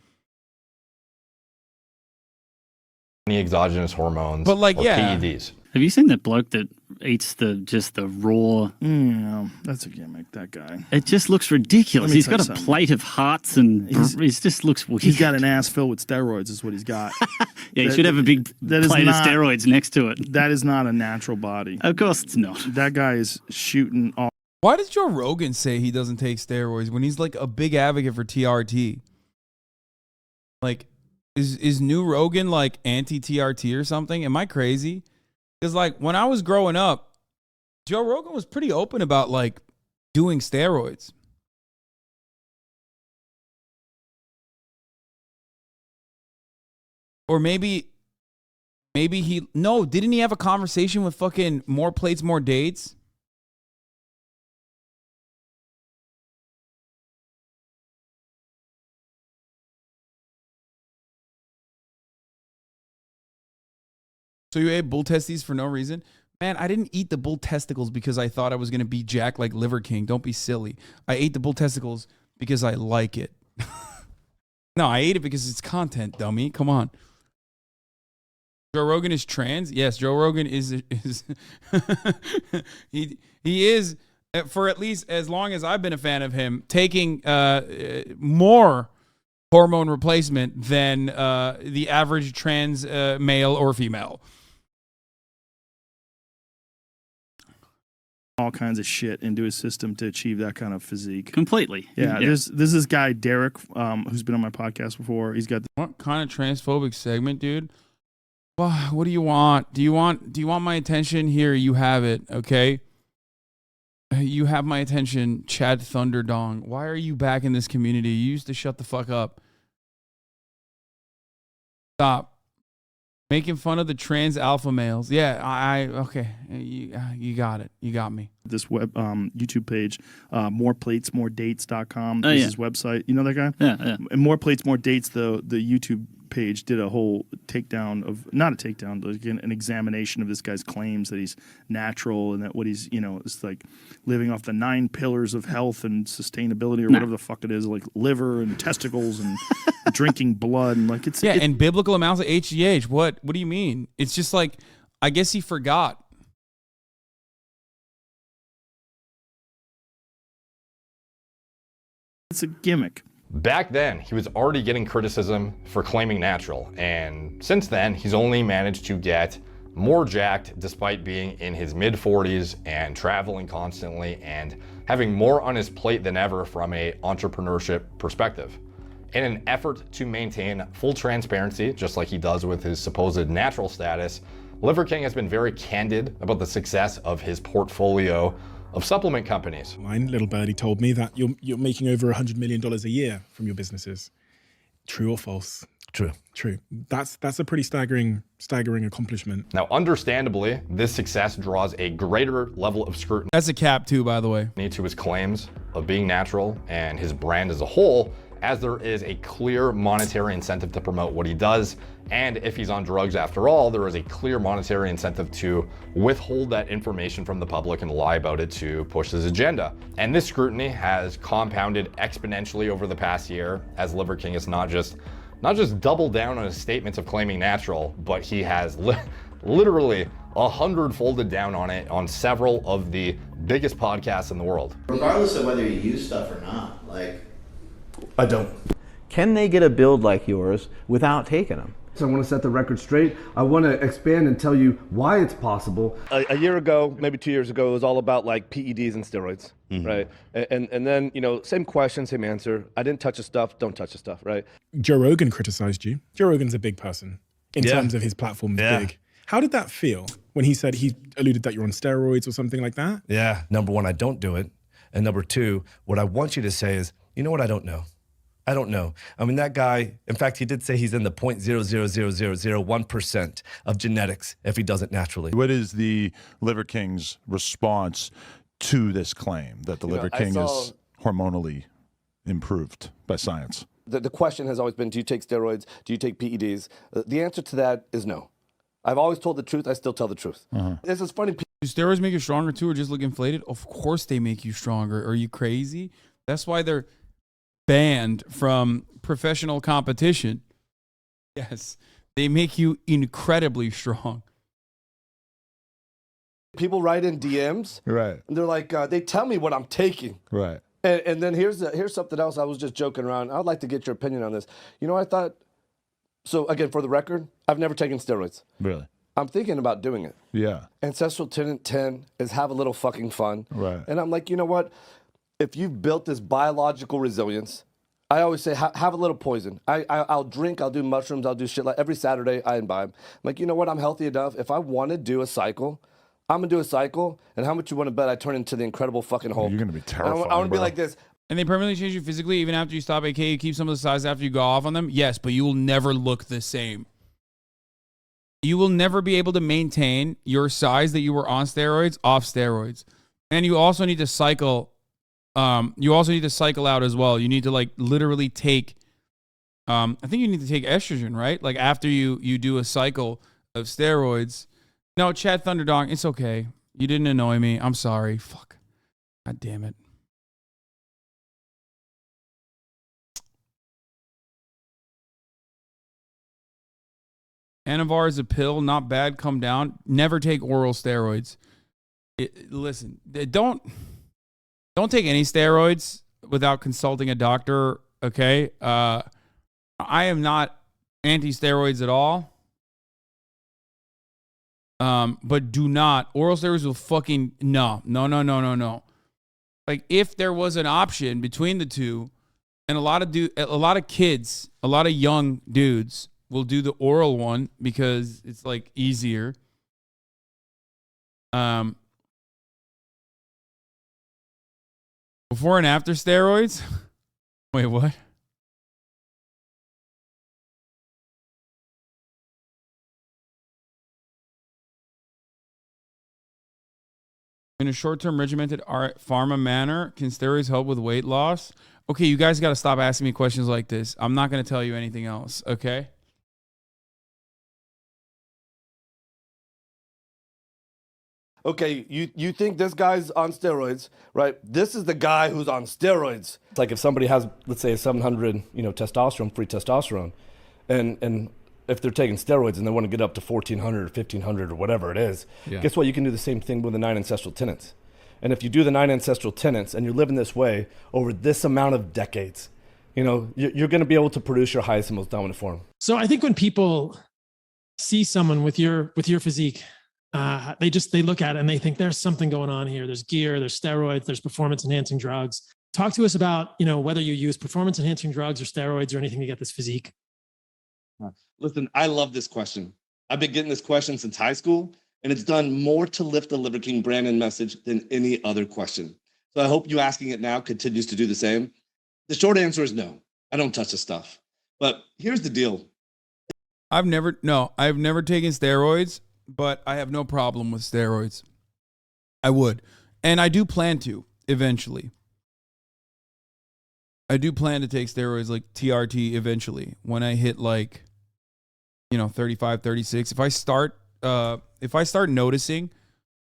[SPEAKER 15] Any exogenous hormones,
[SPEAKER 1] but like,
[SPEAKER 15] or
[SPEAKER 1] yeah.
[SPEAKER 15] PEDs.
[SPEAKER 3] Have you seen that bloke that eats just the raw?
[SPEAKER 18] No, that's a gimmick. That guy.
[SPEAKER 3] It just looks ridiculous. He's got a
[SPEAKER 18] something.
[SPEAKER 3] plate of hearts and he just looks weird.
[SPEAKER 18] He's got an ass filled with steroids, is what he's got.
[SPEAKER 3] Yeah, he should have a big plate of steroids next to it.
[SPEAKER 18] That is not a natural body.
[SPEAKER 3] Of course it's not.
[SPEAKER 18] That guy is shooting all.
[SPEAKER 1] Why does Joe Rogan say he doesn't take steroids when he's like a big advocate for TRT? Like, is new Rogan like anti-TRT or something? Am I crazy? Because like when I was growing up, Joe Rogan was pretty open about like doing steroids. Or maybe didn't he have a conversation with fucking More Plates, More Dates? So you ate bull testes for no reason? Man, I didn't eat the bull testicles because I thought I was going to be jacked like Liver King. Don't be silly. I ate the bull testicles because I like it. No, I ate it because it's content, dummy. Come on. Joe Rogan is trans? Yes, Joe Rogan is he is, for at least as long as I've been a fan of him, taking more hormone replacement than the average trans male or female.
[SPEAKER 18] All kinds of shit into his system to achieve that kind of physique.
[SPEAKER 3] Completely.
[SPEAKER 18] Yeah. There's this guy Derek, who's been on my podcast before. He's got
[SPEAKER 1] what kind of transphobic segment, dude? Well, what do you want? Do you want my attention? Here, you have it. Okay. You have my attention, Chad Thunderdong. Why are you back in this community? You used to shut the fuck up. Stop. Making fun of the trans alpha males. Yeah, okay. You got it. You got me.
[SPEAKER 18] This web YouTube page, moreplatesmoredates.com
[SPEAKER 3] Oh,
[SPEAKER 18] is
[SPEAKER 3] yeah.
[SPEAKER 18] his website. You know that guy?
[SPEAKER 3] Yeah.
[SPEAKER 18] And More Plates, More Dates, the YouTube page did a whole takedown of, not a takedown, but again, an examination of this guy's claims that he's natural and that what he's, you know, it's like living off the 9 pillars of health and sustainability or whatever the fuck it is, like liver and testicles and drinking blood and like it's
[SPEAKER 1] and biblical amounts of HGH. What do you mean? It's just like, I guess he forgot.
[SPEAKER 18] It's a gimmick.
[SPEAKER 15] Back then, he was already getting criticism for claiming natural, and since then, he's only managed to get more jacked despite being in his mid-40s and traveling constantly and having more on his plate than ever from an entrepreneurship perspective. In an effort to maintain full transparency, just like he does with his supposed natural status, Liver King has been very candid about the success of his portfolio of supplement companies.
[SPEAKER 20] Mine, little birdie, told me that you're making over $100 million a year from your businesses. True or false?
[SPEAKER 10] True.
[SPEAKER 20] True. That's a pretty staggering accomplishment.
[SPEAKER 15] Now, understandably, this success draws a greater level of scrutiny.
[SPEAKER 1] That's a cap too, by the way.
[SPEAKER 15] To his claims of being natural and his brand as a whole, as there is a clear monetary incentive to promote what he does. And if he's on drugs after all, there is a clear monetary incentive to withhold that information from the public and lie about it to push his agenda. And this scrutiny has compounded exponentially over the past year, as Liver King has not just doubled down on his statements of claiming natural, but he has literally 100-folded down on it on several of the biggest podcasts in the world.
[SPEAKER 23] Regardless of whether you use stuff or not, like,
[SPEAKER 24] I don't.
[SPEAKER 23] can they get a build like yours without taking them?
[SPEAKER 24] So I want to set the record straight. I want to expand and tell you why it's possible.
[SPEAKER 26] A year ago, maybe 2 years ago, it was all about like PEDs and steroids, right? And then, you know, same question, same answer. I didn't touch the stuff, don't touch the stuff, right?
[SPEAKER 20] Joe Rogan criticized you. Joe Rogan's a big person in
[SPEAKER 24] Yeah.
[SPEAKER 20] terms of his platform is
[SPEAKER 24] Yeah.
[SPEAKER 20] big. How did that feel when he said, he alluded that you're on steroids or something like that?
[SPEAKER 24] Yeah. Number one, I don't do it. And number two, what I want you to say is, you know what? I don't know. I don't know. I mean, that guy, in fact, he did say he's in the 0.00001% of genetics if he does it naturally.
[SPEAKER 2] What is the Liver King's response to this claim that the Liver King is hormonally improved by science?
[SPEAKER 26] The question has always been, do you take steroids? Do you take PEDs? The answer to that is no. I've always told the truth. I still tell the truth. This is funny.
[SPEAKER 1] Do steroids make you stronger too, or just look inflated? Of course they make you stronger. Are you crazy? That's why they're banned from professional competition. Yes, they make you incredibly strong.
[SPEAKER 26] People write in DMs,
[SPEAKER 2] right?
[SPEAKER 26] And they're like, they tell me what I'm taking,
[SPEAKER 2] right?
[SPEAKER 26] And then here's something else. I was just joking around. I'd like to get your opinion on this. You know, I thought. So again, for the record, I've never taken steroids.
[SPEAKER 2] Really?
[SPEAKER 26] I'm thinking about doing it.
[SPEAKER 2] Yeah.
[SPEAKER 26] Ancestral Tenant 10 is have a little fucking fun.
[SPEAKER 2] Right.
[SPEAKER 26] And I'm like, you know what? If you've built this biological resilience, I always say have a little poison. I'll drink, I'll do mushrooms, I'll do shit like every Saturday I imbibe. I'm like, you know what? I'm healthy enough. If I want to do a cycle, I'm gonna do a cycle. And how much you want to bet I turn into the Incredible fucking Hulk?
[SPEAKER 2] You're gonna be terrified.
[SPEAKER 26] I want to be like this.
[SPEAKER 1] And they permanently change you physically even after you stop AK. You keep some of the size after you go off on them. Yes, but you will never look the same. You will never be able to maintain your size that you were on steroids off steroids. And you also need to cycle. You also need to cycle out as well. You need to like literally take. I think you need to take estrogen, right? Like after you do a cycle of steroids. No, Chad Thunderdog, it's okay. You didn't annoy me. I'm sorry. Fuck. God damn it. Anavar is a pill, not bad. Come down. Never take oral steroids. Listen, don't take any steroids without consulting a doctor. Okay, I am not anti-steroids at all. But do not oral steroids will fucking no. Like if there was an option between the two, and a lot of kids, a lot of young dudes will do the oral one because it's like easier. Before and after steroids? Wait, what? In a short-term regimented pharma manner, can steroids help with weight loss? Okay, you guys got to stop asking me questions like this. I'm not going to tell you anything else, okay?
[SPEAKER 26] Okay, you think this guy's on steroids, right? This is the guy who's on steroids. It's like if somebody has, let's say, 700, testosterone, free testosterone, and if they're taking steroids and they want to get up to 1,400 or 1,500 or whatever it is, guess what? You can do the same thing with the 9 ancestral tenets. And if you do the 9 ancestral tenets and you're living this way over this amount of decades, you're going to be able to produce your highest and most dominant form.
[SPEAKER 5] So I think when people see someone with your physique, they look at it and they think there's something going on here. There's gear, there's steroids, there's performance enhancing drugs. Talk to us about, whether you use performance enhancing drugs or steroids or anything to get this physique.
[SPEAKER 7] Listen, I love this question. I've been getting this question since high school, and it's done more to lift the Liver King brand and message than any other question. So I hope you asking it now continues to do the same. The short answer is no. I don't touch this stuff. But here's the deal.
[SPEAKER 1] I've never taken steroids, but I have no problem with steroids. I would. And I do plan to eventually. I do plan to take steroids like TRT eventually when I hit 35, 36. If I start noticing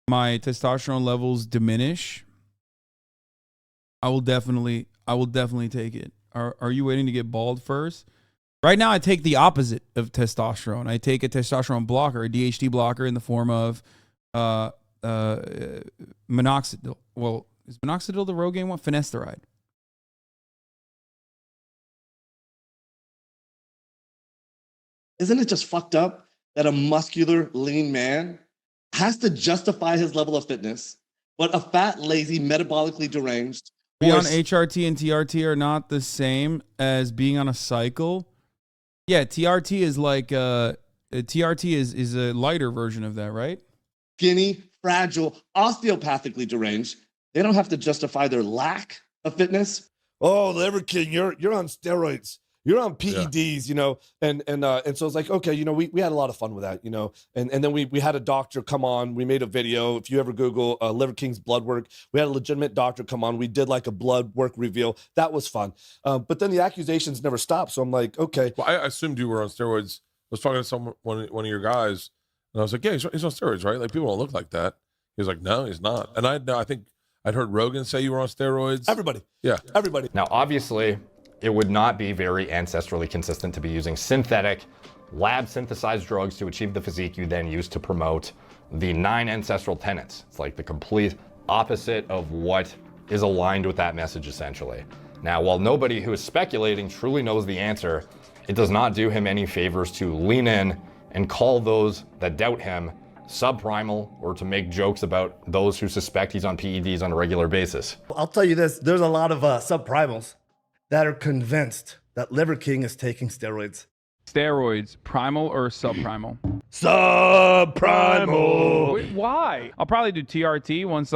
[SPEAKER 1] my testosterone levels diminish, I will definitely take it. Are you waiting to get bald first? Right now, I take the opposite of testosterone. I take a testosterone blocker, a DHT blocker in the form of minoxidil. Well, is minoxidil the Rogaine one? Finasteride.
[SPEAKER 7] Isn't it just fucked up that a muscular, lean man has to justify his level of fitness, but a fat, lazy, metabolically deranged...
[SPEAKER 1] Being on HRT and TRT are not the same as being on a cycle. Yeah, TRT is like TRT is a lighter version of that, right?
[SPEAKER 7] Skinny, fragile, osteopathically deranged. They don't have to justify their lack of fitness.
[SPEAKER 26] Oh, Liver King, you're on steroids. You're on PEDs, you know, and so it's like, okay, you know, we had a lot of fun with that, you know, and then we had a doctor come on. We made a video. If you ever Google Liver King's blood work, we had a legitimate doctor come on. We did like a blood work reveal. That was fun. But then the accusations never stopped. So I'm like, okay.
[SPEAKER 4] Well, I assumed you were on steroids. I was talking to one of your guys, and I was like, yeah, he's on steroids, right? Like, people don't look like that. He was like, no, he's not. And I think I'd heard Rogan say you were on steroids.
[SPEAKER 26] Everybody.
[SPEAKER 4] Yeah.
[SPEAKER 26] Everybody.
[SPEAKER 15] Now, obviously, it would not be very ancestrally consistent to be using synthetic, lab-synthesized drugs to achieve the physique you then use to promote the 9 ancestral tenets. It's like the complete opposite of what is aligned with that message, essentially. Now, while nobody who is speculating truly knows the answer, it does not do him any favors to lean in and call those that doubt him subprimal, or to make jokes about those who suspect he's on PEDs on a regular basis.
[SPEAKER 26] I'll tell you this, there's a lot of subprimals that are convinced that Liver King is taking steroids.
[SPEAKER 1] Steroids, primal or subprimal?
[SPEAKER 26] Subprimal.
[SPEAKER 1] Wait, why? I'll probably do TRT once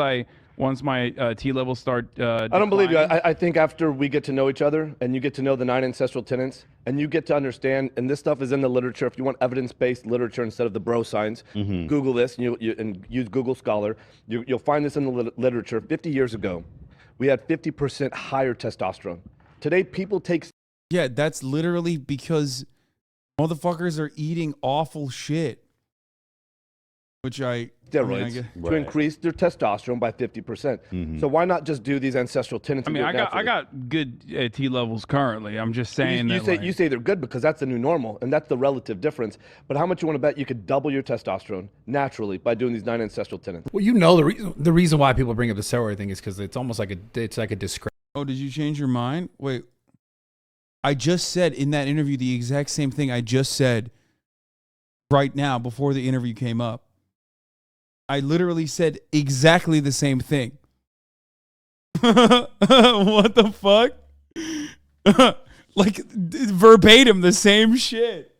[SPEAKER 1] my T levels start.
[SPEAKER 26] I don't believe you. I think after we get to know each other and you get to know the 9 ancestral tenets and you get to understand, and this stuff is in the literature. If you want evidence-based literature instead of the bro science, Google this and use Google Scholar. You'll find this in the literature. 50 years ago, we had 50% higher testosterone. Today, people take...
[SPEAKER 1] Yeah, that's literally because motherfuckers are eating awful shit. Which
[SPEAKER 26] steroids to increase their testosterone by 50%. So why not just do these ancestral tenets?
[SPEAKER 1] I mean, I got good T levels currently. I'm just saying
[SPEAKER 26] you say they're good because that's the new normal, and that's the relative difference. But how much you want to bet you could double your testosterone naturally by doing these 9 ancestral tenets?
[SPEAKER 8] Well, you know the reason why people bring up the steroid thing is because it's almost like a discredit.
[SPEAKER 1] Oh, did you change your mind? Wait, I just said in that interview the exact same thing I just said right now before the interview came up. I literally said exactly the same thing. What the fuck? Like verbatim the same shit.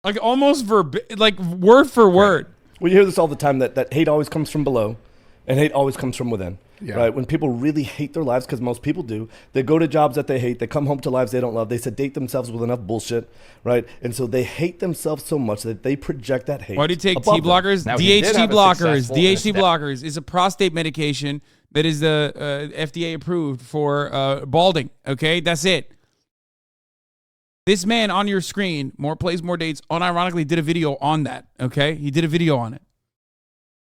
[SPEAKER 1] Like almost like word for word.
[SPEAKER 26] Well, you hear this all the time that hate always comes from below and hate always comes from within. Yeah. Right? When people really hate their lives, because most people do, they go to jobs that they hate, they come home to lives they don't love, they sedate themselves with enough bullshit, right? And so they hate themselves so much that they project that hate.
[SPEAKER 1] Why do you take T blockers? DHT blockers is a prostate medication that is the FDA approved for balding. Okay, that's it. This man on your screen, More Plays, More Dates, unironically did a video on that. Okay, he did a video on it.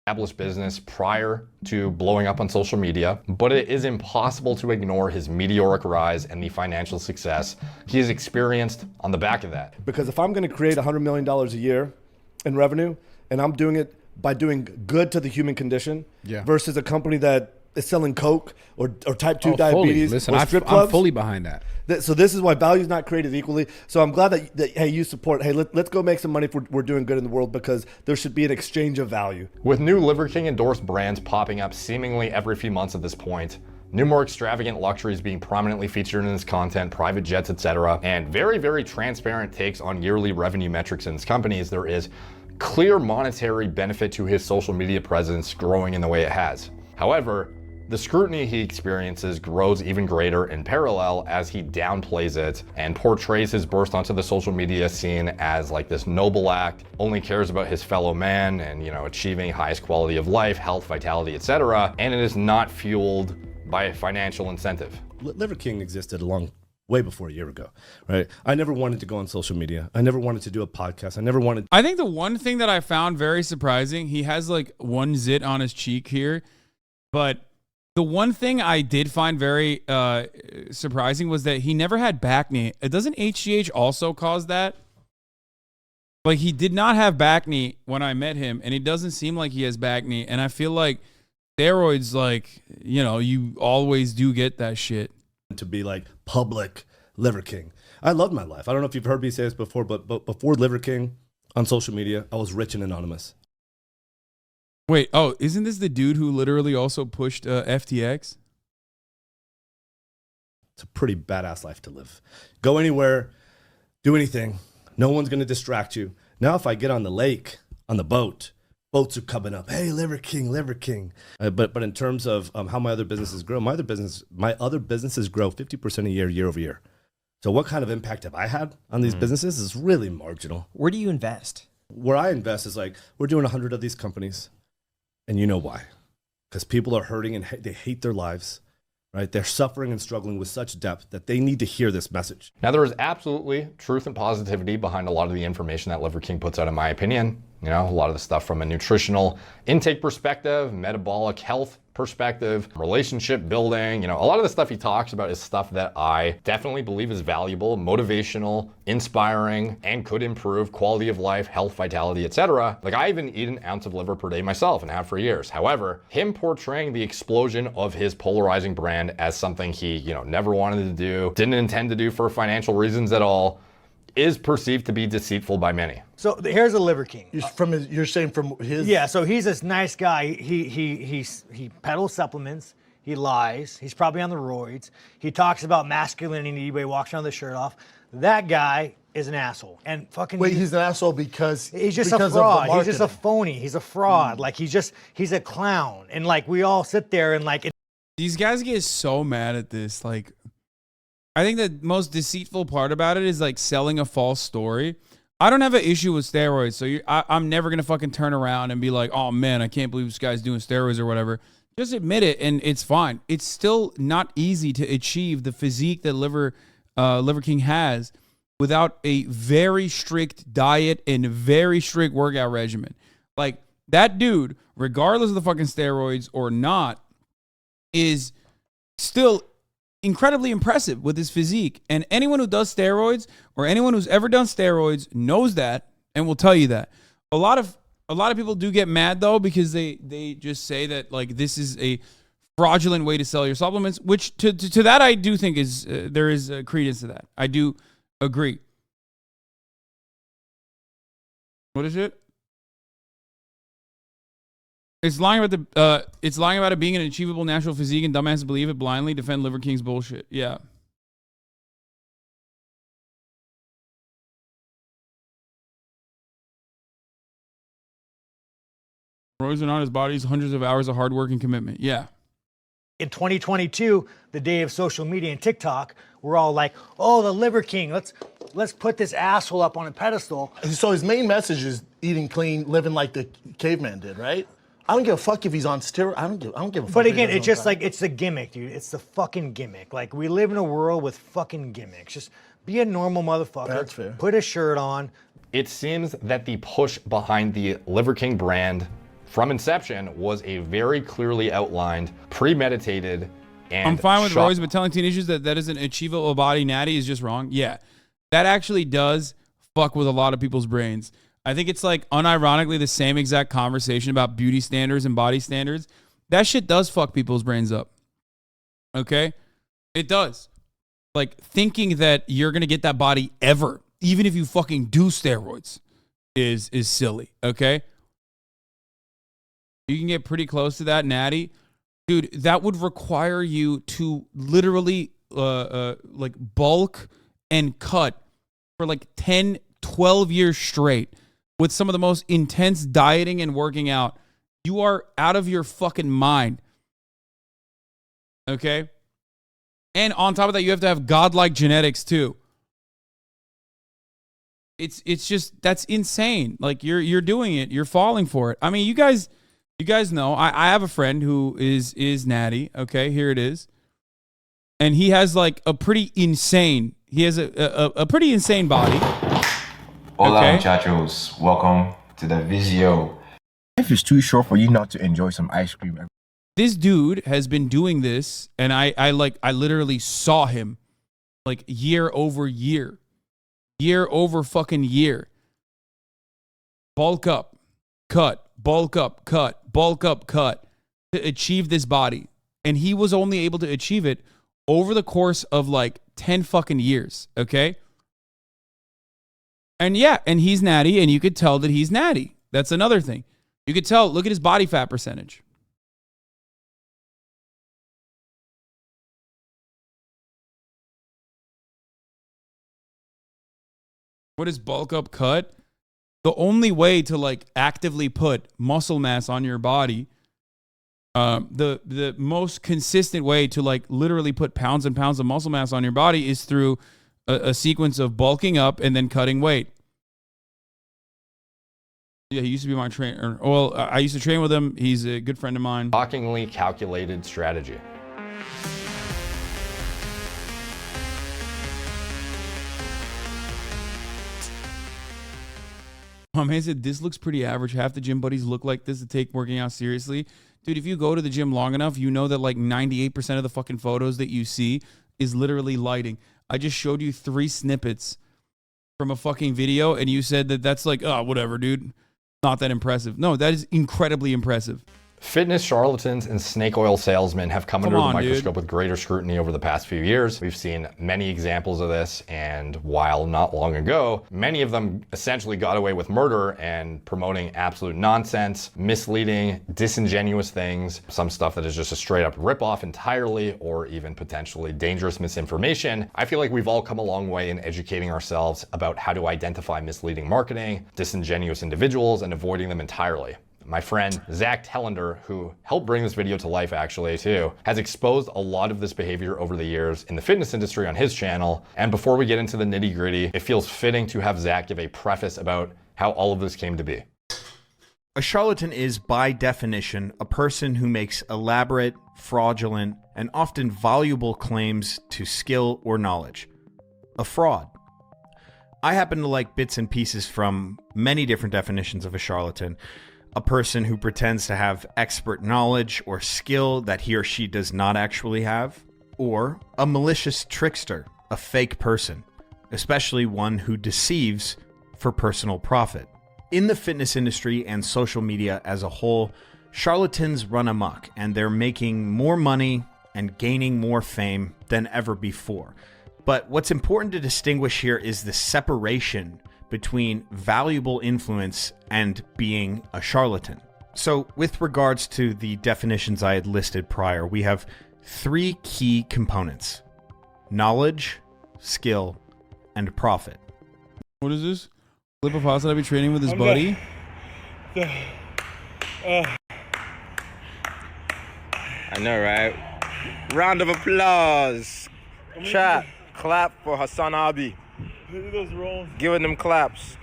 [SPEAKER 15] Established business prior to blowing up on social media, but it is impossible to ignore his meteoric rise and the financial success he has experienced on the back of that.
[SPEAKER 26] Because if I'm going to create $100 million a year in revenue, and I'm doing it by doing good to the human condition, versus a company that is selling Coke or type 2 diabetes,
[SPEAKER 8] listen,
[SPEAKER 26] or strip clubs,
[SPEAKER 8] I'm fully behind that.
[SPEAKER 26] So this is why value is not created equally. So I'm glad that hey, you support, hey, let's go make some money if we're doing good in the world, because there should be an exchange of value.
[SPEAKER 15] With new Liver King endorsed brands popping up seemingly every few months at this point, new more extravagant luxuries being prominently featured in his content, private jets, etc., and very, very transparent takes on yearly revenue metrics in his companies, there is clear monetary benefit to his social media presence growing in the way it has. However, the scrutiny he experiences grows even greater in parallel as he downplays it and portrays his burst onto the social media scene as like this noble act, only cares about his fellow man and, you know, achieving highest quality of life, health, vitality, etc. And it is not fueled by a financial incentive.
[SPEAKER 26] Liver King existed way before a year ago, right? I never wanted to go on social media. I never wanted to do a podcast. I
[SPEAKER 1] think the one thing that I found very surprising, he has like one zit on his cheek here, but the one thing I did find very surprising was that he never had back knee. Doesn't HGH also cause that? Like, he did not have back knee when I met him, and it doesn't seem like he has back knee. And I feel like steroids, like, you know, you always do get that shit.
[SPEAKER 26] To be like public Liver King. I loved my life. I don't know if you've heard me say this before, but before Liver King on social media, I was rich and anonymous.
[SPEAKER 1] Wait, oh, isn't this the dude who literally also pushed FTX?
[SPEAKER 26] It's a pretty badass life to live. Go anywhere,
[SPEAKER 24] do anything. No one's going to distract you. Now, if I get on the lake, on the boats are coming up. Hey, Liver King, Liver King. But in terms of how my other businesses grow, my other businesses grow 50% a year over year. So what kind of impact have I had on these businesses is really marginal.
[SPEAKER 9] Where do you invest?
[SPEAKER 24] Where I invest is like, we're doing 100 of these companies. And you know why? Because people are hurting and they hate their lives. Right? They're suffering and struggling with such depth that they need to hear this message.
[SPEAKER 15] Now, there is absolutely truth and positivity behind a lot of the information that Liver King puts out, in my opinion. You know, a lot of the stuff from a nutritional intake perspective, metabolic health perspective, relationship building. You know, a lot of the stuff he talks about is stuff that I definitely believe is valuable, motivational, inspiring, and could improve quality of life, health, vitality, etc. Like, I even eat an ounce of liver per day myself and have for years. However, him portraying the explosion of his polarizing brand as something he, you know, never wanted to do, didn't intend to do for financial reasons at all, is perceived to be deceitful by many.
[SPEAKER 16] So here's a Liver King.
[SPEAKER 17] You're saying from his?
[SPEAKER 16] Yeah. So he's this nice guy. He peddles supplements. He lies. He's probably on the roids. He talks about masculinity when he walks around with his shirt off. That guy is an asshole. And fucking.
[SPEAKER 17] Wait, he's an asshole because
[SPEAKER 16] he's just a fraud. He's just a phony. He's a fraud. Like he's a clown. And like we all sit there and like.
[SPEAKER 1] These guys get so mad at this. Like, I think the most deceitful part about it is like selling a false story. I don't have an issue with steroids, so I'm never gonna fucking turn around and be like, "Oh man, I can't believe this guy's doing steroids or whatever." Just admit it, and it's fine. It's still not easy to achieve the physique that Liver King has without a very strict diet and very strict workout regimen. Like, that dude, regardless of the fucking steroids or not, is still incredibly impressive with his physique. And anyone who does steroids or anyone who's ever done steroids knows that and will tell you that. A lot of people do get mad though, because they just say that like this is a fraudulent way to sell your supplements, which to that I do think is there is credence to that. I do agree. What is it? It's lying about it being an achievable natural physique, and dumbasses believe it blindly. Defend Liver King's bullshit. Yeah. Roids are not his body's hundreds of hours of hard work and commitment. Yeah.
[SPEAKER 16] In 2022, the day of social media and TikTok, we're all like, "Oh, the Liver King. Let's put this asshole up on a pedestal."
[SPEAKER 17] So his main message is eating clean, living like the caveman did, right? I don't give a fuck if he's on steroids. I don't give a fuck.
[SPEAKER 16] But again, it's just like, it's the gimmick, dude. It's the fucking gimmick. Like, we live in a world with fucking gimmicks. Just be a normal motherfucker.
[SPEAKER 17] That's fair.
[SPEAKER 16] Put a shirt on.
[SPEAKER 15] It seems that the push behind the Liver King brand from inception was a very clearly outlined, premeditated, and
[SPEAKER 1] I'm fine with Roy's, but telling teenagers that that isn't achievable body natty is just wrong. Yeah, that actually does fuck with a lot of people's brains. I think it's like unironically the same exact conversation about beauty standards and body standards. That shit does fuck people's brains up. Okay? It does. Like, thinking that you're going to get that body ever, even if you fucking do steroids, is silly. Okay? You can get pretty close to that natty. Dude, that would require you to literally like bulk and cut for like 10, 12 years straight with some of the most intense dieting and working out. You are out of your fucking mind. Okay? And on top of that, you have to have godlike genetics too. It's just, that's insane. Like, you're doing it. You're falling for it. I mean, you guys know, I have a friend who is natty. Okay, here it is. And he has like a pretty insane, he has a pretty insane body.
[SPEAKER 21] Hola,
[SPEAKER 1] okay?
[SPEAKER 21] muchachos. Welcome to the video. Life is too short for you not to enjoy some ice cream.
[SPEAKER 1] This dude has been doing this, and I literally saw him like year over year fucking year. Bulk up, cut, bulk up, cut, bulk up, cut to achieve this body. And he was only able to achieve it over the course of like 10 fucking years, okay? And yeah, and he's natty, and you could tell that he's natty. That's another thing. You could tell, look at his body fat percentage. What is bulk up cut? The only way to like actively put muscle mass on your body, the most consistent way to like literally put pounds and pounds of muscle mass on your body is through a sequence of bulking up and then cutting weight. Yeah, he used to be my trainer. Well, I used to train with him. He's a good friend of mine.
[SPEAKER 15] Shockingly calculated strategy.
[SPEAKER 1] My man said, this looks pretty average. Half the gym buddies look like this to take working out seriously. Dude, if you go to the gym long enough, you know that like 98% of the fucking photos that you see is literally lighting. I just showed you 3 snippets from a fucking video, and you said that that's like, oh, whatever, dude. Not that impressive. No, that is incredibly impressive.
[SPEAKER 15] Fitness charlatans and snake oil salesmen have come under the microscope with greater scrutiny over the past few years. We've seen many examples of this, and while not long ago, many of them essentially got away with murder and promoting absolute nonsense, misleading, disingenuous things, some stuff that is just a straight up ripoff entirely, or even potentially dangerous misinformation. I feel like we've all come a long way in educating ourselves about how to identify misleading marketing, disingenuous individuals, and avoiding them entirely. My friend Zach Tellender, who helped bring this video to life actually too, has exposed a lot of this behavior over the years in the fitness industry on his channel. And before we get into the nitty gritty, it feels fitting to have Zach give a preface about how all of this came to be.
[SPEAKER 9] A charlatan is, by definition, a person who makes elaborate, fraudulent, and often voluble claims to skill or knowledge. A fraud. I happen to like bits and pieces from many different definitions of a charlatan. A person who pretends to have expert knowledge or skill that he or she does not actually have, or a malicious trickster, a fake person, especially one who deceives for personal profit. In the fitness industry and social media as a whole, charlatans run amok, and they're making more money and gaining more fame than ever before. But what's important to distinguish here is the separation between valuable influence and being a charlatan. So with regards to the definitions I had listed prior, we have 3 key components: knowledge, skill, and profit.
[SPEAKER 1] What is this? Clip of HasanAbi training with his buddy?
[SPEAKER 12] I know, right? Round of applause. Chat, clap for HasanAbi.
[SPEAKER 14] Look at those rolls.
[SPEAKER 12] Giving them claps.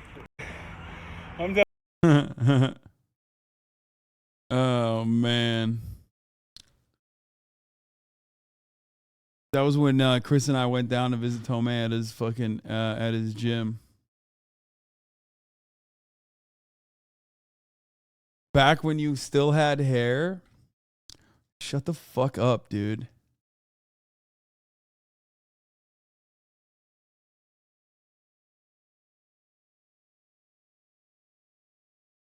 [SPEAKER 14] I'm done.
[SPEAKER 1] Oh, man. That was when Chris and I went down to visit Tome at his fucking, at his gym. Back when you still had hair? Shut the fuck up, dude.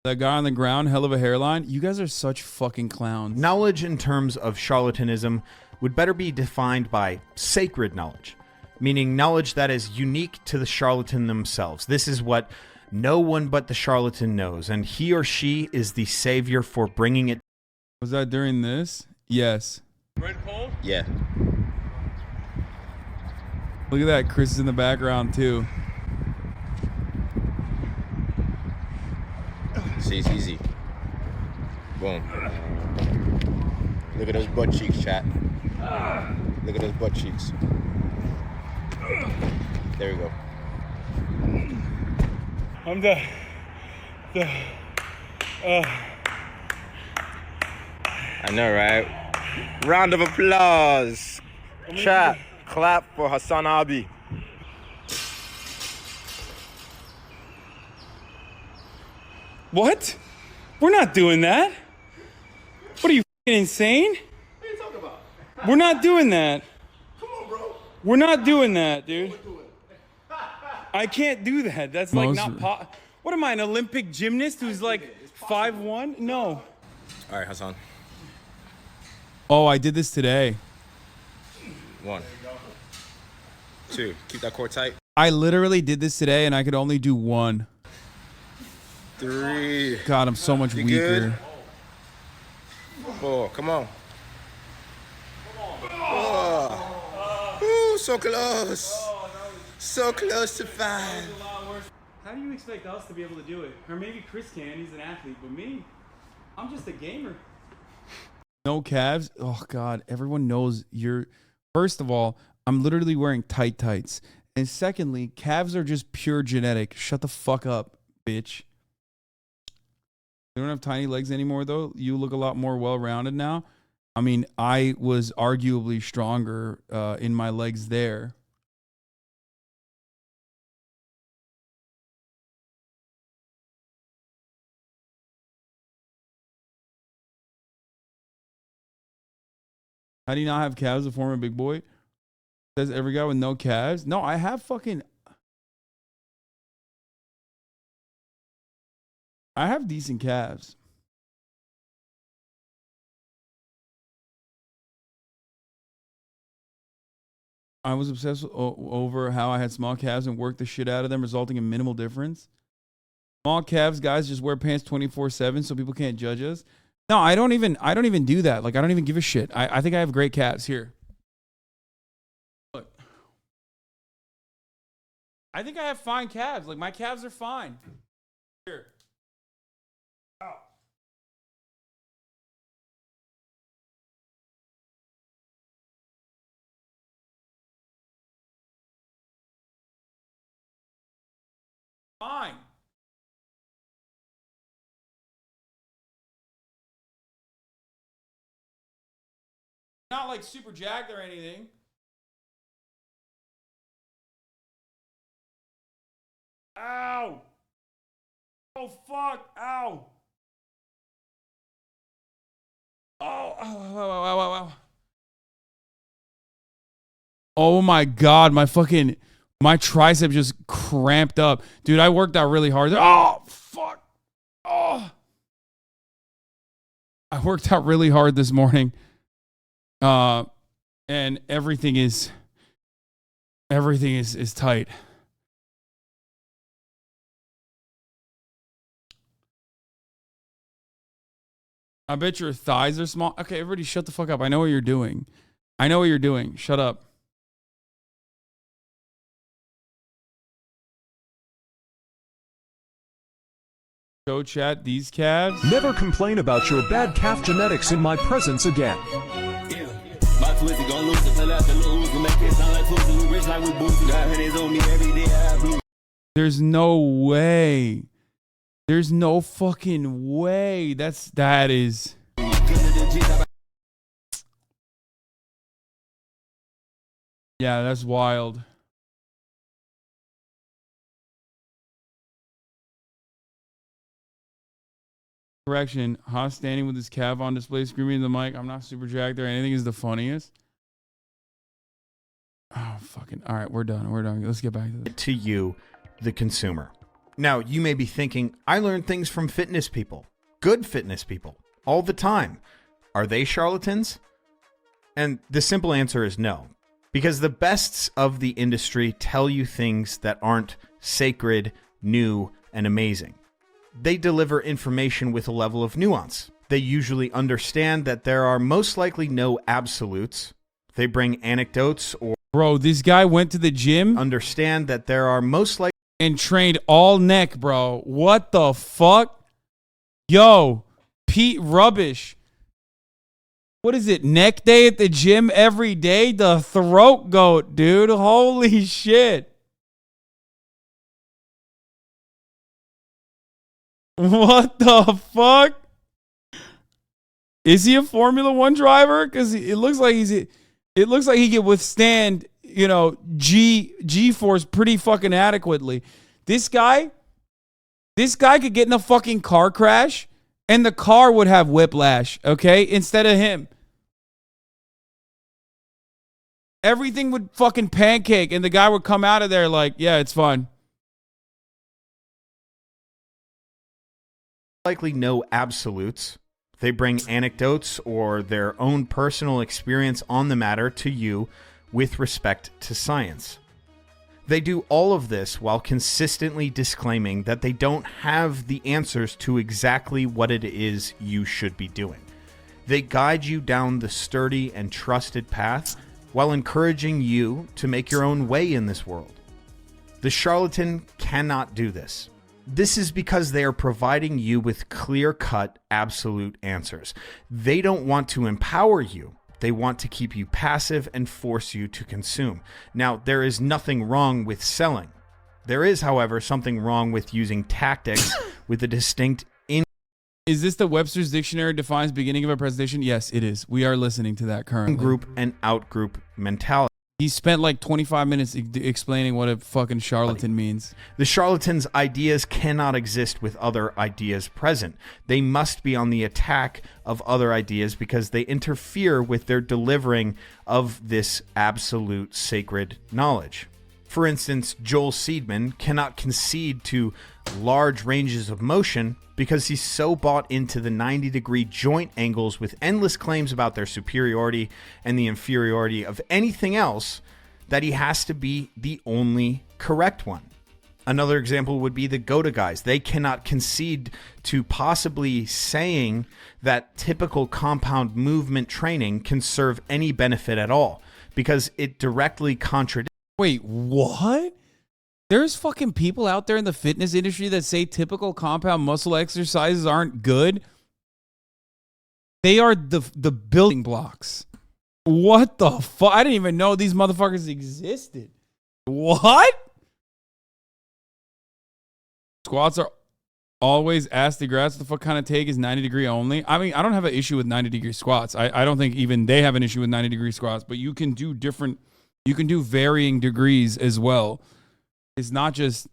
[SPEAKER 1] That guy on the ground, hell of a hairline. You guys are such fucking clowns.
[SPEAKER 9] Knowledge in terms of charlatanism would better be defined by sacred knowledge, meaning knowledge that is unique to the charlatan themselves. This is what no one but the charlatan knows, and he or she is the savior for bringing it.
[SPEAKER 1] Was that during this? Yes.
[SPEAKER 14] Red cold?
[SPEAKER 12] Yeah.
[SPEAKER 1] Look at that. Chris is in the background, too.
[SPEAKER 12] See, it's easy. Boom. Look at those butt cheeks, chat. Look at those butt cheeks. There we go.
[SPEAKER 14] I'm done.
[SPEAKER 12] I know, right? Round of applause. Chat, clap for HasanAbi.
[SPEAKER 1] What? We're not doing that. What are you f***ing insane?
[SPEAKER 14] What are you talking about?
[SPEAKER 1] We're not doing that.
[SPEAKER 14] Come on, bro.
[SPEAKER 1] We're not doing that, dude. I can't do that. That's like not What am I, an Olympic gymnast who's like 5'1"? No.
[SPEAKER 12] All right, Hasan.
[SPEAKER 1] Oh, I did this today.
[SPEAKER 12] 1, 2. Keep that core tight.
[SPEAKER 1] I literally did this today and I could only do 1.
[SPEAKER 12] 3.
[SPEAKER 1] God, I'm so much
[SPEAKER 12] You
[SPEAKER 1] weaker.
[SPEAKER 12] good? 4. Come on. Oh. Ooh, so close. So close to 5.
[SPEAKER 1] How do you expect us to be able to do it? Or maybe Chris can. He's an athlete, but me, I'm just a gamer. No calves. Oh God, everyone knows you're. First of all, I'm literally wearing tight tights, and secondly, calves are just pure genetic. Shut the fuck up, bitch. You don't have tiny legs anymore, though. You look a lot more well-rounded now. I mean, I was arguably stronger in my legs there. How do you not have calves, a former big boy? Says every guy with no calves. No, I have fucking... I have decent calves. I was obsessed over how I had small calves and worked the shit out of them, resulting in minimal difference. Small calves, guys, just wear pants 24/7 so people can't judge us. No, I don't even do that. Like, I don't even give a shit. I think I have great calves. Here. Look. I think I have fine calves. Like, my calves are fine. Here. Ow. Fine. Not like super jacked or anything. Ow! Oh fuck! Ow! Oh! Ow! Ow! Ow! Ow! Ow! Ow! Oh my God! My tricep just cramped up, dude. I worked out really hard. Oh fuck! Oh! I worked out really hard this morning. And everything is tight. I bet your thighs are small. Okay, everybody shut the fuck up. I know what you're doing. Shut up. Show chat these calves.
[SPEAKER 6] Never complain about your bad calf genetics in my presence again.
[SPEAKER 1] There's no way. There's no fucking way. That is. Yeah, that's wild. Correction, Haas standing with his calf on display, screaming in the mic. I'm not super jacked or anything is the funniest. Oh, fucking. All right, we're done. Let's get back to this.
[SPEAKER 9] To you, the consumer. Now, you may be thinking, I learn things from fitness people, good fitness people, all the time. Are they charlatans? And the simple answer is no. Because the bests of the industry tell you things that aren't sacred, new, and amazing. They deliver information with a level of nuance. They usually understand that there are most likely no absolutes. They bring anecdotes or...
[SPEAKER 1] Bro, this guy went to the gym.
[SPEAKER 9] Understand that there are most likely...
[SPEAKER 1] And trained all neck, bro. What the fuck? Yo, Pete Rubbish. What is it? Neck day at the gym every day? The throat goat, dude. Holy shit. What the fuck? Is he a Formula One driver? Because it looks like he can withstand, G-force pretty fucking adequately. This guy could get in a fucking car crash and the car would have whiplash, okay? Instead of him. Everything would fucking pancake and the guy would come out of there like, yeah, it's fine.
[SPEAKER 9] Likely no absolutes. They bring anecdotes or their own personal experience on the matter to you with respect to science. They do all of this while consistently disclaiming that they don't have the answers to exactly what it is you should be doing. They guide you down the sturdy and trusted path while encouraging you to make your own way in this world. The charlatan cannot do this. This is because they are providing you with clear-cut, absolute answers. They don't want to empower you. They want to keep you passive and force you to consume. Now, there is nothing wrong with selling. There is, however, something wrong with using tactics with a distinct
[SPEAKER 1] Is this the Webster's Dictionary defines beginning of a presentation? Yes, it is. We are listening to that currently.
[SPEAKER 9] group and out-group mentality.
[SPEAKER 1] He spent like 25 minutes explaining what a fucking charlatan means.
[SPEAKER 9] The charlatan's ideas cannot exist with other ideas present. They must be on the attack of other ideas because they interfere with their delivering of this absolute sacred knowledge. For instance, Joel Seedman cannot concede to large ranges of motion because he's so bought into the 90-degree joint angles with endless claims about their superiority and the inferiority of anything else that he has to be the only correct one. Another example would be the GOTA guys. They cannot concede to possibly saying that typical compound movement training can serve any benefit at all because it directly contradicts.
[SPEAKER 1] Wait, what? There's fucking people out there in the fitness industry that say typical compound muscle exercises aren't good. They are the building blocks. What the fuck? I didn't even know these motherfuckers existed. What? Squats are always asked the grads. The fuck kind of take is 90-degree only. I mean, I don't have an issue with 90-degree squats. I don't think even they have an issue with 90-degree squats, but you can do different, you can do varying degrees as well. It's not just,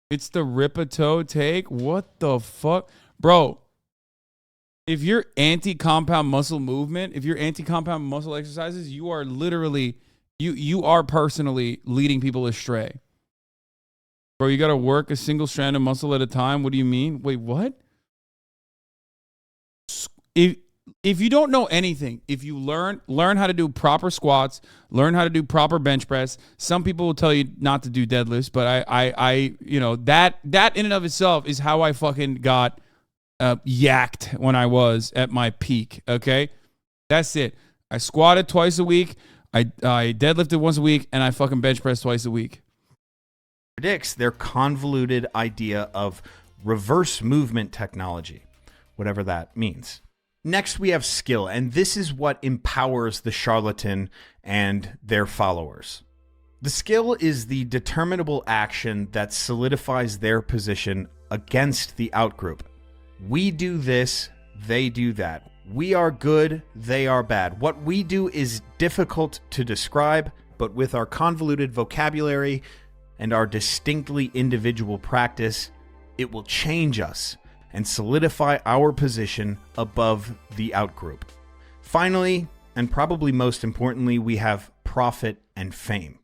[SPEAKER 1] it's the rip-a-toe take. What the fuck? Bro, if you're anti-compound muscle movement, if you're anti-compound muscle exercises, you are literally, you are personally leading people astray. Bro, you got to work a single strand of muscle at a time. What do you mean? Wait, what? If you don't know anything, if you learn how to do proper squats, learn how to do proper bench press. Some people will tell you not to do deadlifts, but I you know, that in and of itself is how I fucking got yacked when I was at my peak. Okay, that's it. I squatted twice a week. I deadlifted once a week, and I fucking bench pressed twice a week.
[SPEAKER 9] Predicts their convoluted idea of reverse movement technology, whatever that means. Next, we have skill, and this is what empowers the charlatan and their followers. The skill is the determinable action that solidifies their position against the outgroup. We do this, they do that. We are good, they are bad. What we do is difficult to describe, but with our convoluted vocabulary and our distinctly individual practice, it will change us and solidify our position above the outgroup. Finally, and probably most importantly, we have profit and fame.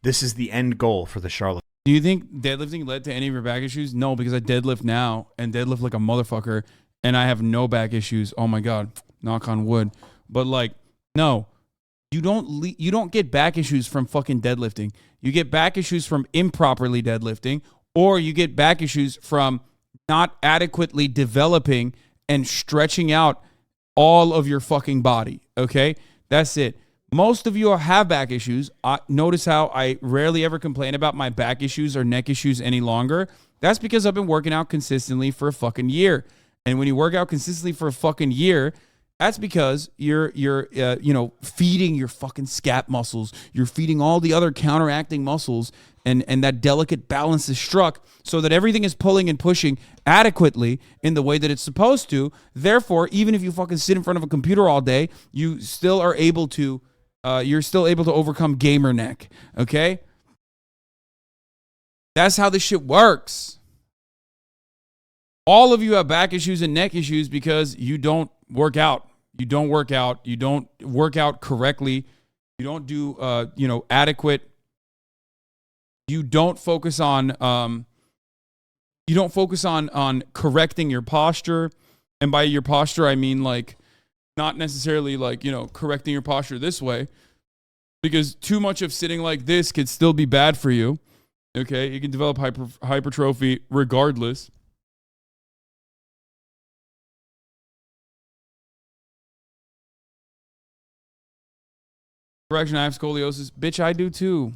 [SPEAKER 9] This is the end goal for the charlatan.
[SPEAKER 1] Do you think deadlifting led to any of your back issues? No, because I deadlift now and deadlift like a motherfucker, and I have no back issues. Oh my God, knock on wood. But like, no, you don't get back issues from fucking deadlifting. You get back issues from improperly deadlifting, or you get back issues from not adequately developing and stretching out all of your fucking body. Okay, that's it. Most of you have back issues. Notice how I rarely ever complain about my back issues or neck issues any longer. That's because I've been working out consistently for a fucking year. And when you work out consistently for a fucking year, that's because you're feeding your fucking scap muscles. You're feeding all the other counteracting muscles, and that delicate balance is struck so that everything is pulling and pushing adequately in the way that it's supposed to. Therefore, even if you fucking sit in front of a computer all day, you still are able to, you're still able to overcome gamer neck. Okay, that's how this shit works. All of you have back issues and neck issues because you don't work out. You don't work out. You don't work out correctly. You don't do, adequate. You don't focus on, correcting your posture. And by your posture, I mean like, not necessarily like, correcting your posture this way, because too much of sitting like this could still be bad for you. Okay. You can develop hypertrophy regardless. Correction, I have scoliosis. Bitch, I do too.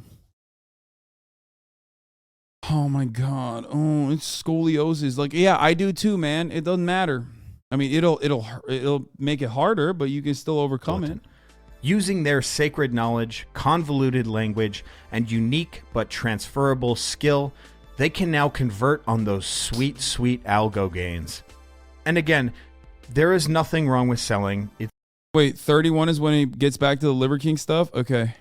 [SPEAKER 1] Oh my God. Oh, it's scoliosis. Like, yeah, I do too, man. It doesn't matter. I mean, it'll make it harder, but you can still overcome it.
[SPEAKER 9] Using their sacred knowledge, convoluted language, and unique but transferable skill, they can now convert on those sweet, sweet algo gains. And again, there is nothing wrong with selling.
[SPEAKER 1] Wait, 31 is when he gets back to the Liver King stuff? Okay.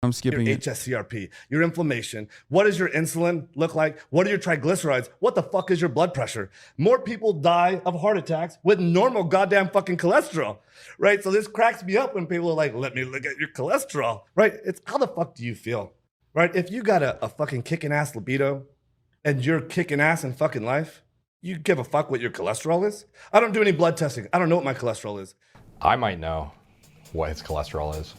[SPEAKER 1] I'm skipping
[SPEAKER 26] your
[SPEAKER 1] it.
[SPEAKER 26] HSCRP, your inflammation. What does your insulin look like? What are your triglycerides? What the fuck is your blood pressure? More people die of heart attacks with normal goddamn fucking cholesterol, right? So this cracks me up when people are like, let me look at your cholesterol, right? It's how the fuck do you feel, right? If you got a fucking kicking ass libido and you're kicking ass in fucking life, you give a fuck what your cholesterol is? I don't do any blood testing. I don't know what my cholesterol is.
[SPEAKER 15] I might know what his cholesterol is.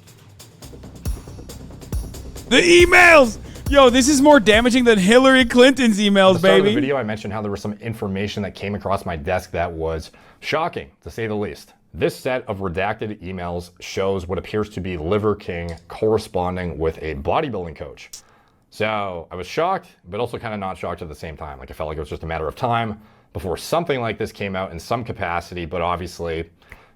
[SPEAKER 1] The emails! Yo, this is more damaging than Hillary Clinton's emails,
[SPEAKER 15] At the start
[SPEAKER 1] baby.
[SPEAKER 15] of the video, I mentioned how there was some information that came across my desk that was shocking, to say the least. This set of redacted emails shows what appears to be Liver King corresponding with a bodybuilding coach. So I was shocked, but also kind of not shocked at the same time. Like, I felt like it was just a matter of time before something like this came out in some capacity, but obviously,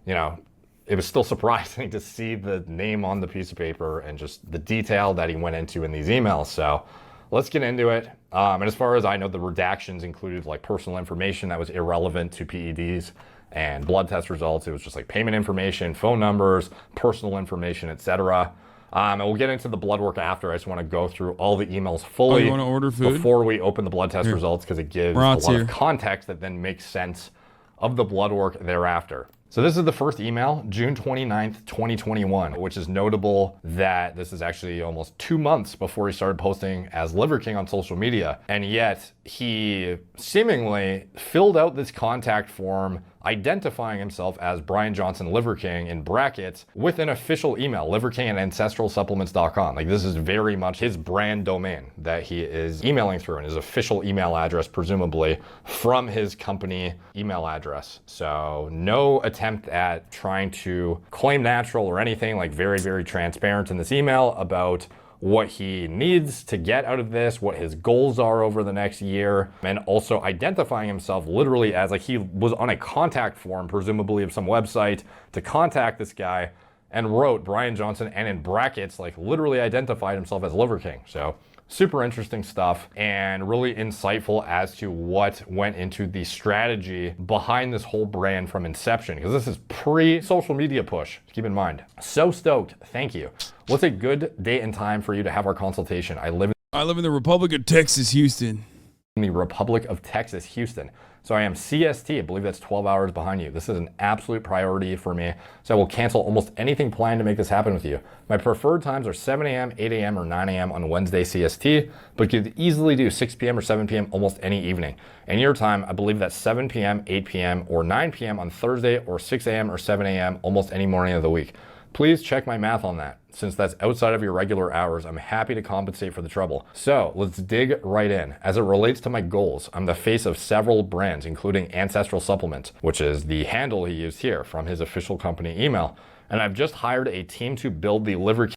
[SPEAKER 15] you know, it was still surprising to see the name on the piece of paper and just the detail that he went into in these emails. So let's get into it. And as far as I know, the redactions included like personal information that was irrelevant to PEDs and blood test results. It was just like payment information, phone numbers, personal information, etc. And we'll get into the blood work after. I just want to go through all the emails fully
[SPEAKER 1] you want to order food?
[SPEAKER 15] Before we open the blood test results, because it gives
[SPEAKER 1] Brats
[SPEAKER 15] a lot
[SPEAKER 1] here.
[SPEAKER 15] of context that then makes sense of the blood work thereafter. So this is the first email, June 29th, 2021, which is notable that this is actually almost 2 months before he started posting as Liver King on social media. And yet he seemingly filled out this contact form identifying himself as Brian Johnson Liver King in brackets with an official email, liverking@ancestralsupplements.com. Like, this is very much his brand domain that he is emailing through, and his official email address, presumably from his company email address. So no attempt at trying to claim natural or anything, like very, very transparent in this email about what he needs to get out of this, what his goals are over the next year, and also identifying himself literally as like he was on a contact form, presumably of some website, to contact this guy and wrote Brian Johnson and in brackets, like literally identified himself as Liver King. So super interesting stuff and really insightful as to what went into the strategy behind this whole brand from inception, because this is pre-social media push, keep in mind. So stoked, thank you. What's a good date and time for you to have our consultation? I live
[SPEAKER 1] in the Republic of Texas, Houston.
[SPEAKER 15] In the Republic of Texas, Houston. So I am CST, I believe that's 12 hours behind you. This is an absolute priority for me. So I will cancel almost anything planned to make this happen with you. My preferred times are 7 a.m., 8 a.m., or 9 a.m. on Wednesday CST, but you could easily do 6 p.m. or 7 p.m. almost any evening. And your time, I believe that's 7 p.m., 8 p.m., or 9 p.m. on Thursday, or 6 a.m. or 7 a.m. almost any morning of the week. Please check my math on that. Since that's outside of your regular hours, I'm happy to compensate for the trouble. So let's dig right in. As it relates to my goals, I'm the face of several brands, including Ancestral Supplements, which is the handle he used here from his official company email. And I've just hired a team to build the Liver King.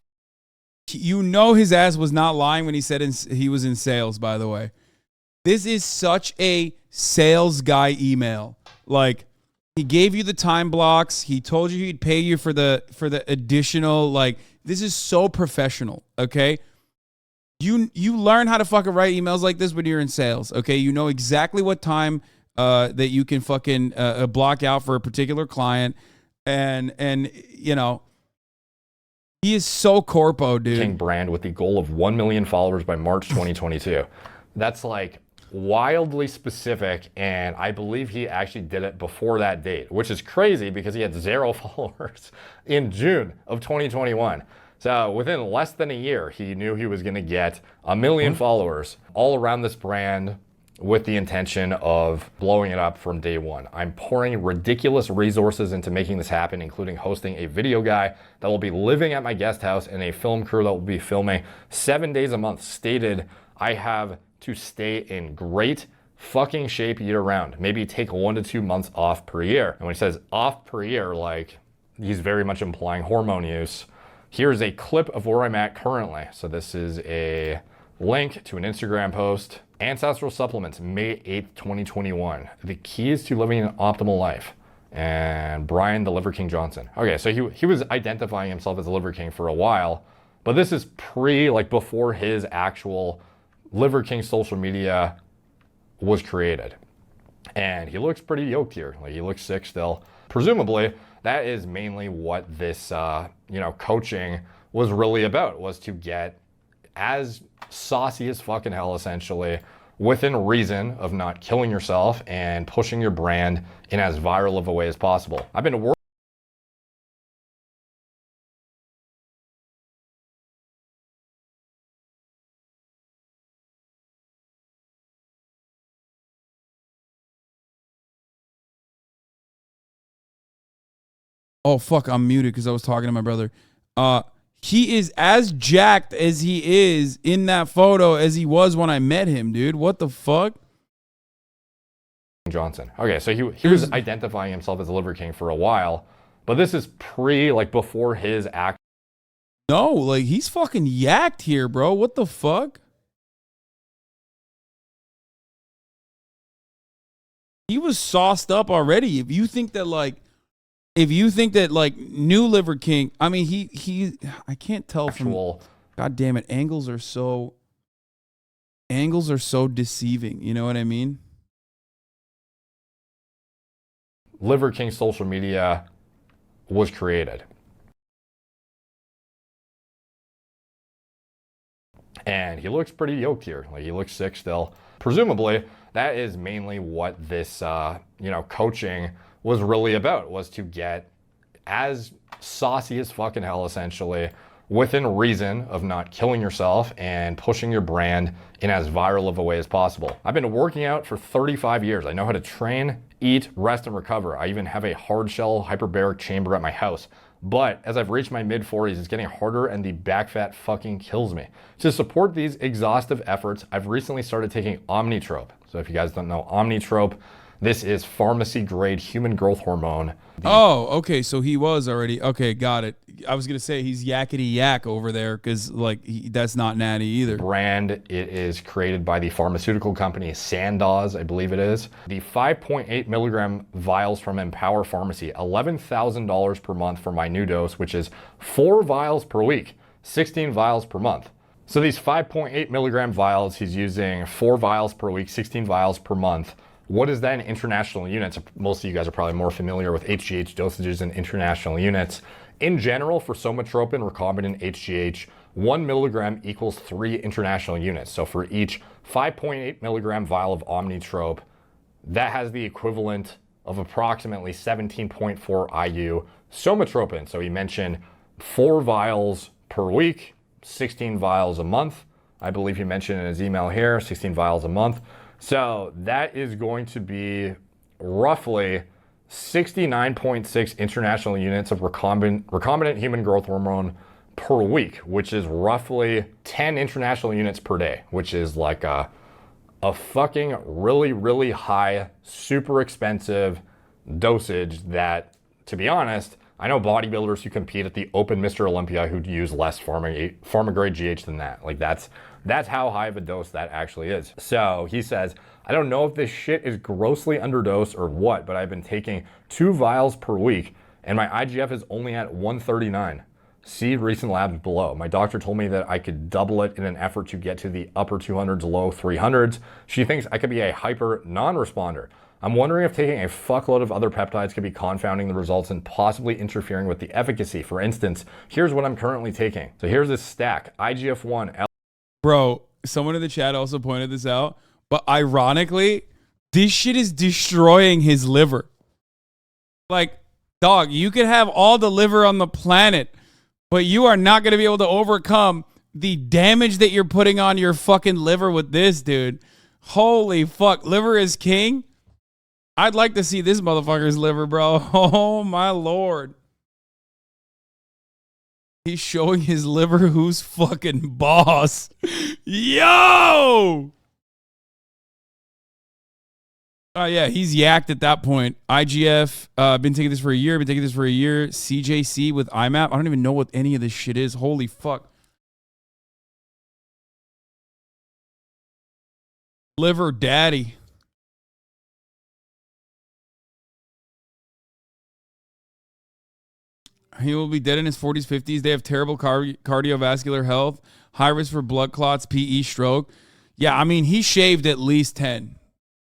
[SPEAKER 1] You know his ass was not lying when he said he was in sales, by the way. This is such a sales guy email. Like, he gave you the time blocks. He told you he'd pay you for the additional, like, this is so professional, okay? You learn how to fucking write emails like this when you're in sales, okay? You know exactly what time that you can fucking block out for a particular client. And you know, he is so corpo, dude.
[SPEAKER 15] King brand with the goal of 1 million followers by March 2022. That's like wildly specific, and I believe he actually did it before that date, which is crazy because he had 0 followers in June of 2021. So within less than a year, he knew he was going to get 1 million followers all around this brand with the intention of blowing it up from day one. I'm pouring ridiculous resources into making this happen, including hosting a video guy that will be living at my guest house and a film crew that will be filming 7 days a month. Stated, I have to stay in great fucking shape year round. Maybe take 1 to 2 months off per year. And when he says off per year, like, he's very much implying hormone use. Here's a clip of where I'm at currently. So this is a link to an Instagram post. Ancestral Supplements, May 8th, 2021. The keys to living an optimal life. And Brian the Liver King Johnson. Okay, so he was identifying himself as a Liver King for a while, but this is before his actual Liver King social media was created. And he looks pretty yoked here. Like, he looks sick still. Presumably, that is mainly what this, coaching was really about, was to get as saucy as fucking hell, essentially, within reason of not killing yourself and pushing your brand in as viral of a way as possible. I've been working.
[SPEAKER 1] Oh, fuck, I'm muted because I was talking to my brother. He is as jacked as he is in that photo as he was when I met him, dude. What the fuck?
[SPEAKER 15] Johnson. Okay, so he was identifying himself as a Liver King for a while, but this is before his act.
[SPEAKER 1] No, like, he's fucking yacked here, bro. What the fuck? He was sauced up already. If you think that new Liver King, I mean, I can't tell from, God damn it, angles are so deceiving. You know what I mean?
[SPEAKER 15] Liver King social media was created. And he looks pretty yoked here. Like, he looks sick still. Presumably, that is mainly what this, coaching was really about, was to get as saucy as fucking hell, essentially, within reason of not killing yourself and pushing your brand in as viral of a way as possible. I've been working out for 35 years. I know how to train, eat, rest, and recover. I even have a hard shell hyperbaric chamber at my house. But as I've reached my mid-40s, it's getting harder and the back fat fucking kills me. To support these exhaustive efforts, I've recently started taking Omnitrope. So if you guys don't know Omnitrope, this is pharmacy-grade human growth hormone.
[SPEAKER 1] Oh, okay. So he was already. Okay, got it. I was going to say he's yakety yak over there because, that's not natty either.
[SPEAKER 15] Brand, it is created by the pharmaceutical company Sandoz, I believe it is. The 5.8 milligram vials from Empower Pharmacy, $11,000 per month for my new dose, which is 4 vials per week, 16 vials per month. So these 5.8 milligram vials, he's using 4 vials per week, 16 vials per month. What is that in international units? Most of you guys are probably more familiar with HGH dosages in international units. In general, for somatropin, recombinant HGH, 1 milligram equals 3 international units. So for each 5.8 milligram vial of Omnitrope, that has the equivalent of approximately 17.4 IU somatropin. So he mentioned 4 vials per week, 16 vials a month. I believe he mentioned in his email here, 16 vials a month. So that is going to be roughly 69.6 international units of recombinant human growth hormone per week, which is roughly 10 international units per day, which is like a fucking really, really high, super expensive dosage that, to be honest, I know bodybuilders who compete at the Open Mr. Olympia who use less pharma-grade GH than that. Like, that's how high of a dose that actually is. So he says, I don't know if this shit is grossly underdosed or what, but I've been taking 2 vials per week and my IGF is only at 139. See recent labs below. My doctor told me that I could double it in an effort to get to the upper 200s, low 300s. She thinks I could be a hyper non-responder. I'm wondering if taking a fuckload of other peptides could be confounding the results and possibly interfering with the efficacy. For instance, here's what I'm currently taking. So here's this stack, IGF-1.
[SPEAKER 1] Bro, someone in the chat also pointed this out, but ironically, this shit is destroying his liver. Like, dog, you could have all the liver on the planet, but you are not going to be able to overcome the damage that you're putting on your fucking liver with this, dude. Holy fuck, liver is king? I'd like to see this motherfucker's liver, bro. Oh, my Lord. He's showing his liver who's fucking boss. Yo! Oh, yeah, he's yacked at that point. IGF, been taking this for a year, CJC with IMAP. I don't even know what any of this shit is. Holy fuck. Liver daddy. He will be dead in his 40s, 50s. They have terrible cardiovascular health, high risk for blood clots, PE, stroke. Yeah, I mean, he shaved at least 10,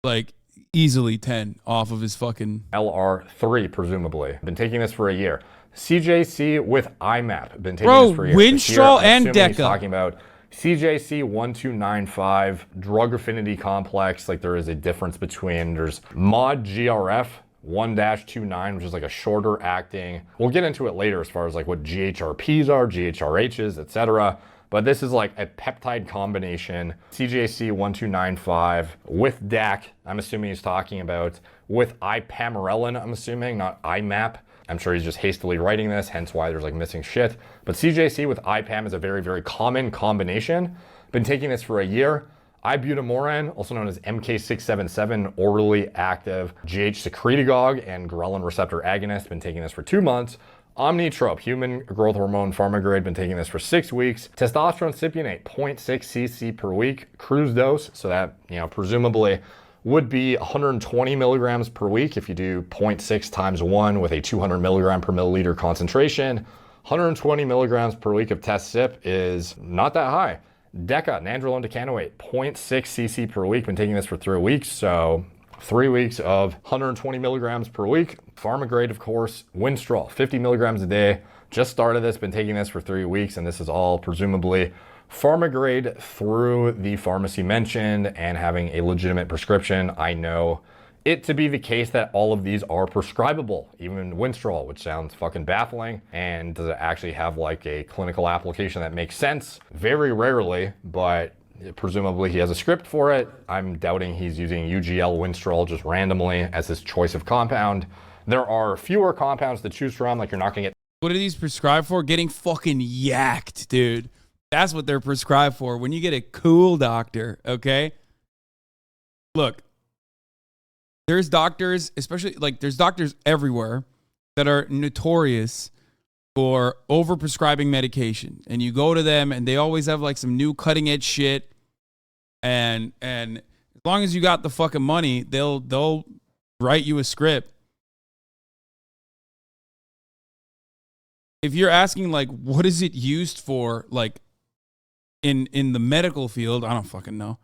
[SPEAKER 1] like easily 10 off of his fucking
[SPEAKER 15] LR3, presumably. Been taking this for a year. CJC with IMAP. Been taking this for a year.
[SPEAKER 1] Winstrol and
[SPEAKER 15] He's
[SPEAKER 1] Deca.
[SPEAKER 15] talking about CJC 1295, drug affinity complex. Like there is a difference between, there's mod GRF 1-29, which is like a shorter acting. We'll get into it later as far as like what GHRPs are, GHRHs, etc. But this is like a peptide combination, CJC 1295 with DAC. I'm assuming he's talking about with ipamorelin, I'm assuming, not IMAP. I'm sure he's just hastily writing this, hence why there's like missing shit. But CJC with IPAM is a very, very common combination. Been taking this for a year. Ibutamoren, also known as MK677, orally active GH secretagogue and ghrelin receptor agonist. Been taking this for 2 months. Omnitrope, human growth hormone pharmagrade, been taking this for 6 weeks. Testosterone cypionate, 0.6 cc per week, cruise dose. So that, presumably would be 120 milligrams per week if you do 0.6 times 1 with a 200 milligram per milliliter concentration. 120 milligrams per week of test sip is not that high. Deca, nandrolone decanoate, 0.6 cc per week. Been taking this for 3 weeks, so 3 weeks of 120 milligrams per week. Pharmagrade, of course. Winstrol, 50 milligrams a day. Just started this, been taking this for 3 weeks, and this is all presumably Pharmagrade through the pharmacy mentioned and having a legitimate prescription. I know it to be the case that all of these are prescribable, even Winstrol, which sounds fucking baffling. And does it actually have like a clinical application that makes sense? Very rarely, but presumably he has a script for it. I'm doubting he's using UGL Winstrol just randomly as his choice of compound. There are fewer compounds to choose from, like you're not gonna get.
[SPEAKER 1] What are these prescribed for? Getting fucking yacked, dude. That's what they're prescribed for. When you get a cool doctor, okay? Look, there's doctors, especially like there's doctors everywhere that are notorious for overprescribing medication. And you go to them and they always have like some new cutting edge shit. And as long as you got the fucking money, they'll write you a script. If you're asking like what is it used for, like in the medical field, I don't fucking know.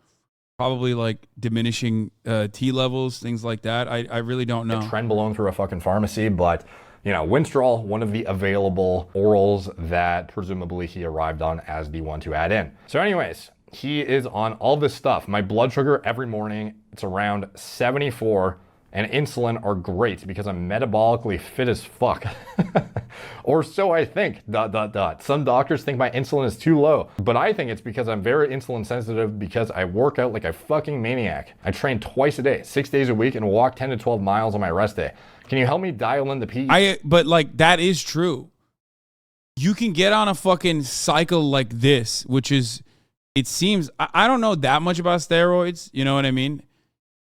[SPEAKER 1] Probably like diminishing T levels, things like that. I really don't know.
[SPEAKER 15] Trenbolone through a fucking pharmacy, but Winstrol, one of the available orals that presumably he arrived on as the one to add in. So anyways, he is on all this stuff. My blood sugar every morning, it's around 74, and insulin are great because I'm metabolically fit as fuck. Or so I think, ... Some doctors think my insulin is too low, but I think it's because I'm very insulin sensitive because I work out like a fucking maniac. I train twice a day, 6 days a week, and walk 10 to 12 miles on my rest day. Can you help me dial in the PE?
[SPEAKER 1] But like that is true. You can get on a fucking cycle like this, which is, it seems, I don't know that much about steroids. You know what I mean?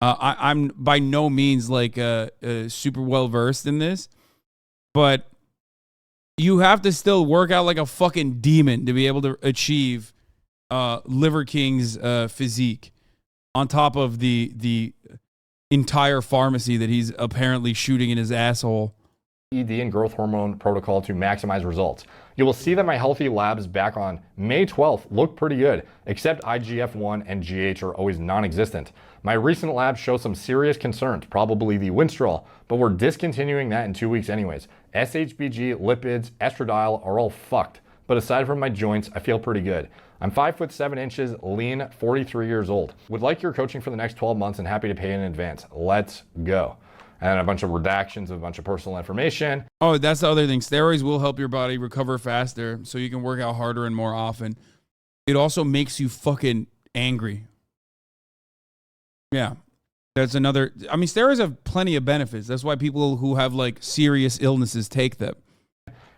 [SPEAKER 1] I'm by no means like super well versed in this, but you have to still work out like a fucking demon to be able to achieve Liver King's physique on top of the entire pharmacy that he's apparently shooting in his asshole.
[SPEAKER 15] ED and growth hormone protocol to maximize results. You will see that my healthy labs back on May 12th look pretty good, except IGF-1 and GH are always non-existent. My recent labs show some serious concerns, probably the Winstrol, but we're discontinuing that in 2 weeks anyways. SHBG, lipids, estradiol are all fucked, but aside from my joints, I feel pretty good. I'm 5'7", lean, 43 years old. Would like your coaching for the next 12 months and happy to pay in advance. Let's go. And a bunch of redactions of a bunch of personal information.
[SPEAKER 1] Oh, that's the other thing. Steroids will help your body recover faster so you can work out harder and more often. It also makes you fucking angry. Yeah. That's another. I mean, steroids have plenty of benefits. That's why people who have like serious illnesses take them.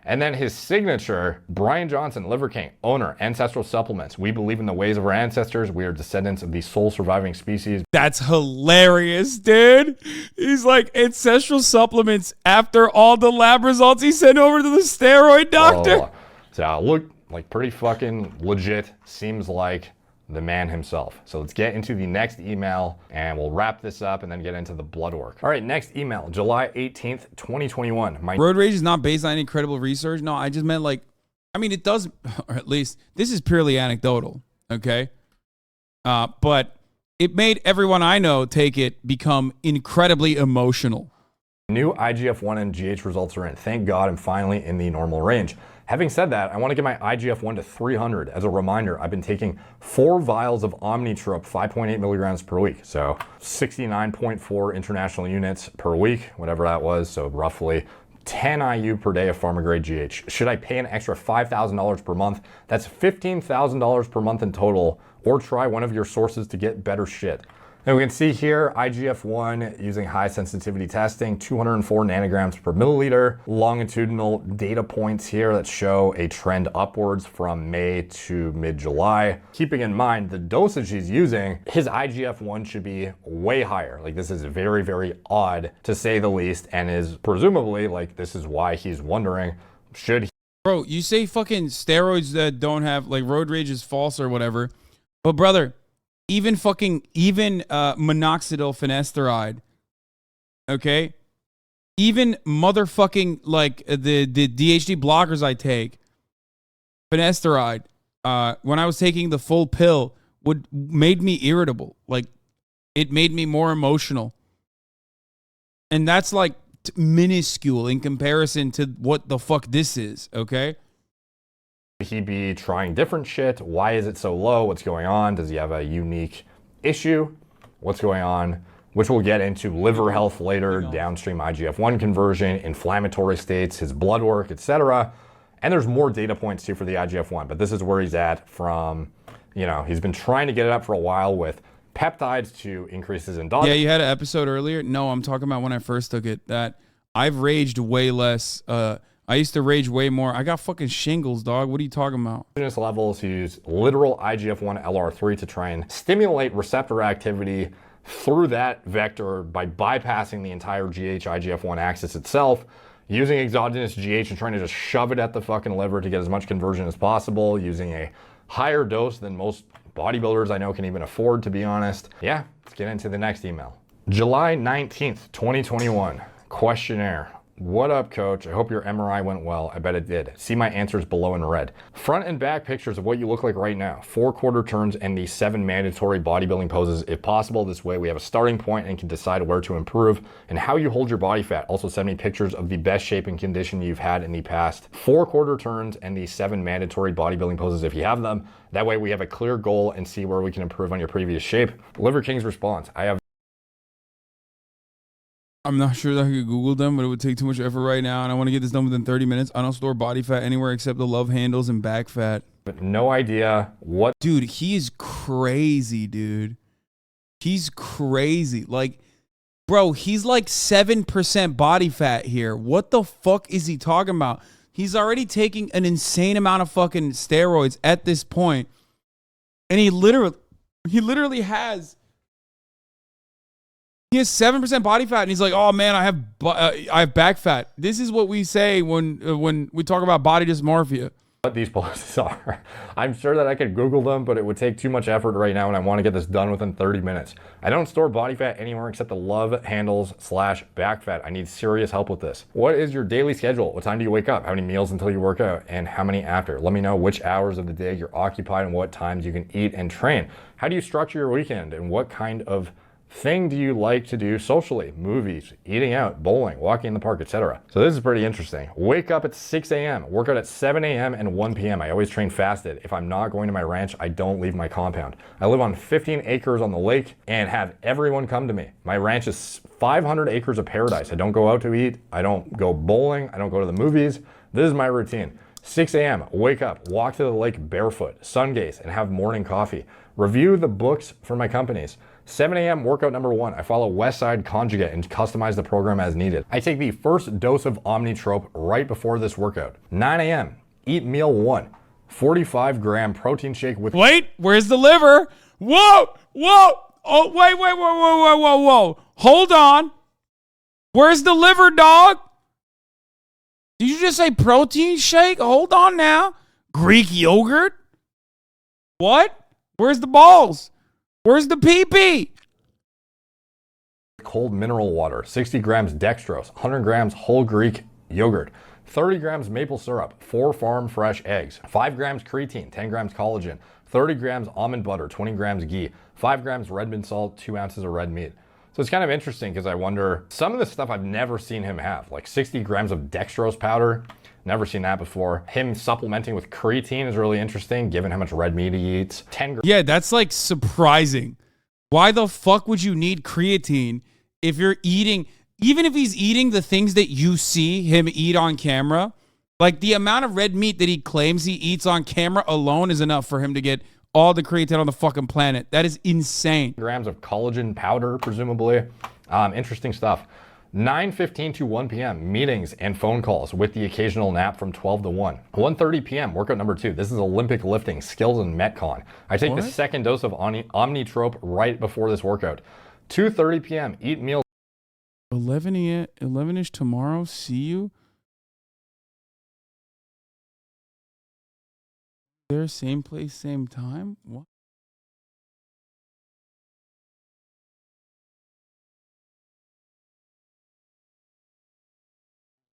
[SPEAKER 15] And then his signature, Brian Johnson, Liver King, owner, Ancestral Supplements. We believe in the ways of our ancestors. We are descendants of the sole surviving species.
[SPEAKER 1] That's hilarious, dude. He's like, Ancestral Supplements after all the lab results he sent over to the steroid doctor.
[SPEAKER 15] So look like pretty fucking legit. Seems like the man himself. So let's get into the next email and we'll wrap this up and then get into the blood work. All right, next email, July 18th, 2021.
[SPEAKER 1] Road rage is not based on any credible research. No, I just meant like, I mean, it does, or at least this is purely anecdotal, okay? But it made everyone I know take it become incredibly emotional.
[SPEAKER 15] New IGF-1 and GH results are in. Thank God I'm finally in the normal range. Having said that, I want to get my IGF-1 to 300. As a reminder, I've been taking 4 vials of Omnitrope, 5.8 milligrams per week. So 69.4 international units per week, whatever that was. So roughly 10 IU per day of pharma-grade GH. Should I pay an extra $5,000 per month? That's $15,000 per month in total, or try one of your sources to get better shit. And we can see here, IGF-1 using high sensitivity testing, 204 nanograms per milliliter. Longitudinal data points here that show a trend upwards from May to mid-July. Keeping in mind the dosage he's using, his IGF-1 should be way higher. Like, this is very, very odd to say the least, and is presumably, like, this is why he's wondering, should he?
[SPEAKER 1] Bro, you say fucking steroids that don't have, like, road rage is false or whatever. But brother, even minoxidil finasteride, okay? Even motherfucking, like, the DHD blockers I take, finasteride, when I was taking the full pill, made me irritable. Like, it made me more emotional. And that's like minuscule in comparison to what the fuck this is, okay?
[SPEAKER 15] He be trying different shit? Why is it so low? What's going on? Does he have a unique issue? What's going on? Which we'll get into liver health later, downstream IGF-1 conversion, inflammatory states, his blood work, etc. And there's more data points too for the IGF-1, but this is where he's at from, you know, he's been trying to get it up for a while with peptides to increase his endogenous.
[SPEAKER 1] Yeah, you had an episode earlier. No, I'm talking about when I first took it, that I've raged way less. I used to rage way more. I got fucking shingles, dog. What are you talking about?
[SPEAKER 15] Levels use literal IGF-1 LR3 to try and stimulate receptor activity through that vector by bypassing the entire GH-IGF-1 axis itself, using exogenous GH and trying to just shove it at the fucking liver to get as much conversion as possible, using a higher dose than most bodybuilders I know can even afford, to be honest. Yeah, let's get into the next email. July 19th, 2021. Questionnaire. What up, coach? I hope your MRI went well. I bet it did. See my answers below in red. Front and back pictures of what you look like right now. 4 quarter turns and the 7 mandatory bodybuilding poses if possible. This way we have a starting point and can decide where to improve and how you hold your body fat. Also send me pictures of the best shape and condition you've had in the past. 4 quarter turns and the 7 mandatory bodybuilding poses if you have them. That way we have a clear goal and see where we can improve on your previous shape. Liver King's response.
[SPEAKER 1] I'm not sure that I could Google them, but it would take too much effort right now, and I want to get this done within 30 minutes. I don't store body fat anywhere except the love handles and back fat.
[SPEAKER 15] But no idea what...
[SPEAKER 1] Dude, he is crazy, dude. He's crazy. Like, bro, he's like 7% body fat here. What the fuck is he talking about? He's already taking an insane amount of fucking steroids at this point, and he literally has... He has 7% body fat, and he's like, "Oh man, I have back fat." This is what we say when we talk about body dysmorphia.
[SPEAKER 15] What these poses are. I'm sure that I could Google them, but it would take too much effort right now, and I want to get this done within 30 minutes. I don't store body fat anywhere except the love handles / back fat. I need serious help with this. What is your daily schedule? What time do you wake up? How many meals until you work out? And how many after? Let me know which hours of the day you're occupied and what times you can eat and train. How do you structure your weekend, and what kind of thing do you like to do socially? Movies, eating out, bowling, walking in the park, etc. So this is pretty interesting. Wake up at 6 a.m., work out at 7 a.m. and 1 p.m. I always train fasted. If I'm not going to my ranch, I don't leave my compound. I live on 15 acres on the lake and have everyone come to me. My ranch is 500 acres of paradise. I don't go out to eat. I don't go bowling. I don't go to the movies. This is my routine. 6 a.m., wake up, walk to the lake barefoot, sun gaze, and have morning coffee. Review the books for my companies. 7 a.m. workout number 1. I follow Westside Conjugate and customize the program as needed. I take the first dose of Omnitrope right before this workout. 9 a.m. Eat meal 1. 45-gram protein shake with...
[SPEAKER 1] Wait, where's the liver? Whoa! Oh, wait, whoa. Hold on. Where's the liver, dog? Did you just say protein shake? Hold on now. Greek yogurt? What? Where's the balls? Where's the pee-pee?
[SPEAKER 15] Cold mineral water, 60 grams dextrose, 100 grams whole Greek yogurt, 30 grams maple syrup, 4 farm fresh eggs, 5 grams creatine, 10 grams collagen, 30 grams almond butter, 20 grams ghee, 5 grams red bean salt, 2 ounces of red meat. So it's kind of interesting because I wonder, some of the stuff I've never seen him have, like 60 grams of dextrose powder. Never seen that before. Him supplementing with creatine is really interesting, given how much red meat he eats. 10 grams.
[SPEAKER 1] Yeah, that's like surprising. Why the fuck would you need creatine if you're eating, even if he's eating the things that you see him eat on camera? Like the amount of red meat that he claims he eats on camera alone is enough for him to get all the creatine on the fucking planet. That is insane.
[SPEAKER 15] Grams of collagen powder, presumably. Interesting stuff. 9:15 to 1 p.m. meetings and phone calls with the occasional nap from 12 to 1. 1:30 p.m. workout number 2. This is Olympic lifting, skills and Metcon. I take the second dose of Omnitrope right before this workout. 2:30 p.m. eat meal.
[SPEAKER 1] 11-ish tomorrow. See you. There, same place, same time. What?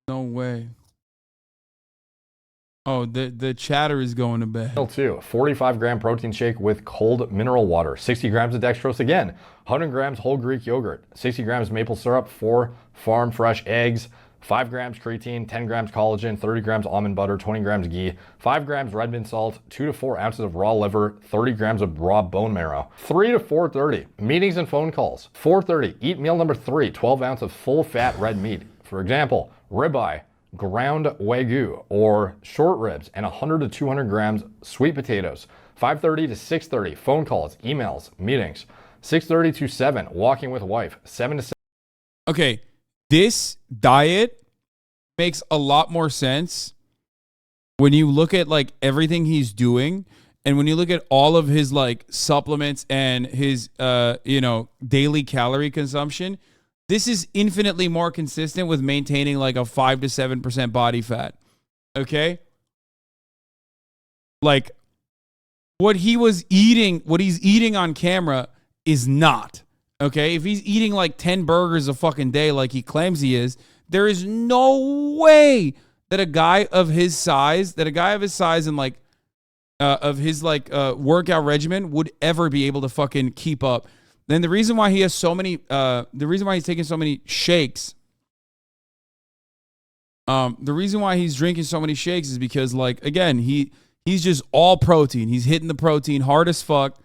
[SPEAKER 1] No way. Oh, the chatter is going to bed.
[SPEAKER 15] Meal 2, 45 gram protein shake with cold mineral water, 60 grams of dextrose again, 100 grams whole Greek yogurt, 60 grams maple syrup, 4 farm fresh eggs, 5 grams creatine, 10 grams collagen, 30 grams almond butter, 20 grams ghee, 5 grams red bean salt, 2 to 4 ounces of raw liver, 30 grams of raw bone marrow. 3 to 4:30, meetings and phone calls. 4:30, eat meal number 3, 12 ounce of full fat red meat. For example, ribeye, ground wagyu, or short ribs, and 100 to 200 grams sweet potatoes. 5:30 to 6:30, phone calls, emails, meetings. 6:30 to 7, walking with wife. 7 to 7.
[SPEAKER 1] Okay, this diet makes a lot more sense when you look at like everything he's doing, and when you look at all of his like supplements and his daily calorie consumption. This is infinitely more consistent with maintaining like a 5 to 7% body fat. Okay? Like what he's eating on camera is not. Okay? If he's eating like 10 burgers a fucking day like he claims he is, there is no way that a guy of his size and like of his like workout regimen would ever be able to fucking keep up. Then the reason why he has so many, the reason why he's taking so many shakes, the reason why he's drinking so many shakes is because, like, again, he's just all protein. He's hitting the protein hard as fuck.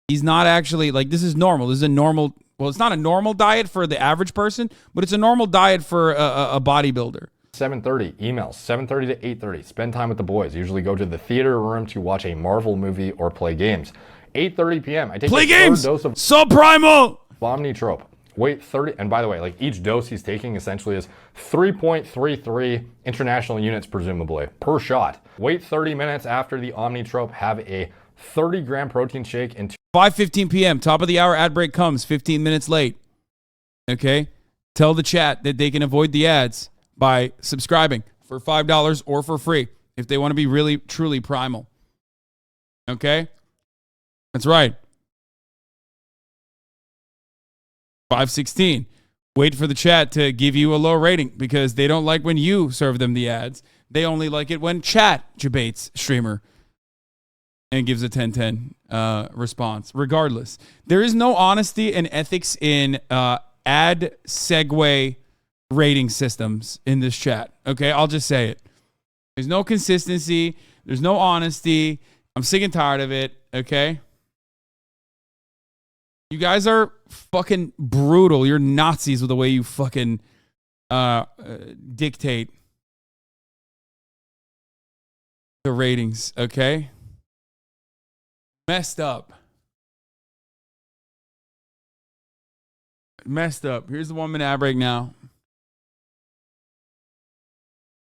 [SPEAKER 1] He's not actually, like, this is normal. This is a normal, well, it's not a normal diet for the average person, but it's a normal diet for a bodybuilder.
[SPEAKER 15] 7:30, emails. 7:30 to 8:30, spend time with the boys. Usually go to the theater room to watch a Marvel movie or play games. 8:30 p.m. I take
[SPEAKER 1] Play
[SPEAKER 15] the third
[SPEAKER 1] games!
[SPEAKER 15] dose of
[SPEAKER 1] Subprimal!
[SPEAKER 15] Omnitrope. Wait 30, and by the way, like each dose he's taking essentially is 3.33 international units, presumably, per shot. Wait 30 minutes after the Omnitrope, have a 30-gram protein shake and
[SPEAKER 1] 5:15 p.m. Top of the hour ad break comes 15 minutes late. Okay? Tell the chat that they can avoid the ads by subscribing for $5 or for free if they want to be really, truly primal. Okay? That's right. 5:16. Wait for the chat to give you a low rating because they don't like when you serve them the ads. They only like it when chat debates streamer and gives a 10-10 response. Regardless, there is no honesty and ethics in ad segue rating systems in this chat. Okay, I'll just say it. There's no consistency. There's no honesty. I'm sick and tired of it. Okay. You guys are fucking brutal. You're Nazis with the way you fucking dictate the ratings, okay? Messed up. Messed up. Here's the 1 minute ad break now.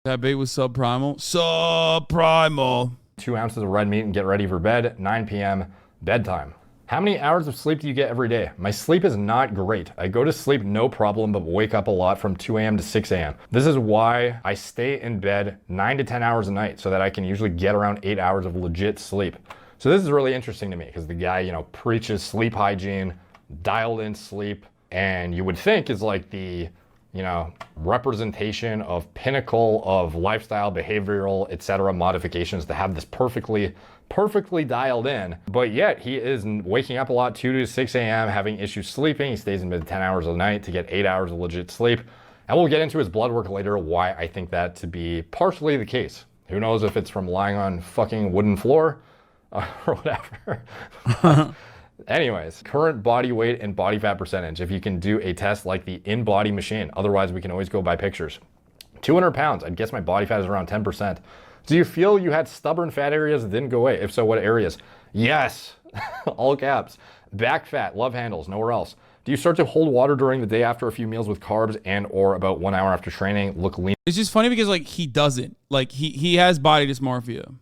[SPEAKER 1] That bait was subprimal. Subprimal.
[SPEAKER 15] 2 ounces of red meat and get ready for bed. 9 p.m. bedtime. How many hours of sleep do you get every day? My sleep is not great. I go to sleep no problem, but wake up a lot from 2 a.m. to 6 a.m. This is why I stay in bed 9 to 10 hours a night so that I can usually get around 8 hours of legit sleep. So this is really interesting to me because the guy, you know, preaches sleep hygiene, dialed in sleep, and you would think is like the, you know, representation of pinnacle of lifestyle, behavioral, etc. modifications to have this perfectly dialed in. But yet he is waking up a lot, 2 to 6 a.m., having issues sleeping. He stays in bed 10 hours a night to get 8 hours of legit sleep. And we'll get into his blood work later, why I think that to be partially the case. Who knows if it's from lying on fucking wooden floor or whatever. Anyways, current body weight and body fat percentage, if you can do a test like the in-body machine. Otherwise, we can always go by pictures. 200 pounds, I'd guess my body fat is around 10%. Do you feel you had stubborn fat areas that didn't go away? If so, what areas? Yes, all caps. Back fat, love handles, nowhere else. Do you start to hold water during the day after a few meals with carbs and or about 1 hour after training, look lean?
[SPEAKER 1] It's just funny because like he doesn't. Like he has body dysmorphia.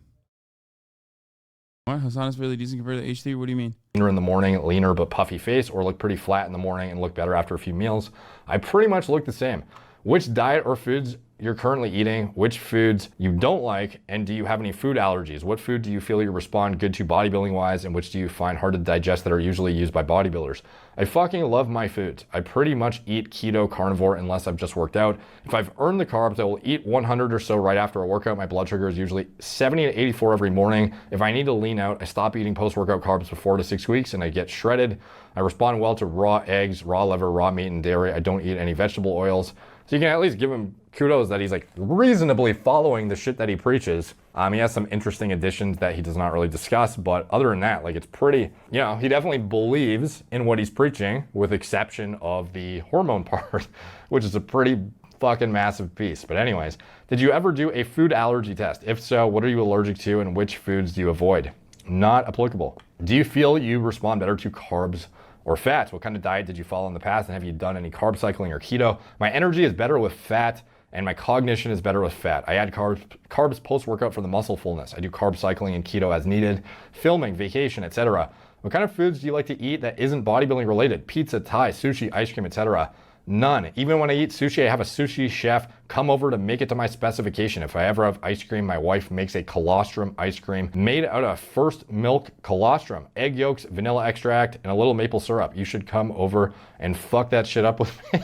[SPEAKER 1] What? Hasan is really decent compared to H3? What do you mean?
[SPEAKER 15] Leaner in the morning, leaner but puffy face, or look pretty flat in the morning and look better after a few meals? I pretty much look the same. Which diet or foods you're currently eating, which foods you don't like, and do you have any food allergies? What food do you feel you respond good to bodybuilding wise, and which do you find hard to digest that are usually used by bodybuilders? I fucking love my foods. I pretty much eat keto carnivore unless I've just worked out. If I've earned the carbs, I will eat 100 or so right after a workout. My blood sugar is usually 70 to 84 every morning. If I need to lean out, I stop eating post-workout carbs for 4 to 6 weeks and I get shredded. I respond well to raw eggs, raw liver, raw meat, and dairy. I don't eat any vegetable oils. So you can at least give him kudos that he's like reasonably following the shit that he preaches. He has some interesting additions that he does not really discuss, but other than that, like it's pretty, you know, he definitely believes in what he's preaching with exception of the hormone part, which is a pretty fucking massive piece. But anyways, did you ever do a food allergy test? If so, what are you allergic to and which foods do you avoid? Not applicable. Do you feel you respond better to carbs or fats? What kind of diet did you follow in the past, and have you done any carb cycling or keto? My energy is better with fat and my cognition is better with fat. I add carbs post-workout for the muscle fullness. I do carb cycling and keto as needed, filming, vacation, etc. What kind of foods do you like to eat that isn't bodybuilding related? Pizza, Thai, sushi, ice cream, etc. None. Even when I eat sushi, I have a sushi chef come over to make it to my specification. If I ever have ice cream, my wife makes a colostrum ice cream made out of first milk colostrum, egg yolks, vanilla extract, and a little maple syrup. You should come over and fuck that shit up with me.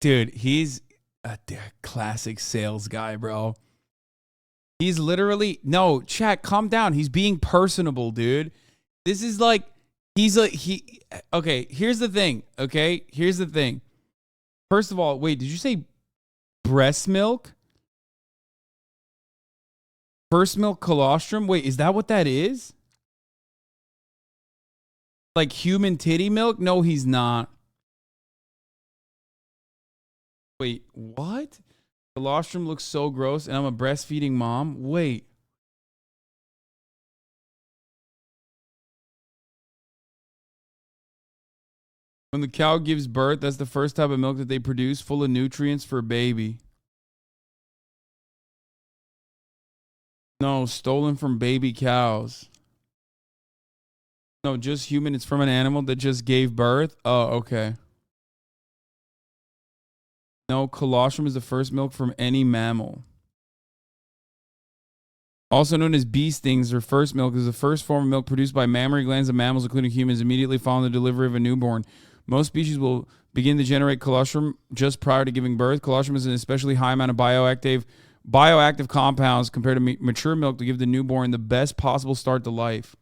[SPEAKER 1] Dude, he's a classic sales guy, bro. He's literally, no, chat, calm down. He's being personable, dude. This is like, okay, here's the thing, okay? Here's the thing. First of all, wait, did you say breast milk? First milk colostrum? Wait, is that what that is? Like human titty milk? No, he's not. Wait, what? Colostrum looks so gross and I'm a breastfeeding mom? Wait. When the cow gives birth, that's the first type of milk that they produce, full of nutrients for a baby. No, stolen from baby cows. No, just human. It's from an animal that just gave birth. Oh, okay. No, colostrum is the first milk from any mammal. Also known as bee stings or first milk, is the first form of milk produced by mammary glands of mammals, including humans, immediately following the delivery of a newborn. Most species will begin to generate colostrum just prior to giving birth. Colostrum is an especially high amount of bioactive compounds compared to mature milk to give the newborn the best possible start to life.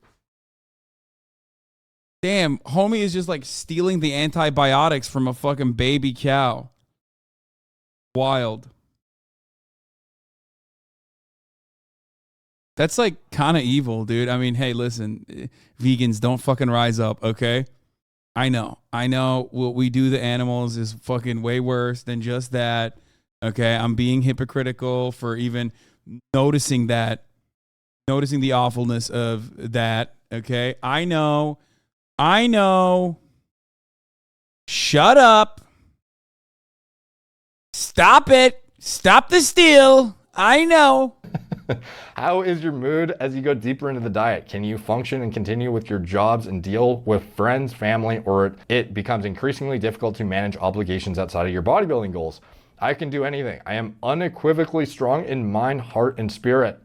[SPEAKER 1] Damn, homie is just like stealing the antibiotics from a fucking baby cow. Wild. That's like kind of evil, dude. I mean, hey, listen, vegans, don't fucking rise up, okay? I know what we do to animals is fucking way worse than just that. Okay, I'm being hypocritical for even noticing the awfulness of that. Okay, I know. Shut up. Stop it. Stop the steal. I know.
[SPEAKER 15] How is your mood as you go deeper into the diet? Can you function and continue with your jobs and deal with friends, family, or it becomes increasingly difficult to manage obligations outside of your bodybuilding goals? I can do anything. I am unequivocally strong in mind, heart, and spirit.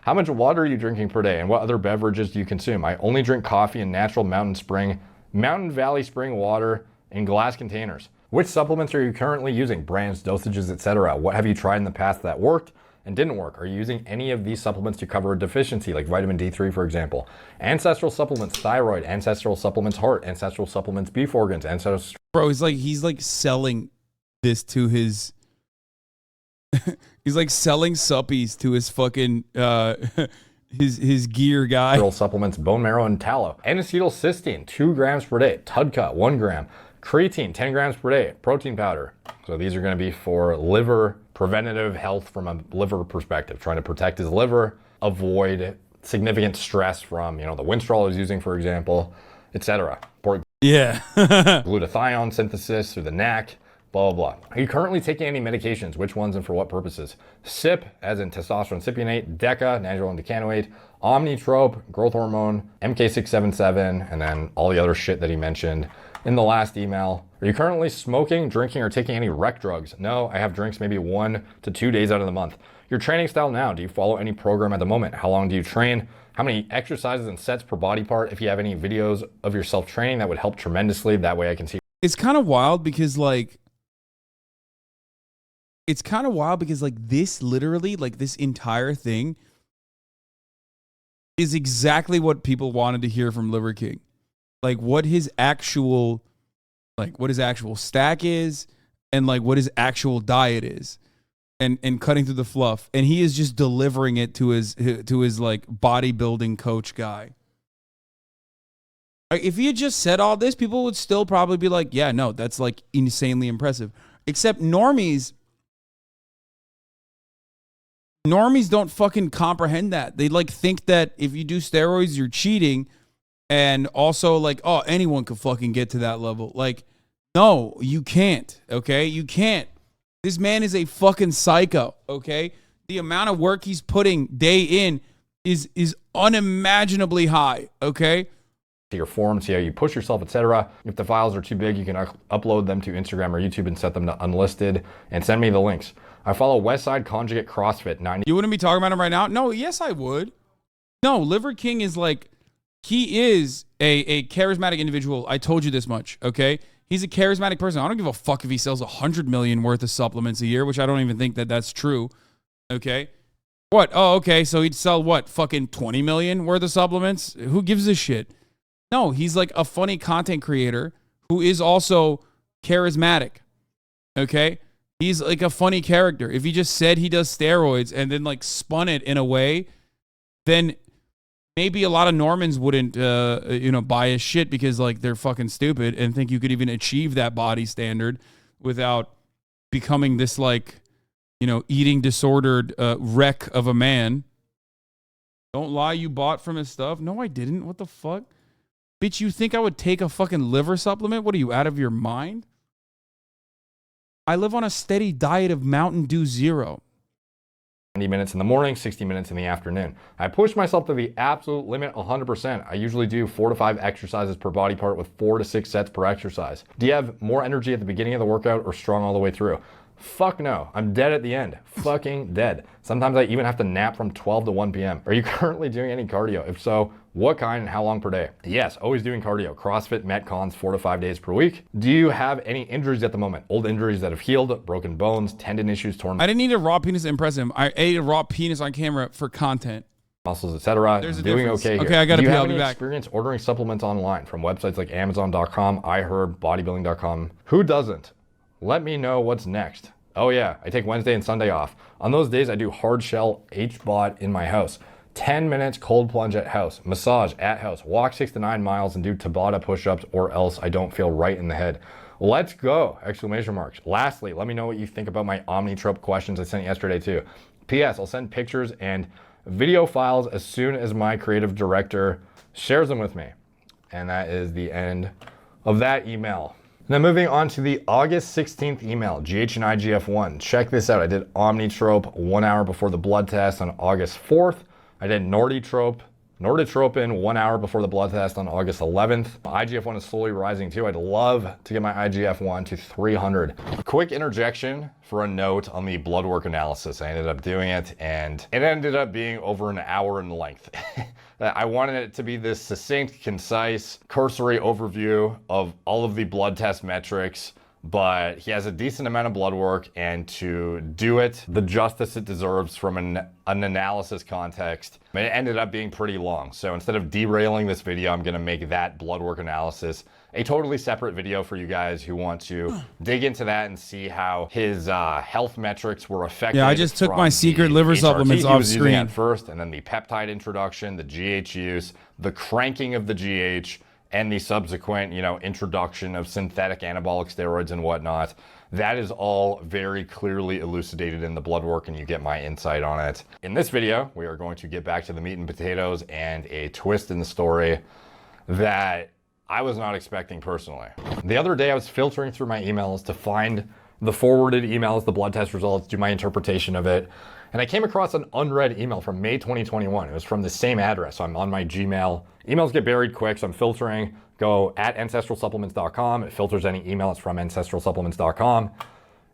[SPEAKER 15] How much water are you drinking per day, and what other beverages do you consume? I only drink coffee and natural Mountain Valley spring water in glass containers. Which supplements are you currently using? Brands, dosages, etc. What have you tried in the past that worked and didn't work? Are you using any of these supplements to cover a deficiency, like vitamin D3, for example? Ancestral supplements, thyroid, ancestral supplements, heart, ancestral supplements, beef organs, ancestral...
[SPEAKER 1] Bro, he's like selling this to his... he's like selling suppies to his fucking... his gear guy.
[SPEAKER 15] Supplements, bone marrow, and tallow. N-acetylcysteine, 2 grams per day. Tudka, 1 gram. Creatine, 10 grams per day. Protein powder. So these are going to be for liver preventative health from a liver perspective, trying to protect his liver, avoid significant stress from, the Winstrol he's using, for example, etc.
[SPEAKER 1] Yeah.
[SPEAKER 15] Glutathione synthesis through the neck, blah, blah, blah. Are you currently taking any medications? Which ones and for what purposes? CYP, as in testosterone cypionate, DECA, nandrolone decanoate, Omnitrope, growth hormone, MK677, and then all the other shit that he mentioned in the last email. Are you currently smoking, drinking, or taking any rec drugs? No, I have drinks maybe 1 to 2 days out of the month. Your training style now, do you follow any program at the moment? How long do you train? How many exercises and sets per body part? If you have any videos of yourself training, that would help tremendously. That way I can see.
[SPEAKER 1] It's kind of wild because this literally, like this entire thing is exactly what people wanted to hear from Liver King. Like what his actual stack is, and like what his actual diet is, and cutting through the fluff. And he is just delivering it to his like bodybuilding coach guy. Like, if he had just said all this, people would still probably be like, yeah, no, that's like insanely impressive. Except normies don't fucking comprehend that. They like think that if you do steroids, you're cheating. And also like, oh, anyone could fucking get to that level. Like, no, you can't. Okay. You can't. This man is a fucking psycho. Okay. The amount of work he's putting day in is unimaginably high. Okay.
[SPEAKER 15] Your form, see how you push yourself, etc. If the files are too big, you can upload them to Instagram or YouTube and set them to unlisted and send me the links. I follow Westside Conjugate CrossFit 90.
[SPEAKER 1] You wouldn't be talking about him right now? No, yes, I would. No, Liver King is like, he is a charismatic individual. I told you this much, okay? He's a charismatic person. I don't give a fuck if he sells 100 million worth of supplements a year, which I don't even think that that's true, okay? What? Oh, okay, so he'd sell what? Fucking 20 million worth of supplements? Who gives a shit? No, he's like a funny content creator who is also charismatic, okay? He's like a funny character. If he just said he does steroids and then like spun it in a way, then maybe a lot of Normans wouldn't, buy his shit because like they're fucking stupid and think you could even achieve that body standard without becoming this like, eating disordered wreck of a man. Don't lie, you bought from his stuff. No, I didn't. What the fuck? Bitch, you think I would take a fucking liver supplement? What are you, out of your mind? I live on a steady diet of Mountain Dew Zero.
[SPEAKER 15] 90 minutes in the morning, 60 minutes in the afternoon. I push myself to the absolute limit 100%. I usually do 4 to 5 exercises per body part with 4 to 6 sets per exercise. Do you have more energy at the beginning of the workout or strong all the way through? Fuck no. I'm dead at the end. Fucking dead. Sometimes I even have to nap from 12 to 1 p.m. Are you currently doing any cardio? If so, what kind and how long per day? Yes, always doing cardio. CrossFit, Metcons, 4 to 5 days per week. Do you have any injuries at the moment? Old injuries that have healed, broken bones, tendon issues, torn...
[SPEAKER 1] I didn't need a raw penis to impress him. I ate a raw penis on camera for content.
[SPEAKER 15] Muscles, etc.
[SPEAKER 1] There's a
[SPEAKER 15] doing
[SPEAKER 1] difference.
[SPEAKER 15] okay here.
[SPEAKER 1] Okay, I gotta
[SPEAKER 15] Do you
[SPEAKER 1] pee.
[SPEAKER 15] have
[SPEAKER 1] I'll be
[SPEAKER 15] any
[SPEAKER 1] back.
[SPEAKER 15] experience ordering supplements online from websites like Amazon.com, iHerb, bodybuilding.com? Who doesn't? Let me know what's next. Oh yeah, I take Wednesday and Sunday off. On those days, I do hard shell HBOT in my house. 10 minutes cold plunge at house, massage at house, walk 6 to 9 miles and do Tabata push-ups or else I don't feel right in the head. Let's go! Exclamation marks. Lastly, let me know what you think about my Omnitrope questions I sent yesterday too. P.S. I'll send pictures and video files as soon as my creative director shares them with me. And that is the end of that email. Now moving on to the August 16th email, GH&IGF1. Check this out. I did Omnitrope 1 hour before the blood test on August 4th. I did Norditrope Norditropin 1 hour before the blood test on August 11th. My IGF-1 is slowly rising too. I'd love to get my IGF-1 to 300. Quick interjection for a note on the blood work analysis. I ended up doing it and it ended up being over an hour in length. I wanted it to be this succinct, concise, cursory overview of all of the blood test metrics, but he has a decent amount of blood work, and to do it the justice it deserves from an analysis context, it ended up being pretty long. So instead of derailing this video, I'm gonna make that blood work analysis a totally separate video for you guys who want to dig into that and see how his health metrics were affected.
[SPEAKER 1] Yeah, I just took my secret liver supplements
[SPEAKER 15] he
[SPEAKER 1] off
[SPEAKER 15] was using
[SPEAKER 1] screen
[SPEAKER 15] at first, and then the peptide introduction, the GH use, the cranking of the GH, and the subsequent, introduction of synthetic anabolic steroids and whatnot. That is all very clearly elucidated in the blood work, and you get my insight on it. In this video, we are going to get back to the meat and potatoes and a twist in the story that I was not expecting personally. The other day I was filtering through my emails to find the forwarded emails, the blood test results, do my interpretation of it. And I came across an unread email from May 2021. It was from the same address. So I'm on my Gmail. Emails get buried quick, so I'm filtering. Go at ancestralsupplements.com. It filters any email. It's from ancestralsupplements.com.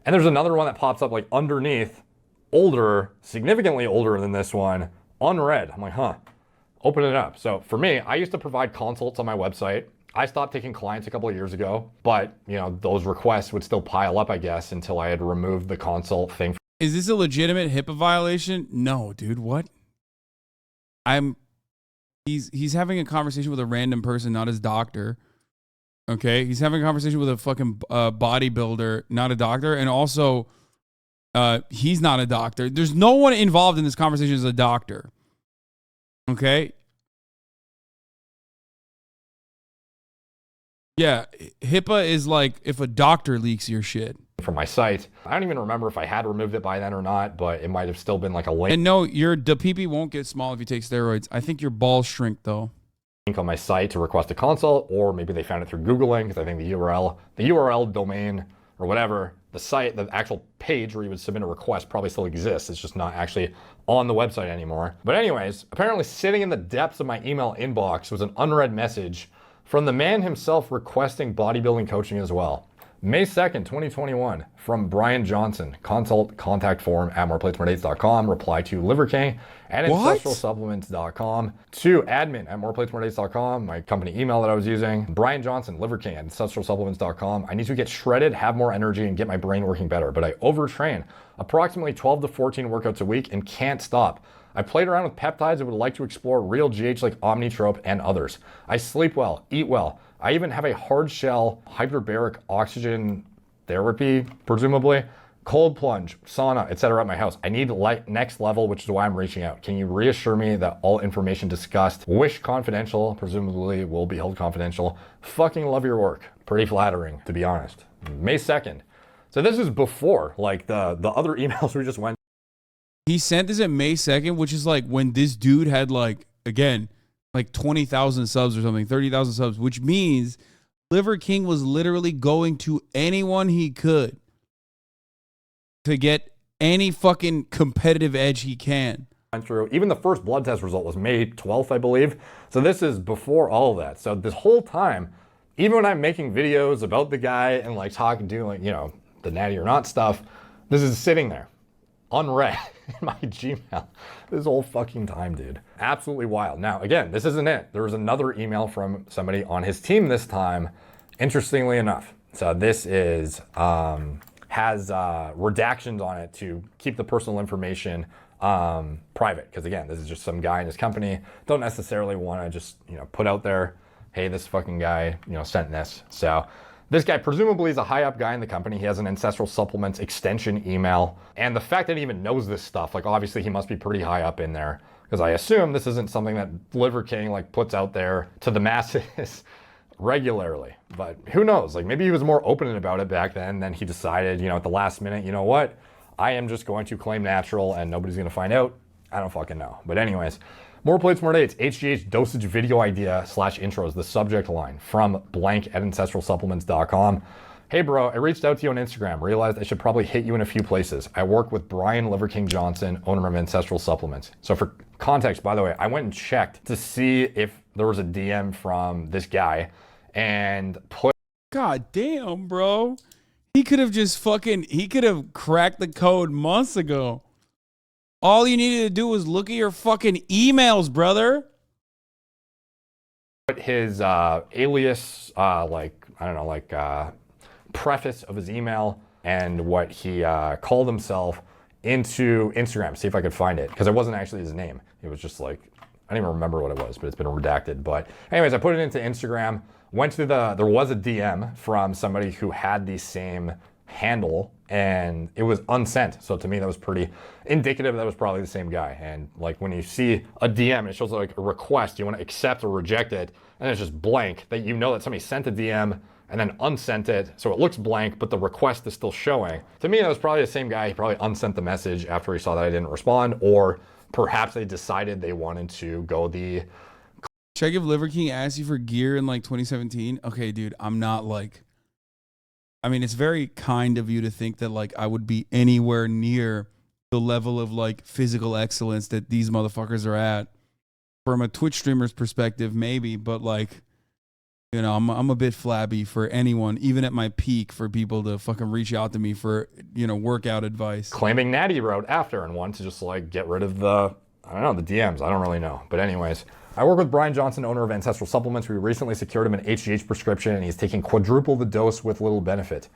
[SPEAKER 15] And there's another one that pops up like underneath, older, significantly older than this one, unread. I'm like, huh. Open it up. So for me, I used to provide consults on my website. I stopped taking clients a couple of years ago, but those requests would still pile up, I guess, until I had removed the consult thing.
[SPEAKER 1] Is this a legitimate HIPAA violation? No, dude. What? He's having a conversation with a random person, not his doctor. Okay, he's having a conversation with a fucking bodybuilder, not a doctor, and also he's not a doctor. There's no one involved in this conversation as a doctor. Okay. Yeah, HIPAA is like if a doctor leaks your shit.
[SPEAKER 15] From my site. I don't even remember if I had removed it by then or not, but it might have still been like a link.
[SPEAKER 1] And no, the PP won't get small if you take steroids. I think your balls shrink though.
[SPEAKER 15] Link on my site to request a consult, or maybe they found it through Googling, because I think the URL domain or whatever, the site, the actual page where you would submit a request probably still exists. It's just not actually on the website anymore. But anyways, apparently sitting in the depths of my email inbox was an unread message from the man himself requesting bodybuilding coaching as well. May 2nd, 2021, from Brian Johnson, consult contact form at moreplatesmoredates.com, reply to LiverKing at ancestralsupplements.com, to admin at moreplatesmoredates.com, my company email that I was using, Brian Johnson, LiverKing at ancestralsupplements.com. I need to get shredded, have more energy, and get my brain working better, but I overtrain approximately 12 to 14 workouts a week and can't stop. I played around with peptides and would like to explore real GH like Omnitrope and others. I sleep well, eat well. I even have a hard shell hyperbaric oxygen therapy, presumably, cold plunge, sauna, etc. at my house. I need next level, which is why I'm reaching out. Can you reassure me that all information discussed, wish confidential, presumably will be held confidential. Fucking love your work. Pretty flattering, to be honest. May 2nd. So this is before like the other emails we just went.
[SPEAKER 1] He sent this at May 2nd, which is like when this dude had like 20,000 subs or something, 30,000 subs, which means Liver King was literally going to anyone he could to get any fucking competitive edge he can.
[SPEAKER 15] Through. Even the first blood test result was May 12th, I believe. So this is before all of that. So this whole time, even when I'm making videos about the guy and like talking, doing the natty or not stuff, this is sitting there unread in my Gmail this whole fucking time, dude. Absolutely wild. Now, again, this isn't it. There was another email from somebody on his team this time, interestingly enough. So this is, has redactions on it to keep the personal information private. Because again, this is just some guy in his company. Don't necessarily want to just, put out there, hey, this fucking guy, sent this. So this guy presumably is a high up guy in the company. He has an Ancestral Supplements extension email. And the fact that he even knows this stuff, like obviously he must be pretty high up in there, because I assume this isn't something that Liver King like puts out there to the masses regularly. But who knows? Like maybe he was more open about it back then he decided, at the last minute, you know what? I am just going to claim natural and nobody's going to find out. I don't fucking know. But anyways, more plates, more dates, HGH dosage video idea / intros, the subject line from blank at ancestralsupplements.com. Hey bro, I reached out to you on Instagram, realized I should probably hit you in a few places. I work with Brian LiverKing Johnson, owner of Ancestral Supplements. So for context, by the way, I went and checked to see if there was a DM from this guy and put...
[SPEAKER 1] God damn, bro. He could have just he could have cracked the code months ago. All you needed to do was look at your fucking emails, brother.
[SPEAKER 15] Put his alias, preface of his email and what he called himself into Instagram. See if I could find it, because it wasn't actually his name. It was just like, I don't even remember what it was, but it's been redacted. But anyways, I put it into Instagram, went to there was a DM from somebody who had the same handle and it was unsent. So to me, that was pretty indicative that was probably the same guy. And like when you see a DM and it shows like a request, you want to accept or reject it, and it's just blank, that you know that somebody sent a DM and then unsent it, so it looks blank, but the request is still showing. To me, that was probably the same guy. He probably unsent the message after he saw that I didn't respond, or perhaps they decided they wanted to go the...
[SPEAKER 1] Check if Liver King asked you for gear in like 2017. Okay, dude, I'm not like... I mean, it's very kind of you to think that like I would be anywhere near the level of like physical excellence that these motherfuckers are at. From a Twitch streamer's perspective, maybe, but like... You know, I'm a bit flabby for anyone, even at my peak, for people to fucking reach out to me for, you know, workout advice.
[SPEAKER 15] Claiming Natty wrote after and wanted to just like get rid of the, I don't know, the DMs. I don't really know. But anyways, I work with Brian Johnson, owner of Ancestral Supplements. We recently secured him an HGH prescription and he's taking quadruple the dose with little benefit.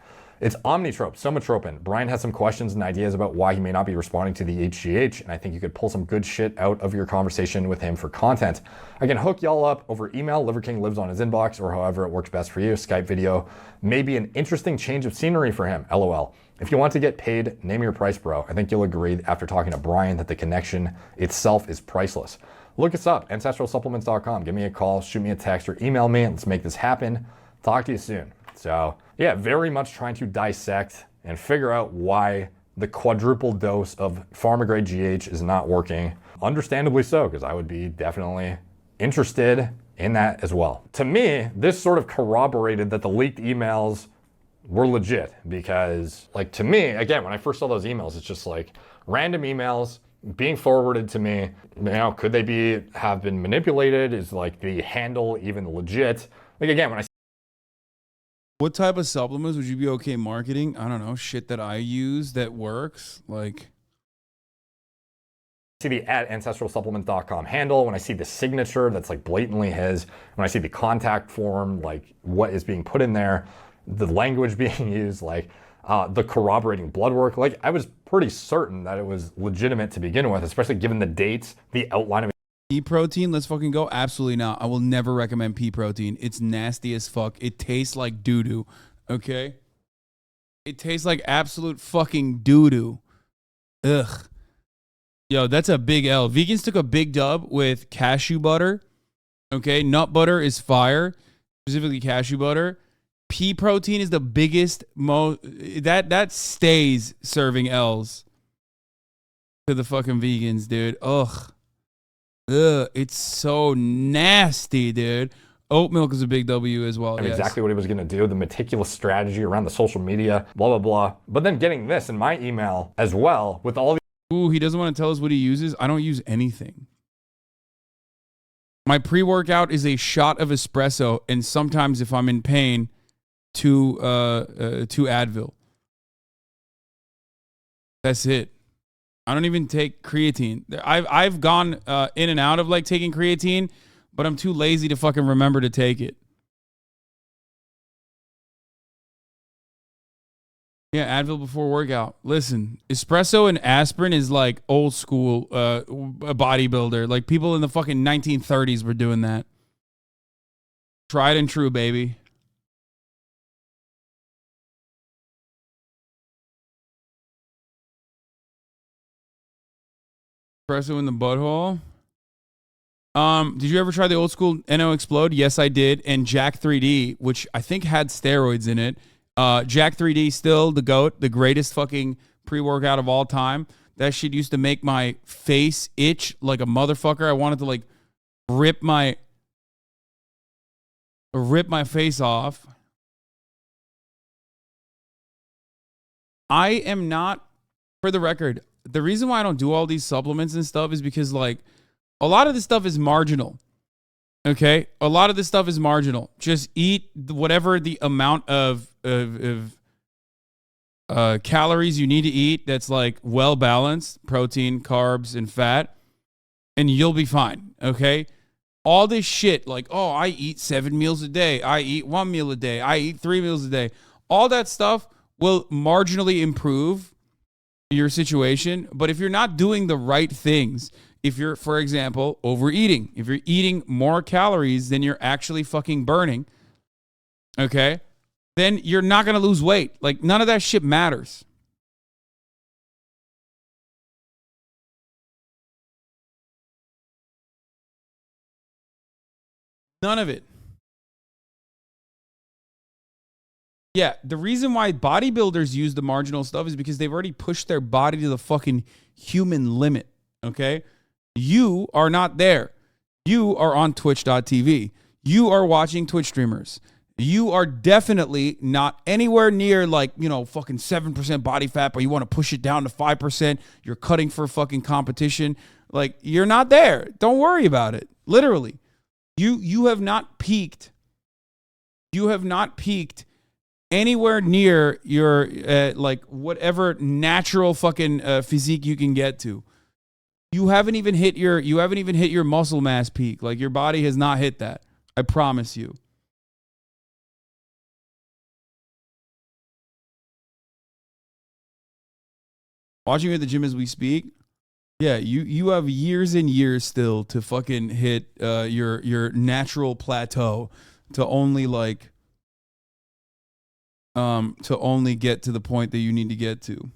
[SPEAKER 15] It's omnitrope, somatropin. Brian has some questions and ideas about why he may not be responding to the HGH, and I think you could pull some good shit out of your conversation with him for content. I can hook y'all up over email. Liver King lives on his inbox, or however it works best for you. Skype video may be an interesting change of scenery for him. LOL. If you want to get paid, name your price, bro. I think you'll agree after talking to Brian that the connection itself is priceless. Look us up, ancestralsupplements.com. Give me a call, shoot me a text, or email me. Let's make this happen. Talk to you soon. So yeah, very much trying to dissect and figure out why the quadruple dose of pharma grade GH is not working. Understandably so, because I would be definitely interested in that as well. To me, this sort of corroborated that the leaked emails were legit, because like to me, again, when I first saw those emails, it's just like random emails being forwarded to me. You know, could they have been manipulated? Is like the handle even legit? Like again, when I
[SPEAKER 1] What type of supplements would you be okay marketing? I don't know, shit that I use that works. Like,
[SPEAKER 15] see the @ancestralsupplement.com handle, when I see the signature that's like blatantly his, when I see the contact form, like what is being put in there, the language being used, like the corroborating blood work, like I was pretty certain that it was legitimate to begin with, especially given the dates, the outline of it.
[SPEAKER 1] pea protein, let's fucking go. Absolutely not. I will never recommend pea protein. It's nasty as fuck. It tastes like doo-doo, okay? It tastes like absolute fucking doo-doo. Ugh. Yo, that's a big L. Vegans took a big dub with cashew butter, okay? Nut butter is fire, specifically cashew butter. Pea protein is the biggest, that stays serving L's to the fucking vegans, dude. Ugh. Ugh, it's so nasty, dude. Oat milk is a big W as well.
[SPEAKER 15] And
[SPEAKER 1] yes.
[SPEAKER 15] exactly what he was going to do, the meticulous strategy around the social media, blah, blah, blah. But then getting this in my email as well with all the...
[SPEAKER 1] Ooh, he doesn't want to tell us what he uses. I don't use anything. My pre-workout is a shot of espresso, and sometimes if I'm in pain, two Advil. That's it. I don't even take creatine. I've gone in and out of like taking creatine, but I'm too lazy to fucking remember to take it. Yeah, Advil before workout. Listen, espresso and aspirin is like old school bodybuilder. Like people in the fucking 1930s were doing that. Tried and true, baby. Espresso in the butthole. Did you ever try the old school NO Explode? Yes, I did. And Jack 3D, which I think had steroids in it. Jack 3D, still the GOAT, the greatest fucking pre-workout of all time. That shit used to make my face itch like a motherfucker. I wanted to like rip my face off. I am not, for the record, the reason why I don't do all these supplements and stuff is because, like, a lot of this stuff is marginal. Okay? A lot of this stuff is marginal. Just eat whatever the amount of calories you need to eat that's, like, well balanced, protein, carbs, and fat, and you'll be fine. Okay? All this shit, like, oh, I eat 7 meals a day. I eat 1 meal a day. I eat 3 meals a day. All that stuff will marginally improve your situation. But if you're not doing the right things, if you're, for example, overeating, if you're eating more calories than you're actually fucking burning, okay, then you're not going to lose weight. Like, none of that shit matters. None of it. Yeah, the reason why bodybuilders use the marginal stuff is because they've already pushed their body to the fucking human limit, okay? You are not there. You are on twitch.tv. You are watching Twitch streamers. You are definitely not anywhere near, like, you know, fucking 7% body fat, but you want to push it down to 5%. You're cutting for fucking competition. Like, you're not there. Don't worry about it. Literally. You have not peaked. You have not peaked anywhere near your like whatever natural fucking physique you can get to. You haven't even hit your muscle mass peak. Like, your body has not hit that. I promise you. Watching you at the gym as we speak. Yeah, you have years and years still to fucking hit your natural plateau to only like to only get to the point that you need to get to.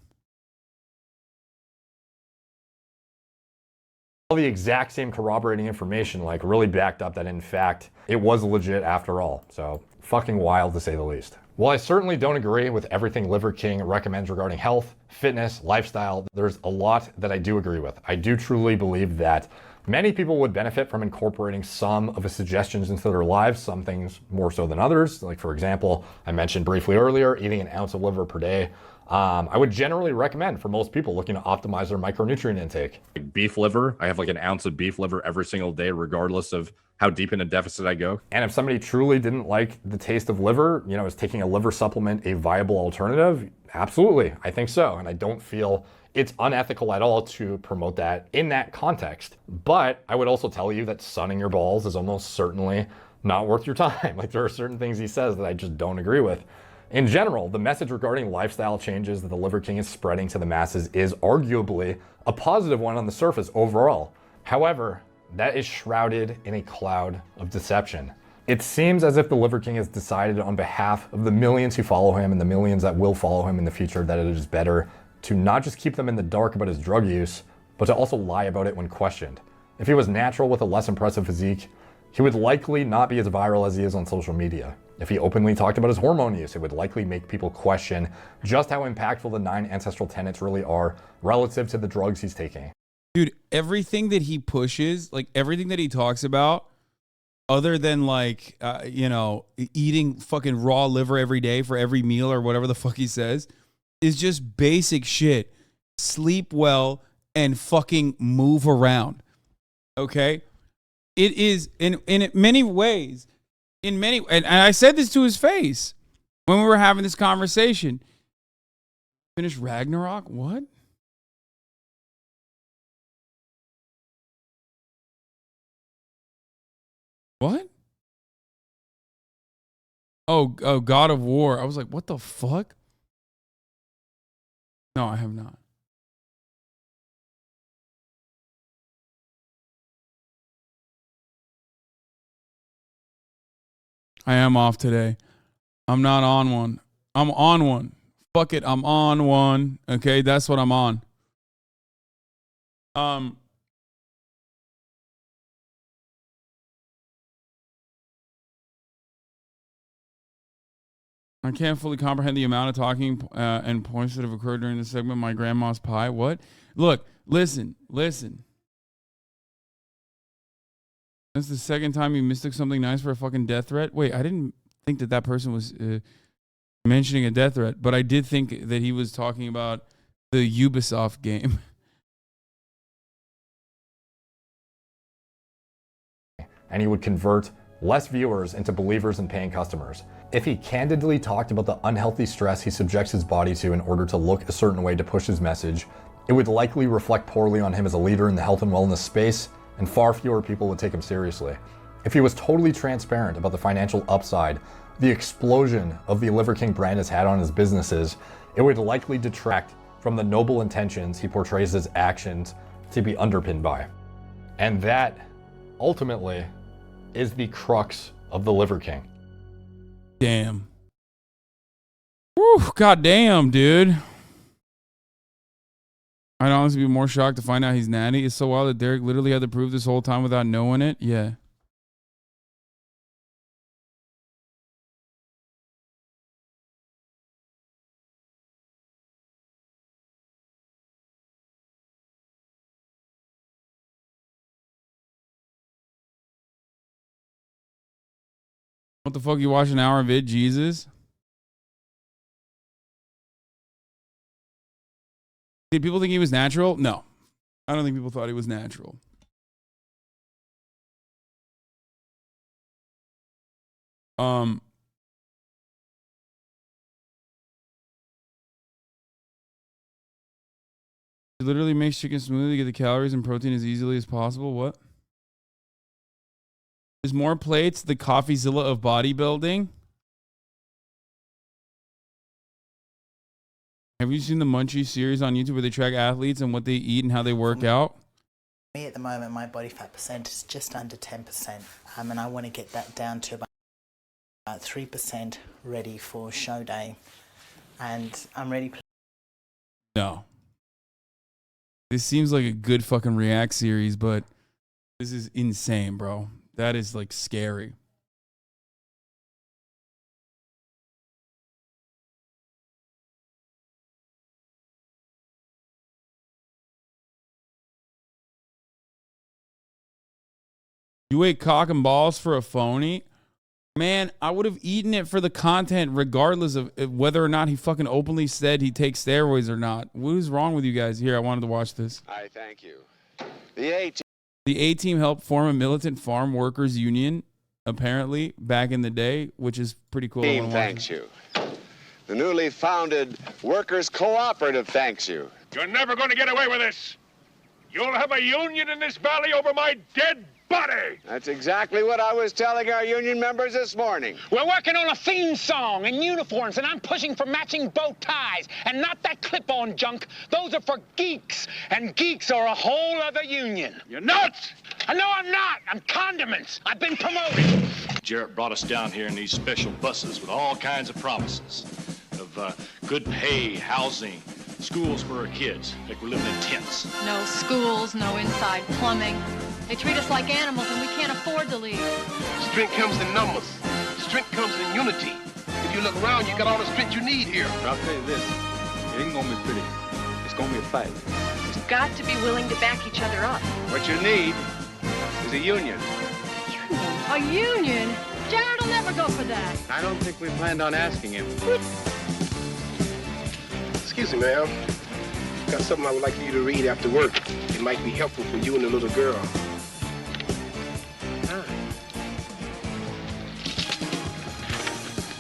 [SPEAKER 15] All the exact same corroborating information, like, really backed up that in fact it was legit after all. So fucking wild, to say the least. While I certainly don't agree with everything Liver King recommends regarding health, fitness, lifestyle, there's a lot that I do agree with. I do truly believe that many people would benefit from incorporating some of his suggestions into their lives, some things more so than others. Like, for example, I mentioned briefly earlier, eating an ounce of liver per day. I would generally recommend for most people looking to optimize their micronutrient intake. Beef liver, I have like an ounce of beef liver every single day, regardless of how deep in a deficit I go. And if somebody truly didn't like the taste of liver, you know, is taking a liver supplement a viable alternative? Absolutely, I think so. And I don't feel it's unethical at all to promote that in that context. But I would also tell you that sunning your balls is almost certainly not worth your time. Like, there are certain things he says that I just don't agree with. In general, the message regarding lifestyle changes that the Liver King is spreading to the masses is arguably a positive one on the surface overall. However, that is shrouded in a cloud of deception. It seems as if the Liver King has decided on behalf of the millions who follow him and the millions that will follow him in the future that it is better to not just keep them in the dark about his drug use, but to also lie about it when questioned. If he was natural with a less impressive physique, he would likely not be as viral as he is on social media. If he openly talked about his hormone use, it would likely make people question just how impactful the 9 ancestral tenets really are relative to the drugs he's taking.
[SPEAKER 1] Dude, everything that he pushes, like everything that he talks about, other than like, you know, eating fucking raw liver every day for every meal or whatever the fuck he says, is just basic shit. Sleep well and fucking move around. Okay? It is, in many ways, and I said this to his face when we were having this conversation. Finish Ragnarok? What? What? Oh, God of War. I was like, what the fuck? No, I have not. I am off today. I'm not on one. I'm on one. Fuck it. I'm on one. Okay, that's what I'm on. I can't fully comprehend the amount of talking and points that have occurred during this segment. My grandma's pie. What? Look, listen. That's the second time you mistook something nice for a fucking death threat. Wait, I didn't think that person was mentioning a death threat, but I did think that he was talking about the Ubisoft game.
[SPEAKER 15] And he would convert less viewers into believers and paying customers. If he candidly talked about the unhealthy stress he subjects his body to in order to look a certain way to push his message, it would likely reflect poorly on him as a leader in the health and wellness space, and far fewer people would take him seriously. If he was totally transparent about the financial upside, the explosion of the Liver King brand has had on his businesses, it would likely detract from the noble intentions he portrays his actions to be underpinned by. And that, ultimately, is the crux of the Liver King.
[SPEAKER 1] Damn. Whew, goddamn, dude. I'd honestly be more shocked to find out he's natty. It's so wild that Derek literally had to prove this whole time without knowing it. Yeah. What the fuck, you watch an hour vid, Jesus? Did people think he was natural? No. I don't think people thought he was natural. He literally makes chicken smoothie to get the calories and protein as easily as possible. What? There's more plates, the CoffeeZilla of bodybuilding. Have you seen the Munchie series on YouTube where they track athletes and what they eat and how they work out?
[SPEAKER 3] Me at the moment, my body fat percent is just under 10%, and I want to get that down to about 3% ready for show day, and I'm ready.
[SPEAKER 1] No. This seems like a good fucking React series, but this is insane, bro. That is like scary. You ate cock and balls for a phony? Man, I would have eaten it for the content regardless of whether or not he fucking openly said he takes steroids or not. What is wrong with you guys? Here, I wanted to watch this.
[SPEAKER 11] I thank you. The
[SPEAKER 1] A-Team helped form a militant farm workers union, apparently, back in the day, which is pretty cool.
[SPEAKER 11] A-Team thanks you. The newly founded Workers Cooperative thanks you.
[SPEAKER 14] You're never going to get away with this. You'll have a union in this valley over my dead body.
[SPEAKER 11] That's exactly what I was telling our union members this morning.
[SPEAKER 13] We're working on a theme song and uniforms, and I'm pushing for matching bow ties and not that clip-on junk. Those are for geeks, and geeks are a whole other union.
[SPEAKER 14] You're nuts!
[SPEAKER 13] No, I'm not. I'm condiments. I've been promoted.
[SPEAKER 19] Jarrett brought us down here in these special buses with all kinds of promises of good pay, housing, schools for our kids, like we're living in tents.
[SPEAKER 22] No schools, no inside plumbing. They treat us like animals and we can't afford to leave.
[SPEAKER 14] Strength comes in numbers. Strength comes in unity. If you look around, you got all the strength you need here.
[SPEAKER 25] I'll tell you this, it ain't gonna be pretty. It's gonna be a fight.
[SPEAKER 27] You've got to be willing to back each other up.
[SPEAKER 11] What you need is a union.
[SPEAKER 22] A union? Jared will never go for that.
[SPEAKER 11] I don't think we planned on asking him.
[SPEAKER 14] Excuse me, ma'am. Got something I would like you to read after work. It might be helpful for you and the little girl.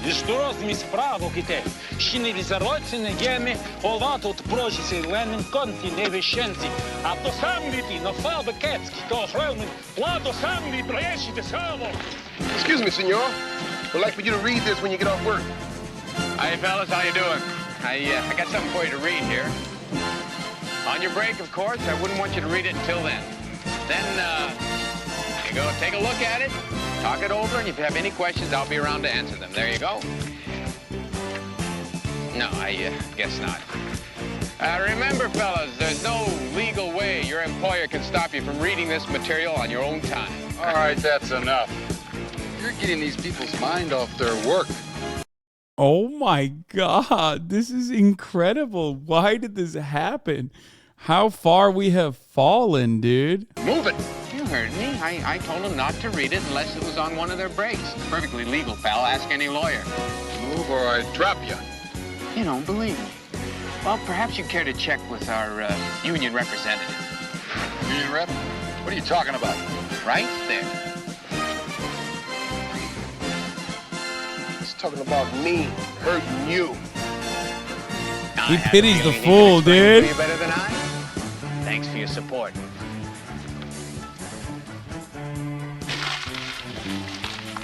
[SPEAKER 13] Što mi spravo kite, šinili za rojcine gemi, ovato od prožice lenin konti nevišenci, a to sam biti na falbe kecki, kao hrelmin, plato sam bi breješite samo.
[SPEAKER 14] Excuse me, senor. Would like for you to read this when you get off work.
[SPEAKER 11] Hi, fellas. How you doing? I got something for you to read here. On your break, of course. I wouldn't want you to read it until then. Then, you go take a look at it, talk it over, and if you have any questions, I'll be around to answer them. There you go. No, I guess not. Remember, fellas, there's no legal way your employer can stop you from reading this material on your own time.
[SPEAKER 28] All right, that's enough. You're getting these people's mind off their work.
[SPEAKER 1] Oh my God, this is incredible. Why did this happen? How far we have fallen, dude.
[SPEAKER 11] Move it. You heard me. I told them not to read it unless it was on one of their breaks. Perfectly legal, pal. Ask any lawyer.
[SPEAKER 28] Move or I drop you.
[SPEAKER 11] You don't believe me. Well, perhaps you care to check with our union representative.
[SPEAKER 28] Union rep? What are you talking about?
[SPEAKER 11] Right there.
[SPEAKER 14] He's talking about me hurting you.
[SPEAKER 1] He pities the fool, dude.
[SPEAKER 11] You better than I? Thanks for your support.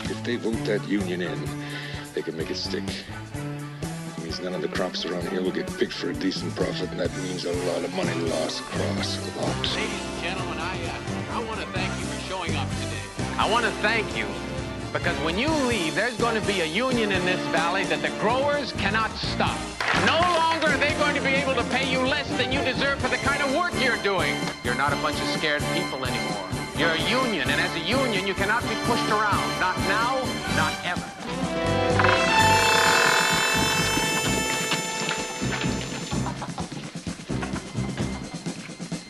[SPEAKER 2] If they vote that union in, they can make it stick. It means none of the crops around here will get picked for a decent profit, and that means a lot of money lost across a lot.
[SPEAKER 11] Ladies and gentlemen, I want to thank you for showing up today. I want to thank you because when you leave, there's going to be a union in this valley that the growers cannot stop. No longer are they going to be able to pay you less than you deserve for the kind of work you're doing. You're not a bunch of scared people anymore. You're a union, and as a union, you cannot be pushed around. Not now, not ever.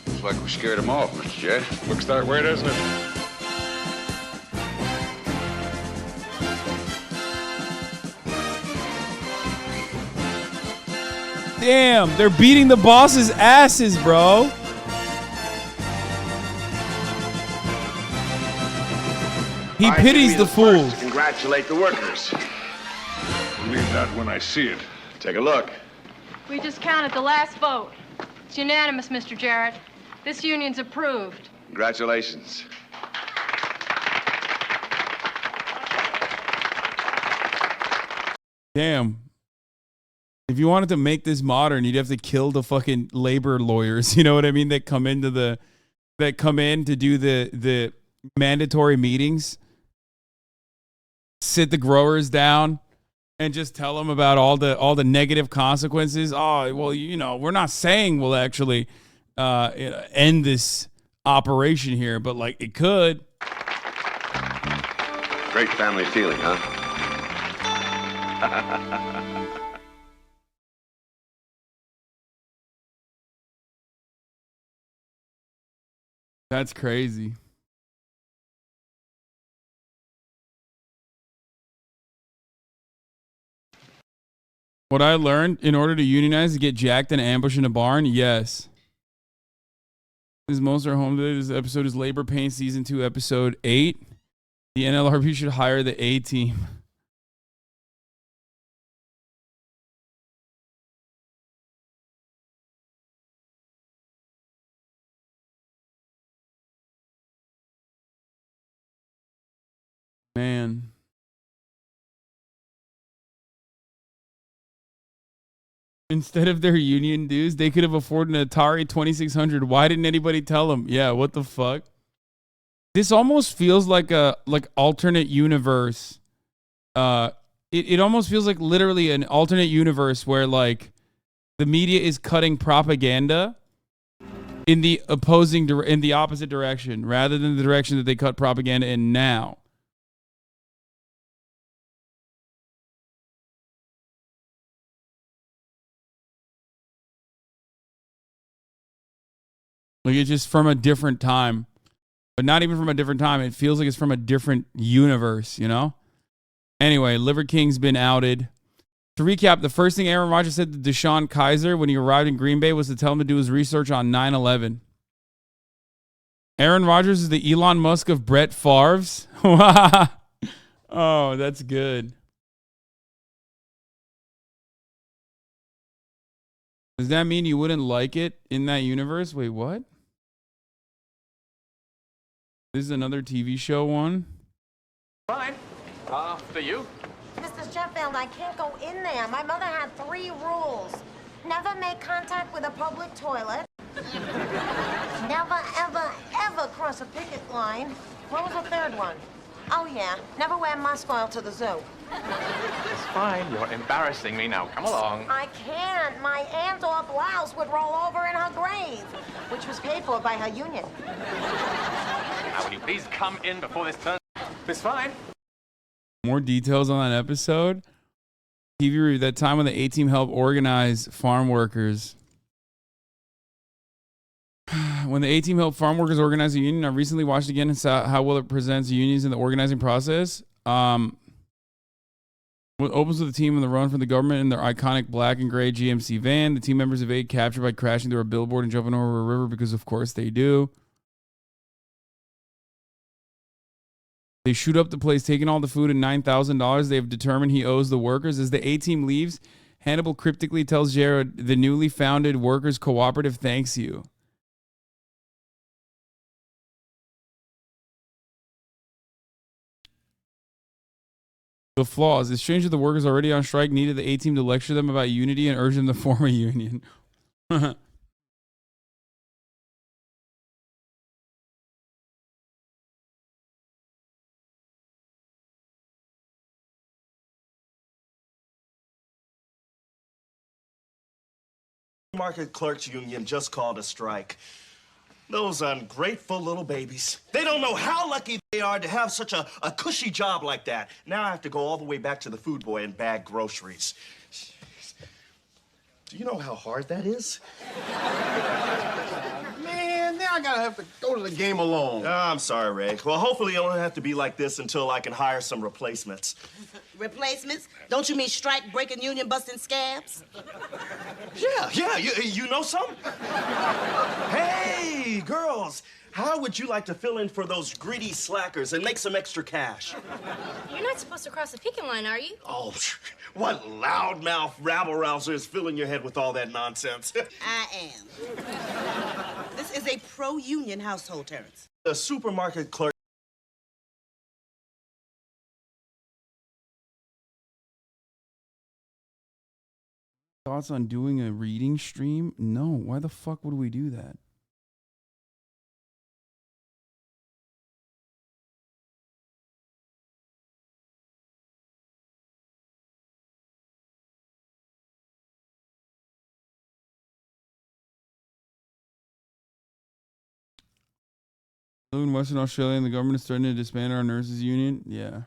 [SPEAKER 2] Looks like we scared them off, Mr. J. Looks that way, doesn't it?
[SPEAKER 1] Damn, they're beating the boss's asses, bro. He pities the fool.
[SPEAKER 2] To congratulate the workers. Believe that when I see it. Take a look.
[SPEAKER 22] We just counted the last vote. It's unanimous, Mr. Jarrett. This union's approved.
[SPEAKER 2] Congratulations.
[SPEAKER 1] Damn. If you wanted to make this modern, you'd have to kill the fucking labor lawyers. You know what I mean? That come in to do the mandatory meetings, sit the growers down, and just tell them about all the negative consequences. Oh, well, you know, we're not saying we'll actually end this operation here, but like it could.
[SPEAKER 2] Great family feeling, huh?
[SPEAKER 1] That's crazy. What I learned, in order to unionize, to get jacked and ambushed in a barn, yes. This is most are home today. This episode is Labor Pain Season 2, Episode 8. The NLRB should hire the A team. Man. Instead of their union dues, they could have afforded an Atari 2600. Why didn't anybody tell them? Yeah, what the fuck? This almost feels like a alternate universe. It almost feels like literally an alternate universe where like the media is cutting propaganda in the opposite direction rather than the direction that they cut propaganda in now. Like it's just from a different time, but not even from a different time. It feels like it's from a different universe, you know? Anyway, Liver King's been outed. To recap, the first thing Aaron Rodgers said to Deshaun Kaiser when he arrived in Green Bay was to tell him to do his research on 9/11. Aaron Rodgers is the Elon Musk of Brett Favre's. Oh, that's good. Does that mean you wouldn't like it in that universe? Wait, what? This is another TV show one.
[SPEAKER 11] Fine. For you?
[SPEAKER 4] Mr. Sheffield, I can't go in there. My mother had 3 rules. Never make contact with a public toilet. Never, ever, ever cross a picket line. What was the 3rd one? Oh, yeah. Never wear musk oil to the zoo.
[SPEAKER 11] It's fine. You're embarrassing me now. Come along.
[SPEAKER 4] I can't. My aunt or blouse would roll over in her grave, which was paid for by her union.
[SPEAKER 11] Now, will you please come in before this turns? It's fine.
[SPEAKER 1] More details on that episode. TV review, that time when the A-Team helped organize farm workers. When the A-Team helped farm workers organize a union, I recently watched again and saw how well it presents unions in the organizing process. What opens with the team on the run from the government in their iconic black and gray GMC van. The team members evade capture by crashing through a billboard and jumping over a river because, of course, they do. They shoot up the place, taking all the food and $9,000 they have determined he owes the workers. As the A-team leaves, Hannibal cryptically tells Jared, the newly founded workers cooperative thanks you. The flaws. It's strange that the workers already on strike needed the A-team to lecture them about unity and urge them to form a union.
[SPEAKER 5] Market Clerks Union just called a strike. Those ungrateful little babies. They don't know how lucky they are to have such a cushy job like that. Now I have to go all the way back to the food boy and bag groceries. Do you know how hard that is?
[SPEAKER 12] Man, now I gotta have to go to the game alone.
[SPEAKER 5] I'm sorry, Ray. Well, hopefully it'll only have to be like this until I can hire some replacements.
[SPEAKER 7] Replacements? Don't you mean strike breaking, union busting scabs?
[SPEAKER 5] Yeah, you know some? Hey, girls, how would you like to fill in for those greedy slackers and make some extra cash?
[SPEAKER 8] You're not supposed to cross the picket line, are you?
[SPEAKER 5] Oh, what loudmouth rabble-rouser is filling your head with all that nonsense?
[SPEAKER 7] I am. This is a pro-union household, Terrence.
[SPEAKER 5] The supermarket clerk.
[SPEAKER 1] Thoughts on doing a reading stream? No. Why the fuck would we do that? In Western Australia, and the government is starting to disband our nurses union. Yeah.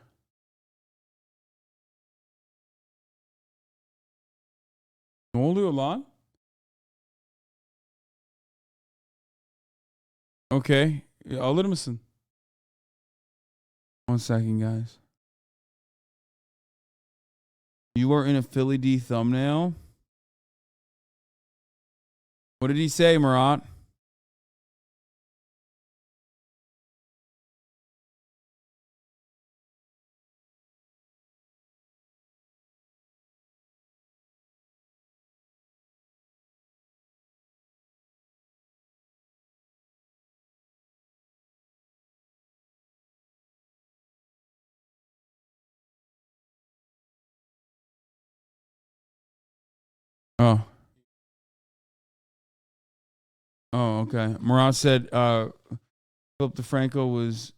[SPEAKER 1] Ne oluyor lan? Okay. Alır mısın? 1 second, guys. You are in a Philly D thumbnail. What did he say, Murat? Oh. Oh, okay. Murat said Philip DeFranco was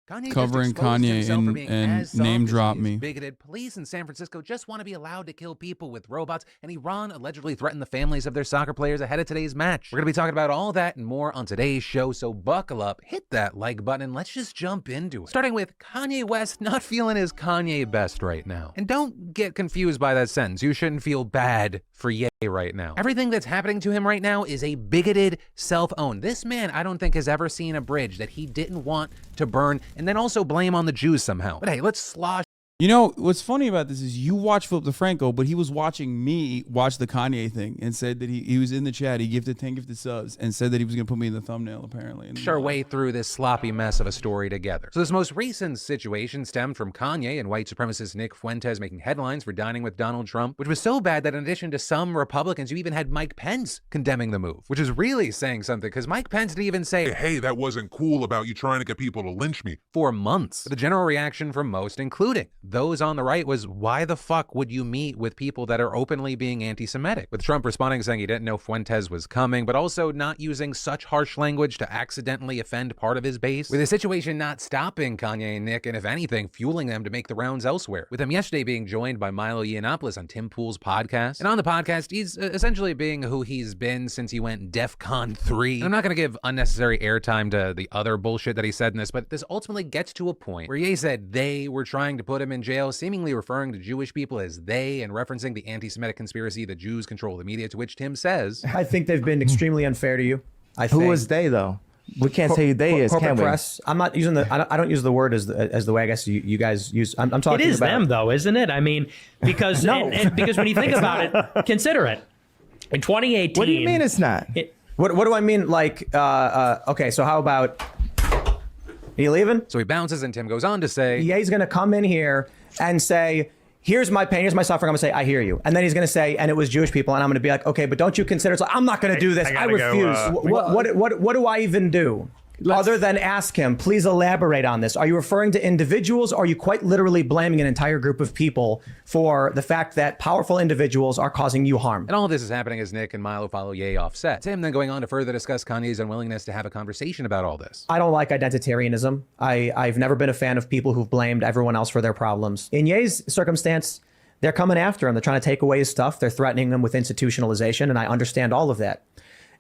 [SPEAKER 10] Kanye
[SPEAKER 1] covering
[SPEAKER 10] just exposed
[SPEAKER 1] Kanye
[SPEAKER 10] himself for being
[SPEAKER 1] and
[SPEAKER 10] as soft
[SPEAKER 1] name
[SPEAKER 10] as he
[SPEAKER 1] dropped
[SPEAKER 10] is
[SPEAKER 1] me.
[SPEAKER 10] bigoted. Police in San Francisco just want to be allowed to kill people with robots, and Iran allegedly threatened the families of their soccer players ahead of today's match. We're going to be talking about all that and more on today's show, so buckle up, hit that like button, and let's just jump into it. Starting with Kanye West not feeling his Kanye best right now. And don't get confused by that sentence. You shouldn't feel bad for Ye right now. Everything that's happening to him right now is a bigoted self-own. This man, I don't think, has ever seen a bridge that he didn't want to burn and then also blame on the Jews somehow. But hey, let's slosh.
[SPEAKER 1] You know, what's funny about this is you watch Philip DeFranco, but he was watching me watch the Kanye thing and said that he was in the chat. He gifted 10 gifted subs and said that he was going to put me in the thumbnail, apparently.
[SPEAKER 10] Our way through this sloppy mess of a story together. So this most recent situation stemmed from Kanye and white supremacist Nick Fuentes making headlines for dining with Donald Trump, which was so bad that in addition to some Republicans, you even had Mike Pence condemning the move, which is really saying something because Mike Pence didn't even say,
[SPEAKER 18] hey, that wasn't cool about you trying to get people to lynch me.
[SPEAKER 10] For months. But the general reaction from most, including those on the right, was why the fuck would you meet with people that are openly being anti-Semitic? With Trump responding saying he didn't know Fuentes was coming, but also not using such harsh language to accidentally offend part of his base. With the situation not stopping Kanye and Nick, and if anything, fueling them to make the rounds elsewhere. With him yesterday being joined by Milo Yiannopoulos on Tim Pool's podcast. And on the podcast, he's essentially being who he's been since he went DEFCON 3. I'm not going to give unnecessary airtime to the other bullshit that he said in this, but this ultimately gets to a point where Ye said they were trying to put him in jail, seemingly referring to Jewish people as they and referencing the anti-Semitic conspiracy that Jews control the media, to which Tim says,
[SPEAKER 20] I think they've been extremely unfair to you.
[SPEAKER 23] Who was they, though?
[SPEAKER 6] We can't say they is,
[SPEAKER 9] corporate
[SPEAKER 6] can we?
[SPEAKER 9] press. I'm not using the. I don't use the word as the way I guess you guys use. I'm talking.
[SPEAKER 16] It is
[SPEAKER 9] about
[SPEAKER 16] them though, isn't it? I mean, because
[SPEAKER 6] No.
[SPEAKER 16] because when you think about it, consider it. In 2018.
[SPEAKER 6] What do you mean it's not?
[SPEAKER 9] What do I mean? Like, okay, so how about? Are you leaving?
[SPEAKER 10] So he bounces, and Tim goes on to say,
[SPEAKER 9] Yeah, he's gonna come in here and say, here's my pain, here's my suffering. I'm gonna say, I hear you. And then he's gonna say, and it was Jewish people. And I'm gonna be like, okay, but don't you consider? It's like, I'm not gonna do this. I
[SPEAKER 16] gotta
[SPEAKER 9] refuse.
[SPEAKER 16] go,
[SPEAKER 9] What do I even do? Other than ask him, please elaborate on this. Are you referring to individuals? Or are you quite literally blaming an entire group of people for the fact that powerful individuals are causing you harm?
[SPEAKER 10] and all of this is happening as Nick and Milo follow Ye off set. Tim then going on to further discuss Kanye's unwillingness to have a conversation about all this.
[SPEAKER 9] I don't like identitarianism. I've never been a fan of people who've blamed everyone else for their problems. In Ye's circumstance, they're coming after him. They're trying to take away his stuff. They're threatening him with institutionalization, and I understand all of that.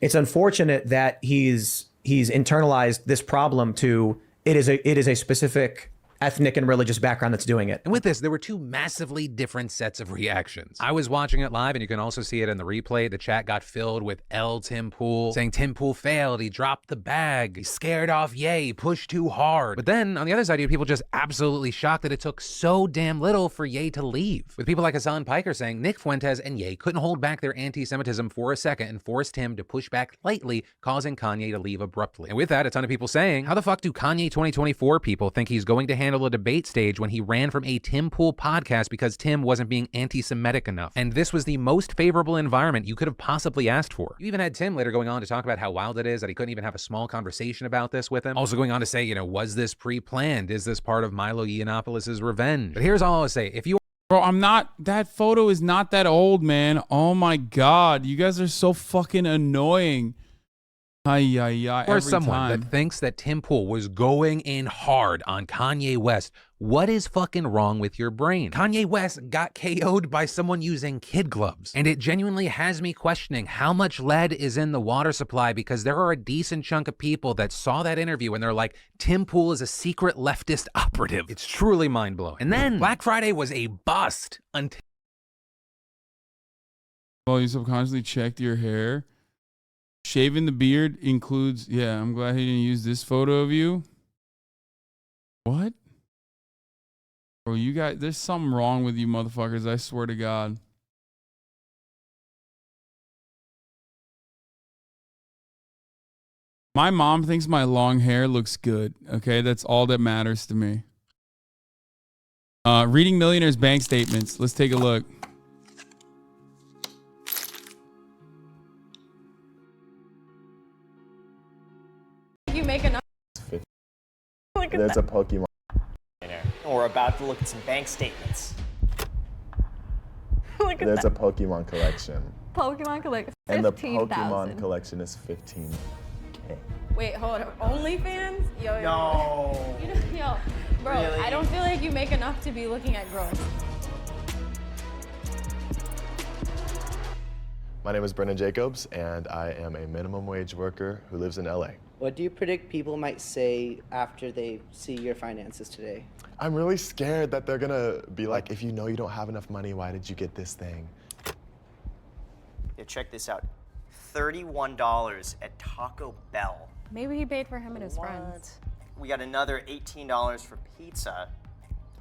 [SPEAKER 9] It's unfortunate that he's internalized this problem to it is a specific ethnic and religious background that's doing it.
[SPEAKER 10] And with this, there were two massively different sets of reactions. I was watching it live, and you can also see it in the replay. The chat got filled with Tim Pool saying Tim Pool failed, he dropped the bag, he scared off Ye, pushed too hard. But then on the other side, you had people just absolutely shocked that it took so damn little for Ye to leave. With people like Hassan Piker saying Nick Fuentes and Ye couldn't hold back their anti-Semitism for a second and forced him to push back lightly, causing Kanye to leave abruptly. And with that, a ton of people saying, how the fuck do Kanye 2024 people think he's going to handle a debate stage when he ran from a Tim Pool podcast because Tim wasn't being anti-Semitic enough? And this was the most favorable environment you could have possibly asked for. You even had Tim later going on to talk about how wild it is that he couldn't even have a small conversation about this with him. Also going on to say, was this pre-planned? Is this part of Milo Yiannopoulos' revenge? But here's all I'll say. If you
[SPEAKER 1] Bro, that photo is not that old, man. Oh my God. You guys are so fucking annoying.
[SPEAKER 10] or someone that thinks that Tim Pool was going in hard on Kanye West, what is fucking wrong with your brain? Kanye West got KO'd by someone using kid gloves. And it genuinely has me questioning how much lead is in the water supply, because there are a decent chunk of people that saw that interview and they're like, Tim Pool is a secret leftist operative. It's truly mind-blowing. And then Black Friday was a bust until...
[SPEAKER 1] Well, you subconsciously checked your hair. Shaving the beard includes, yeah, I'm glad he didn't use this photo of you. What? Bro, you guys, there's something wrong with you motherfuckers, I swear to God. My mom thinks my long hair looks good, okay? That's all that matters to me. Reading millionaires' bank statements. Let's take a look.
[SPEAKER 17] You make enough.
[SPEAKER 20] There's a Pokemon.
[SPEAKER 21] We're about to look at some bank statements.
[SPEAKER 17] Look at
[SPEAKER 20] There's
[SPEAKER 17] that.
[SPEAKER 20] a Pokemon collection.
[SPEAKER 17] Pokemon collection.
[SPEAKER 20] And the
[SPEAKER 17] 15,000.
[SPEAKER 20] Pokemon collection is 15K.
[SPEAKER 17] Wait, hold on. OnlyFans? Yo.
[SPEAKER 21] No.
[SPEAKER 17] Yo, bro,
[SPEAKER 21] Really?
[SPEAKER 17] I don't feel like you make enough to be looking at girls.
[SPEAKER 20] My name is Brennan Jacobs, and I am a minimum wage worker who lives in LA.
[SPEAKER 23] What do you predict people might say after they see your finances today?
[SPEAKER 20] I'm really scared that they're gonna be like, if you know you don't have enough money, why did you get this thing?
[SPEAKER 21] Yeah, check this out. $31 at Taco Bell.
[SPEAKER 17] Maybe he paid for him and his friends.
[SPEAKER 21] We got another $18 for pizza.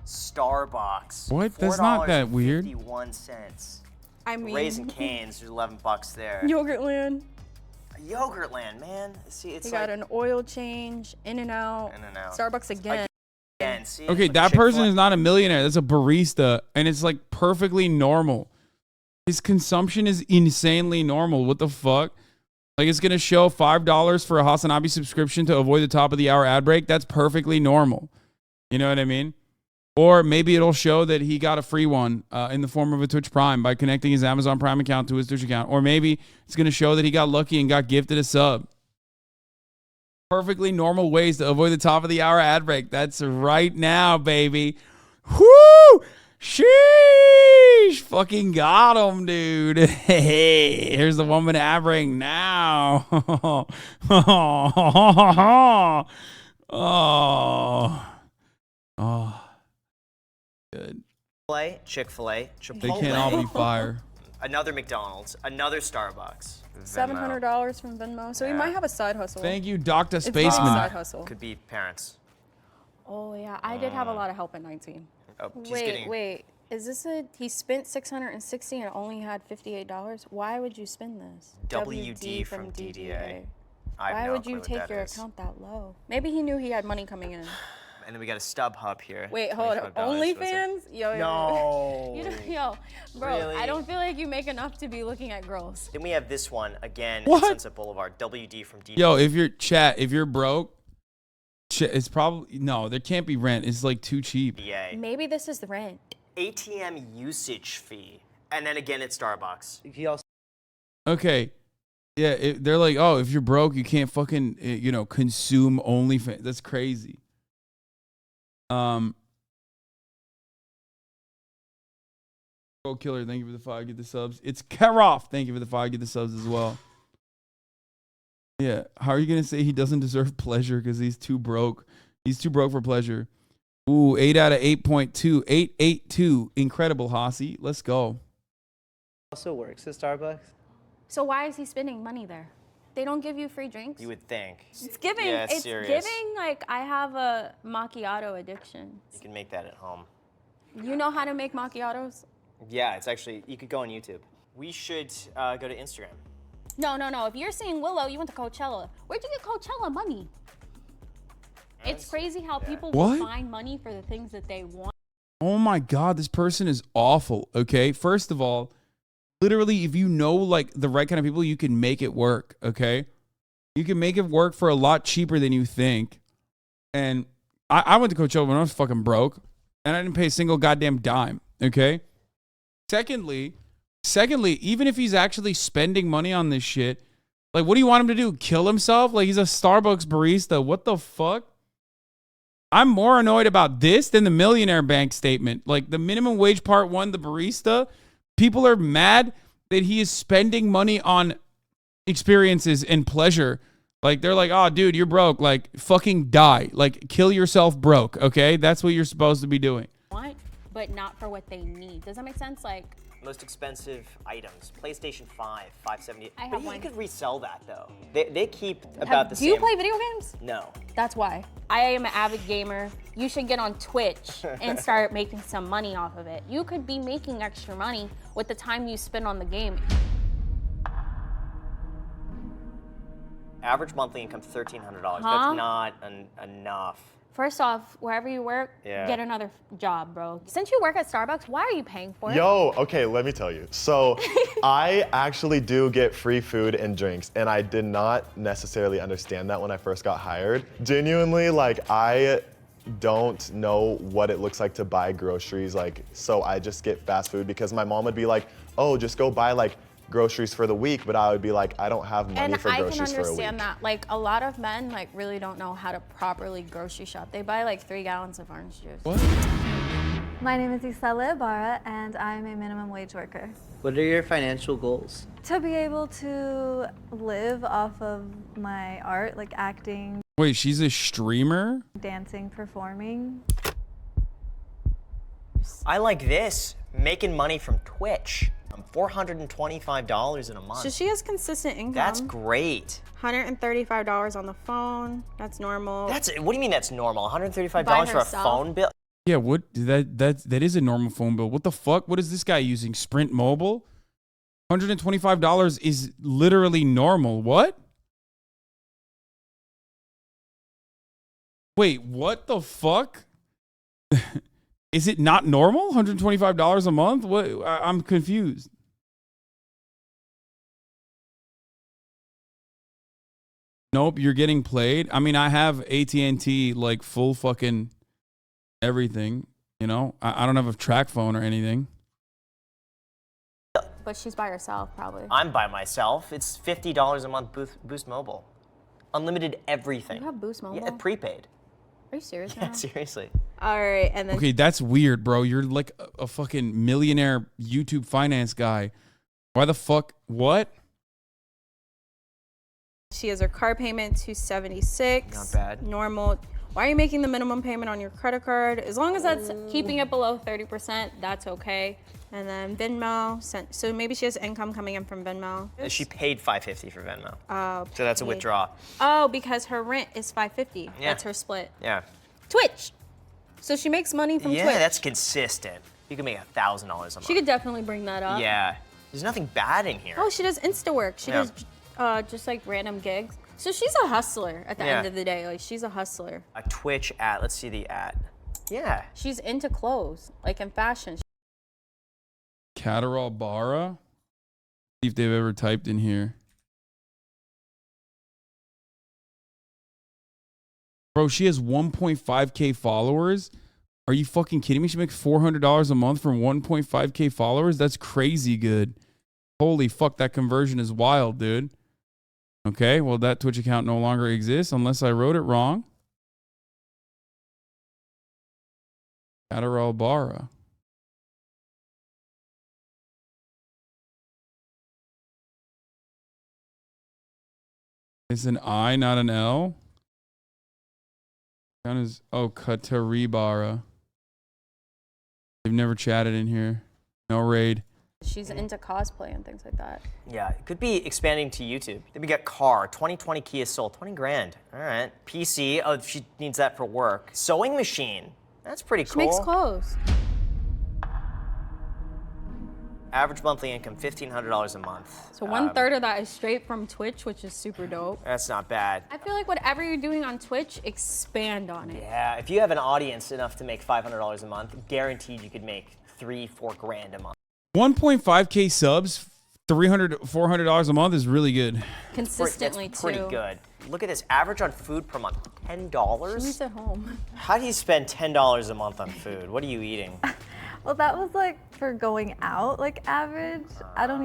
[SPEAKER 21] Starbucks.
[SPEAKER 1] What? That's not that weird.
[SPEAKER 21] 51 cents.
[SPEAKER 17] I mean,
[SPEAKER 21] Raising Cane's, there's $11 there.
[SPEAKER 17] Yogurtland.
[SPEAKER 21] Yogurtland, man. See, it's
[SPEAKER 17] He
[SPEAKER 21] like
[SPEAKER 17] got an oil change, In-N-Out.
[SPEAKER 21] In-N-Out.
[SPEAKER 17] Starbucks again.
[SPEAKER 21] Again, see,
[SPEAKER 1] Okay,
[SPEAKER 21] it's
[SPEAKER 1] that
[SPEAKER 21] like
[SPEAKER 1] person
[SPEAKER 21] Chick-fil-A.
[SPEAKER 1] is not a millionaire. That's a barista, and it's like perfectly normal. His consumption is insanely normal. What the fuck? Like, it's gonna show $5 for a HasanAbi subscription to avoid the top of the hour ad break. That's perfectly normal. You know what I mean? Or maybe it'll show that he got a free one in the form of a Twitch Prime by connecting his Amazon Prime account to his Twitch account. Or maybe it's going to show that he got lucky and got gifted a sub. Perfectly normal ways to avoid the top of the hour ad break. That's right now, baby. Whoo! Sheesh! Fucking got him, dude. Hey, here's the 1 minute ad break now. Oh. Good.
[SPEAKER 21] Chick-fil-A,
[SPEAKER 1] They can't all be fire.
[SPEAKER 21] Another McDonald's, another Starbucks.
[SPEAKER 17] $700 from Venmo. So he might have a side hustle.
[SPEAKER 1] Thank you, Dr.
[SPEAKER 17] It's giving
[SPEAKER 1] Spaceman.
[SPEAKER 17] side hustle.
[SPEAKER 21] Could be parents.
[SPEAKER 17] Oh yeah, I did have a lot of help at 19.
[SPEAKER 21] Oh, he's
[SPEAKER 17] Wait,
[SPEAKER 21] getting-
[SPEAKER 17] wait. Is this he spent 660 and only had $58? Why would you spend this?
[SPEAKER 21] WD from DDA. I have
[SPEAKER 17] Why
[SPEAKER 21] no
[SPEAKER 17] would
[SPEAKER 21] clue
[SPEAKER 17] you
[SPEAKER 21] what
[SPEAKER 17] take
[SPEAKER 21] that
[SPEAKER 17] your
[SPEAKER 21] is.
[SPEAKER 17] account that low? Maybe he knew he had money coming in.
[SPEAKER 21] And then we got a StubHub here.
[SPEAKER 17] Wait, hold on.
[SPEAKER 21] $25 was it?
[SPEAKER 17] OnlyFans? Yo,
[SPEAKER 21] No.
[SPEAKER 17] You don't, yo, bro,
[SPEAKER 21] Really?
[SPEAKER 17] I don't feel like you make enough to be looking at girls.
[SPEAKER 21] Then we have this one again.
[SPEAKER 1] What?
[SPEAKER 21] Sunset Boulevard. WD from DDA.
[SPEAKER 1] Yo, if you're broke, it's probably no. There can't be rent. It's like too cheap.
[SPEAKER 17] Maybe this is the rent.
[SPEAKER 21] ATM usage fee. And then again at Starbucks.
[SPEAKER 23] He also
[SPEAKER 1] Okay. Yeah, they're like, oh, if you're broke, you can't fucking, consume OnlyFans. That's crazy. Bro Killer, thank you for the 5. Get the subs. It's Karoff. Thank you for the 5. Get the subs as well. Yeah. How are you gonna say he doesn't deserve pleasure because he's too broke? He's too broke for pleasure. Ooh, 8 out of 8.2. 882. Incredible, Hossie. Let's go.
[SPEAKER 23] also works at Starbucks.
[SPEAKER 17] So why is he spending money there? They don't give you free drinks?
[SPEAKER 21] You would think.
[SPEAKER 17] It's giving,
[SPEAKER 21] Yeah,
[SPEAKER 17] it's
[SPEAKER 21] serious.
[SPEAKER 17] giving like I have a macchiato addiction.
[SPEAKER 21] You can make that at home.
[SPEAKER 17] You know how to make macchiatos?
[SPEAKER 21] Yeah, it's actually, you could go on YouTube. We should go to Instagram.
[SPEAKER 17] No. If you're saying Willow, you went to Coachella. Where'd you get Coachella money? It's crazy how people
[SPEAKER 1] What?
[SPEAKER 17] will find money for the things that they want.
[SPEAKER 1] Oh my God, this person is awful. Okay. First of all, literally, if you know like the right kind of people, you can make it work. Okay. You can make it work for a lot cheaper than you think. And I went to Coachella when I was fucking broke and I didn't pay a single goddamn dime. Okay. Secondly, even if he's actually spending money on this shit, like, what do you want him to do? Kill himself? Like, he's a Starbucks barista. What the fuck? I'm more annoyed about this than the millionaire bank statement. Like, the minimum wage part 1, the barista, people are mad that he is spending money on experiences and pleasure. Like, they're like, oh, dude, you're broke. Like, fucking die. Like, kill yourself broke, okay? That's what you're supposed to be doing.
[SPEAKER 17] But not for what they need. Does that make sense? Like,
[SPEAKER 21] Most expensive items. PlayStation 5, $570.
[SPEAKER 17] I have
[SPEAKER 21] But
[SPEAKER 17] one.
[SPEAKER 21] you could resell that though. They keep about the
[SPEAKER 17] do
[SPEAKER 21] same.
[SPEAKER 17] you play video games?
[SPEAKER 21] No.
[SPEAKER 17] That's why. I am an avid gamer. You should get on Twitch and start making some money off of it. You could be making extra money with the time you spend on the game.
[SPEAKER 21] Average monthly income $1,300.
[SPEAKER 17] Huh?
[SPEAKER 21] That's not enough.
[SPEAKER 17] First off, wherever you work,
[SPEAKER 20] Yeah.
[SPEAKER 17] get another job, bro. Since you work at Starbucks, why are you paying for it?
[SPEAKER 20] Yo, okay, let me tell you. So I actually do get free food and drinks, and I did not necessarily understand that when I first got hired. Genuinely, like, I don't know what it looks like to buy groceries, like, so I just get fast food because my mom would be like, oh, just go buy like groceries for the week, but I would be like, I don't have money
[SPEAKER 17] And
[SPEAKER 20] for
[SPEAKER 17] I can
[SPEAKER 20] groceries for a week.
[SPEAKER 17] understand that. Like, a lot of men, like, really don't know how to properly grocery shop. They buy, like, 3 gallons of orange juice.
[SPEAKER 1] What?
[SPEAKER 3] My name is Isela Ibarra, and I'm a minimum wage worker.
[SPEAKER 23] What are your financial goals?
[SPEAKER 3] To be able to live off of my art, like acting,
[SPEAKER 1] Wait, she's a streamer?
[SPEAKER 3] dancing, performing.
[SPEAKER 21] I like this. Making money from Twitch. I'm $425 in a month.
[SPEAKER 17] So she has consistent income.
[SPEAKER 21] That's great.
[SPEAKER 17] $135 on the phone. That's normal.
[SPEAKER 21] What do you mean that's normal? $135
[SPEAKER 17] By
[SPEAKER 21] for a
[SPEAKER 17] herself.
[SPEAKER 21] phone bill?
[SPEAKER 1] Yeah, what? That is a normal phone bill. What the fuck? What is this guy using? Sprint Mobile? $125 is literally normal. What? Wait, what the fuck? Is it not normal? $125 a month? What? I'm confused. Nope, you're getting played. I mean, I have AT&T like full fucking everything. You know, I don't have a track phone or anything.
[SPEAKER 17] But she's by herself, probably.
[SPEAKER 21] I'm by myself. It's $50 a month Boost Mobile. Unlimited everything.
[SPEAKER 17] You have Boost Mobile?
[SPEAKER 21] Yeah, prepaid.
[SPEAKER 17] Are you serious
[SPEAKER 21] Yeah,
[SPEAKER 17] now?
[SPEAKER 21] seriously.
[SPEAKER 17] All right, and then
[SPEAKER 1] Okay, that's weird, bro. You're like a fucking millionaire YouTube finance guy. Why the fuck? What?
[SPEAKER 17] she has her car payment $276.
[SPEAKER 21] Not bad.
[SPEAKER 17] Normal. Why are you making the minimum payment on your credit card? As long as that's keeping it below 30%, that's okay. And then Venmo, so maybe she has income coming in from Venmo.
[SPEAKER 21] She paid $550 for Venmo.
[SPEAKER 17] Oh,
[SPEAKER 21] So that's a withdrawal.
[SPEAKER 17] Oh, because her rent is $550.
[SPEAKER 21] Yeah.
[SPEAKER 17] That's her split.
[SPEAKER 21] Yeah.
[SPEAKER 17] Twitch. So she makes money from Twitch.
[SPEAKER 21] Yeah, that's consistent. You can make $1,000 a month.
[SPEAKER 17] She could definitely bring that up.
[SPEAKER 21] Yeah. There's nothing bad in here.
[SPEAKER 17] Oh, she does Insta work. She
[SPEAKER 21] Yeah.
[SPEAKER 17] does just like random gigs. So she's a hustler at the end of the day. Like she's a hustler.
[SPEAKER 21] A Twitch ad. Let's see the ad. Yeah.
[SPEAKER 17] She's into clothes, like in fashion.
[SPEAKER 1] Catterall Barra. See if they've ever typed in here. Bro, she has 1.5K followers. Are you fucking kidding me? She makes $400 a month from 1.5K followers? That's crazy good. Holy fuck, that conversion is wild, dude. Okay, well, that Twitch account no longer exists unless I wrote it wrong. Catterall Barra. It's an I, not an L. Down is Kataribara. They've never chatted in here. No raid.
[SPEAKER 17] She's into cosplay and things like that.
[SPEAKER 21] Yeah, it could be expanding to YouTube. Then we got car, 2020 Kia Soul, 20 grand. All right. PC, oh, she needs that for work. Sewing machine, that's pretty cool.
[SPEAKER 17] She makes clothes.
[SPEAKER 21] Average monthly income, $1,500 a month.
[SPEAKER 17] So 1/3 of that is straight from Twitch, which is super dope.
[SPEAKER 21] That's not bad.
[SPEAKER 17] I feel like whatever you're doing on Twitch, expand on it.
[SPEAKER 21] Yeah, if you have an audience enough to make $500 a month, guaranteed you could make $3-4 grand a month.
[SPEAKER 1] 1.5K subs, $400 a month is really good.
[SPEAKER 17] Consistently,
[SPEAKER 21] That's pretty
[SPEAKER 17] too.
[SPEAKER 21] good. Look at this, average on food per month, $10.
[SPEAKER 17] She eats at home.
[SPEAKER 21] How do you spend $10 a month on food? What are you eating?
[SPEAKER 3] Well, that was like for going out, like average. I don't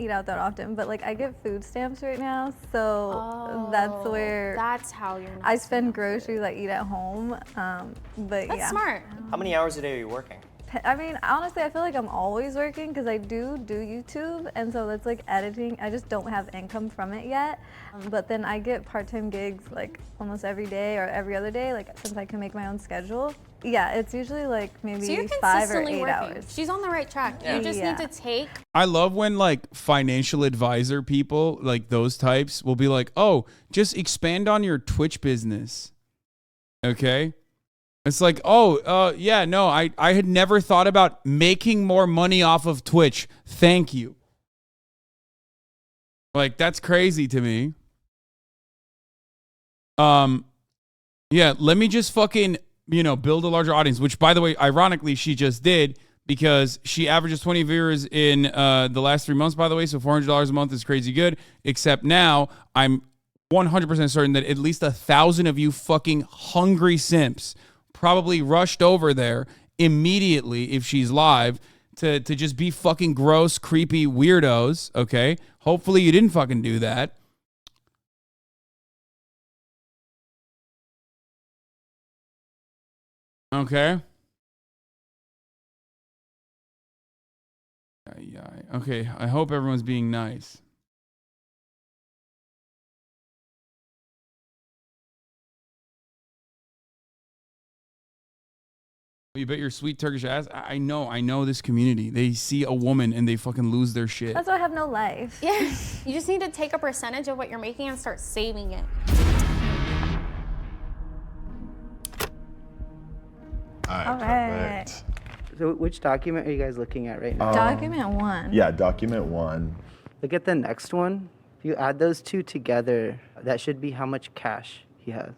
[SPEAKER 3] eat out that often, but like I get food stamps right now, so that's where.
[SPEAKER 17] That's how you're.
[SPEAKER 3] I spend groceries I eat at home, but
[SPEAKER 17] That's
[SPEAKER 3] yeah.
[SPEAKER 17] smart.
[SPEAKER 21] How many hours a day are you working?
[SPEAKER 3] I mean, honestly, I feel like I'm always working because I do YouTube, and so that's like editing. I just don't have income from it yet. But then I get part-time gigs like almost every day or every other day, like since I can make my own schedule. Yeah, it's usually like maybe
[SPEAKER 17] So you're
[SPEAKER 3] 5 or 8
[SPEAKER 17] consistently working.
[SPEAKER 3] hours.
[SPEAKER 17] She's on the right track. You just need to take.
[SPEAKER 1] I love when like financial advisor people, like those types, will be like, oh, just expand on your Twitch business. Okay? It's like, yeah, no, I had never thought about making more money off of Twitch. Thank you. Like, that's crazy to me. Yeah, let me just fucking, build a larger audience, which, by the way, ironically, she just did because she averages 20 viewers in the last 3 months, by the way, so $400 a month is crazy good, except now I'm 100% certain that at least 1,000 of you fucking hungry simps probably rushed over there immediately if she's live to just be fucking gross, creepy weirdos, okay? Hopefully you didn't fucking do that. Okay. Okay, I hope everyone's being nice. You bet your sweet Turkish ass. I know this community. They see a woman and they fucking lose their shit.
[SPEAKER 3] That's why I have no life.
[SPEAKER 17] Yeah, you just need to take a percentage of what you're making and start saving it.
[SPEAKER 20] All right. Perfect.
[SPEAKER 23] So which document are you guys looking at right now?
[SPEAKER 3] Document 1.
[SPEAKER 20] Yeah, document 1.
[SPEAKER 23] Look at the next one. If you add those two together, that should be how much cash he has.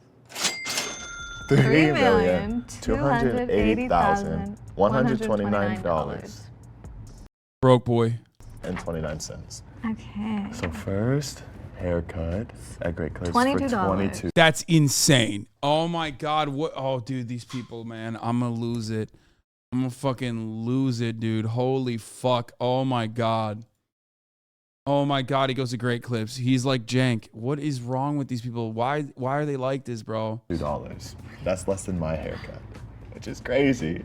[SPEAKER 20] $3,280,129.
[SPEAKER 1] Broke boy.
[SPEAKER 20] And 29 cents.
[SPEAKER 3] Okay.
[SPEAKER 20] So first, haircut at Great Clips
[SPEAKER 3] $22.
[SPEAKER 20] for $22.
[SPEAKER 1] That's insane. Oh my God. What? Oh, dude, these people, man. I'm going to lose it. I'm going to fucking lose it, dude. Holy fuck. Oh my God. Oh my God. He goes to Great Clips. He's like jank. What is wrong with these people? Why are they like this, bro?
[SPEAKER 20] $2. That's less than my haircut, which is crazy.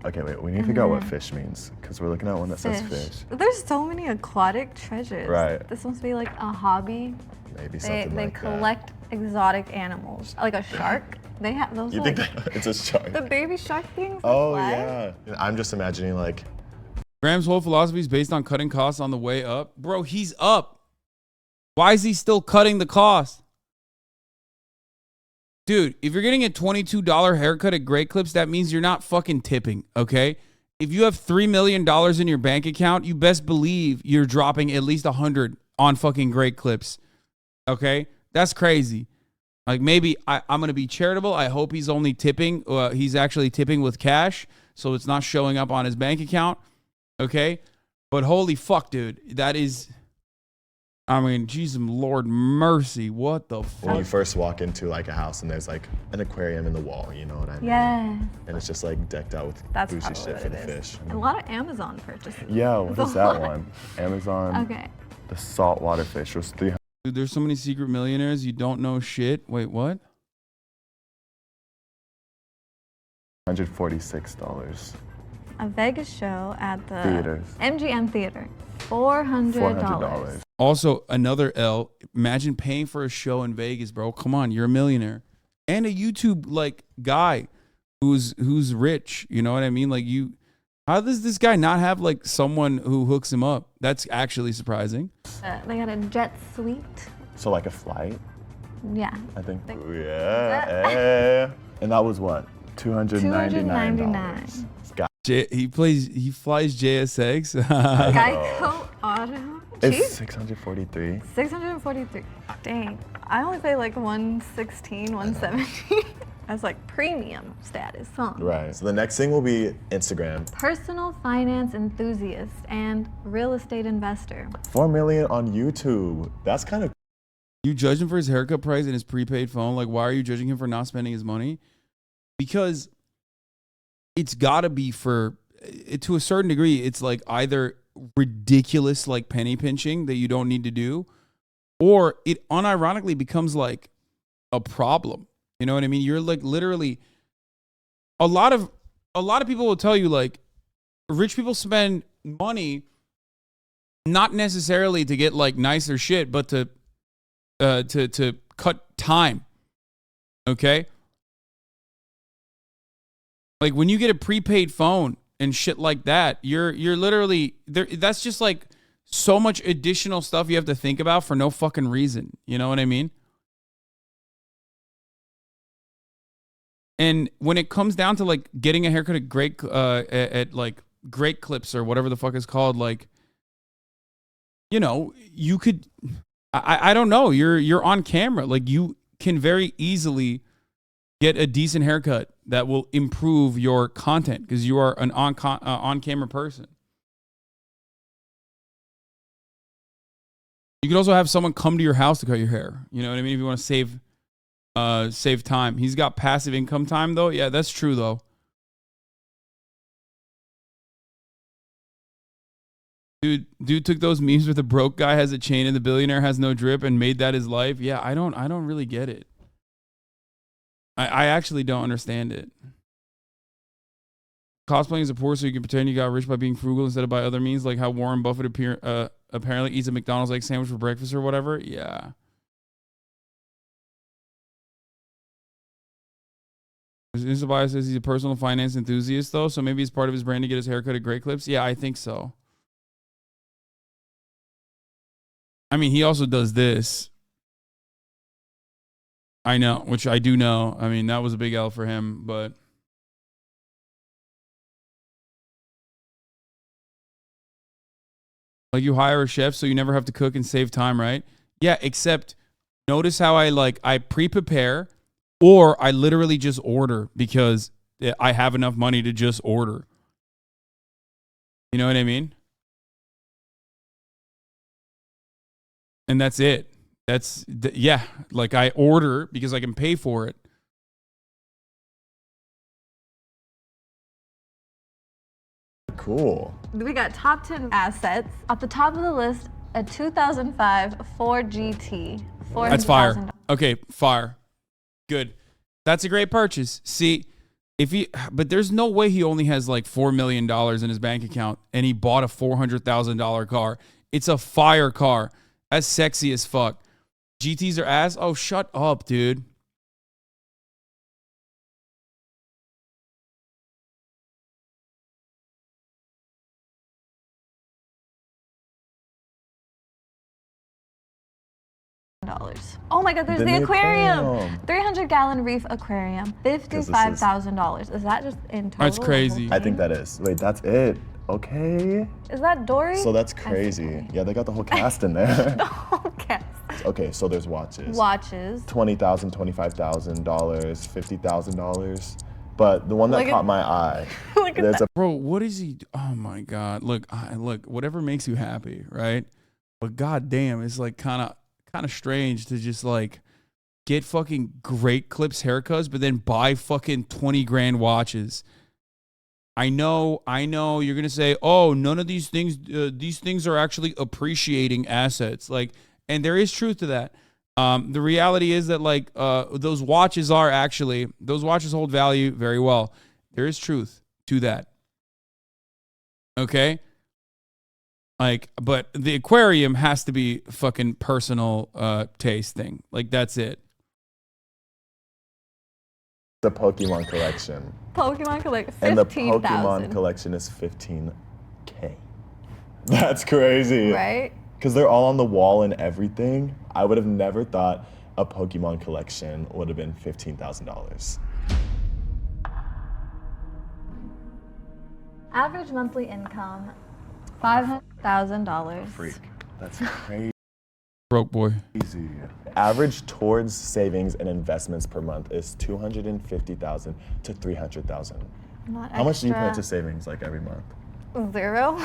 [SPEAKER 20] Okay, wait, we need to figure out what fish means because we're looking at one that says fish.
[SPEAKER 3] There's so many aquatic treasures.
[SPEAKER 20] Right.
[SPEAKER 3] This must be like a hobby.
[SPEAKER 20] Maybe something
[SPEAKER 3] They
[SPEAKER 20] like that.
[SPEAKER 3] collect exotic animals, like a shark. They have those.
[SPEAKER 20] You think that it's a shark?
[SPEAKER 3] The baby shark things?
[SPEAKER 20] Oh, yeah. I'm just imagining like.
[SPEAKER 1] Graham's whole philosophy is based on cutting costs on the way up. Bro, he's up. Why is he still cutting the cost? Dude, if you're getting a $22 haircut at Great Clips, that means you're not fucking tipping, okay? If you have $3 million in your bank account, you best believe you're dropping at least 100 on fucking Great Clips, okay? That's crazy. Like, maybe I'm going to be charitable. I hope he's only tipping. He's actually tipping with cash, so it's not showing up on his bank account, okay? But holy fuck, dude. That is... I mean, Jesus, Lord mercy, what the fuck?
[SPEAKER 20] When you first walk into like a house and there's like an aquarium in the wall, you know what I mean?
[SPEAKER 3] Yeah.
[SPEAKER 20] And it's just like decked out with
[SPEAKER 3] That's
[SPEAKER 20] bougie
[SPEAKER 3] probably
[SPEAKER 20] shit
[SPEAKER 3] what
[SPEAKER 20] for
[SPEAKER 3] it
[SPEAKER 20] the
[SPEAKER 3] is.
[SPEAKER 20] fish.
[SPEAKER 3] A lot of Amazon purchases.
[SPEAKER 20] Yeah, what is that one? Amazon.
[SPEAKER 3] Okay.
[SPEAKER 20] The saltwater fish was 300.
[SPEAKER 1] Dude, there's so many secret millionaires, you don't know shit. Wait, what?
[SPEAKER 20] $146.
[SPEAKER 3] A Vegas show at the
[SPEAKER 20] Theaters.
[SPEAKER 3] MGM Theater. $400.
[SPEAKER 1] Also, another L. Imagine paying for a show in Vegas, bro. Come on, you're a millionaire. And a YouTube like guy who's rich. You know what I mean? Like how does this guy not have like someone who hooks him up? That's actually surprising.
[SPEAKER 3] They got a jet suite.
[SPEAKER 20] So like a flight,
[SPEAKER 3] Yeah.
[SPEAKER 20] I think. Yeah. And that was what? $299.
[SPEAKER 1] He flies JSX.
[SPEAKER 3] Geico Auto.
[SPEAKER 20] It's
[SPEAKER 3] Cheap?
[SPEAKER 20] $643.
[SPEAKER 3] 643. Dang. I only pay like 116, 117. That's like premium status, huh?
[SPEAKER 20] Right. So the next thing will be Instagram.
[SPEAKER 3] Personal finance enthusiast and real estate investor.
[SPEAKER 20] 4 million on YouTube. That's kind of.
[SPEAKER 1] You judge him for his haircut price and his prepaid phone. Like, why are you judging him for not spending his money? Because it's got to be to a certain degree, it's like either ridiculous, like penny pinching that you don't need to do, or it unironically becomes like a problem. You know what I mean? You're like literally a lot of people will tell you like rich people spend money not necessarily to get like nicer shit, but to cut time. Okay? Like when you get a prepaid phone and shit like that, you're literally there. That's just like so much additional stuff you have to think about for no fucking reason. You know what I mean? And when it comes down to like getting a haircut at like Great Clips or whatever the fuck it's called, like, you know, you could, I don't know, you're on camera, like you can very easily get a decent haircut that will improve your content because you are an on-camera person. You could also have someone come to your house to cut your hair. You know what I mean? If you want to save time. He's got passive income time though. Yeah, that's true though. Dude took those memes where the broke guy has a chain and the billionaire has no drip and made that his life. Yeah, I don't really get it. I actually don't understand it. Cosplaying as a poor so you can pretend you got rich by being frugal instead of by other means, like how Warren Buffett apparently eats a McDonald's egg sandwich for breakfast or whatever. Yeah. Instabias says he's a personal finance enthusiast though, so maybe it's part of his brand to get his haircut at Great Clips. Yeah, I think so. I mean, he also does this. I know, which I do know. I mean, that was a big L for him, but like you hire a chef so you never have to cook and save time, right? Yeah, except notice how I pre-prepare or I literally just order because I have enough money to just order. You know what I mean? And that's it. Yeah, like I order because I can pay for it.
[SPEAKER 20] Cool.
[SPEAKER 3] We got top 10 assets. At the top of the list, a 2005 Ford GT.
[SPEAKER 1] That's fire. Okay, fire. Good. That's a great purchase. See, but there's no way he only has like $4 million in his bank account and he bought a $400,000 car. It's a fire car. That's sexy as fuck. GTs are ass? Oh, shut up, dude.
[SPEAKER 3] $300. Oh my God, there's
[SPEAKER 20] Then
[SPEAKER 3] the
[SPEAKER 20] the
[SPEAKER 3] aquarium.
[SPEAKER 20] aquarium.
[SPEAKER 3] 300-gallon reef aquarium, $55,000. Is that just in total?
[SPEAKER 1] That's crazy.
[SPEAKER 20] I think that is. Wait, that's it. Okay.
[SPEAKER 3] Is that Dory?
[SPEAKER 20] So that's crazy. Yeah, they got the whole cast in there.
[SPEAKER 3] The whole cast.
[SPEAKER 20] Okay, so there's watches.
[SPEAKER 3] Watches.
[SPEAKER 20] $20,000, $25,000, $50,000. But the one that
[SPEAKER 3] Look at-
[SPEAKER 20] caught my eye,
[SPEAKER 3] Look at
[SPEAKER 20] there's
[SPEAKER 3] that.
[SPEAKER 1] Bro, what is he? Oh my God! Look, look, whatever makes you happy, right? But goddamn, it's like kind of strange to just like get fucking great clips haircuts, but then buy fucking 20 grand watches. I know. You're gonna say, oh, none of these things are actually appreciating assets. Like, and there is truth to that. The reality is that like those watches hold value very well. There is truth to that. Okay. Like, but the aquarium has to be fucking personal taste thing. Like, that's it.
[SPEAKER 20] the Pokemon collection.
[SPEAKER 3] Pokemon collection,
[SPEAKER 20] And the
[SPEAKER 3] 15,000.
[SPEAKER 20] Pokemon collection is 15K. That's crazy.
[SPEAKER 3] Right?
[SPEAKER 20] Because they're all on the wall and everything. I would have never thought a Pokemon collection would have been $15,000.
[SPEAKER 3] Average monthly income, $500,000.
[SPEAKER 20] Freak. That's crazy.
[SPEAKER 1] Broke boy.
[SPEAKER 20] Average towards savings and investments per month is $250,000 to $300,000.
[SPEAKER 3] Not
[SPEAKER 20] How much do you put
[SPEAKER 3] extra.
[SPEAKER 20] into savings like every month?
[SPEAKER 3] 0.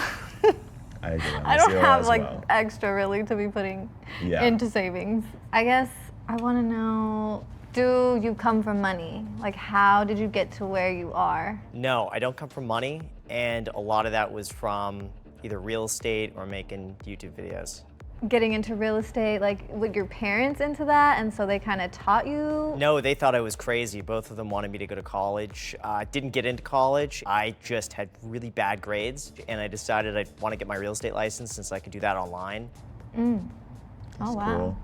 [SPEAKER 20] I agree on
[SPEAKER 3] I
[SPEAKER 20] the
[SPEAKER 3] don't
[SPEAKER 20] zero
[SPEAKER 3] have
[SPEAKER 20] as
[SPEAKER 3] like
[SPEAKER 20] well.
[SPEAKER 3] extra really to be putting
[SPEAKER 20] Yeah.
[SPEAKER 3] into savings. I guess I want to know, do you come from money? Like, how did you get to where you are?
[SPEAKER 21] No, I don't come from money, and a lot of that was from either real estate or making YouTube videos.
[SPEAKER 3] Getting into real estate, like, were your parents into that, and so they kind of taught you?
[SPEAKER 21] No, they thought I was crazy. Both of them wanted me to go to college. Didn't get into college. I just had really bad grades, and I decided I'd want to get my real estate license since I could do that online.
[SPEAKER 3] Oh, wow.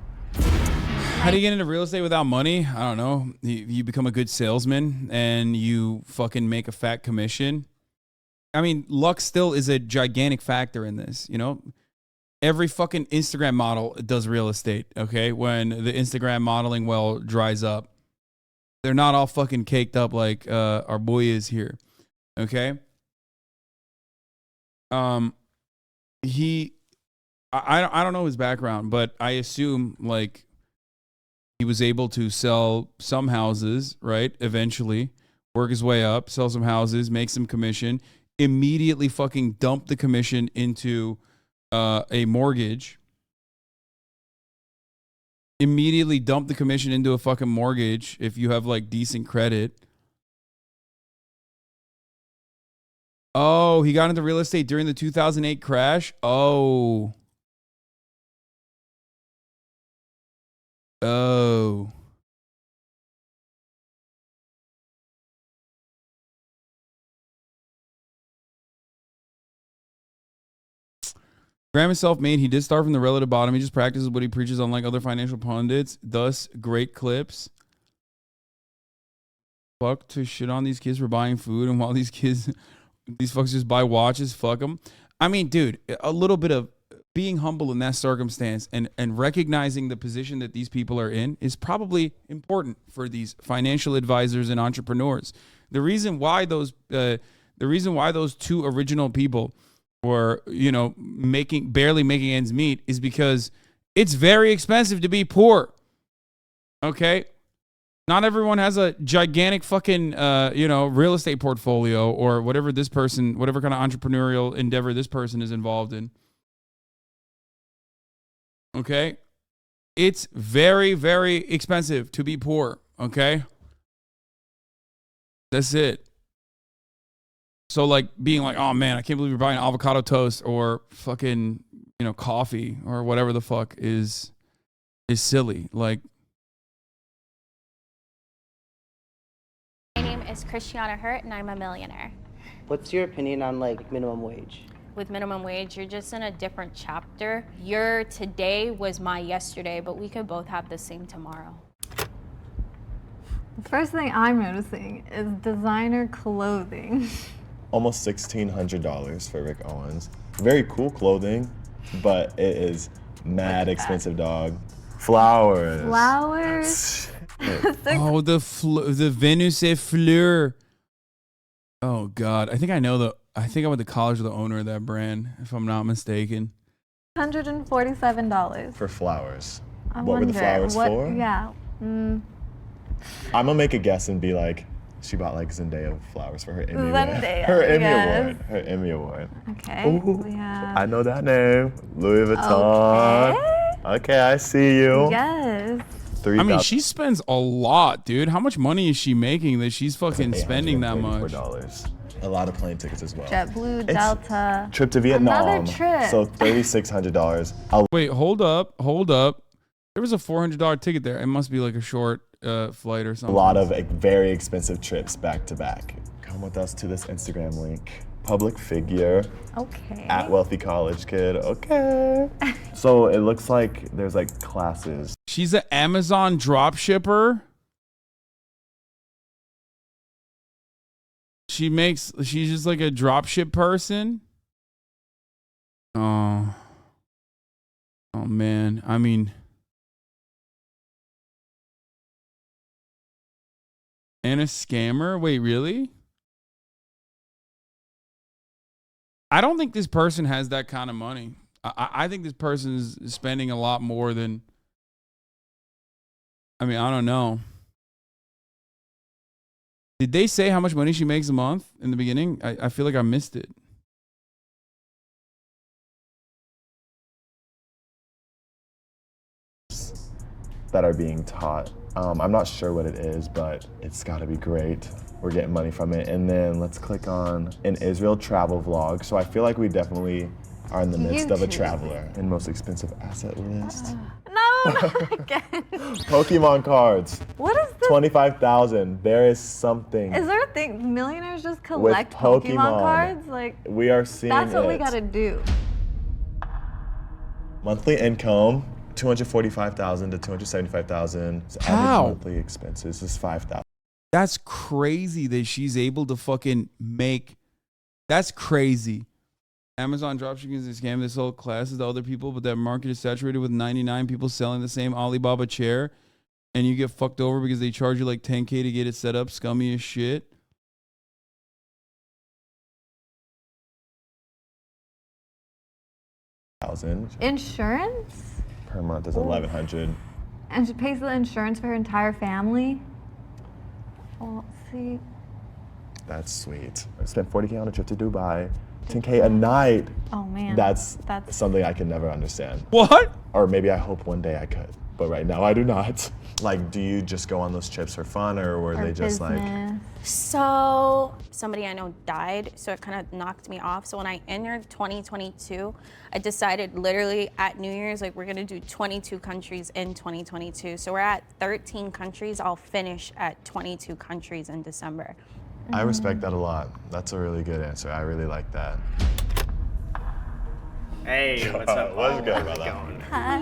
[SPEAKER 1] How do you get into real estate without money? I don't know. You become a good salesman and you fucking make a fat commission. I mean, luck still is a gigantic factor in this, you know? Every fucking Instagram model does real estate, okay? When the Instagram modeling well dries up. They're not all fucking caked up like our boy is here, okay? I don't know his background, but I assume like he was able to sell some houses, right? Eventually, work his way up, sell some houses, make some commission, immediately fucking dump the commission into a mortgage. Immediately dump the commission into a fucking mortgage if you have like decent credit. Oh, he got into real estate during the 2008 crash? Oh. Oh. Graham is self-made. He did start from the relative bottom. He just practices what he preaches, unlike other financial pundits. Thus, great clips. Fuck to shit on these kids for buying food, and while these fucks just buy watches, fuck them. I mean, dude, a little bit of being humble in that circumstance and recognizing the position that these people are in is probably important for these financial advisors and entrepreneurs. The reason why those two original people were, you know, barely making ends meet is because it's very expensive to be poor. Okay? Not everyone has a gigantic fucking, real estate portfolio or whatever kind of entrepreneurial endeavor this person is involved in. Okay? It's very, very expensive to be poor. Okay? That's it. So like being like, oh man, I can't believe you're buying avocado toast or fucking, coffee or whatever the fuck is silly. Like,
[SPEAKER 17] My name is Christiana Hurt, and I'm a millionaire.
[SPEAKER 23] What's your opinion on like minimum wage?
[SPEAKER 17] With minimum wage, you're just in a different chapter. Your today was my yesterday, but we could both have the same tomorrow.
[SPEAKER 3] The first thing I'm noticing is designer clothing.
[SPEAKER 20] Almost $1,600 for Rick Owens. Very cool clothing, but it is mad expensive, dog. Flowers.
[SPEAKER 3] Flowers.
[SPEAKER 1] Oh, the Venus et Fleur. Oh God, I think I went to college with the owner of that brand, if I'm not mistaken.
[SPEAKER 3] $147.
[SPEAKER 20] For flowers.
[SPEAKER 3] I
[SPEAKER 20] What were the
[SPEAKER 3] wonder,
[SPEAKER 20] flowers for?
[SPEAKER 3] Yeah.
[SPEAKER 20] I'm gonna make a guess and be like, she bought like Zendaya flowers for her Emmy award.
[SPEAKER 3] Zendaya,
[SPEAKER 20] Her Emmy
[SPEAKER 3] yes.
[SPEAKER 20] award. Her Emmy award.
[SPEAKER 3] Okay.
[SPEAKER 20] Ooh,
[SPEAKER 3] We have.
[SPEAKER 20] I know that name. Louis Vuitton. Okay, I see you.
[SPEAKER 3] Yes.
[SPEAKER 1] I mean, she spends a lot, dude. How much money is she making that she's fucking spending that much?
[SPEAKER 20] A lot of plane tickets as well.
[SPEAKER 3] JetBlue,
[SPEAKER 20] It's
[SPEAKER 3] Delta.
[SPEAKER 20] Trip to Vietnam.
[SPEAKER 3] Another trip.
[SPEAKER 20] So $3,600.
[SPEAKER 1] Wait, hold up. There was a $400 ticket there. It must be like a short flight or
[SPEAKER 20] A
[SPEAKER 1] something.
[SPEAKER 20] lot of very expensive trips back to back. Come with us to this Instagram link. Public figure.
[SPEAKER 3] Okay.
[SPEAKER 20] At Wealthy College Kid. Okay. So it looks like there's like classes.
[SPEAKER 1] She's an Amazon drop shipper. She's just like a drop ship person. Oh man. I mean, and a scammer? Wait, really? I don't think this person has that kind of money. I think this person is spending a lot more than, I mean, I don't know. Did they say how much money she makes a month in the beginning? I feel like I missed it.
[SPEAKER 20] That are being taught. I'm not sure what it is, but it's got to be great. We're getting money from it. And then let's click on an Israel travel vlog. So I feel like we definitely are in the midst of a traveler. And most expensive asset list.
[SPEAKER 3] No, again.
[SPEAKER 20] Pokemon cards.
[SPEAKER 3] What is this?
[SPEAKER 20] 25,000. There is something.
[SPEAKER 3] Is there a thing? Millionaires just collect
[SPEAKER 20] Pokemon.
[SPEAKER 3] Pokemon cards? Like,
[SPEAKER 20] We are seeing
[SPEAKER 3] that's what we
[SPEAKER 20] it.
[SPEAKER 3] gotta do.
[SPEAKER 20] Monthly income, 245,000 to 275,000.
[SPEAKER 1] How?
[SPEAKER 20] Average monthly expenses is 5,000.
[SPEAKER 1] That's crazy that she's able to fucking make. That's crazy. Amazon dropshipping is a scam. They sell classes to other people, but that market is saturated with 99 people selling the same Alibaba chair, and you get fucked over because they charge you like $10K to get it set up. Scummy as shit.
[SPEAKER 3] Insurance?
[SPEAKER 20] Per month is 1,100.
[SPEAKER 3] And she pays the insurance for her entire family? Oh, see.
[SPEAKER 20] That's sweet. I spent 40K on a trip to Dubai. 10K a night.
[SPEAKER 3] Oh man.
[SPEAKER 20] That's something I can never understand.
[SPEAKER 1] What?
[SPEAKER 20] Or maybe I hope one day I could, but right now I do not. Like, do you just go on those trips for fun, or were they just like?
[SPEAKER 17] So somebody I know died, so it kind of knocked me off. So when I entered 2022, I decided literally at New Year's, like, we're gonna do 22 countries in 2022. So we're at 13 countries. I'll finish at 22 countries in December.
[SPEAKER 20] I respect that a lot. That's a really good answer. I really like that.
[SPEAKER 21] Hey, what's up?
[SPEAKER 20] What's good, brother?
[SPEAKER 3] Hi.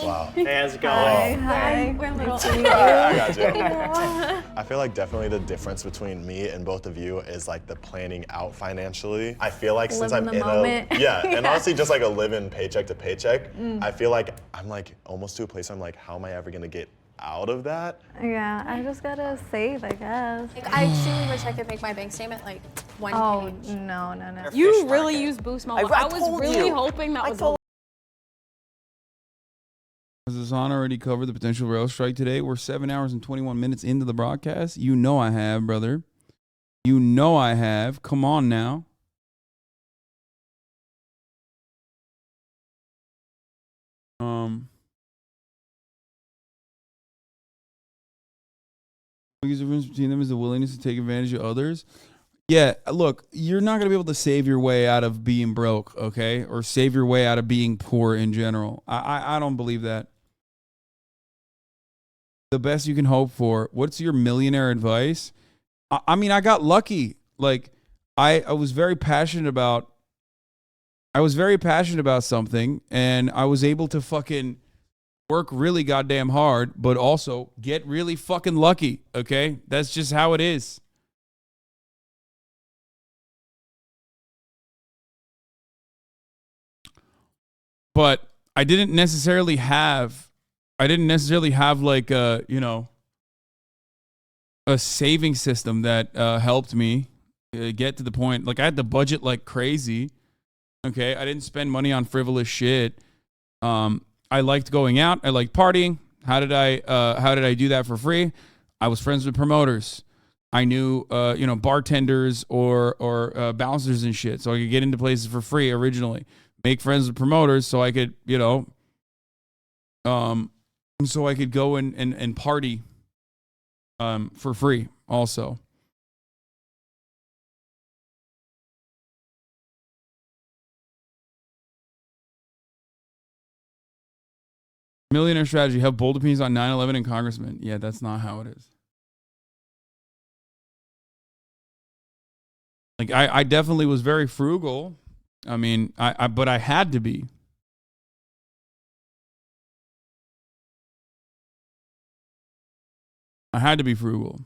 [SPEAKER 20] Wow.
[SPEAKER 21] Hey, how's it going?
[SPEAKER 3] Hi.
[SPEAKER 17] We're little.
[SPEAKER 20] I got you. I feel like definitely the difference between me and both of you is like the planning out financially. I feel like since I'm
[SPEAKER 3] Live in the
[SPEAKER 20] in
[SPEAKER 3] moment.
[SPEAKER 20] and honestly just like a living paycheck to paycheck, I feel like I'm like almost to a place where I'm like, how am I ever gonna get out of that?
[SPEAKER 3] Yeah, I just gotta save, I guess.
[SPEAKER 8] Like, I truly wish I could make my bank statement like one page.
[SPEAKER 3] No.
[SPEAKER 17] You really use Boost Mobile. I was really hoping that was a
[SPEAKER 1] Has Hasan already covered the potential rail strike today? We're 7 hours and 21 minutes into the broadcast. You know I have, brother. You know I have. Come on now. The biggest difference between them is the willingness to take advantage of others. Yeah, look, you're not going to be able to save your way out of being broke, okay? Or save your way out of being poor in general. I don't believe that. The best you can hope for. What's your millionaire advice? I mean, I got lucky. Like, I was very passionate about something, and I was able to fucking work really goddamn hard, but also get really fucking lucky, okay? That's just how it is. But I didn't necessarily have like a saving system that helped me get to the point. Like I had to budget like crazy. Okay, I didn't spend money on frivolous shit. I liked going out. I liked partying. How did I do that for free? I was friends with promoters. I knew bartenders or bouncers and shit, so I could get into places for free originally. Make friends with promoters so I could so I could go and party for free also. Millionaire strategy, have bold opinions on 9/11 and congressmen. Yeah, that's not how it is. Like I definitely was very frugal. I mean, but I had to be. I had to be frugal.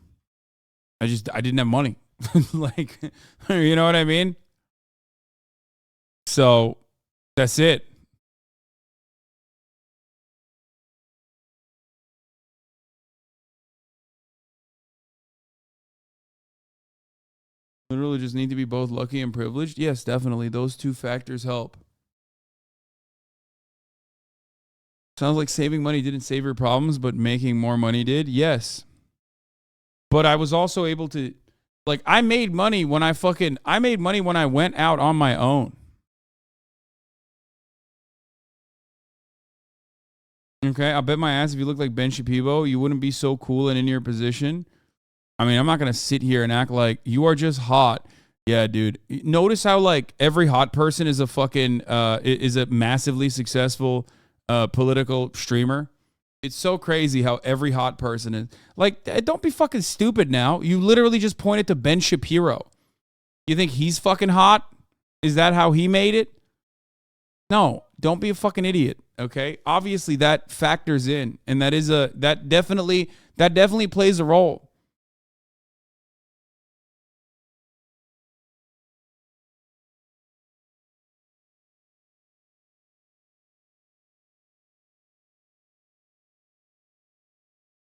[SPEAKER 1] I didn't have money. Like, you know what I mean? So that's it. Literally just need to be both lucky and privileged. Yes, definitely. Those two factors help. Sounds like saving money didn't save your problems, but making more money did. Yes. But I was also able to, like, I made money when I went out on my own. Okay, I bet my ass if you look like Ben Shapiro, you wouldn't be so cool and in your position. I mean, I'm not going to sit here and act like you are just hot. Yeah, dude. Notice how, like, every hot person is a fucking, is a massively successful political streamer. It's so crazy how every hot person is. Like, don't be fucking stupid now. You literally just pointed to Ben Shapiro. You think he's fucking hot? Is that how he made it? No, don't be a fucking idiot, okay? Obviously that factors in, and that definitely plays a role.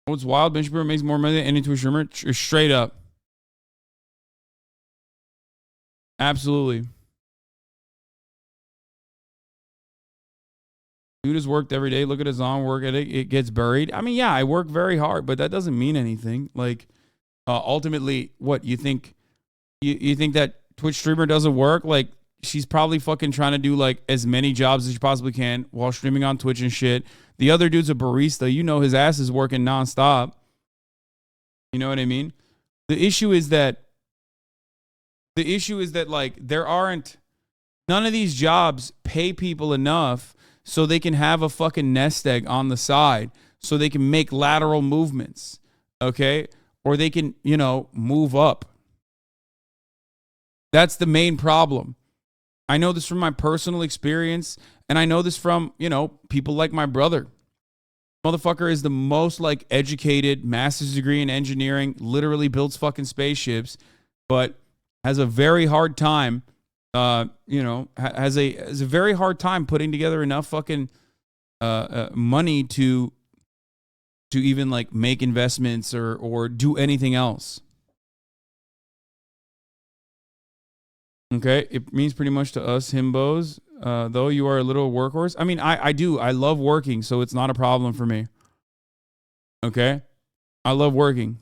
[SPEAKER 1] What's wild? Ben Shapiro makes more money than any Twitch streamer. Straight up. Absolutely. Dude has worked every day. Look at his own work ethic. It gets buried. I mean, yeah, I work very hard, but that doesn't mean anything. Like, ultimately, what you think? You think that Twitch streamer doesn't work? Like, she's probably fucking trying to do like as many jobs as she possibly can while streaming on Twitch and shit. The other dude's a barista. You know his ass is working nonstop. You know what I mean? The issue is that like none of these jobs pay people enough so they can have a fucking nest egg on the side so they can make lateral movements, okay? Or they can, move up. That's the main problem. I know this from my personal experience, and I know this from, people like my brother. Motherfucker is the most like educated, master's degree in engineering, literally builds fucking spaceships, but has a very hard time, has a very hard time putting together enough fucking money to even like make investments or do anything else. Okay, it means pretty much to us himbos, though you are a little workhorse. I mean, I do. I love working, so it's not a problem for me. Okay? I love working.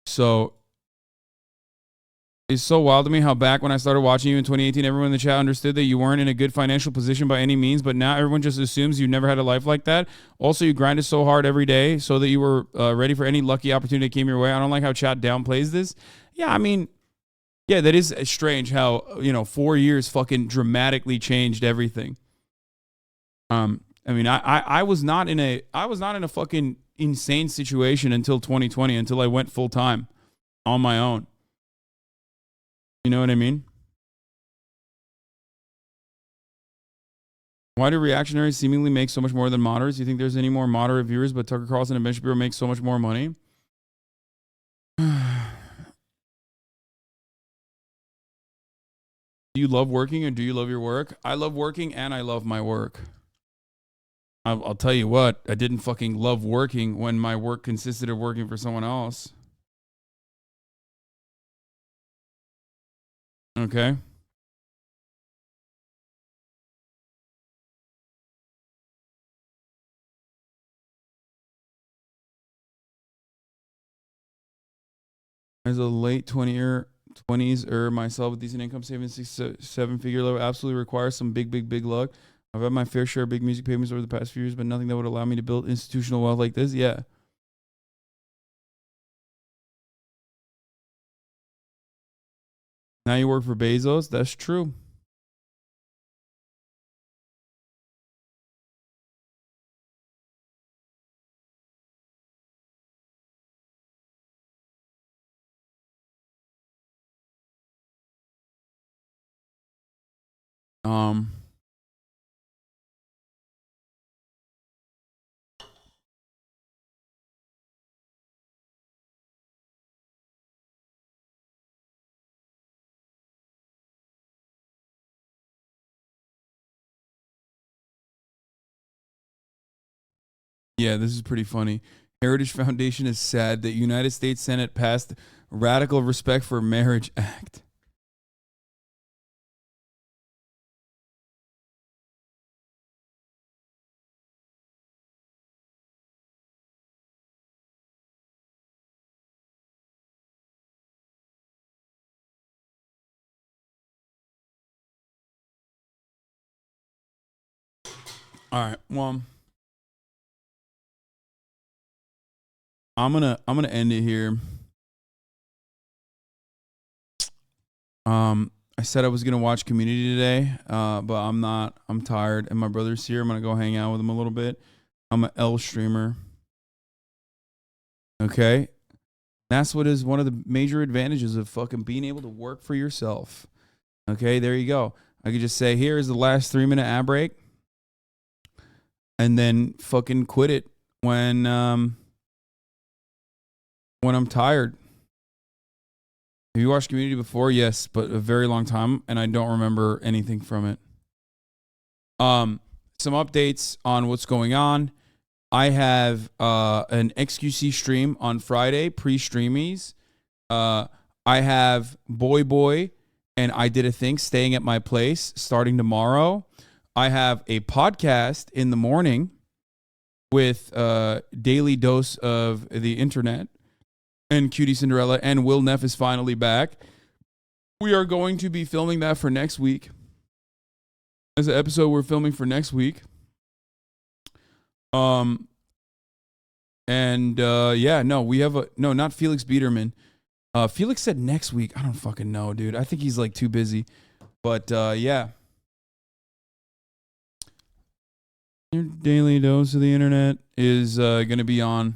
[SPEAKER 1] So, it's so wild to me how back when I started watching you in 2018, everyone in the chat understood that you weren't in a good financial position by any means, but now everyone just assumes you never had a life like that. Also, you grinded so hard every day so that you were ready for any lucky opportunity that came your way. I don't like how chat downplays this. Yeah, I mean, yeah, that is strange how, 4 years fucking dramatically changed everything. I mean, I was not in a fucking insane situation until 2020, until I went full time on my own. You know what I mean? Why do reactionaries seemingly make so much more than moderates? Do you think there's any more moderate viewers, but Tucker Carlson and Ben Shapiro make so much more money? Do you love working or do you love your work? I love working and I love my work. I'll tell you what, I didn't fucking love working when my work consisted of working for someone else. Okay. As a late 20s myself with decent income, saving 6-7 figure level absolutely requires some big luck. I've had my fair share of big music payments over the past few years, but nothing that would allow me to build institutional wealth like this. Yeah. Now you work for Bezos. That's true. Yeah, this is pretty funny. Heritage Foundation is sad that United States Senate passed Radical Respect for Marriage Act. All right. Well, I'm gonna end it here. I said I was gonna watch Community today, but I'm not. I'm tired, and my brother's here. I'm gonna go hang out with him a little bit. I'm an L streamer. Okay, that's what is one of the major advantages of fucking being able to work for yourself. Okay, there you go. I could just say, here is the last 3-minute ad break, and then fucking quit it when I'm tired. Have you watched Community before? Yes, but a very long time, and I don't remember anything from it. Some updates on what's going on. I have an XQC stream on Friday, pre-streamies. I have Boy, and I Did a Thing staying at my place starting tomorrow. I have a podcast in the morning with Daily Dose of the Internet and Cutie Cinderella, and Will Neff is finally back. We are going to be filming that for next week. As an episode we're filming for next week. Yeah, no, we have not Felix Biederman. Felix said next week. I don't fucking know, dude. I think he's like too busy. But yeah. Your Daily Dose of the Internet is going to be on.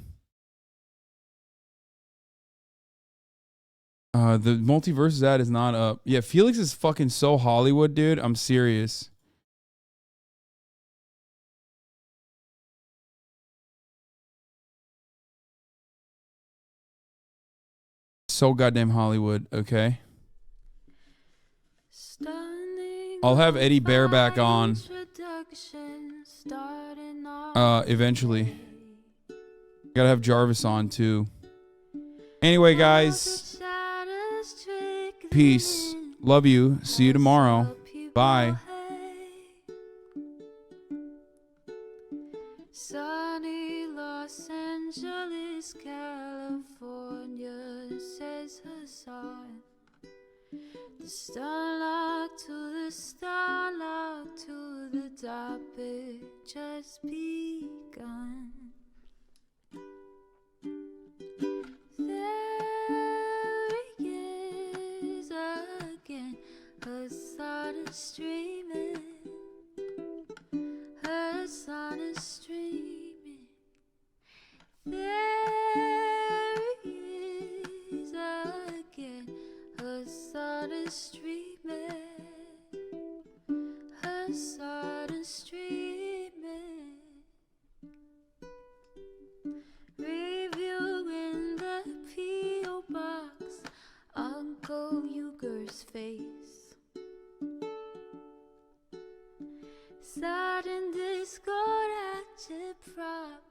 [SPEAKER 1] The Multiverses ad is not up. Yeah, Felix is fucking so Hollywood, dude. I'm serious. So goddamn Hollywood, okay? I'll have Eddie Bear back on eventually. Gotta have Jarvis on too. Anyway, guys. Peace. Love you. See you tomorrow. Bye.
[SPEAKER 13] Sunny Los Angeles, California, says Hasan. The starlight to the starlight to the topic just begun. There he is again, Hasan is streaming. Hasan is streaming. There he is again. Hasan is streaming. Hasan is streaming. Reviewing the P.O. box, Uncle Uger's face. Sat in Discord at your prop.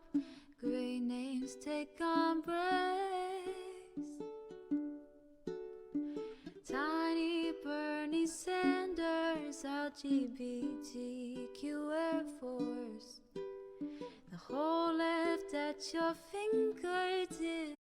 [SPEAKER 13] Great names take on breaks. Tiny Bernie Sanders, LGBTQ Air Force. The whole left at your fingertips.